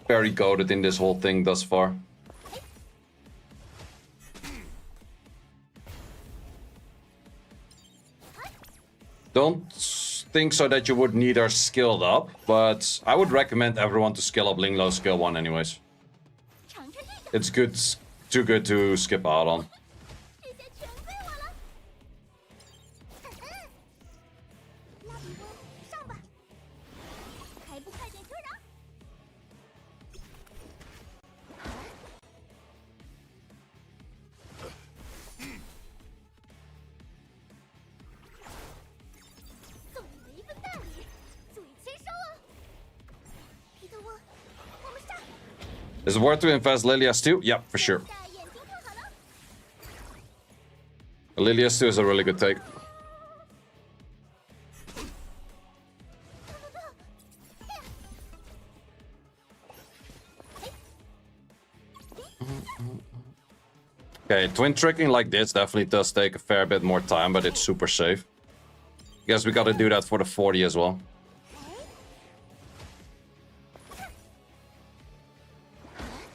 very goated in this whole thing thus far. Don't think so that you would need her skilled up, but I would recommend everyone to skill up Linglow's skill 1 anyways. It's good, too good to skip out on. 这些全归我了。拉比翁，上吧，还不快点救人！ 送你们一份大礼，注意签收哦。彼得沃，我们上！ Is it worth to invest Lilias too? Yeah, for sure. 大眼睛看好了。 Lilias too is a really good take. Okay, twin tricking like this definitely does take a fair bit more time, but it's super safe. Guess we gotta do that for the 40 as well.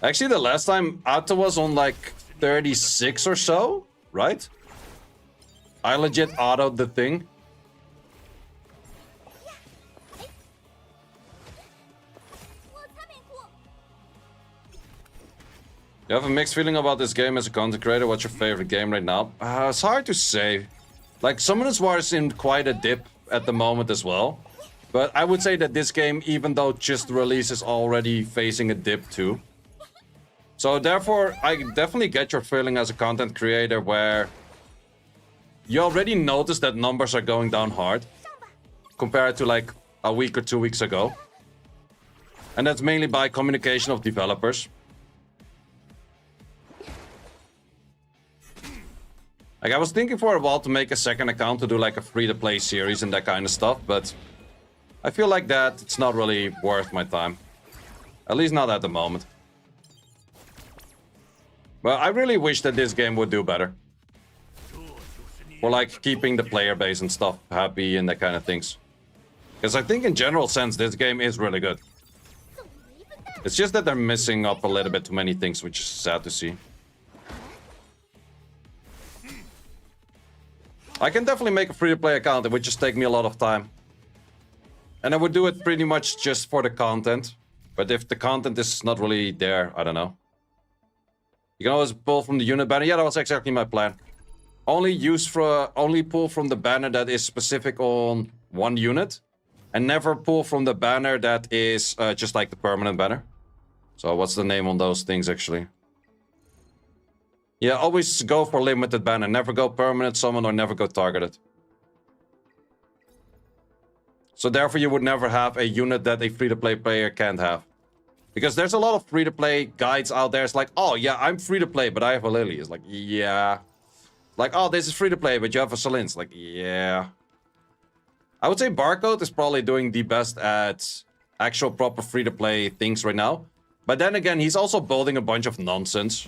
Actually, the last time Atta was on like 36 or so, right? I legit autoed the thing. You have a mixed feeling about this game as a content creator. What's your favorite game right now? It's hard to say. Like, Summoners War is in quite a dip at the moment as well. But I would say that this game, even though just released, is already facing a dip too. So therefore, I definitely get your feeling as a content creator where you already notice that numbers are going down hard compared to like a week or 2 weeks ago. And that's mainly by communication of developers. Like, I was thinking for a while to make a second account to do like a free-to-play series and that kind of stuff, but I feel like that it's not really worth my time. At least not at the moment. Well, I really wish that this game would do better. For like keeping the player base and stuff happy and that kind of things. Because I think in general sense, this game is really good. 送你们一份大 It's just that they're missing up a little bit too many things, which is sad to see. I can definitely make a free-to-play account. It would just take me a lot of time. And I would do it pretty much just for the content. But if the content is not really there, I don't know. You can always pull from the unit banner. Yeah, that was exactly my plan. Only pull from the banner that is specific on one unit. And never pull from the banner that is just like the permanent banner. So what's the name on those things actually? Yeah, always go for limited banner. Never go permanent summon or never go targeted. So therefore you would never have a unit that a free-to-play player can't have. Because there's a lot of free-to-play guides out there. It's like, oh yeah, I'm free-to-play, but I have a Lily. It's like, yeah. Like, oh, this is free-to-play, but you have a Celine. It's like, yeah. I would say Barcode is probably doing the best at actual proper free-to-play things right now. But then again, he's also building a bunch of nonsense.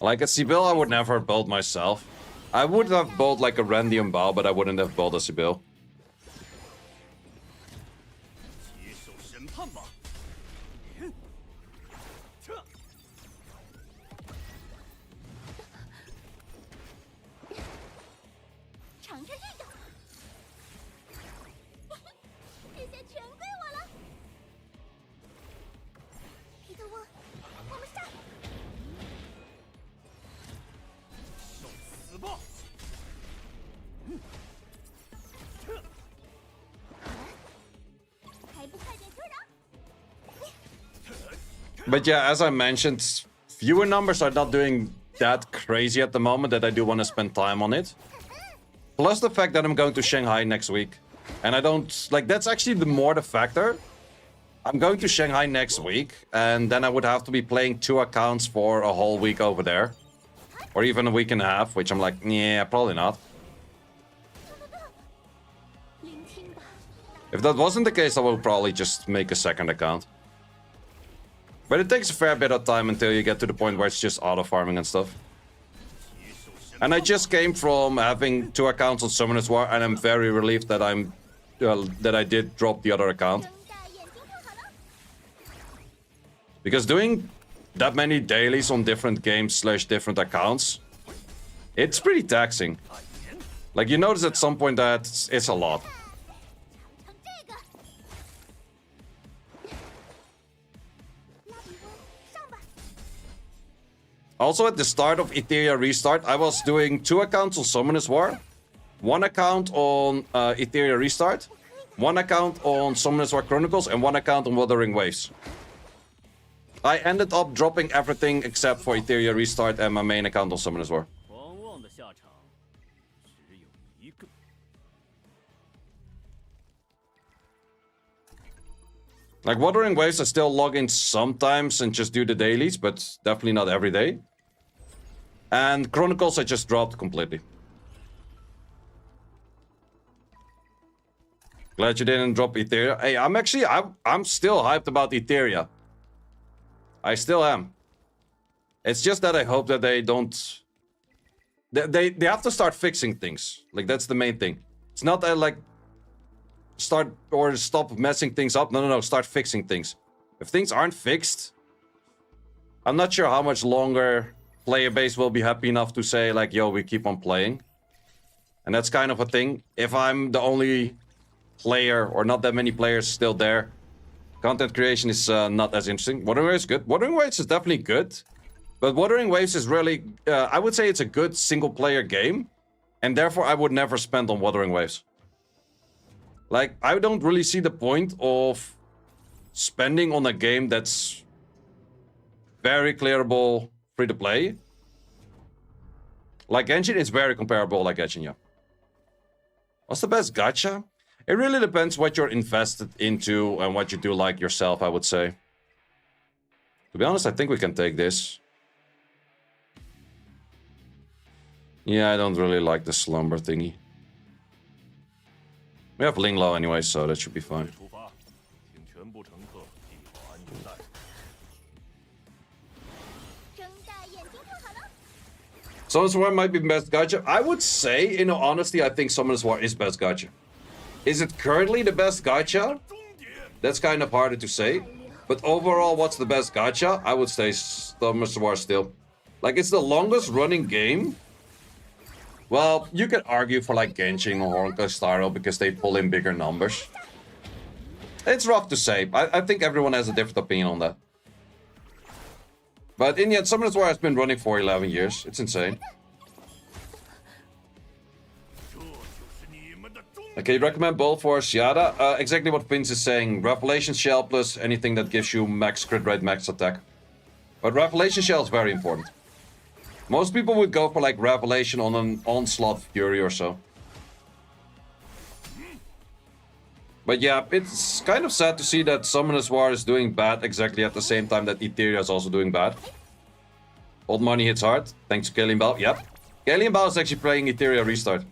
Like a Sibyl, I would never build myself. I would have built like a Randium Bow, but I wouldn't have built a Sibyl. But yeah, as I mentioned, viewer numbers are not doing that crazy at the moment that I do want to spend time on it. Plus the fact that I'm going to Shanghai next week. And I don't... Like, that's actually the factor. I'm going to Shanghai next week. And then I would have to be playing 2 accounts for a whole week over there. Or even a week and a half, which I'm like, yeah, probably not. If that wasn't the case, I will probably just make a second account. But it takes a fair bit of time until you get to the point where it's just auto-farming and stuff. And I just came from having 2 accounts on Summoner's War, and I'm very relieved that I did drop the other account. Because doing that many dailies on different games / different accounts, it's pretty taxing. Like, you notice at some point that it's a lot. Also, at the start of Etheria Restart, I was doing 2 accounts on Summoner's War, 1 account on Etheria Restart, 1 account on Summoner's War Chronicles, and 1 account on Wuthering Waves. I ended up dropping everything except for Etheria Restart and my main account on Summoner's War. Like, Wuthering Waves, I still log in sometimes and just do the dailies, but definitely not every day. And Chronicles, I just dropped completely. Glad you didn't drop Etheria. Hey, I'm still hyped about Etheria. I still am. It's just that I hope that they don't... They have to start fixing things. Like, that's the main thing. It's not that, like... Start or stop messing things up. No. Start fixing things. If things aren't fixed, I'm not sure how much longer player base will be happy enough to say, like, yo, we keep on playing. And that's kind of a thing. If I'm the only player or not that many players still there, content creation is not as interesting. Wuthering Waves is good. Wuthering Waves is definitely good. But Wuthering Waves is really... I would say it's a good single-player game. And therefore, I would never spend on Wuthering Waves. Like, I don't really see the point of spending on a game that's very clearable free-to-play. Like Genshin is very comparable like Genshin, yeah. What's the best gacha? It really depends what you're invested into and what you do like yourself, I would say. To be honest, I think we can take this. Yeah, I don't really like the slumber thingy. We have Ling Lao anyway, so that should be fine. Summoners War might be best gacha. I would say, in all honesty, I think Summoners War is best gacha. Is it currently the best gacha? That's kind of harder to say. But overall, what's the best gacha? I would say Summoners War still. Like, it's the longest running game. Well, you could argue for like Genshin or Honkai Star Rail because they pull in bigger numbers. It's rough to say. I think everyone has a different opinion on that. But in the end, Summoners War has been running for 11 years. It's insane. Okay, you recommend both for Shiada? Exactly what Vince is saying. Revelation Shell plus anything that gives you max crit rate, max attack. But Revelation Shell is very important. Most people would go for like Revelation on an Onslaught Fury or so. But yeah, it's kind of sad to see that Summoners War is doing bad exactly at the same time that Etheria is also doing bad. Old money hits hard. Thanks to Kalian Bao. Yep. Kalian Bao is actually playing Etheria Restart.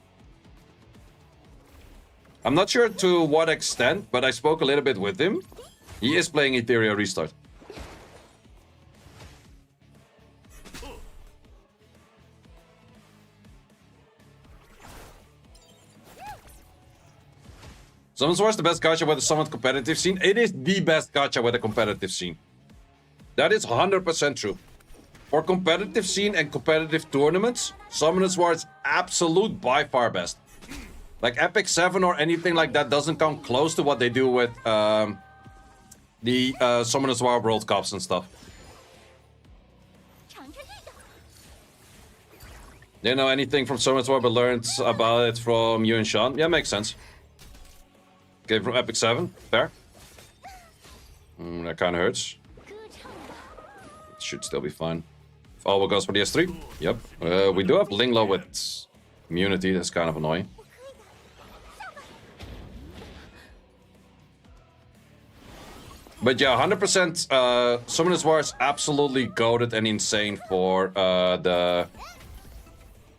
I'm not sure to what extent, but I spoke a little bit with him. He is playing Etheria Restart. Summoners War is the best gacha with a somewhat competitive scene. It is the best gacha with a competitive scene. That is 100% true. For competitive scene and competitive tournaments, Summoners War is absolute by far best. Like Epic 7 or anything like that doesn't come close to what they do with the Summoners War World Cups and stuff. Didn't know anything from Summoners War but learned about it from you and Sean. Yeah, makes sense. Okay, from Epic 7. Fair. That kind of hurts. It should still be fine. If all goes for the S3. Yep. We do have Linglo with immunity. That's kind of annoying. But yeah, 100% Summoners War is absolutely goated and insane for the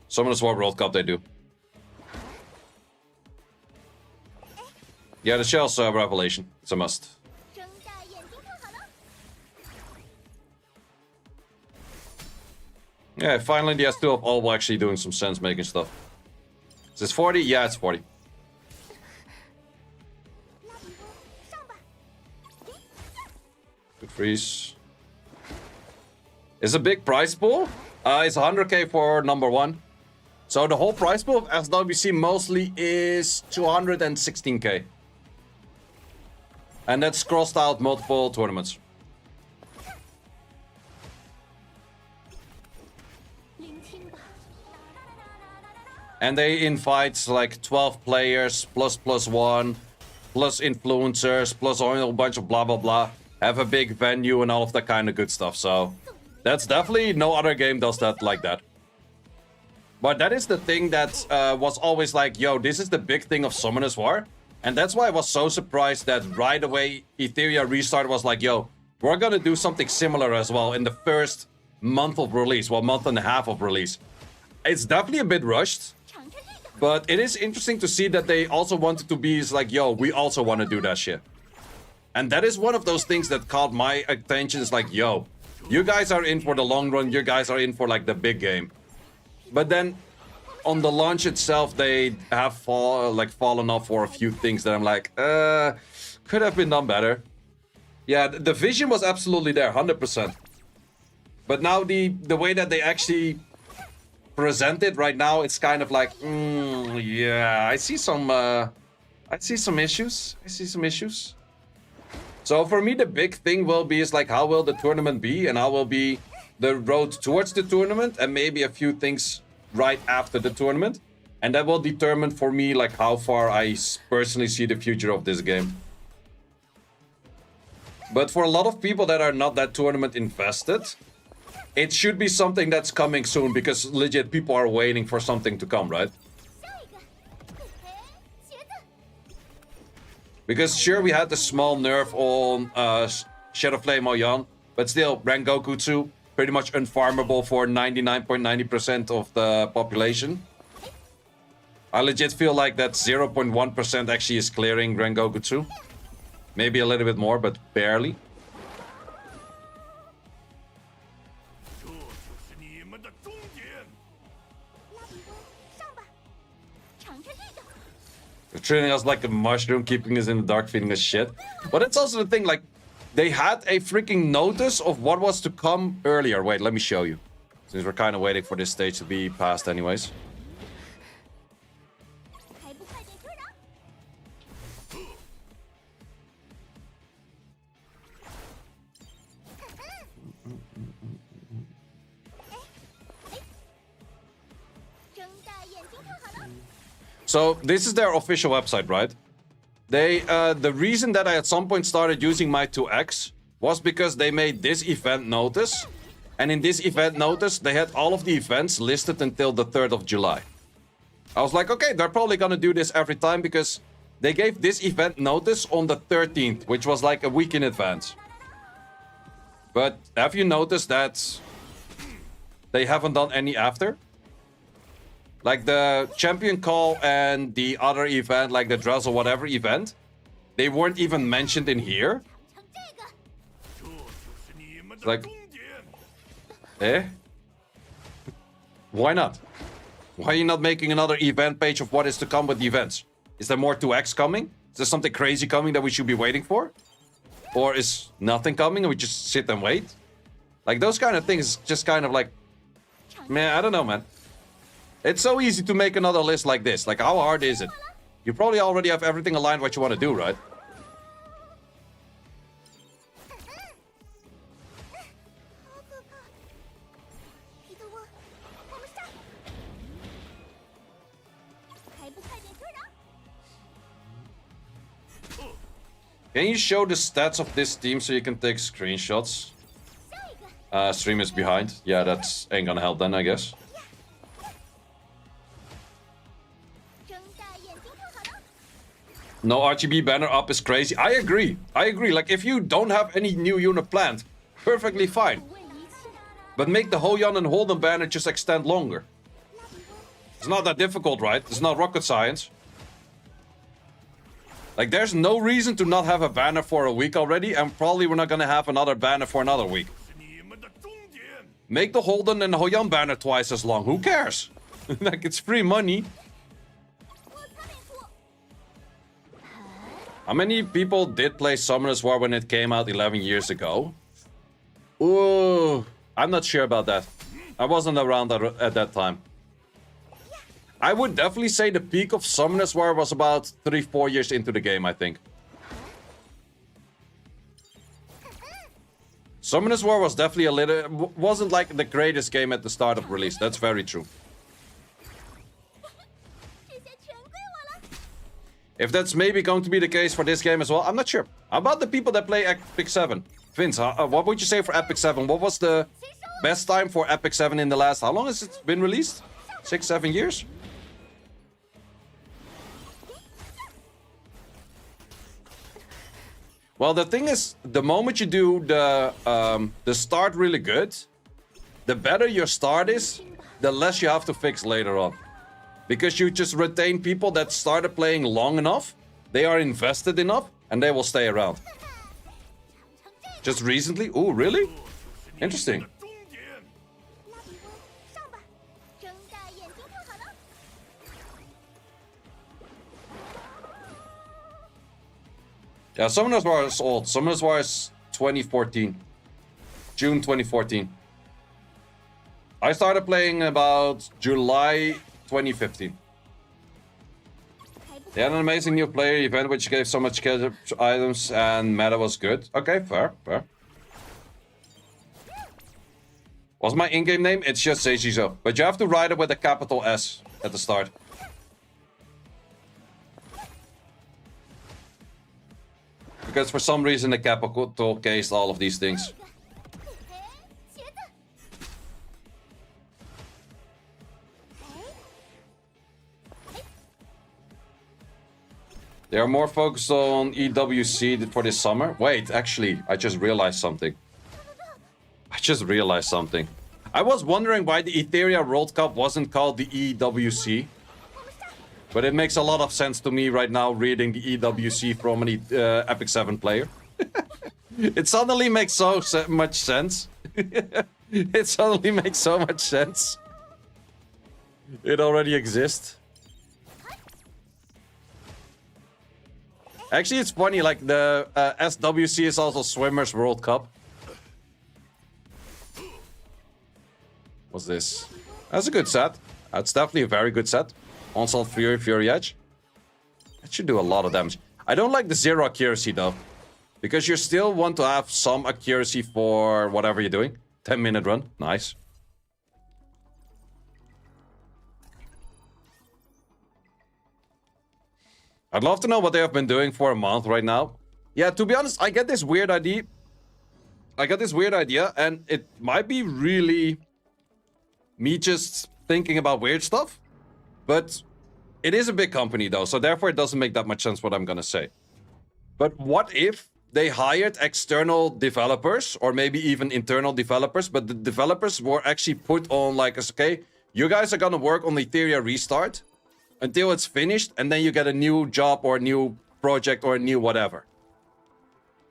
Summoners War World Cup they do. Yeah, the Shell's Revelation. It's a must. Yeah, finally the S2 of all actually doing some sense making stuff. Is this 40? Yeah, it's 40. Good freeze. It's a big prize pool. It's 100k for number 1. So the whole prize pool of SWC mostly is 216k. And that's crossed out multiple tournaments. And they invite like 12 players, plus +1, plus influencers, plus a whole bunch of blah blah blah. Have a big venue and all of that kind of good stuff. So that's definitely no other game does that like that. But that is the thing that was always like, yo, this is the big thing of Summoners War. And that's why I was so surprised that right away Etheria Restart was like, yo, we're gonna do something similar as well in the first month of release. Well, month and a half of release. It's definitely a bit rushed. But it is interesting to see that they also wanted to be like, yo, we also want to do that shit. And that is one of those things that caught my attention. It's like, yo, you guys are in for the long run. You guys are in for like the big game. But then on the launch itself, they have fallen off for a few things that I'm like, could have been done better. Yeah, the vision was absolutely there, 100%. But now the way that they actually present it right now, it's kind of like, yeah, I see some issues. So for me, the big thing will be is like, how will the tournament be, and how will be the road towards the tournament, and maybe a few things right after the tournament, and that will determine for me like how far I personally see the future of this game. But for a lot of people that are not that tournament invested, it should be something that's coming soon, because legit people are waiting for something to come, right? Because sure, we had the small nerf on Shadow Flame Oyan, but still, Rengoku 2, pretty much unfarmable for 99.90% of the population. I legit feel like that 0.1% actually is clearing Rengoku 2. Maybe a little bit more, but barely. treating us like a mushroom, keeping us in the dark, feeding us shit. But it's also the thing, like, they had a freaking notice of what was to come earlier. Wait, let me show you. Since we're kind of waiting for this stage to be passed anyways. 还不快点出手！睁大眼睛看好了。 So this is their official website, right? They, the reason that I at some point started using my 2x was because they made this event notice. And in this event notice, they had all of the events listed until the 3rd of July. I was like, okay, they're probably gonna do this every time because they gave this event notice on the 13th, which was like a week in advance. But have you noticed that they haven't done any after? Like the champion call and the other event, like the dress or whatever event, they weren't even mentioned in here. 成这个，这就是你们的 Like- 终点。 Eh? Why not? Why are you not making another event page of what is to come with the events? Is there more 2x coming? Is there something crazy coming that we should be waiting for? Or is nothing coming and we just sit and wait? Like those kind of things, just kind of like, man, I don't know, man. It's so easy to make another list like this. Like, how hard is it? You probably already have everything aligned what you want to do, right? 好可怕！彼得沃，我们上！还不快点出手！ Can you show the stats of this team so you can take screenshots? 下一个， Stream is behind. Yeah, that's ain't gonna help then, I guess. 睁大眼睛看好了。 No RGB banner up is crazy. I agree. I agree. Like, if you don't have any new unit planned, perfectly fine. 不问一切， But make the Hoyan and Holden banner just extend longer. 拉比翁， It's not that difficult, right? It's not rocket science. Like, there's no reason to not have a banner for a week already, and probably we're not gonna have another banner for another week. 是你们的终点。 Make the Holden and Hoyan banner twice as long. Who cares? Like, it's free money. 我擦脸图。 How many people did play Summoner's War when it came out 11 years ago? Ooh, I'm not sure about that. I wasn't around at that time. I would definitely say the peak of Summoner's War was about 3-4 years into the game, I think. Summoner's War was definitely a little... wasn't like the greatest game at the start of release. That's very true. 这些全归我了。 If that's maybe going to be the case for this game as well, I'm not sure. How about the people that play Epic 7? Vince, what would you say for Epic 7? What was the best time for Epic 7 in the last... How long has it been released? 6-7 years? Well, the thing is, the moment you do the start really good, the better your start is, the less you have to fix later on. Because you just retain people that started playing long enough, they are invested enough, and they will stay around. 长成这个， Just recently? Ooh, really? 这就是你们 Interesting. 的终点。 拉比翁，上吧！睁大眼睛看好了。 Yeah, Summoner's War is old. Summoner's War is 2014. June 2014. I started playing about July 2015. 还不 They had an amazing new player event which gave so much catch-up items and meta was good. Okay, fair, fair. What's my in-game name? It's just Seijizo. But you have to write it with a capital S at the start. Because for some reason the capital cased all of these things. 哎，鞋子。哎， They are more focused on EWC for this summer. Wait, actually, I just realized something. I was wondering why the Etheria World Cup wasn't called the EWC. But it makes a lot of sense to me right now reading the EWC from an Epic 7 player. It suddenly makes so much sense. It suddenly makes so much sense. It already exists. Actually, it's funny, like the SWC is also Swimmers World Cup. What's this? That's a good set. That's definitely a very good set. Onslaught Fury, Fury Edge. That should do a lot of damage. I don't like the 0 accuracy though. Because you still want to have some accuracy for whatever you're doing. 10-minute run. Nice. I'd love to know what they have been doing for a month right now. Yeah, to be honest, I get this weird idea. And it might be really me just thinking about weird stuff. But it is a big company though, so therefore it doesn't make that much sense what I'm gonna say. But what if they hired external developers, or maybe even internal developers, but the developers were actually put on like, okay, you guys are gonna work on the Etheria restart until it's finished, and then you get a new job or a new project or a new whatever.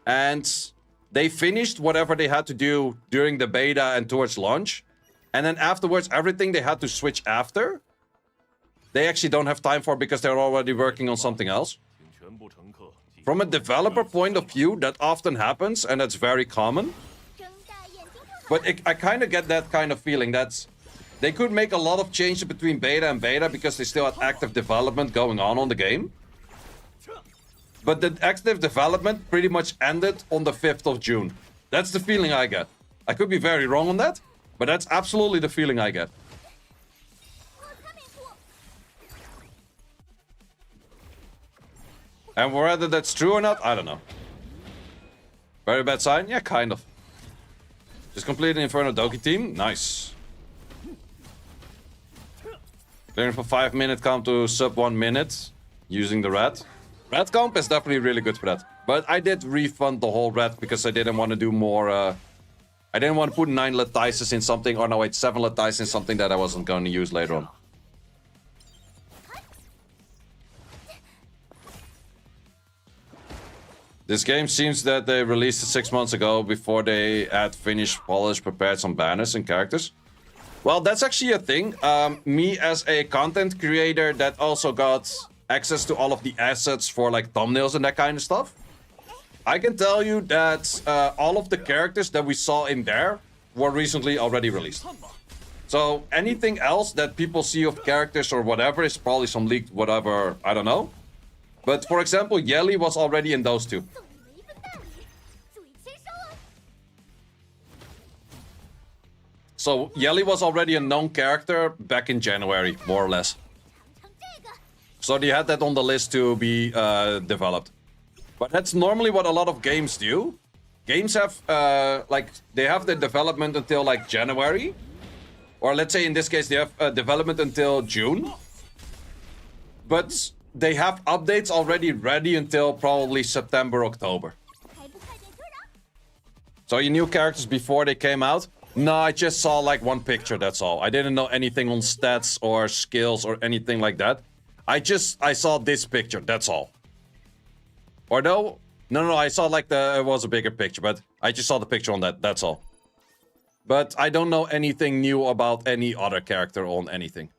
And they finished whatever they had to do during the beta and towards launch. And then afterwards, everything they had to switch after, they actually don't have time for because they're already working on something else. From a developer point of view, that often happens, and that's very common. But I kind of get that kind of feeling. That's they could make a lot of changes between beta and beta because they still had active development going on the game. But the active development pretty much ended on the 5th of June. That's the feeling I get. I could be very wrong on that, but that's absolutely the feeling I get. And whether that's true or not, I don't know. Very bad sign? Yeah, kind of. Just completed Inferno Doki team. Nice. Clearing for 5 minute comp to sub 1 minute using the red. Red comp is definitely really good for that. But I did refund the whole red because I didn't want to do more. I didn't want to put 9 Latices in something, or no wait, 7 Latices in something that I wasn't going to use later on. This game seems that they released it 6 months ago before they had finished, polished, prepared some banners and characters. Well, that's actually a thing. Me as a content creator that also got access to all of the assets for like thumbnails and that kind of stuff. I can tell you that all of the characters that we saw in there were recently already released. So anything else that people see of characters or whatever is probably some leaked whatever, I don't know. But for example, Yelly was already in those two. So Yelly was already a known character back in January, more or less. So they had that on the list to be developed. But that's normally what a lot of games do. Games have, like, they have the development until like January. Or let's say in this case they have development until June. But they have updates already ready until probably September, October. So you knew characters before they came out? No, I just saw like one picture, that's all. I didn't know anything on stats or skills or anything like that. I saw this picture, that's all. Or no? No, I saw like it was a bigger picture, but I just saw the picture on that, that's all. But I don't know anything new about any other character on anything.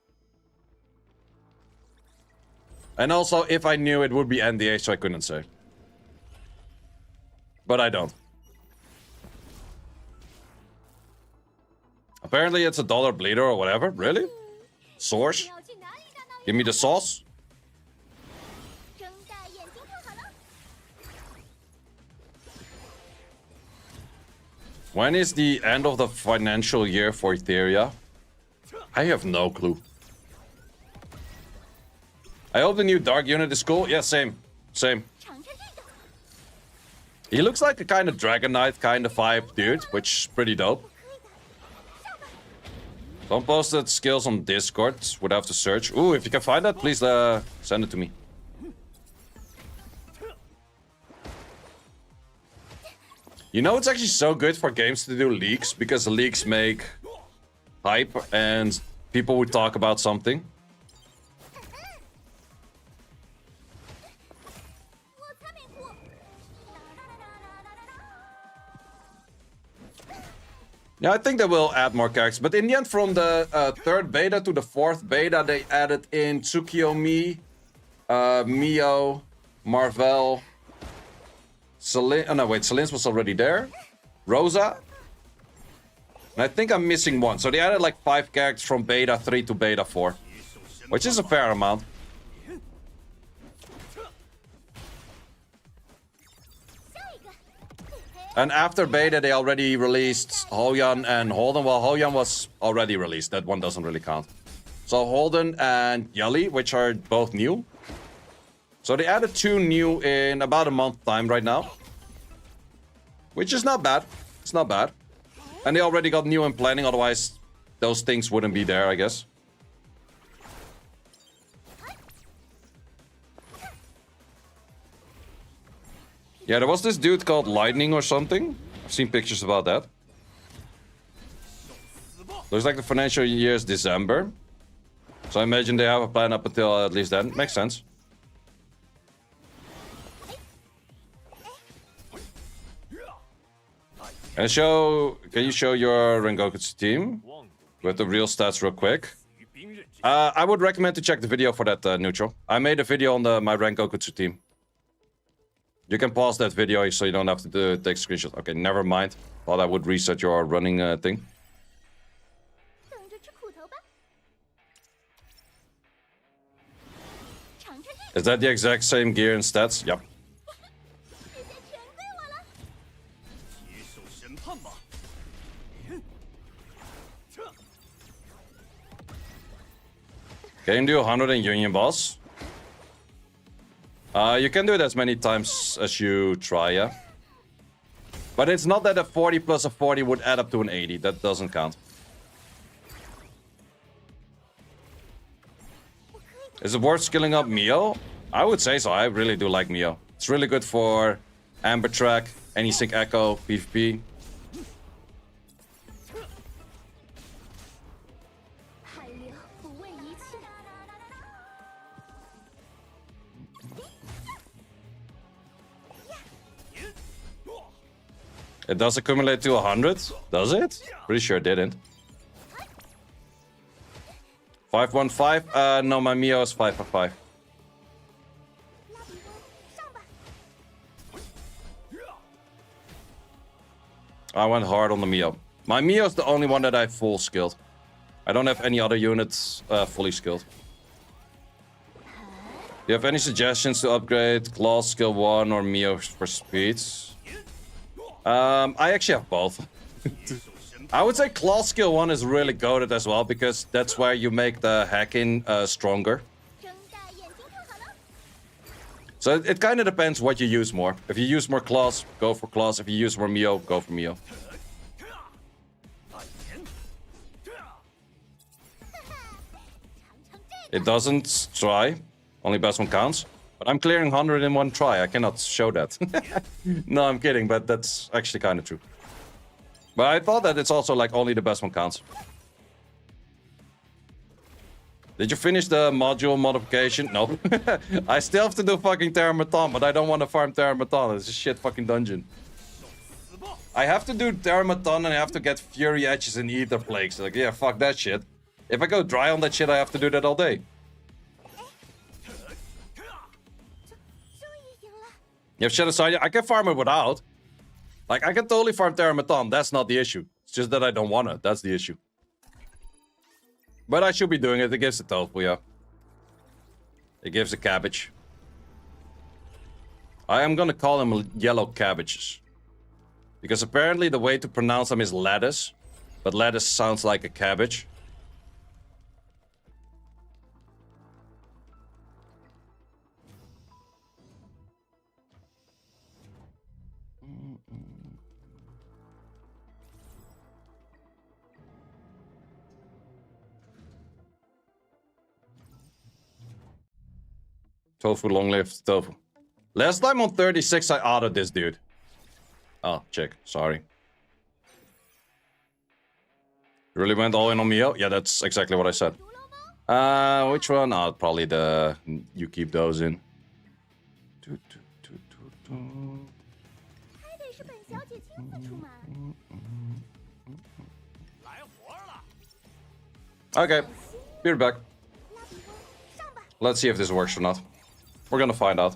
And also, if I knew, it would be NDA, so I couldn't say. But I don't. Apparently it's $1 bleeder or whatever. Really? Source? Give me the sauce. When is the end of the financial year for Etheria? I have no clue. I hope the new Dark unit is cool. Yeah, same. Same. He looks like a kind of Dragon Knight kind of vibe dude, which is pretty dope. Don't post that skills on Discord. Would have to search. Ooh, if you can find that, please send it to me. You know, it's actually so good for games to do leaks, because the leaks make hype and people would talk about something. Yeah, I think they will add more characters. But in the end, from the 3rd beta to the 4th beta, they added in Tsukiyomi, Mio, Marvel, Celine. Oh no, wait. Celine's was already there. Rosa. And I think I'm missing one. So they added like 5 characters from beta 3 to beta 4, which is a fair amount. And after beta, they already released Hoyan and Holden. Well, Hoyan was already released. That one doesn't really count. So Holden and Yali, which are both new. So they added 2 new in about a month time right now. Which is not bad. It's not bad. And they already got new in planning. Otherwise, those things wouldn't be there, I guess. Yeah, there was this dude called Lightning or something. I've seen pictures about that. Looks like the financial year is December. So I imagine they have a plan up until at least then. Makes sense. And can you show your Rengokutsu team with the real stats real quick? I would recommend to check the video for that, Neutral. I made a video on my Rengokutsu team. You can pause that video so you don't have to take screenshots. Okay, never mind. Thought I would reset your running thing. Is that the exact same gear and stats? Yep. Can you do 100 in Union Boss? You can do it as many times as you try, yeah. But it's not that a 40 plus a 40 would add up to an 80. That doesn't count. Is it worth skilling up Mio? I would say so. I really do like Mio. It's really good for Ember track, any sync echo, PvP. It does accumulate to 100? Does it? Pretty sure it didn't. 515? No, my Mio is 555. I went hard on the Mio. My Mio is the only one that I have full skilled. I don't have any other units fully skilled. Do you have any suggestions to upgrade Claw skill 1 or Mio for speeds? I actually have both. I would say Claw skill 1 is really goated as well, because that's where you make the hacking stronger. So it kind of depends what you use more. If you use more Claws, go for Claws. If you use more Mio, go for Mio. It doesn't try. Only best one counts. But I'm clearing 100 in one try. I cannot show that. No, I'm kidding, but that's actually kind of true. But I thought that it's also like only the best one counts. Did you finish the module modification? Nope. I still have to do fucking Terramaton, but I don't want to farm Terramaton. It's a shit fucking dungeon. I have to do Terramaton and I have to get Fury Edges and Ether Plagues. Like, yeah, fuck that shit. If I go dry on that shit, I have to do that all day. You have Shadow Side? I can farm it without. Like, I can totally farm Terramaton. That's not the issue. It's just that I don't want it. That's the issue. But I should be doing it. It gives a tofu, yeah. It gives a cabbage. I am gonna call them yellow cabbages. Because apparently the way to pronounce them is lettuce. But lettuce sounds like a cabbage. Tofu, long live tofu. Last time on 36, I autoed this dude. Oh, chick. Sorry. You really went all in on Mio? Yeah, that's exactly what I said. Which one? Oh, probably the... You keep those in. Okay. Be right back. Let's see if this works or not. We're gonna find out.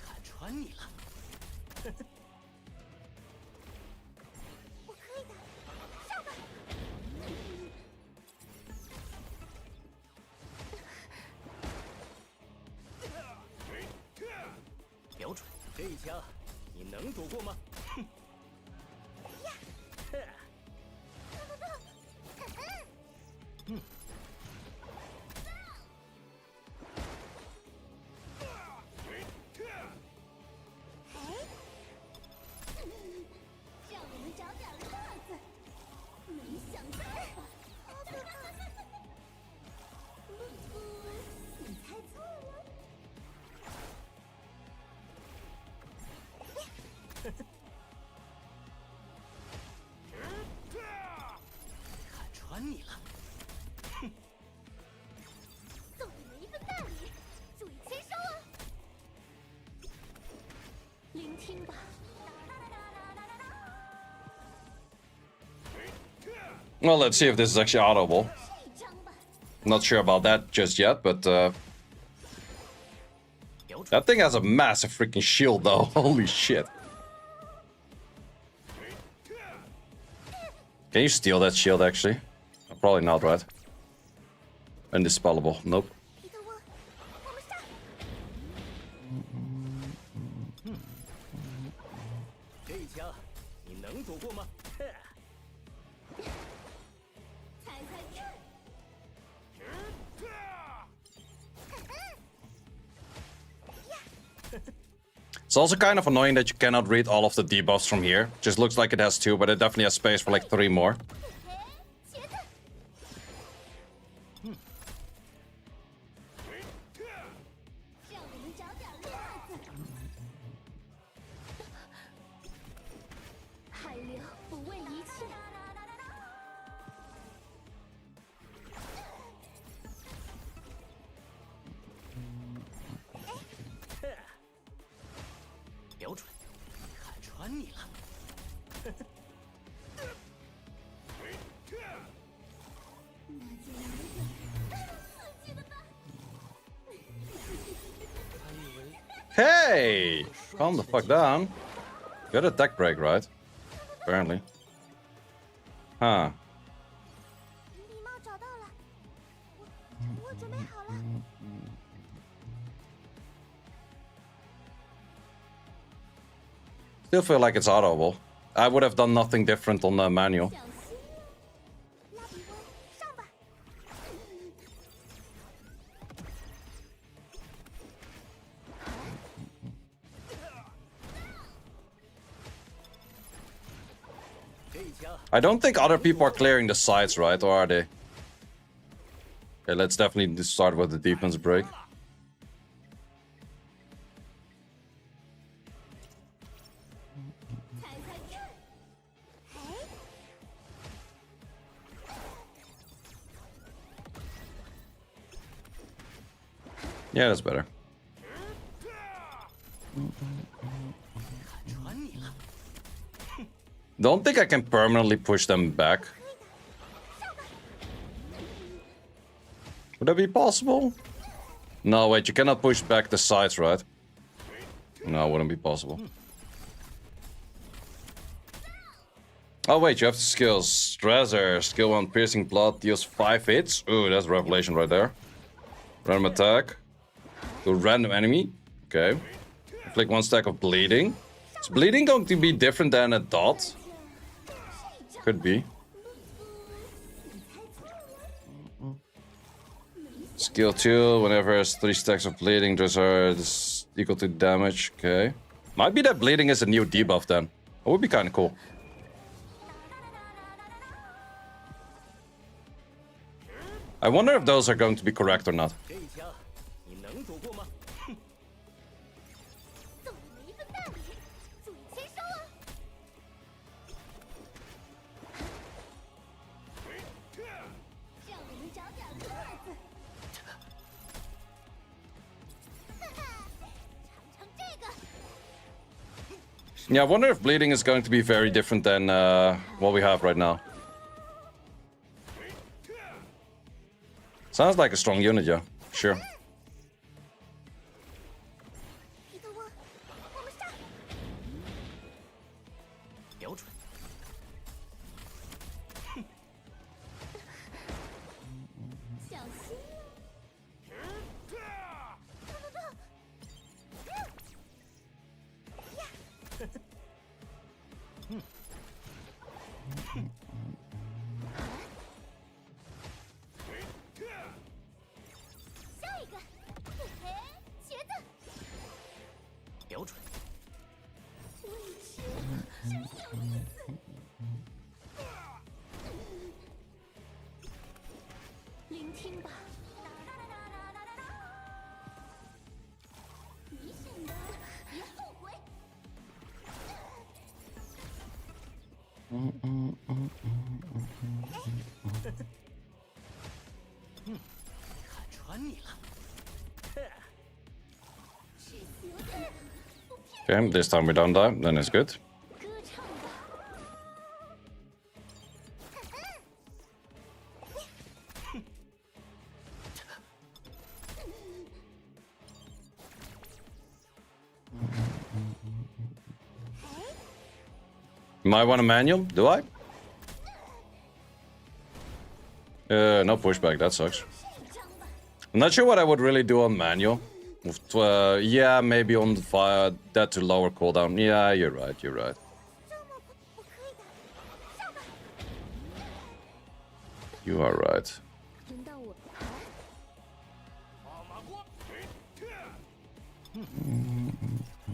看穿你了。我可以的，上吧！瞄准，这一枪你能躲过吗？哼！嗯。让我们找点乐子。没想到吧？你猜错了。看穿你了。哼！送你们一份大礼，注意签收啊！聆听吧。Well, let's see if this is actually audible. 这张吧。 Not sure about that just yet, but瞄准， that thing has a massive freaking shield though. Holy shit. Can you steal that shield actually? Probably not, right? Indispellable. Nope. 皮特沃，我们上！这一枪你能躲过吗？哼！猜猜看。 It's also kind of annoying that you cannot read all of the debuffs from here. Just looks like it has 2, but it definitely has space for like 3 more. 茄子，让我们找点乐子。海流不问一切。 瞄准，看穿你了。那就来个刺激的吧。 Hey! Calm the fuck down. Got a deck break, right? Apparently. Huh. 礼帽找到了，我准备好了。 Still feel like it's audible. I would have done nothing different on the manual. 小心，拉比翁，上吧。 这一枪 I don't think other people are clearing the sides, right? Or are they? Okay, let's definitely start with the defense break. 猜猜看。哎， Yeah, that's better. 看穿你了。 Don't think I can permanently push them back. Would that be possible? No, wait, you cannot push back the sides, right? No, it wouldn't be possible. Oh, wait, you have the skills. Strasser, skill 1, piercing blood, deals 5 hits. Ooh, that's a revelation right there. Random attack. To random enemy. Okay. Inflict 1 stack of bleeding. Is bleeding going to be different than a dot? Could be. Skill 2, whenever it's 3 stacks of bleeding, those are equal to damage. Okay. Might be that bleeding is a new debuff then. That would be kind of cool. I wonder if those are going to be correct or not. 这一枪你能躲过吗？哼！送你们一份大礼，注意签收啊！ 让我们找点乐子。尝尝这个。 Yeah, I wonder if bleeding is going to be very different than what we have right now. Sounds like a strong unit, yeah. Sure. 皮特沃，我们上！瞄准。小心啊！下一个，嘿嘿，茄子，瞄准。位置真有意思。聆听吧。你醒的，别后悔。看穿你了。 Okay, this time we don't die, then it's good. 歌唱吧。 Might want a manual, do I? No pushback, that sucks. I'm not sure what I would really do on manual. Yeah, maybe on the fire, that to lower cooldown. Yeah, you're right, you're right. 我可以的，上吧。 You are right. 轮到我。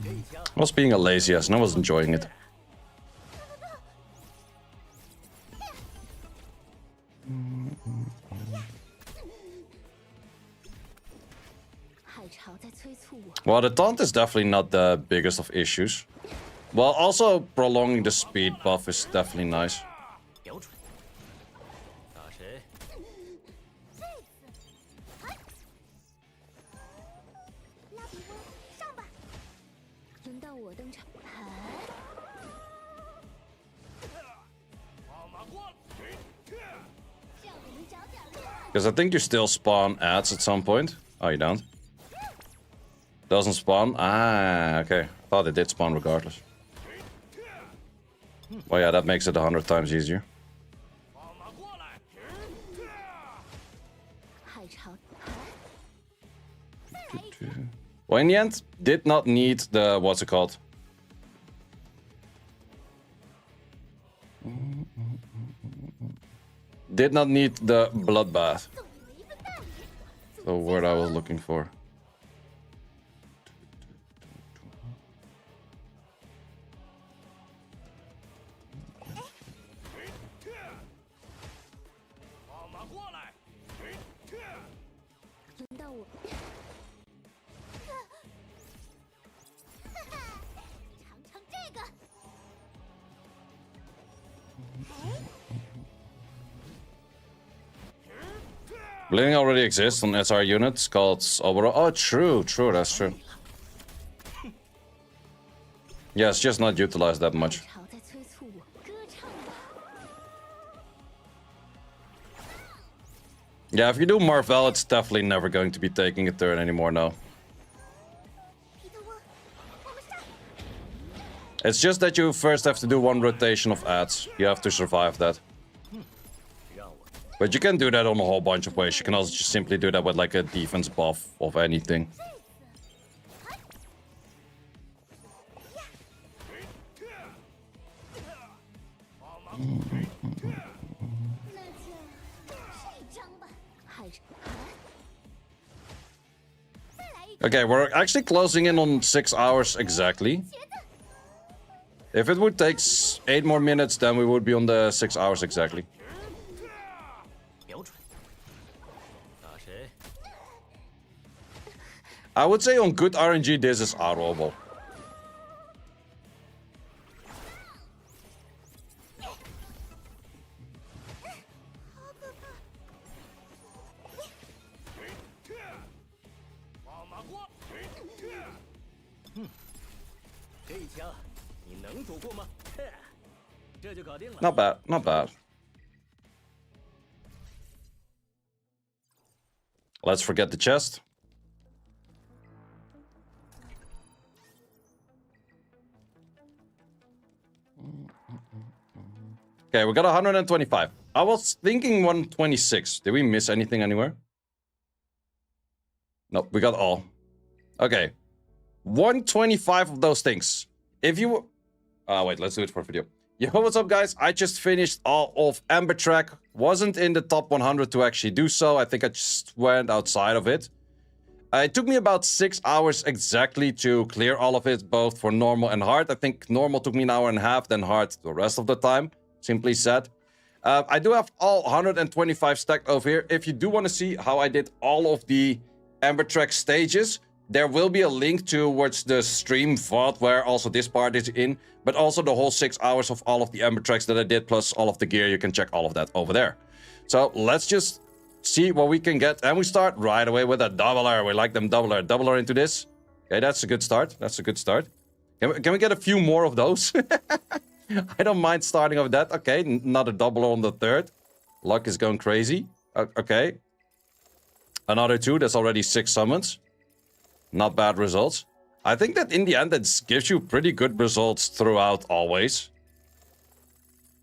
这一枪 I was being a lazy ass and I was enjoying it. 海潮在催促我。 Well, the taunt is definitely not the biggest of issues. Well, also prolonging the speed buff is definitely nice. 瞄准。打谁？这次，嗨！拉比翁，上吧。轮到我登场。嗨！ 让我们找点乐。 Because I think you still spawn ads at some point. Oh, you don't? Doesn't spawn? Ah, okay. Thought it did spawn regardless. Well, yeah, that makes it 100 times easier. 海潮。 Well, in the end, did not need the... what's it called? Did not need the bloodbath. 送你们一份大礼。 The word I was looking for. Bleeding already exists on SR units called overall. Oh, true, that's true. Yeah, it's just not utilized that much. 潮在催促我，歌唱吧。 Yeah, if you do Marvel, it's definitely never going to be taking a turn anymore now. 皮特沃，我们上。 It's just that you first have to do one rotation of ads. You have to survive that. 让我 But you can do that on a whole bunch of ways. You can also just simply do that with like a defense buff of anything. 那就这张吧。海潮。 再来一个。 Okay, we're actually closing in on 6 hours exactly. 茄子， If it would take 8 more minutes, then we would be on the 6 hours exactly. 瞄准。打谁？ I would say on good RNG, this is honorable. 好可怕！这一枪你能躲过吗？这就搞定了。 Not bad, not bad. Let's forget the chest. Okay, we got 125. I was thinking 126. Did we miss anything anywhere? Nope, we got all. Okay. 125 of those things. If you... wait, let's do it for video. Yo, what's up, guys? I just finished all of Ember track. Wasn't in the top 100 to actually do so. I think I just went outside of it. It took me about 6 hours exactly to clear all of it, both for normal and hard. I think normal took me an hour and a half, then hard the rest of the time. Simply said. I do have all 125 stacked over here. If you do want to see how I did all of the Ember track stages, there will be a link towards the stream VoD where also this part is in, but also the whole 6 hours of all of the Ember tracks that I did, plus all of the gear. You can check all of that over there. So let's just see what we can get. And we start right away with a doubler. We like them doubler. Doubler into this. Okay, that's a good start. That's a good start. Can we get a few more of those? I don't mind starting with that. Okay, another doubler on the third. Luck is going crazy. Okay. Another 2. That's already 6 summons. Not bad results. I think that in the end, that gives you pretty good results throughout always.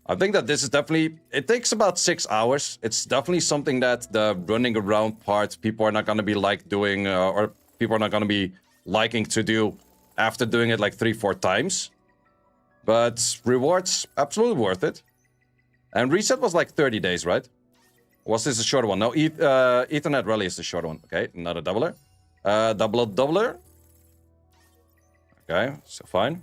I think that this is definitely... It takes about 6 hours. It's definitely something that the running around part, people are not going to be like doing... or people are not going to be liking to do after doing it like 3-4 times. But rewards, absolutely worth it. And reset was like 30 days, right? Was this a shorter one? No, Ethernet Rally is the short one. Okay, another doubler. Doubler. Okay, so fine.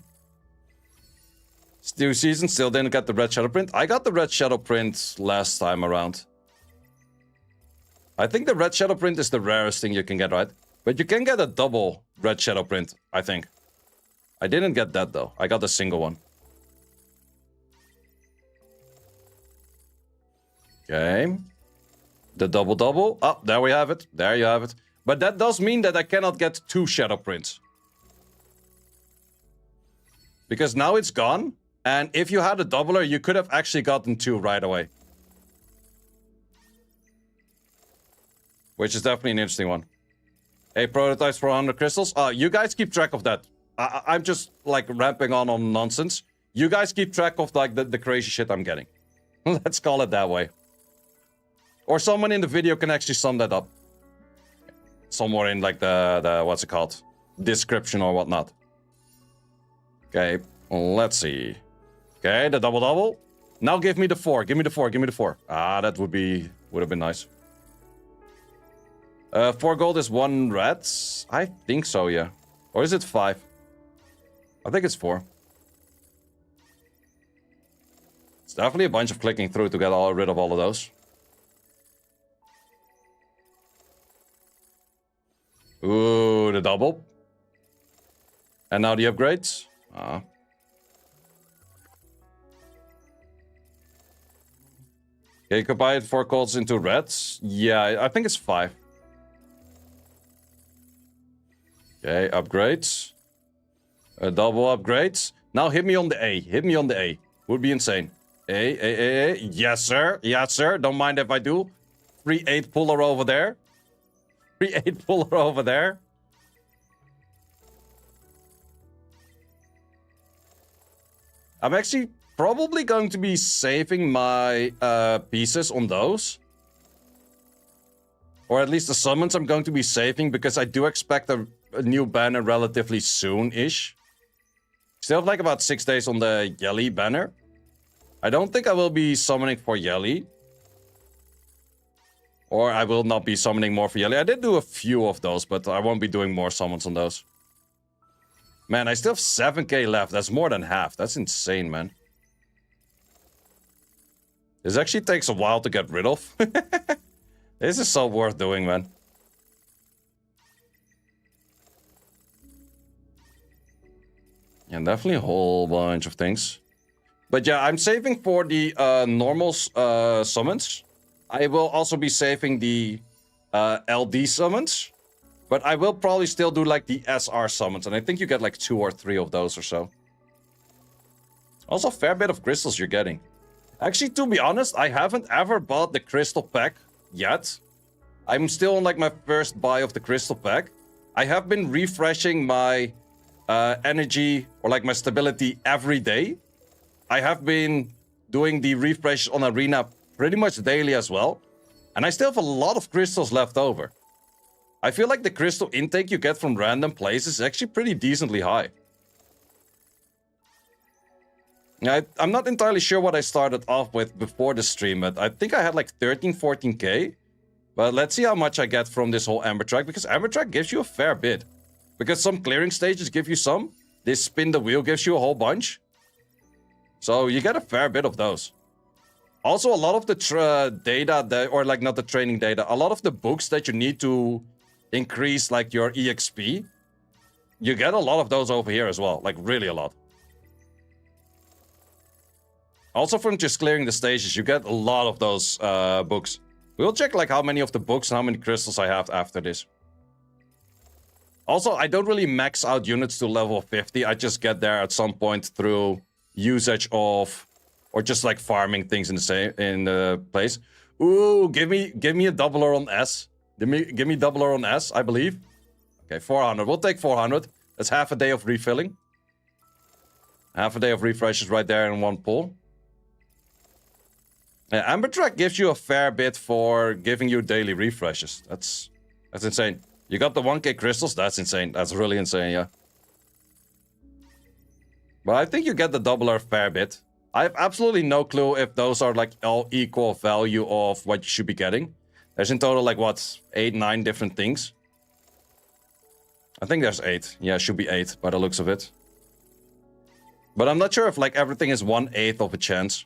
Still season, still didn't get the red shadow print. I got the red shadow print last time around. I think the red shadow print is the rarest thing you can get, right? But you can get a double red shadow print, I think. I didn't get that though. I got a single one. Okay. The double. Oh, there we have it. There you have it. But that does mean that I cannot get 2 shadow prints. Because now it's gone. And if you had a doubler, you could have actually gotten 2 right away. Which is definitely an interesting one. Hey, prototypes for 100 crystals. You guys keep track of that. I'm just like ramping on nonsense. You guys keep track of like the crazy shit I'm getting. Let's call it that way. Or someone in the video can actually sum that up. Somewhere in like the what's it called? Description or whatnot. Okay, let's see. Okay, the double. Now give me the 4. Give me the 4. Give me the 4. That would have been nice. 4 gold is 1 red. I think so, yeah. Or is it 5? I think it's 4. It's definitely a bunch of clicking through to get rid of all of those. Ooh, the double. And now the upgrades. Okay, you can buy it 4 golds into reds. Yeah, I think it's 5. Okay, upgrades. Double upgrades. Now hit me on the A. Hit me on the A. Would be insane. A. Yes, sir. Yes, sir. Don't mind if I do. Free 8 puller over there. Free 8 puller over there. I'm actually probably going to be saving my pieces on those. Or at least the summons I'm going to be saving because I do expect a new banner relatively soon-ish. Still have like about 6 days on the Yelly banner. I don't think I will be summoning for Yelly. Or I will not be summoning more for Yelly. I did do a few of those, but I won't be doing more summons on those. Man, I still have 7k left. That's more than half. That's insane, man. This actually takes a while to get rid of. This is so worth doing, man. And definitely a whole bunch of things. But yeah, I'm saving for the normal summons. I will also be saving the LD summons. But I will probably still do like the SR summons. And I think you get like 2 or 3 of those or so. Also a fair bit of crystals you're getting. Actually, to be honest, I haven't ever bought the crystal pack yet. I'm still on like my first buy of the crystal pack. I have been refreshing my energy or like my stability every day. I have been doing the refresh on Arena pretty much daily as well. And I still have a lot of crystals left over. I feel like the crystal intake you get from random places is actually pretty decently high. I'm not entirely sure what I started off with before the stream, but I think I had like 13, 14k. But let's see how much I get from this whole Ember track, because Ember track gives you a fair bit. Because some clearing stages give you some. This spin the wheel gives you a whole bunch. So you get a fair bit of those. Also, a lot of the data, or like not the training data, a lot of the books that you need to increase like your EXP, you get a lot of those over here as well. Like really a lot. Also from just clearing the stages, you get a lot of those books. We'll check like how many of the books and how many crystals I have after this. Also, I don't really max out units to level 50. I just get there at some point through usage of, or just like farming things in the place. Ooh, give me a doubler on S. Give me doubler on S, I believe. Okay, 400. We'll take 400. That's half a day of refilling. Half a day of refreshes right there in one pull. Yeah, Ember track gives you a fair bit for giving you daily refreshes. That's insane. You got the 1k crystals. That's insane. That's really insane, yeah. But I think you get the doubler a fair bit. I have absolutely no clue if those are like all equal value of what you should be getting. There's in total like what, 8, 9 different things. I think there's 8. Yeah, should be 8 by the looks of it. But I'm not sure if like everything is 1/8 of a chance.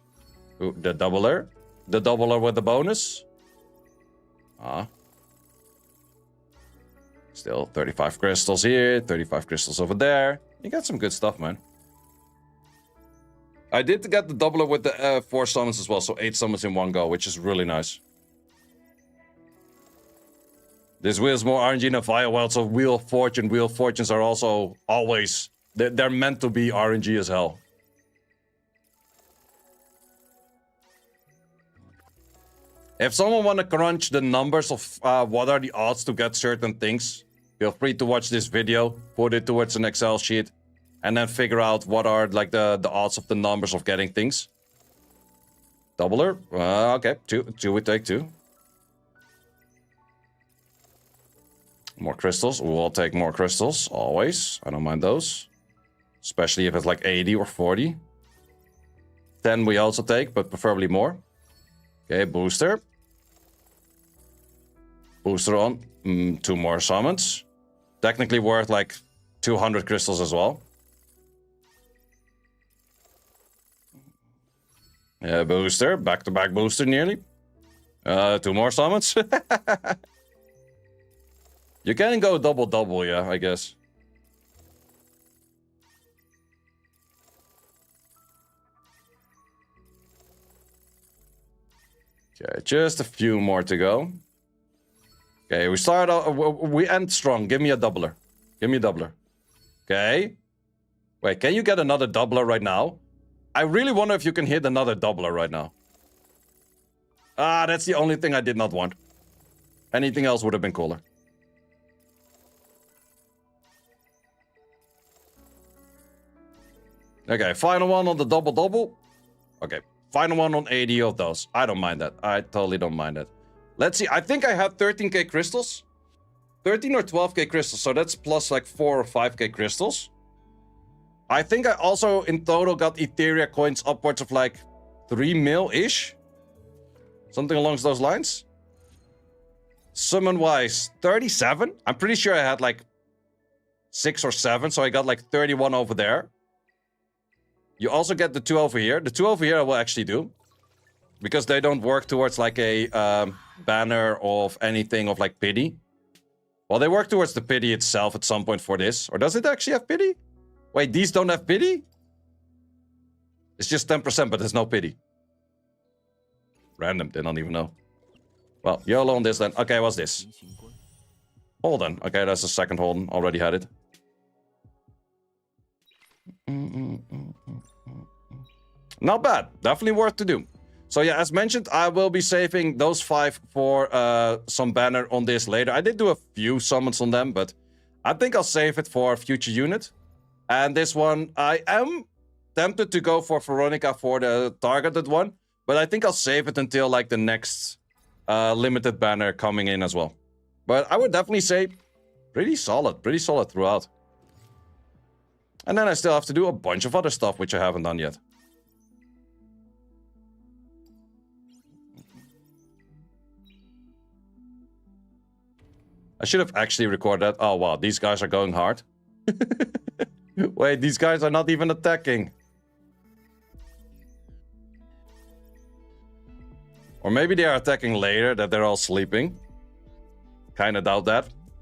Ooh, the doubler. The doubler with the bonus. Still 35 crystals here, 35 crystals over there. You got some good stuff, man. I did get the doubler with the 4 summons as well, so 8 summons in one go, which is really nice. This wheel is more RNG than Firewall, so Wheel of Fortune. Wheel of Fortunes are also always... They're meant to be RNG as hell. If someone want to crunch the numbers of what are the odds to get certain things, feel free to watch this video, put it towards an Excel sheet, and then figure out what are like the odds of the numbers of getting things. Doubler? Okay, 2 we take 2. More crystals. We'll take more crystals, always. I don't mind those. Especially if it's like 80 or 40. 10 we also take, but preferably more. Okay, booster. Booster on. 2 more summons. Technically worth like 200 crystals as well. Yeah, booster. Back-to-back booster nearly. 2 more summons. You can go double-double, yeah, I guess. Okay, just a few more to go. Okay, we start out, we end strong. Give me a doubler. Give me a doubler. Okay. Wait, can you get another doubler right now? I really wonder if you can hit another doubler right now. Ah, that's the only thing I did not want. Anything else would have been cooler. Okay, final one on the double-double. Okay, final one on 80 of those. I don't mind that. I totally don't mind that. Let's see. I think I had 13k crystals. 13 or 12k crystals. So that's plus like 4 or 5k crystals. I think I also in total got Etheria coins upwards of like 3 mil-ish. Something along those lines. Summon-wise, 37. I'm pretty sure I had like 6 or 7. So I got like 31 over there. You also get the 2 over here. The 2 over here I will actually do. Because they don't work towards like a banner of anything of like pity. Well, they work towards the pity itself at some point for this. Or does it actually have pity? Wait, these don't have pity? It's just 10%, but there's no pity. Random, they don't even know. Well, YOLO on this then. Okay, what's this? Hold on. Okay, that's the second hold on. Already had it. Not bad. Definitely worth to do. So yeah, as mentioned, I will be saving those 5 for some banner on this later. I did do a few summons on them, but I think I'll save it for a future unit. And this one, I am tempted to go for Veronica for the targeted one, but I think I'll save it until like the next limited banner coming in as well. But I would definitely say pretty solid throughout. And then I still have to do a bunch of other stuff which I haven't done yet. I should have actually recorded that. Oh wow, these guys are going hard. Wait, these guys are not even attacking. Or maybe they are attacking later, that they're all sleeping. Kinda doubt that.